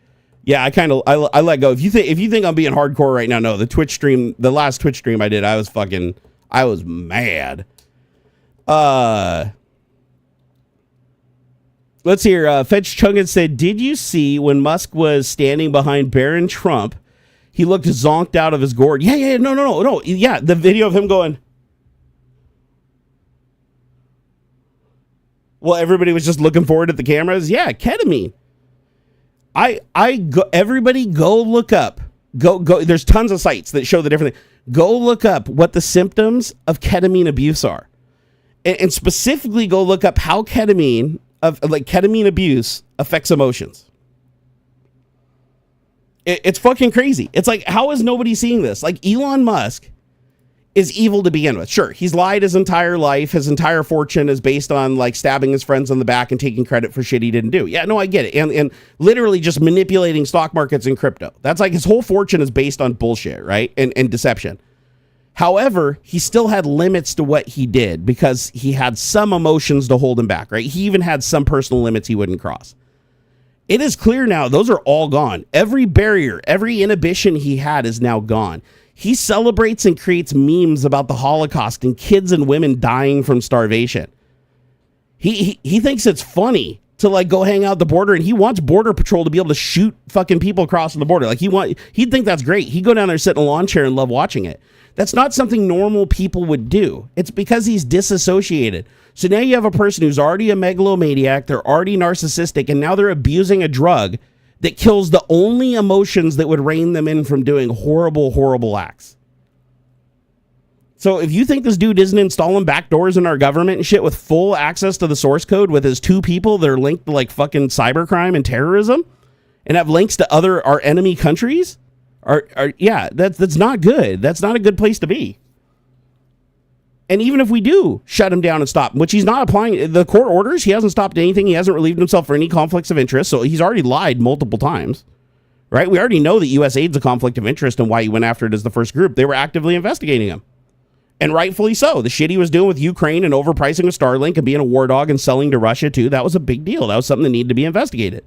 Yeah, I let go. If you think I'm being hardcore right now, no, the last Twitch stream I did, I was mad. Let's hear. Fetch Chungan said, did you see when Musk was standing behind Barron Trump, he looked zonked out of his gourd? Yeah, no. Yeah, the video of him going. Well, everybody was just looking forward at the cameras. Yeah, ketamine. Everybody go look up. Go. There's tons of sites that show the different thing. Go look up what the symptoms of ketamine abuse are. And specifically go look up how ketamine abuse affects emotions. It's fucking crazy. It's like, how is nobody seeing this? Like, Elon Musk is evil to begin with. Sure, he's lied his entire life. His entire fortune is based on like stabbing his friends on the back and taking credit for shit he didn't do. Yeah, no, I get it. And literally just manipulating stock markets and crypto. That's like his whole fortune is based on bullshit, right? And deception. However, he still had limits to what he did because he had some emotions to hold him back, right? He even had some personal limits he wouldn't cross. It is clear now, those are all gone. Every barrier, every inhibition he had is now gone. He celebrates and creates memes about the Holocaust and kids and women dying from starvation. He thinks it's funny to like go hang out the border, and he wants Border Patrol to be able to shoot fucking people crossing the border. Like he'd think that's great. He'd go down there, sit in a lawn chair and love watching it. That's not something normal people would do. It's because he's disassociated. So now you have a person who's already a megalomaniac, they're already narcissistic, and now they're abusing a drug that kills the only emotions that would rein them in from doing horrible, horrible acts. So if you think this dude isn't installing backdoors in our government and shit with full access to the source code with his two people that are linked to like fucking cybercrime and terrorism and have links to our enemy countries, that's not good. That's not a good place to be. And even if we do shut him down and stop, which he's not applying the court orders, he hasn't stopped anything. He hasn't relieved himself for any conflicts of interest. So he's already lied multiple times, right? We already know that USAID's a conflict of interest and why he went after it as the first group. They were actively investigating him. And rightfully so. The shit he was doing with Ukraine and overpricing a Starlink and being a war dog and selling to Russia too, that was a big deal. That was something that needed to be investigated.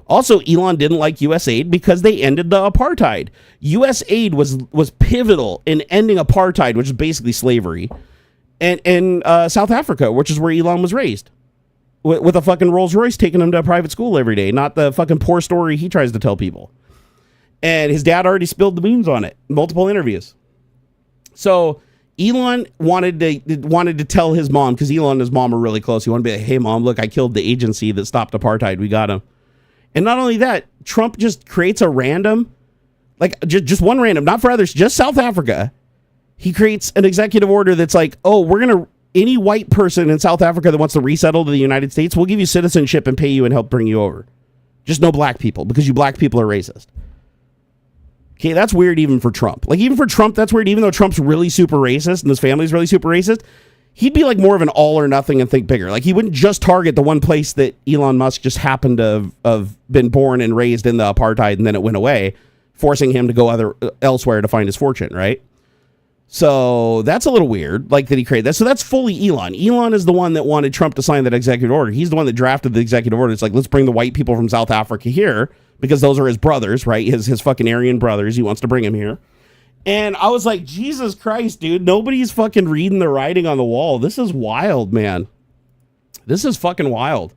Also, Elon didn't like USAID because they ended the apartheid. USAID was pivotal in ending apartheid, which is basically slavery, and in South Africa, which is where Elon was raised, with a fucking Rolls Royce taking him to a private school every day, not the fucking poor story he tries to tell people. And his dad already spilled the beans on it in multiple interviews. So Elon wanted to tell his mom, because Elon and his mom are really close. He wanted to be like, hey, mom, look, I killed the agency that stopped apartheid. We got him. And not only that, Trump just creates a random, like just one random, not for others, just South Africa. He creates an executive order that's like, oh, any white person in South Africa that wants to resettle to the United States, we'll give you citizenship and pay you and help bring you over. Just no black people, because you black people are racist. Okay, that's weird even for Trump. Like, even for Trump, that's weird, even though Trump's really super racist and his family's really super racist. he'd be like more of an all or nothing and think bigger. Like he wouldn't just target the one place that Elon Musk just happened to have been born and raised in the apartheid, and then it went away, forcing him to go elsewhere to find his fortune, right? So that's a little weird, like that he created that. So that's fully Elon. Elon is the one that wanted Trump to sign that executive order. He's the one that drafted the executive order. It's like, let's bring the white people from South Africa here because those are his brothers, right? His fucking Aryan brothers. He wants to bring him here. And I was like, Jesus Christ, dude, nobody's fucking reading the writing on the wall. This is wild, man. This is fucking wild.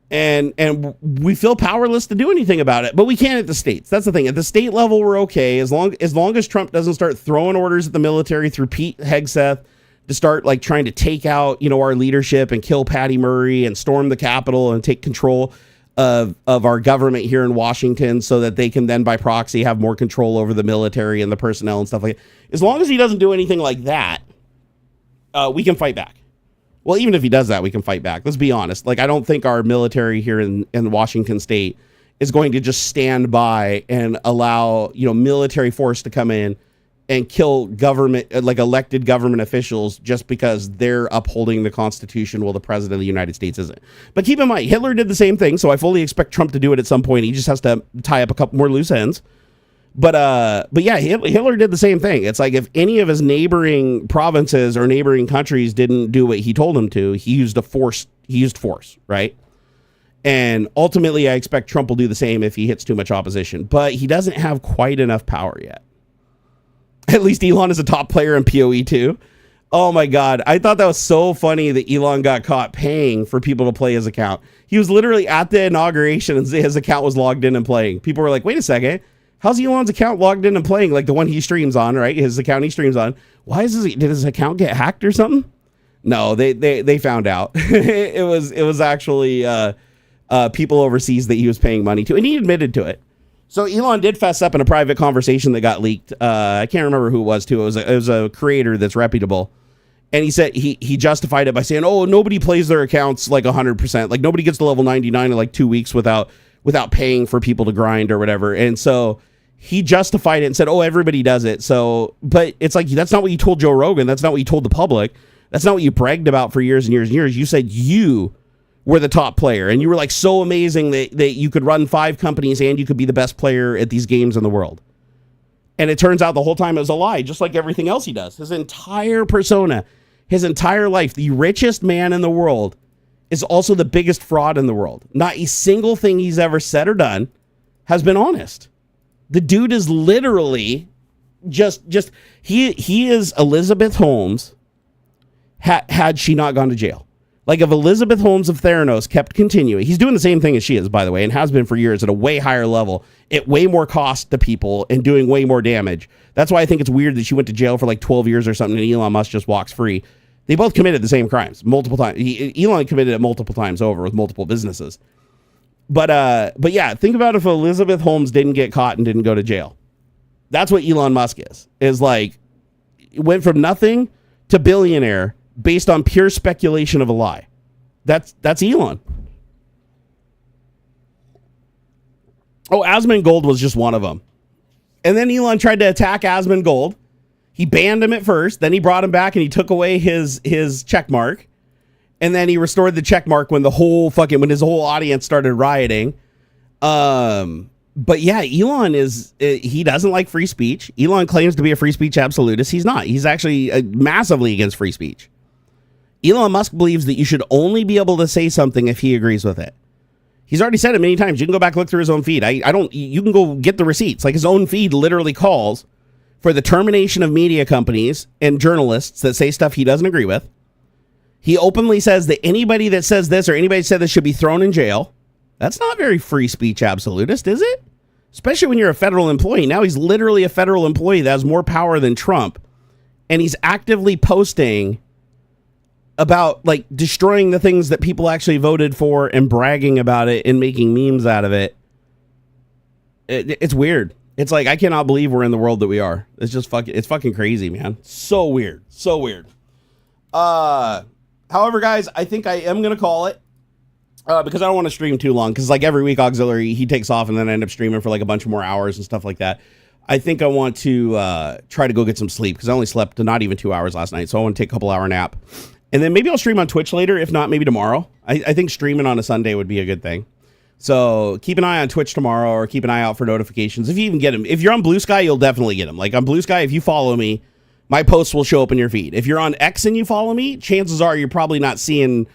And we feel powerless to do anything about it, but we can at the states. That's the thing. At the state level, we're okay as long as Trump doesn't start throwing orders at the military through Pete Hegseth to start like trying to take out, our leadership and kill Patty Murray and storm the Capitol and take control of our government here in Washington so that they can then by proxy have more control over the military and the personnel and stuff like that. As long as he doesn't do anything like that, we can fight back. Well, even if he does that, we can fight back. Let's be honest. Like, I don't think our military here in Washington state is going to just stand by and allow, military force to come in and kill government, like elected government officials just because they're upholding the Constitution while the president of the United States isn't. But keep in mind, Hitler did the same thing. So I fully expect Trump to do it at some point. He just has to tie up a couple more loose ends. But yeah, Hitler did the same thing. It's like if any of his neighboring provinces or neighboring countries didn't do what he told them to, he used force, right? And ultimately, I expect Trump will do the same if he hits too much opposition. But he doesn't have quite enough power yet. At least Elon is a top player in PoE too. Oh my God. I thought that was so funny that Elon got caught paying for people to play his account. He was literally at the inauguration and his account was logged in and playing. People were like, wait a second. How's Elon's account logged in and playing? Like the one he streams on, right? His account he streams on. Why is did his account get hacked or something? No, they found out. it was actually people overseas that he was paying money to, and he admitted to it. So Elon did fess up in a private conversation that got leaked. I can't remember who it was too. It was a creator that's reputable. And he said he justified it by saying, oh, nobody plays their accounts like 100%. Like nobody gets to level 99 in like 2 weeks without paying for people to grind or whatever. And so he justified it and said, oh, everybody does it. So, but it's like, that's not what you told Joe Rogan. That's not what you told the public. That's not what you bragged about for years and years and years. You said you were the top player and you were like so amazing that you could run 5 companies and you could be the best player at these games in the world. And it turns out the whole time it was a lie, just like everything else he does. His entire persona, his entire life, the richest man in the world is also the biggest fraud in the world. Not a single thing he's ever said or done has been honest. The dude is literally just he is Elizabeth Holmes had she not gone to jail. Like if Elizabeth Holmes of Theranos kept continuing, he's doing the same thing as she is, by the way, and has been for years at a way higher level, at way more cost to people and doing way more damage. That's why I think it's weird that she went to jail for like 12 years or something and Elon Musk just walks free. They both committed the same crimes multiple times. Elon committed it multiple times over with multiple businesses. But yeah, think about if Elizabeth Holmes didn't get caught and didn't go to jail. That's what Elon Musk is like, went from nothing to billionaire based on pure speculation of a lie. That's Elon. Oh, Asmongold was just one of them. And then Elon tried to attack Asmongold. He banned him at first, then he brought him back and he took away his check mark. And then he restored the check mark when when his whole audience started rioting. But yeah, Elon he doesn't like free speech. Elon claims to be a free speech absolutist. He's not. He's actually massively against free speech. Elon Musk believes that you should only be able to say something if he agrees with it. He's already said it many times. You can go back and look through his own feed. You can go get the receipts. Like his own feed literally calls for the termination of media companies and journalists that say stuff he doesn't agree with. He openly says that anybody that says this or anybody that said this should be thrown in jail. That's not very free speech absolutist, is it? Especially when you're a federal employee. Now he's literally a federal employee that has more power than Trump. And he's actively posting about like destroying the things that people actually voted for and bragging about it and making memes out of it. It's weird. It's like, I cannot believe we're in the world that we are. It's just it's fucking crazy, man. So weird. So weird. However, guys, I think I am going to call it because I don't want to stream too long because like every week AuxxZillary, he takes off and then I end up streaming for like a bunch more hours and stuff like that. I think I want to try to go get some sleep because I only slept not even 2 hours last night. So I want to take a couple hour nap. And then maybe I'll stream on Twitch later. If not, maybe tomorrow. I think streaming on a Sunday would be a good thing. So keep an eye on Twitch tomorrow or keep an eye out for notifications. If you even get them. If you're on Blue Sky, you'll definitely get them. Like on Blue Sky, if you follow me, my posts will show up in your feed. If you're on X and you follow me, chances are you're probably not seeing...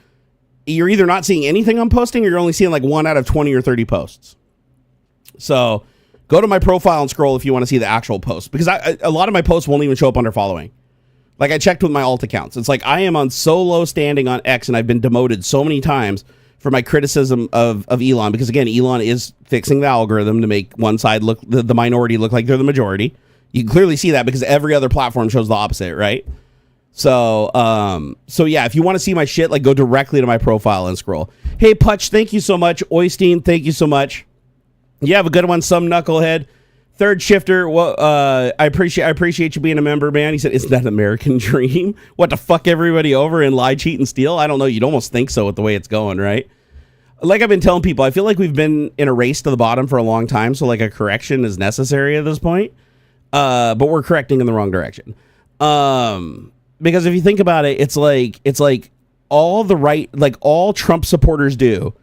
You're either not seeing anything I'm posting or you're only seeing like 1 out of 20 or 30 posts. So go to my profile and scroll if you want to see the actual post. Because a lot of my posts won't even show up under following. Like I checked with my alt accounts. It's like I am on so low standing on X and I've been demoted so many times for my criticism of Elon. Because again, Elon is fixing the algorithm to make one side look, the minority look like they're the majority. You can clearly see that because every other platform shows the opposite, right? So yeah, if you want to see my shit, like go directly to my profile and scroll. Hey, Putch, thank you so much. Oystein, thank you so much. You have a good one, some knucklehead. Third shifter, well, I appreciate you being a member, man. He said, "Isn't that an American dream? What, to fuck everybody over and lie, cheat, and steal?" I don't know. You'd almost think so with the way it's going, right? Like I've been telling people, I feel like we've been in a race to the bottom for a long time, so like a correction is necessary at this point. But we're correcting in the wrong direction. Because if you think about it, it's like all Trump supporters do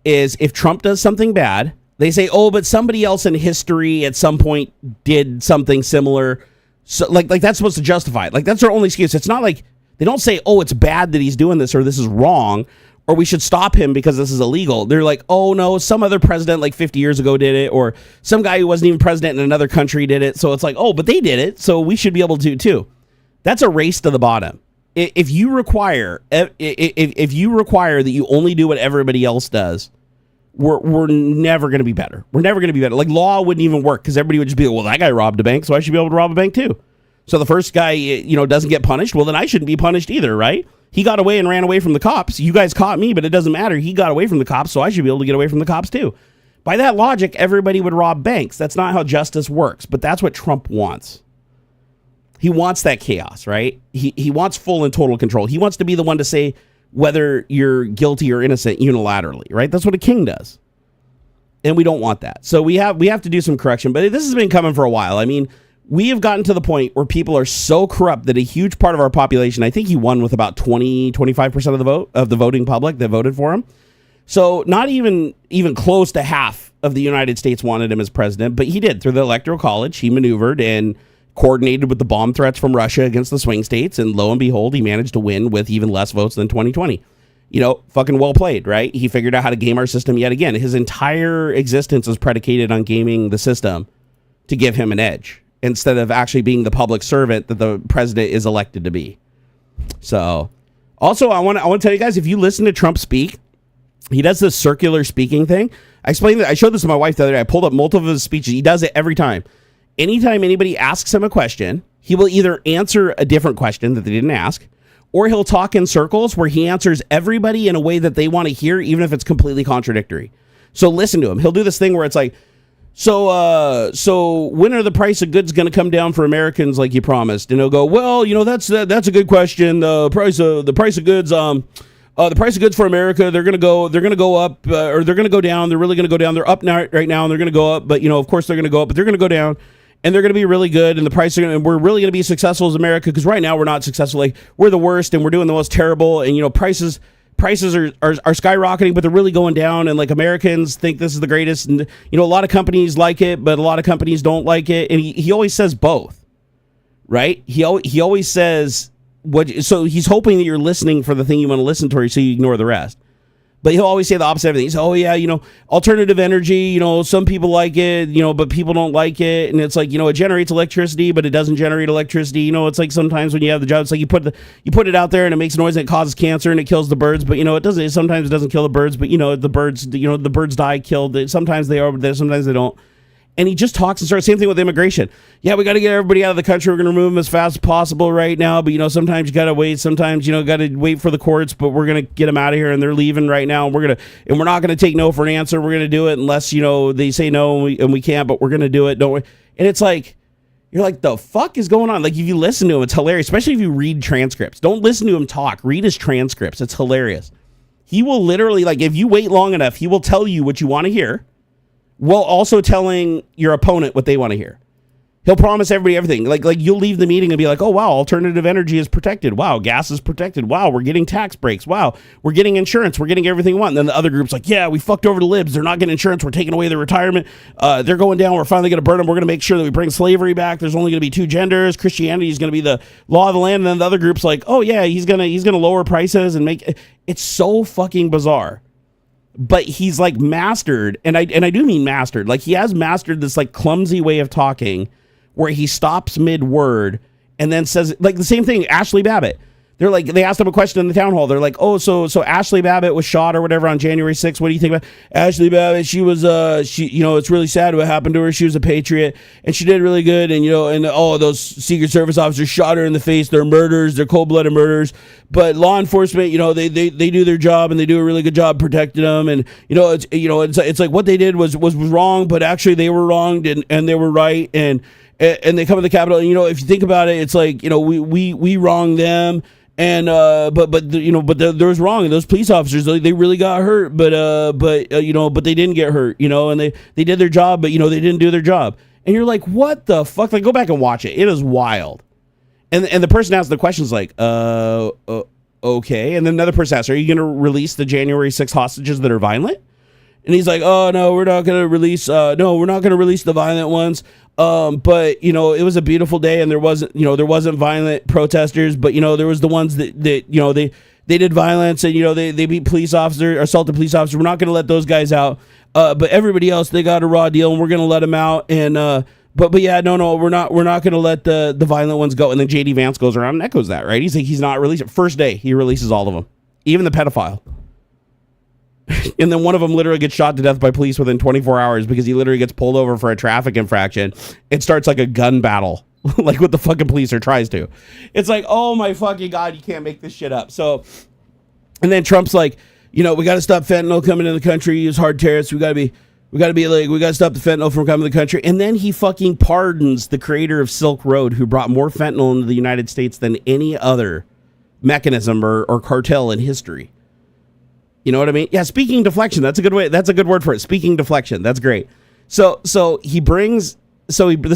is if Trump does something bad, they say, "Oh, but somebody else in history at some point did something similar." So like that's supposed to justify it. Like that's their only excuse. It's not like they don't say, "Oh, it's bad that he's doing this," or "This is wrong," or "We should stop him because this is illegal." They're like, "Oh no, some other president like 50 years ago did it," or "Some guy who wasn't even president in another country did it." So it's like, "Oh, but they did it, so we should be able to too." That's a race to the bottom. If you require that you only do what everybody else does, we're never going to be better. We're never going to be better. Like law wouldn't even work because everybody would just be like, "Well, that guy robbed a bank, so I should be able to rob a bank too." So the first guy, doesn't get punished. Well, then I shouldn't be punished either, right? He got away and ran away from the cops. You guys caught me, but it doesn't matter. He got away from the cops, so I should be able to get away from the cops too. By that logic, everybody would rob banks. That's not how justice works, but that's what Trump wants. He wants that chaos, right? He wants full and total control. He wants to be the one to say whether you're guilty or innocent unilaterally, right? That's what a king does. And we don't want that. So we have to do some correction, but this has been coming for a while. I mean, we have gotten to the point where people are so corrupt that a huge part of our population, I think he won with about 25% of the vote of the voting public that voted for him. So not even close to half of the United States wanted him as president, but he did through the Electoral College. He maneuvered and coordinated with the bomb threats from Russia against the swing states, and lo and behold, he managed to win with even less votes than 2020. Fucking well played, right? He figured out how to game our system yet again. His entire existence is predicated on gaming the system to give him an edge, instead of actually being the public servant that the president is elected to be. So, also, I want to tell you guys, if you listen to Trump speak, he does this circular speaking thing. I explained that. I showed this to my wife the other day. I pulled up multiple of his speeches. He does it every time. Anytime anybody asks him a question, he will either answer a different question that they didn't ask, or he'll talk in circles where he answers everybody in a way that they want to hear, even if it's completely contradictory. So listen to him. He'll do this thing where it's like, so when are the price of goods going to come down for Americans like you promised? And he'll go, "Well, that's a good question. The price of goods, the price of goods for America, they're going to go up, or they're going to go down. They're really going to go down. They're up now, right now, and they're going to go up. But of course they're going to go up, but they're going to go down, and they're going to be really good. And the price, and we're really going to be successful as America, because right now we're not successful. Like we're the worst, and we're doing the most terrible. And prices are skyrocketing, but they're really going down. And like Americans think this is the greatest. And a lot of companies like it, but a lot of companies don't like it. And he always says both, right? He always says so he's hoping that you're listening for the thing you want to listen to, so you ignore the rest. But he'll always say the opposite of everything. He's, "Oh yeah, alternative energy, some people like it, but people don't like it." And it's like, it generates electricity, but it doesn't generate electricity. It's like sometimes when you have the job, it's like you put it out there and it makes noise and it causes cancer and it kills the birds, but it doesn't. Sometimes it doesn't kill the birds, but the birds die killed. Sometimes they are, but sometimes they don't. And he just talks and starts. Same thing with immigration. Yeah, we got to get everybody out of the country. We're going to remove them as fast as possible right now. But, sometimes you got to wait. Sometimes, got to wait for the courts. But we're going to get them out of here, and they're leaving right now. And we're not going to take no for an answer. We're going to do it unless, they say no and we can't. But we're going to do it. Don't we? And it's like, you're like, the fuck is going on? Like, if you listen to him, it's hilarious. Especially if you read transcripts. Don't listen to him talk. Read his transcripts. It's hilarious. He will literally, like, if you wait long enough, he will tell you what you want to hear, while also telling your opponent what they want to hear. He'll promise everybody everything. Like you'll leave the meeting and be like, oh, wow, alternative energy is protected. Wow, gas is protected. Wow, we're getting tax breaks. Wow, we're getting insurance. We're getting everything we want. And then the other group's like, yeah, we fucked over the libs. They're not getting insurance. We're taking away their retirement. They're going down. We're finally going to burn them. We're going to make sure that we bring slavery back. There's only going to be 2 genders. Christianity is going to be the law of the land. And then the other group's like, oh, yeah, he's gonna lower prices and make it. It's so fucking bizarre. But he's like mastered, and I do mean mastered. Like he has mastered this like clumsy way of talking where he stops mid-word and then says, like the same thing, Ashley Babbitt. They're like, they asked him a question in the town hall. They're like, oh, so Ashley Babbitt was shot or whatever on January 6th. What do you think about Ashley Babbitt? She was, it's really sad what happened to her. She was a patriot and she did really good. And, those Secret Service officers shot her in the face. They're murderers. They're cold-blooded murderers. But law enforcement, they do their job and they do a really good job protecting them. And, it's like what they did was wrong, but actually they were wronged and they were right. And they come to the Capitol. And, if you think about it, it's like, we wronged them. And but there was wrong, and those police officers they really got hurt, but they didn't get hurt, and they did their job, but they didn't do their job, and you're like, what the fuck? Like, go back and watch it. It is wild. And the person asks the questions like, okay, and then another person asks, are you going to release the January 6th hostages that are violent? And he's like, oh no, we're not going to release. No, we're not going to release the violent ones. But it was a beautiful day, and there wasn't violent protesters, but there was the ones that they did violence, and they beat police officer, assaulted police officer. We're not going to let those guys out. But everybody else, they got a raw deal, and we're going to let them out. And but yeah, no, we're not going to let the violent ones go. And then JD Vance goes around and echoes that, right? He's like, he's not releasing. First day, he releases all of them, even the pedophile. And then one of them literally gets shot to death by police within 24 hours because he literally gets pulled over for a traffic infraction. It starts like a gun battle, like with the fucking police, or tries to. It's like, oh my fucking God, you can't make this shit up. So, and then Trump's like, we got to stop fentanyl coming into the country. Use hard tariffs. We got to stop the fentanyl from coming to the country. And then he fucking pardons the creator of Silk Road, who brought more fentanyl into the United States than any other mechanism or cartel in history. You know what I mean? Yeah, speaking deflection. That's a good way. That's a good word for it. Speaking deflection. That's great. So this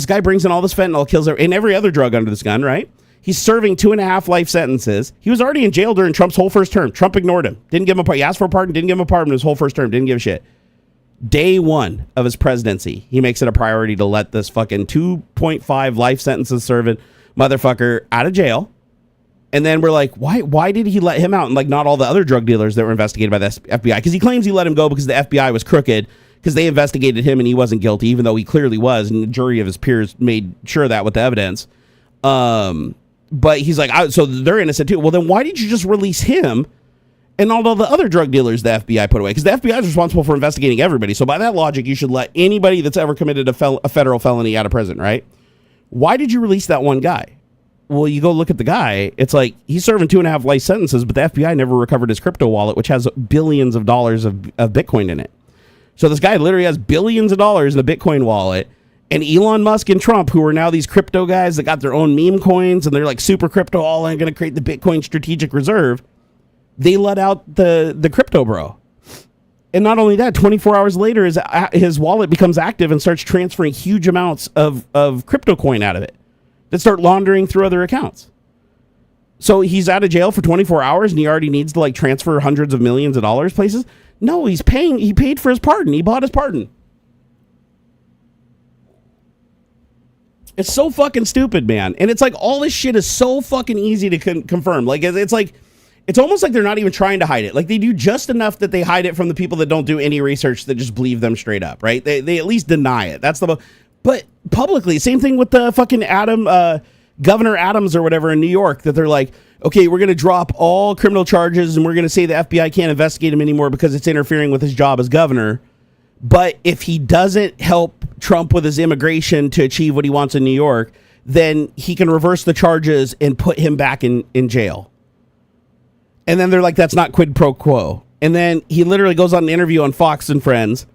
guy brings in all this fentanyl, kills her, and every other drug under this gun, right? He's serving 2.5 life sentences. He was already in jail during Trump's whole first term. Trump ignored him. Didn't give him a pardon. He asked for a pardon. Didn't give him a pardon his whole first term. Didn't give a shit. Day 1 of his presidency, he makes it a priority to let this fucking 2.5 life sentences serving motherfucker out of jail. And then we're like, why did he let him out and like not all the other drug dealers that were investigated by the FBI? Because he claims he let him go because the FBI was crooked, because they investigated him and he wasn't guilty, even though he clearly was, and the jury of his peers made sure of that with the evidence. But he's like, so they're innocent too. Well, then why did you just release him and all the other drug dealers the FBI put away? Because the FBI is responsible for investigating everybody. So by that logic, you should let anybody that's ever committed a federal felony out of prison, right? Why did you release that one guy? Well, you go look at the guy. It's like he's serving 2.5 life sentences, but the FBI never recovered his crypto wallet, which has billions of dollars of Bitcoin in it. So this guy literally has billions of dollars in a Bitcoin wallet. And Elon Musk and Trump, who are now these crypto guys that got their own meme coins, and they're like super crypto, all in, going to create the Bitcoin strategic reserve. They let out the crypto bro. And not only that, 24 hours later, his wallet becomes active and starts transferring huge amounts of crypto coin out of it that start laundering through other accounts. So he's out of jail for 24 hours and he already needs to like transfer hundreds of millions of dollars places. No, he paid for his pardon. He bought his pardon. It's so fucking stupid, man. And it's like all this shit is so fucking easy to confirm. Like it's like, it's almost like they're not even trying to hide it. Like they do just enough that they hide it from the people that don't do any research, that just believe them straight up, right? They at least deny it. That's but publicly, same thing with the fucking Governor Adams or whatever in New York, that they're like, okay, we're going to drop all criminal charges and we're going to say the FBI can't investigate him anymore because it's interfering with his job as governor. But if he doesn't help Trump with his immigration to achieve what he wants in New York, then he can reverse the charges and put him back in jail. And then they're like, that's not quid pro quo. And then he literally goes on an interview on Fox and Friends,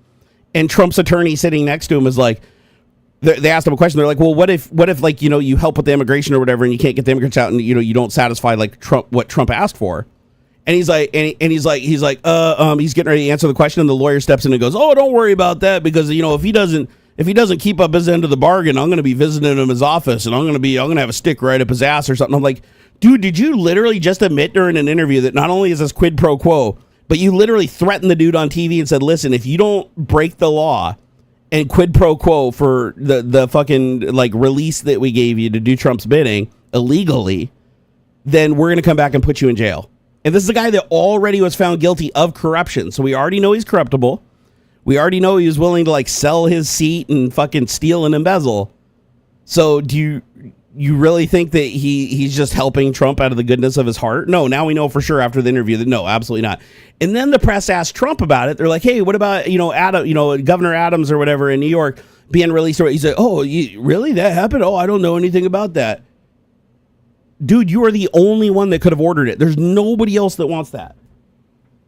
and Trump's attorney sitting next to him is like, they asked him a question. They're like, well, what if like, you help with the immigration or whatever, and you can't get the immigrants out, and you don't satisfy like what Trump asked for. And he's like, he's getting ready to answer the question, and the lawyer steps in and goes, oh, don't worry about that, because if he doesn't if he doesn't keep up his end of the bargain, I'm going to be visiting him in his office, and I'm going to have a stick right up his ass or something. I'm like, dude, did you literally just admit during an interview that not only is this quid pro quo, but you literally threatened the dude on TV and said, listen, if you don't break the law and quid pro quo for the fucking like release that we gave you to do Trump's bidding illegally, then we're going to come back and put you in jail. And this is a guy that already was found guilty of corruption. So we already know he's corruptible. We already know he was willing to like sell his seat and fucking steal and embezzle. So do you really think that he's just helping Trump out of the goodness of his heart? No, now we know for sure after the interview that no, absolutely not. And then the press asked Trump about it. They're like, hey, what about, Governor Adams or whatever in New York being released? He said, oh, really? That happened? Oh, I don't know anything about that. Dude, you are the only one that could have ordered it. There's nobody else that wants that.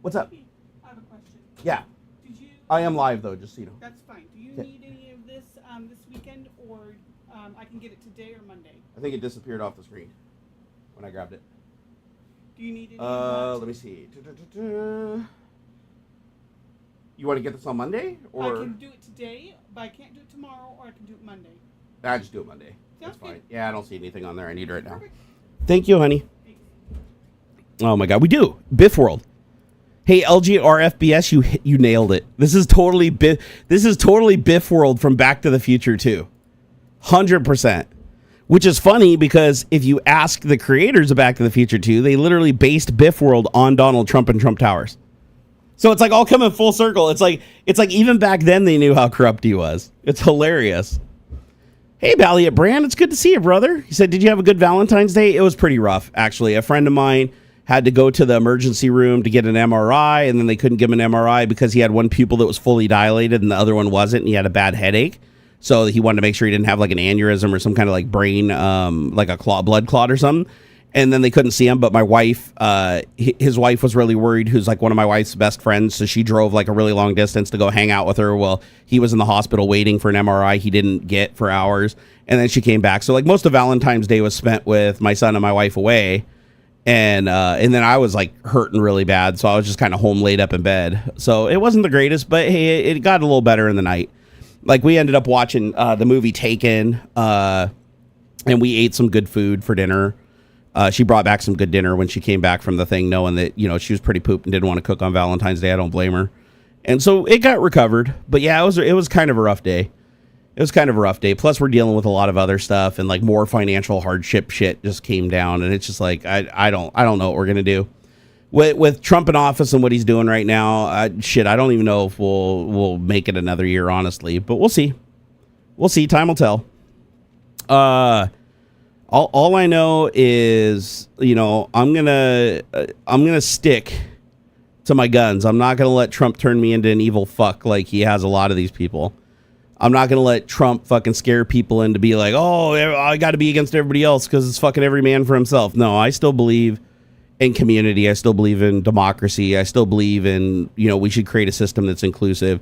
What's up?
I have a question.
Yeah.
Did you?
I am live though, just so you know.
That's fine. Do you need any of this this weekend, or I can get it today or Monday?
I think it disappeared off the screen when I grabbed it.
Do you need any? of
Let me see. You want to get this on Monday, or
I can do it today, but I can't do it tomorrow, or I can do it Monday.
I just do it Monday. That's
Sounds
fine.
good.
Yeah, I don't see anything on there I need right now.
Perfect.
Thank you, honey. Oh my God, we do Biff World. Hey, LG RFBS, you nailed it. This is totally Biff World from Back to the Future too, 100%. Which is funny because if you ask the creators of Back to the Future 2, they literally based Biff World on Donald Trump and Trump Towers. So it's like all coming full circle. It's like even back then they knew how corrupt he was. It's hilarious. Hey, Balliet Brand, it's good to see you, brother. He said, did you have a good Valentine's Day? It was pretty rough, actually. A friend of mine had to go to the emergency room to get an MRI, and then they couldn't give him an MRI because he had one pupil that was fully dilated and the other one wasn't, and he had a bad headache. So he wanted to make sure he didn't have like an aneurysm or some kind of like brain, like a blood clot or something. And then they couldn't see him. But my wife, his wife was really worried, who's like one of my wife's best friends. So she drove like a really long distance to go hang out with her. Well, he was in the hospital waiting for an MRI he didn't get for hours. And then she came back. So like most of Valentine's Day was spent with my son and my wife away. And then I was like hurting really bad. So I was just kind of home laid up in bed. So it wasn't the greatest, but hey, it got a little better in the night. Like we ended up watching the movie Taken, and we ate some good food for dinner. She brought back some good dinner when she came back from the thing, knowing that, she was pretty pooped and didn't want to cook on Valentine's Day. I don't blame her. And so it got recovered. But yeah, it was kind of a rough day. It was kind of a rough day. Plus, we're dealing with a lot of other stuff, and like more financial hardship shit just came down. And it's just like I don't know what we're gonna do with Trump in office and what he's doing right now. I don't even know if we'll make it another year, honestly. But we'll see. We'll see. Time will tell. All I know is, I'm gonna stick to my guns. I'm not gonna let Trump turn me into an evil fuck like he has a lot of these people. I'm not gonna let Trump fucking scare people into be like, oh, I got to be against everybody else because it's fucking every man for himself. No, I still believe in community. I still believe in democracy. I still believe in, we should create a system that's inclusive.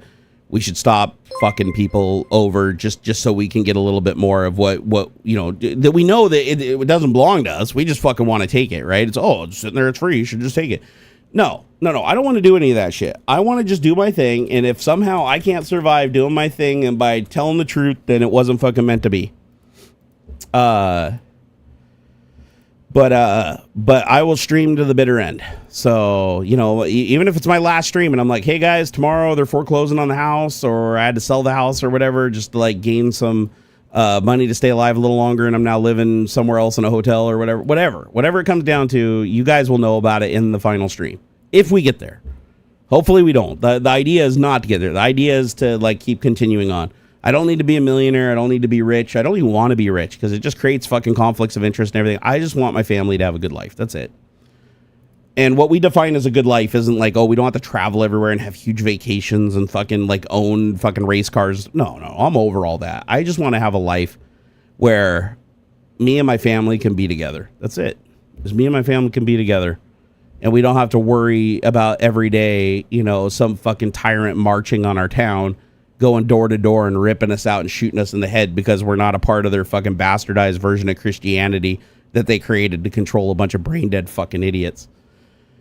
We should stop fucking people over just so we can get a little bit more of what that we know that it doesn't belong to us. We just fucking want to take it, right? It's sitting there, it's free. You should just take it. No. I don't want to do any of that shit. I want to just do my thing. And if somehow I can't survive doing my thing and by telling the truth, then it wasn't fucking meant to be. But I will stream to the bitter end. So, even if it's my last stream and I'm like, hey guys, tomorrow they're foreclosing on the house, or I had to sell the house or whatever, just to like gain some money to stay alive a little longer, and I'm now living somewhere else in a hotel or whatever it comes down to, you guys will know about it in the final stream. If we get there. Hopefully we don't. The idea is not to get there. The idea is to like keep continuing on. I don't need to be a millionaire. I don't need to be rich. I don't even want to be rich because it just creates fucking conflicts of interest and everything. I just want my family to have a good life. That's it. And what we define as a good life isn't like, oh, we don't have to travel everywhere and have huge vacations and fucking like own fucking race cars. No, I'm over all that. I just want to have a life where me and my family can be together. That's it. Just me and my family can be together. And we don't have to worry about every day, some fucking tyrant marching on our town, going door to door and ripping us out and shooting us in the head because we're not a part of their fucking bastardized version of Christianity that they created to control a bunch of brain dead fucking idiots.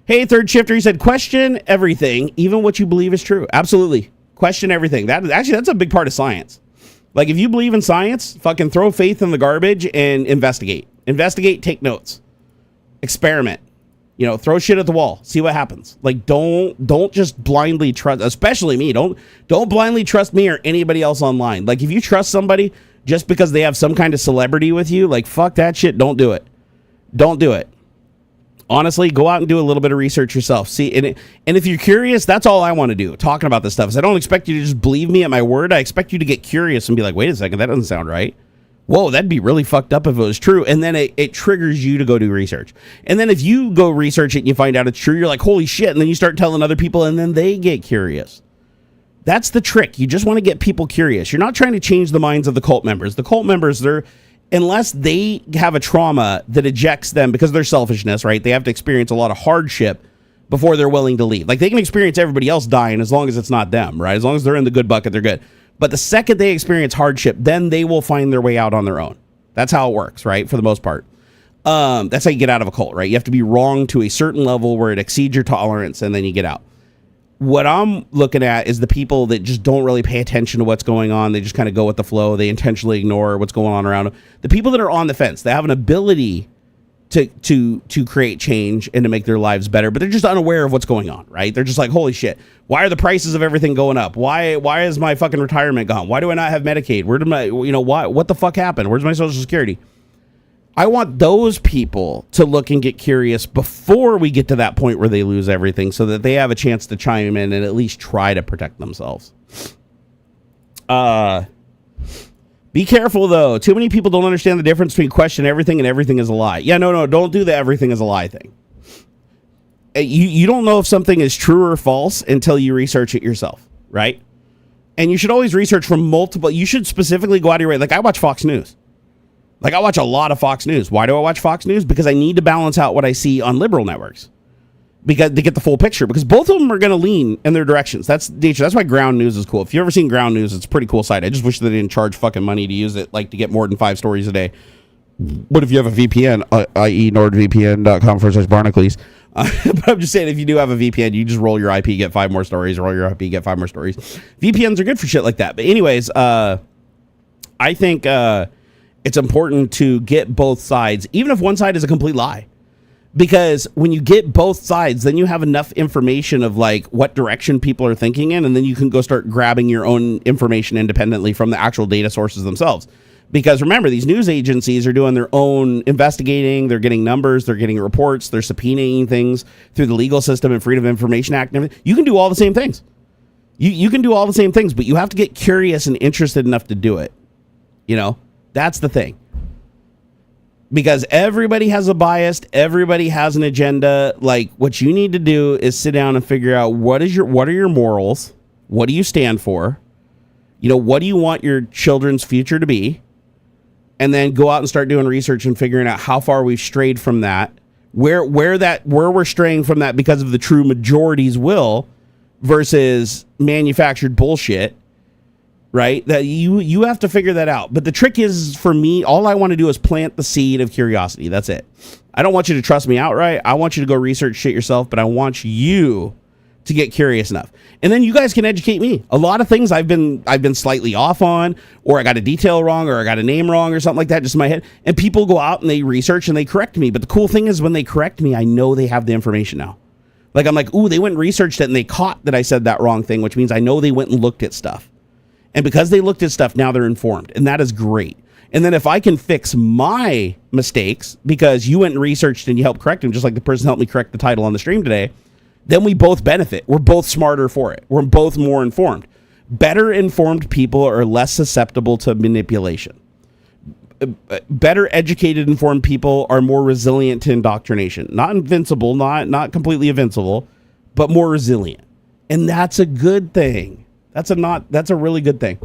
Hey, Third Shifter, he said, question everything, even what you believe is true. Absolutely. Question everything. That's a big part of science. Like, if you believe in science, fucking throw faith in the garbage and investigate. Investigate, take notes. Experiment. You know, throw shit at the wall. See what happens. Like, don't just blindly trust, especially me. Don't blindly trust me or anybody else online. Like, if you trust somebody just because they have some kind of celebrity with you, like, fuck that shit. Don't do it. Don't do it. Honestly, go out and do a little bit of research yourself. See, and if you're curious, that's all I want to do, talking about this stuff. Is I don't expect you to just believe me at my word. I expect you to get curious and be like, wait a second, that doesn't sound right. Whoa, that'd be really fucked up if it was true. And then it triggers you to go do research. And then if you go research it and you find out it's true, you're like, holy shit. And then you start telling other people and then they get curious. That's the trick. You just want to get people curious. You're not trying to change the minds of the cult members. The cult members, unless they have a trauma that ejects them because of their selfishness, right? They have to experience a lot of hardship before they're willing to leave. Like, they can experience everybody else dying as long as it's not them, right? As long as they're in the good bucket, they're good. But the second they experience hardship, then they will find their way out on their own. That's how it works, right? For the most part. That's how you get out of a cult, right? You have to be wrong to a certain level where it exceeds your tolerance, and then you get out. What I'm looking at is the people that just don't really pay attention to what's going on. They just kind of go with the flow. They intentionally ignore what's going on around them. The people that are on the fence, they have an ability to create change and to make their lives better, but they're just unaware of what's going on, right? They're just like, holy shit, why are the prices of everything going up? Why is my fucking retirement gone? Why do I not have Medicaid? Where did my, what the fuck happened? Where's my Social Security? I want those people to look and get curious before we get to that point where they lose everything, so that they have a chance to chime in and at least try to protect themselves. Be careful, though. Too many people don't understand the difference between question everything and everything is a lie. Yeah, no, don't do the everything is a lie thing. You don't know if something is true or false until you research it yourself, right? And you should always research from multiple. You should specifically go out of your way. Like, I watch Fox News. Like, I watch a lot of Fox News. Why do I watch Fox News? Because I need to balance out what I see on liberal networks, because to get the full picture, because both of them are going to lean in their directions. That's nature. That's why Ground News is cool. If you've ever seen Ground News, it's a pretty cool site. I just wish they didn't charge fucking money to use it, like to get more than 5 stories a day. But if you have a VPN, i.e. nordvpn.com/Barnacules. But I'm just saying, if you do have a VPN, you just roll your IP, get 5 more stories, roll your IP, get 5 more stories. VPNs are good for shit like that. But anyways, I think it's important to get both sides, even if one side is a complete lie. Because when you get both sides, then you have enough information of like what direction people are thinking in, and then you can go start grabbing your own information independently from the actual data sources themselves. Because remember, these news agencies are doing their own investigating, they're getting numbers, they're getting reports, they're subpoenaing things through the legal system and Freedom of Information Act and everything. You can do all the same things. You can do all the same things, but you have to get curious and interested enough to do it. You know, that's the thing. Because everybody has a bias, everybody has an agenda. Like, what you need to do is sit down and figure out what are your morals? What do you stand for? You know, what do you want your children's future to be? And then go out and start doing research and figuring out how far we've strayed from that, where we're straying from that because of the true majority's will versus manufactured bullshit. Right? That you have to figure that out. But the trick is, for me, all I want to do is plant the seed of curiosity. That's it. I don't want you to trust me outright. I want you to go research shit yourself, but I want you to get curious enough. And then you guys can educate me. A lot of things I've been slightly off on, or I got a detail wrong, or I got a name wrong, or something like that just in my head. And people go out and they research and they correct me. But the cool thing is, when they correct me, I know they have the information now. Like, I'm like, ooh, they went and researched it and they caught that I said that wrong thing, which means I know they went and looked at stuff. And because they looked at stuff, now they're informed. And that is great. And then if I can fix my mistakes because you went and researched and you helped correct them, just like the person helped me correct the title on the stream today, then we both benefit. We're both smarter for it. We're both more informed. Better informed people are less susceptible to manipulation. Better educated, informed people are more resilient to indoctrination. Not invincible, not completely invincible, but more resilient. And that's a good thing. That's a really good thing.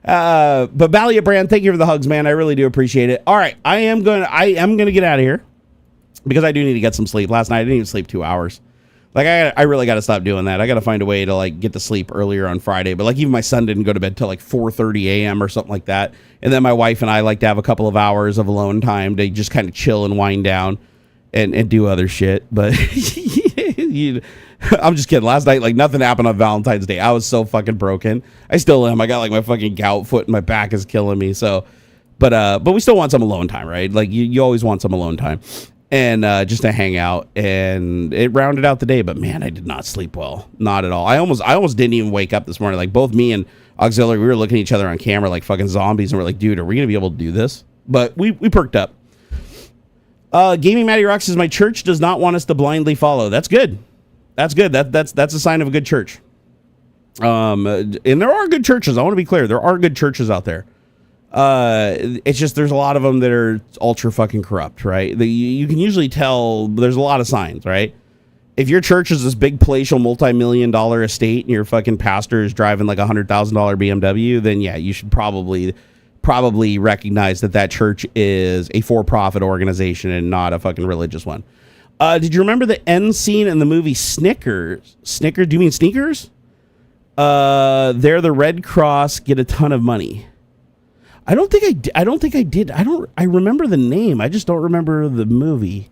But Valiant Brand, thank you for the hugs, man. I really do appreciate it. All right, I am gonna get out of here because I do need to get some sleep. Last night I didn't even sleep 2 hours. Like, I really got to stop doing that. I got to find a way to like get to sleep earlier on Friday. But like, even my son didn't go to bed till like 4:30 a.m. or something like that. And then my wife and I like to have a couple of hours of alone time to just kind of chill and wind down and do other shit. But I'm just kidding. Last night, like, nothing happened on Valentine's Day. I was so fucking broken. I still am. I got like my fucking gout foot and my back is killing me. So, but we still want some alone time, right? Like you always want some alone time, and just to hang out. And it rounded out the day. But man, I did not sleep well. Not at all. I almost didn't even wake up this morning. Like both me and AuxxZillary, we were looking at each other on camera like fucking zombies, and we're like, dude, are we gonna be able to do this? But we perked up. Gaming Matty Rock says my church does not want us to blindly follow. That's good. That's good. That's a sign of a good church. And there are good churches. I want to be clear. There are good churches out there. It's just there's a lot of them that are ultra fucking corrupt, right? You can usually tell. There's a lot of signs, right? If your church is this big palatial multi-million-dollar estate and your fucking pastor is driving like $100,000 BMW, then yeah, you should probably recognize that church is a for-profit organization and not a fucking religious one. Did you remember the end scene in the movie Snickers? Do you mean Sneakers? They're the Red Cross get a ton of money. I don't think I did. I remember the name. I just don't remember the movie.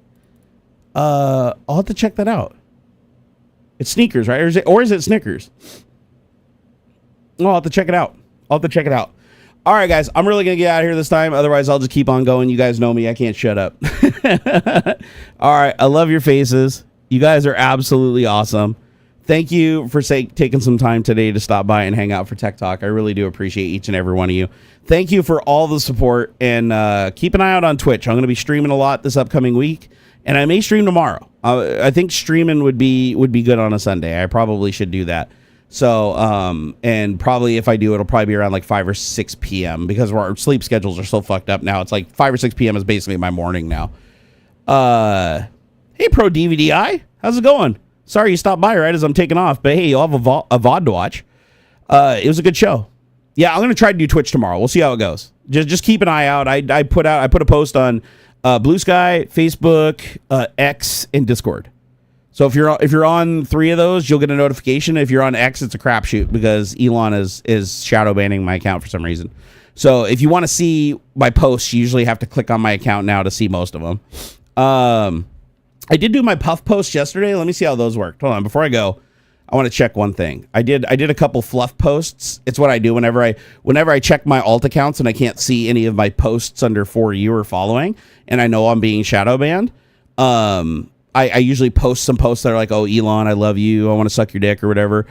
I'll have to check that out. It's Sneakers, right? Or is it Snickers? I'll have to check it out. All right, guys, I'm really going to get out of here this time. Otherwise, I'll just keep on going. You guys know me. I can't shut up. All right. I love your faces. You guys are absolutely awesome. Thank you for taking some time today to stop by and hang out for Tech Talk. I really do appreciate each and every one of you. Thank you for all the support, and keep an eye out on Twitch. I'm going to be streaming a lot this upcoming week, and I may stream tomorrow. I think streaming would be good on a Sunday. I probably should do that. So, and probably if I do, it'll probably be around like 5 or 6 p.m. because our sleep schedules are so fucked up now. It's like 5 or 6 p.m. is basically my morning now. Hey, Pro DVDI, how's it going? Sorry you stopped by right as I'm taking off, but hey, you'll have a VOD to watch. It was a good show. Yeah, I'm going to try to do Twitch tomorrow. We'll see how it goes. Just keep an eye out. I put a post on Blue Sky, Facebook, X, and Discord. So if you're on 3 of those, you'll get a notification. If you're on X, it's a crapshoot because Elon is shadow banning my account for some reason. So if you want to see my posts, you usually have to click on my account now to see most of them. I did do my puff posts yesterday. Let me see how those worked. Hold on, before I go, I want to check one thing. I did a couple fluff posts. It's what I do whenever I check my alt accounts and I can't see any of my posts under for you or following, and I know I'm being shadow banned. I usually post some posts that are like, oh, Elon, I love you. I want to suck your dick or whatever.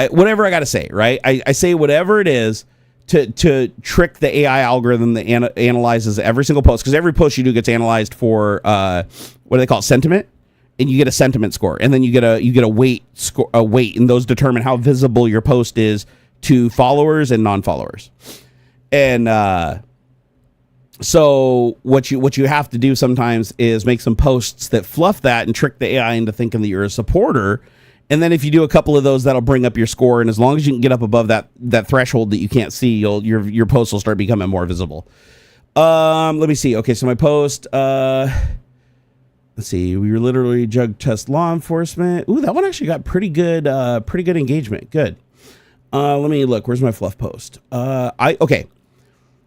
Whatever I got to say, right? I say whatever it is to trick the AI algorithm that analyzes every single post. Because every post you do gets analyzed for, what do they call it? Sentiment. And you get a sentiment score. And then you get a weight score, and those determine how visible your post is to followers and non-followers. And, so what you have to do sometimes is make some posts that fluff that and trick the AI into thinking that you're a supporter. And then if you do a couple of those, that'll bring up your score. And as long as you can get up above that threshold that you can't see, your post will start becoming more visible. Let me see. Okay, so my post. Let's see. We were literally drug test law enforcement. Ooh, that one actually got pretty good engagement. Good. Let me look. Where's my fluff post? Okay.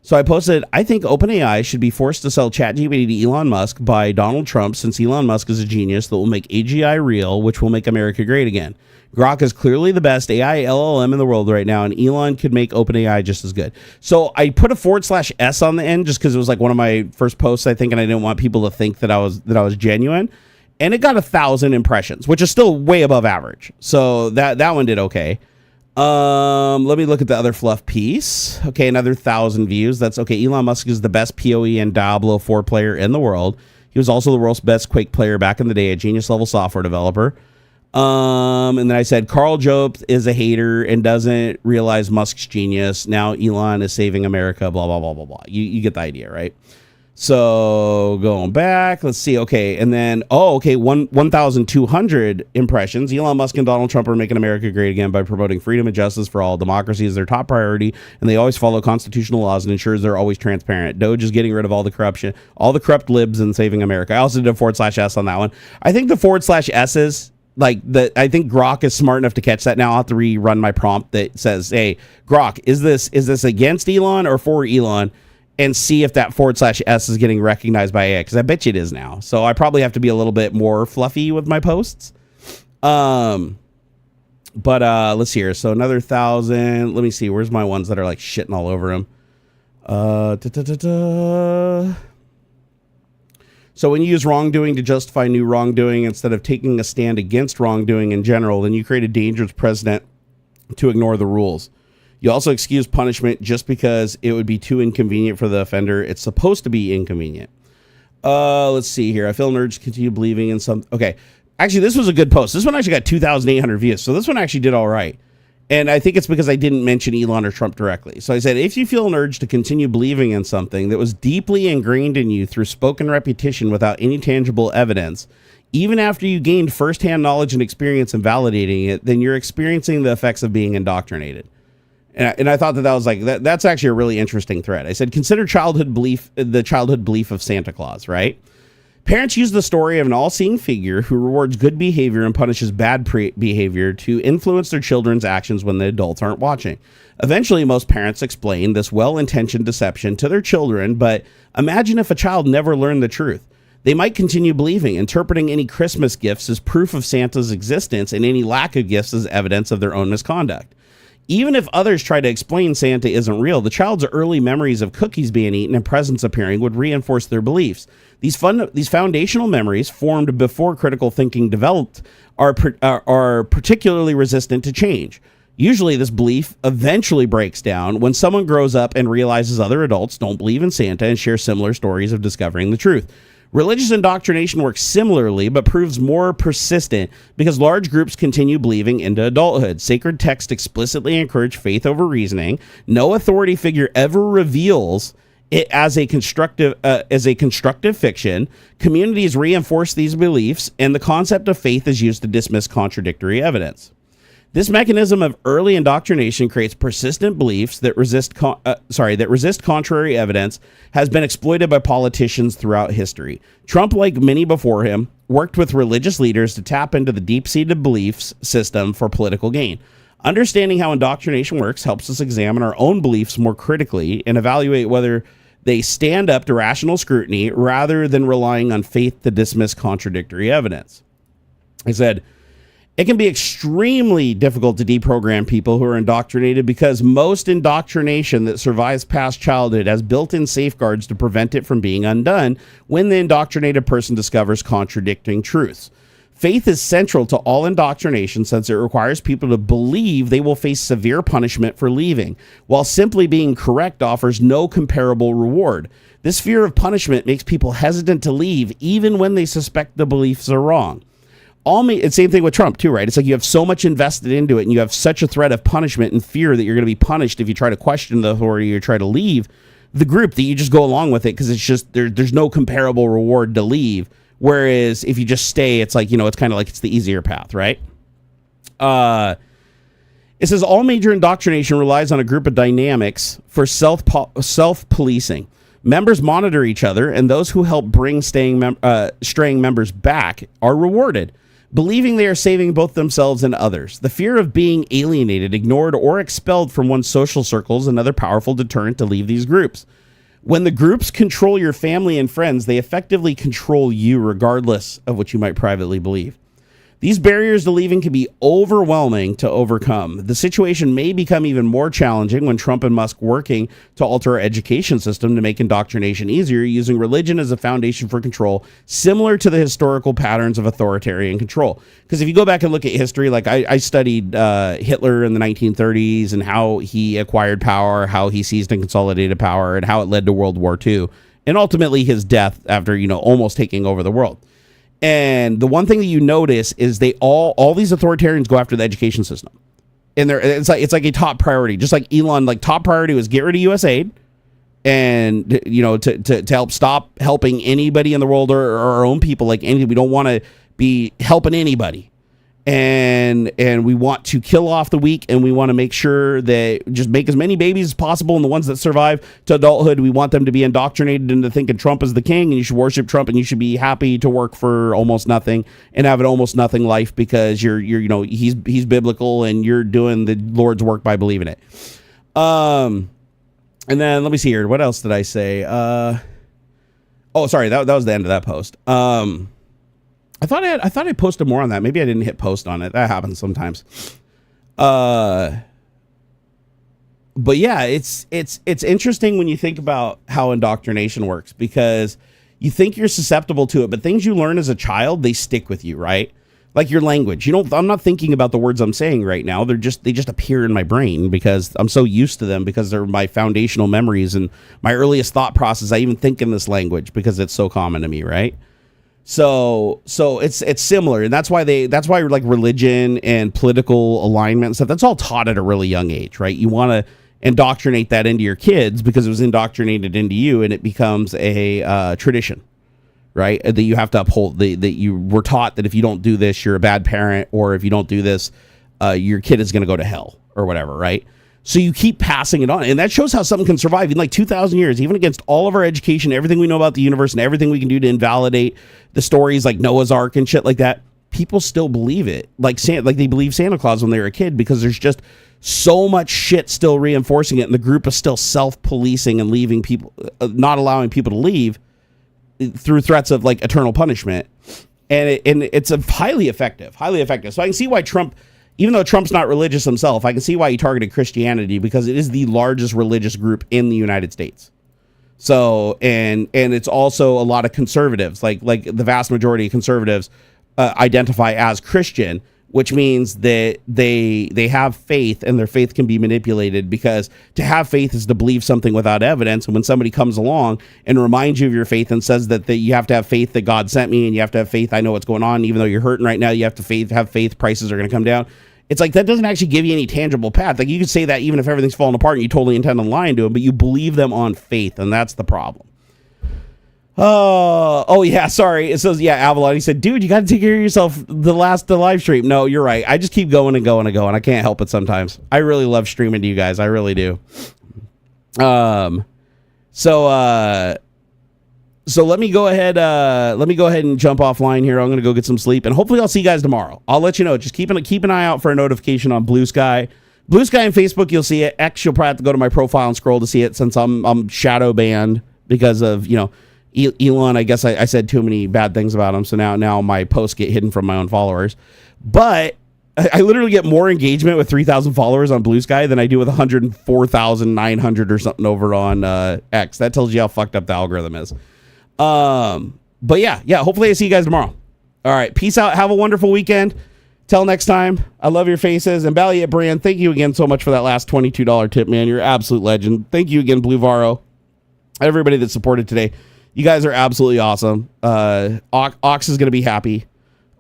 So I posted, I think OpenAI should be forced to sell ChatGPT to Elon Musk by Donald Trump, since Elon Musk is a genius that will make AGI real, which will make America great again. Grok is clearly the best AI LLM in the world right now, and Elon could make OpenAI just as good. So I put a /S on the end just because it was like one of my first posts, I think, and I didn't want people to think that I was genuine. And it got 1,000 impressions, which is still way above average. So that one did okay. Let me look at the other fluff piece. Okay, another 1,000 views. That's okay. Elon Musk is the best PoE and Diablo 4 player in the world. He was also the world's best Quake player back in the day, a genius level software developer. And then I said Carl Jobst is a hater and doesn't realize Musk's genius. Now Elon is saving America, blah, blah, blah, blah, blah. You get the idea, right? So going back, let's see. Okay. And then, 1,200 impressions. Elon Musk and Donald Trump are making America great again by promoting freedom and justice for all. Democracy is their top priority, and they always follow constitutional laws and ensures they're always transparent. Doge is getting rid of all the corruption, all the corrupt libs, and saving America. I also did a /S on that one. I think the /S's, like I think Grok is smart enough to catch that now. I'll have to rerun my prompt that says, hey, Grok, is this against Elon or for Elon? And see if that /S is getting recognized by AI, because I bet you it is now. So I probably have to be a little bit more fluffy with my posts. But let's see here. So another 1,000. Let me see. Where's my ones that are like shitting all over him? So when you use wrongdoing to justify new wrongdoing instead of taking a stand against wrongdoing in general, then you create a dangerous precedent to ignore the rules. You also excuse punishment just because it would be too inconvenient for the offender. It's supposed to be inconvenient. Let's see here. I feel an urge to continue believing in some... Okay. Actually, this was a good post. This one actually got 2,800 views. So this one actually did all right. And I think it's because I didn't mention Elon or Trump directly. So I said, if you feel an urge to continue believing in something that was deeply ingrained in you through spoken repetition without any tangible evidence, even after you gained firsthand knowledge and experience in validating it, then you're experiencing the effects of being indoctrinated. And I thought that was like, that's actually a really interesting thread. I said, consider the childhood belief of Santa Claus, right? Parents use the story of an all-seeing figure who rewards good behavior and punishes bad behavior to influence their children's actions when the adults aren't watching. Eventually, most parents explain this well-intentioned deception to their children, but imagine if a child never learned the truth. They might continue believing, interpreting any Christmas gifts as proof of Santa's existence and any lack of gifts as evidence of their own misconduct. Even if others try to explain Santa isn't real, the child's early memories of cookies being eaten and presents appearing would reinforce their beliefs. These foundational memories, formed before critical thinking developed, are particularly resistant to change. Usually, this belief eventually breaks down when someone grows up and realizes other adults don't believe in Santa and share similar stories of discovering the truth. Religious indoctrination works similarly, but proves more persistent because large groups continue believing into adulthood. Sacred texts explicitly encourage faith over reasoning. No authority figure ever reveals it as a constructive fiction. Communities reinforce these beliefs, and the concept of faith is used to dismiss contradictory evidence. This mechanism of early indoctrination creates persistent beliefs that resist contrary evidence, has been exploited by politicians throughout history. Trump, like many before him, worked with religious leaders to tap into the deep-seated beliefs system for political gain. Understanding how indoctrination works helps us examine our own beliefs more critically and evaluate whether they stand up to rational scrutiny rather than relying on faith to dismiss contradictory evidence. I said, it can be extremely difficult to deprogram people who are indoctrinated because most indoctrination that survives past childhood has built-in safeguards to prevent it from being undone when the indoctrinated person discovers contradicting truths. Faith is central to all indoctrination since it requires people to believe they will face severe punishment for leaving, while simply being correct offers no comparable reward. This fear of punishment makes people hesitant to leave even when they suspect the beliefs are wrong. It's same thing with Trump too, right? It's like you have so much invested into it and you have such a threat of punishment and fear that you're going to be punished if you try to question the authority or try to leave the group that you just go along with it because it's just there's no comparable reward to leave. Whereas if you just stay, it's like, it's kind of like it's the easier path, right? It says all major indoctrination relies on a group of dynamics for self-policing. Members monitor each other, and those who help bring straying members back are rewarded, believing they are saving both themselves and others. The fear of being alienated, ignored, or expelled from one's social circles is another powerful deterrent to leave these groups. When the groups control your family and friends, they effectively control you regardless of what you might privately believe. These barriers to leaving can be overwhelming to overcome. The situation may become even more challenging when Trump and Musk working to alter our education system to make indoctrination easier, using religion as a foundation for control, similar to the historical patterns of authoritarian control. Because if you go back and look at history, like I studied Hitler in the 1930s and how he acquired power, how he seized and consolidated power, and how it led to World War II, and ultimately his death after, almost taking over the world. And the one thing that you notice is all these authoritarians go after the education system, and it's like a top priority. Just like Elon, like top priority was get rid of US aid, and to help stop helping anybody in the world or our own people. Like we don't want to be helping anybody, and we want to kill off the weak, and we want to make sure that just make as many babies as possible, and the ones that survive to adulthood, we want them to be indoctrinated into thinking Trump is the king, and you should worship Trump, and you should be happy to work for almost nothing and have an almost nothing life because he's biblical and you're doing the Lord's work by believing it. And then let me see here. What else did I say? Sorry, that was the end of that post. I thought I posted more on that. Maybe I didn't hit post on it. That happens sometimes. But yeah, it's interesting when you think about how indoctrination works, because you think you're susceptible to it, but things you learn as a child, they stick with you, right? Like your language. I'm not thinking about the words I'm saying right now. They just appear in my brain because I'm so used to them, because they're my foundational memories and my earliest thought process. I even think in this language because it's so common to me, right? So it's similar, and that's why like religion and political alignment and stuff, that's all taught at a really young age, right? You want to indoctrinate that into your kids because it was indoctrinated into you, and it becomes a tradition, right? That you have to uphold. That you were taught that if you don't do this, you're a bad parent, or if you don't do this, your kid is going to go to hell or whatever, right? So you keep passing it on, and that shows how something can survive in like 2,000 years, even against all of our education, everything we know about the universe, and everything we can do to invalidate the stories like Noah's Ark and shit like that. People still believe it, like they believe Santa Claus when they were a kid, because there's just so much shit still reinforcing it, and the group is still self-policing and leaving people, not allowing people to leave through threats of like eternal punishment, and it's a highly effective. So I can see why Trump. Even though Trump's not religious himself, I can see why he targeted Christianity, because it is the largest religious group in the United States. So, and it's also a lot of conservatives, like the vast majority of conservatives identify as Christian, which means that they have faith, and their faith can be manipulated, because to have faith is to believe something without evidence. And when somebody comes along and reminds you of your faith and says that you have to have faith that God sent me, and you have to have faith, I know what's going on, even though you're hurting right now, you have to have faith prices are going to come down. It's like, that doesn't actually give you any tangible path. Like, you could say that even if everything's falling apart and you totally intend on lying to them, but you believe them on faith, and that's the problem. Oh yeah, sorry. It says, yeah, Avalon. He said, dude, you got to take care of yourself the live stream. No, you're right. I just keep going and going and going. I can't help it sometimes. I really love streaming to you guys. I really do. So let me go ahead and jump offline here. I'm going to go get some sleep, and hopefully I'll see you guys tomorrow. I'll let you know. Just keep an eye out for a notification on Blue Sky. Blue Sky and Facebook, you'll see it. X, you'll probably have to go to my profile and scroll to see it, since I'm shadow banned because of, Elon. I guess I said too many bad things about him, so now my posts get hidden from my own followers. But I literally get more engagement with 3,000 followers on Blue Sky than I do with 104,900 or something over on X. That tells you how fucked up the algorithm is. But yeah, hopefully I see you guys tomorrow. All right, peace out. Have a wonderful weekend. Till next time, I love your faces. And Balliet Brand, thank you again so much for that last $22 tip, man. You're an absolute legend. Thank you again, Blue Varo. Everybody that supported today. You guys are absolutely awesome. Ox is going to be happy.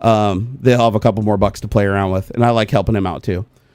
They'll have a couple more bucks to play around with, and I like helping him out too.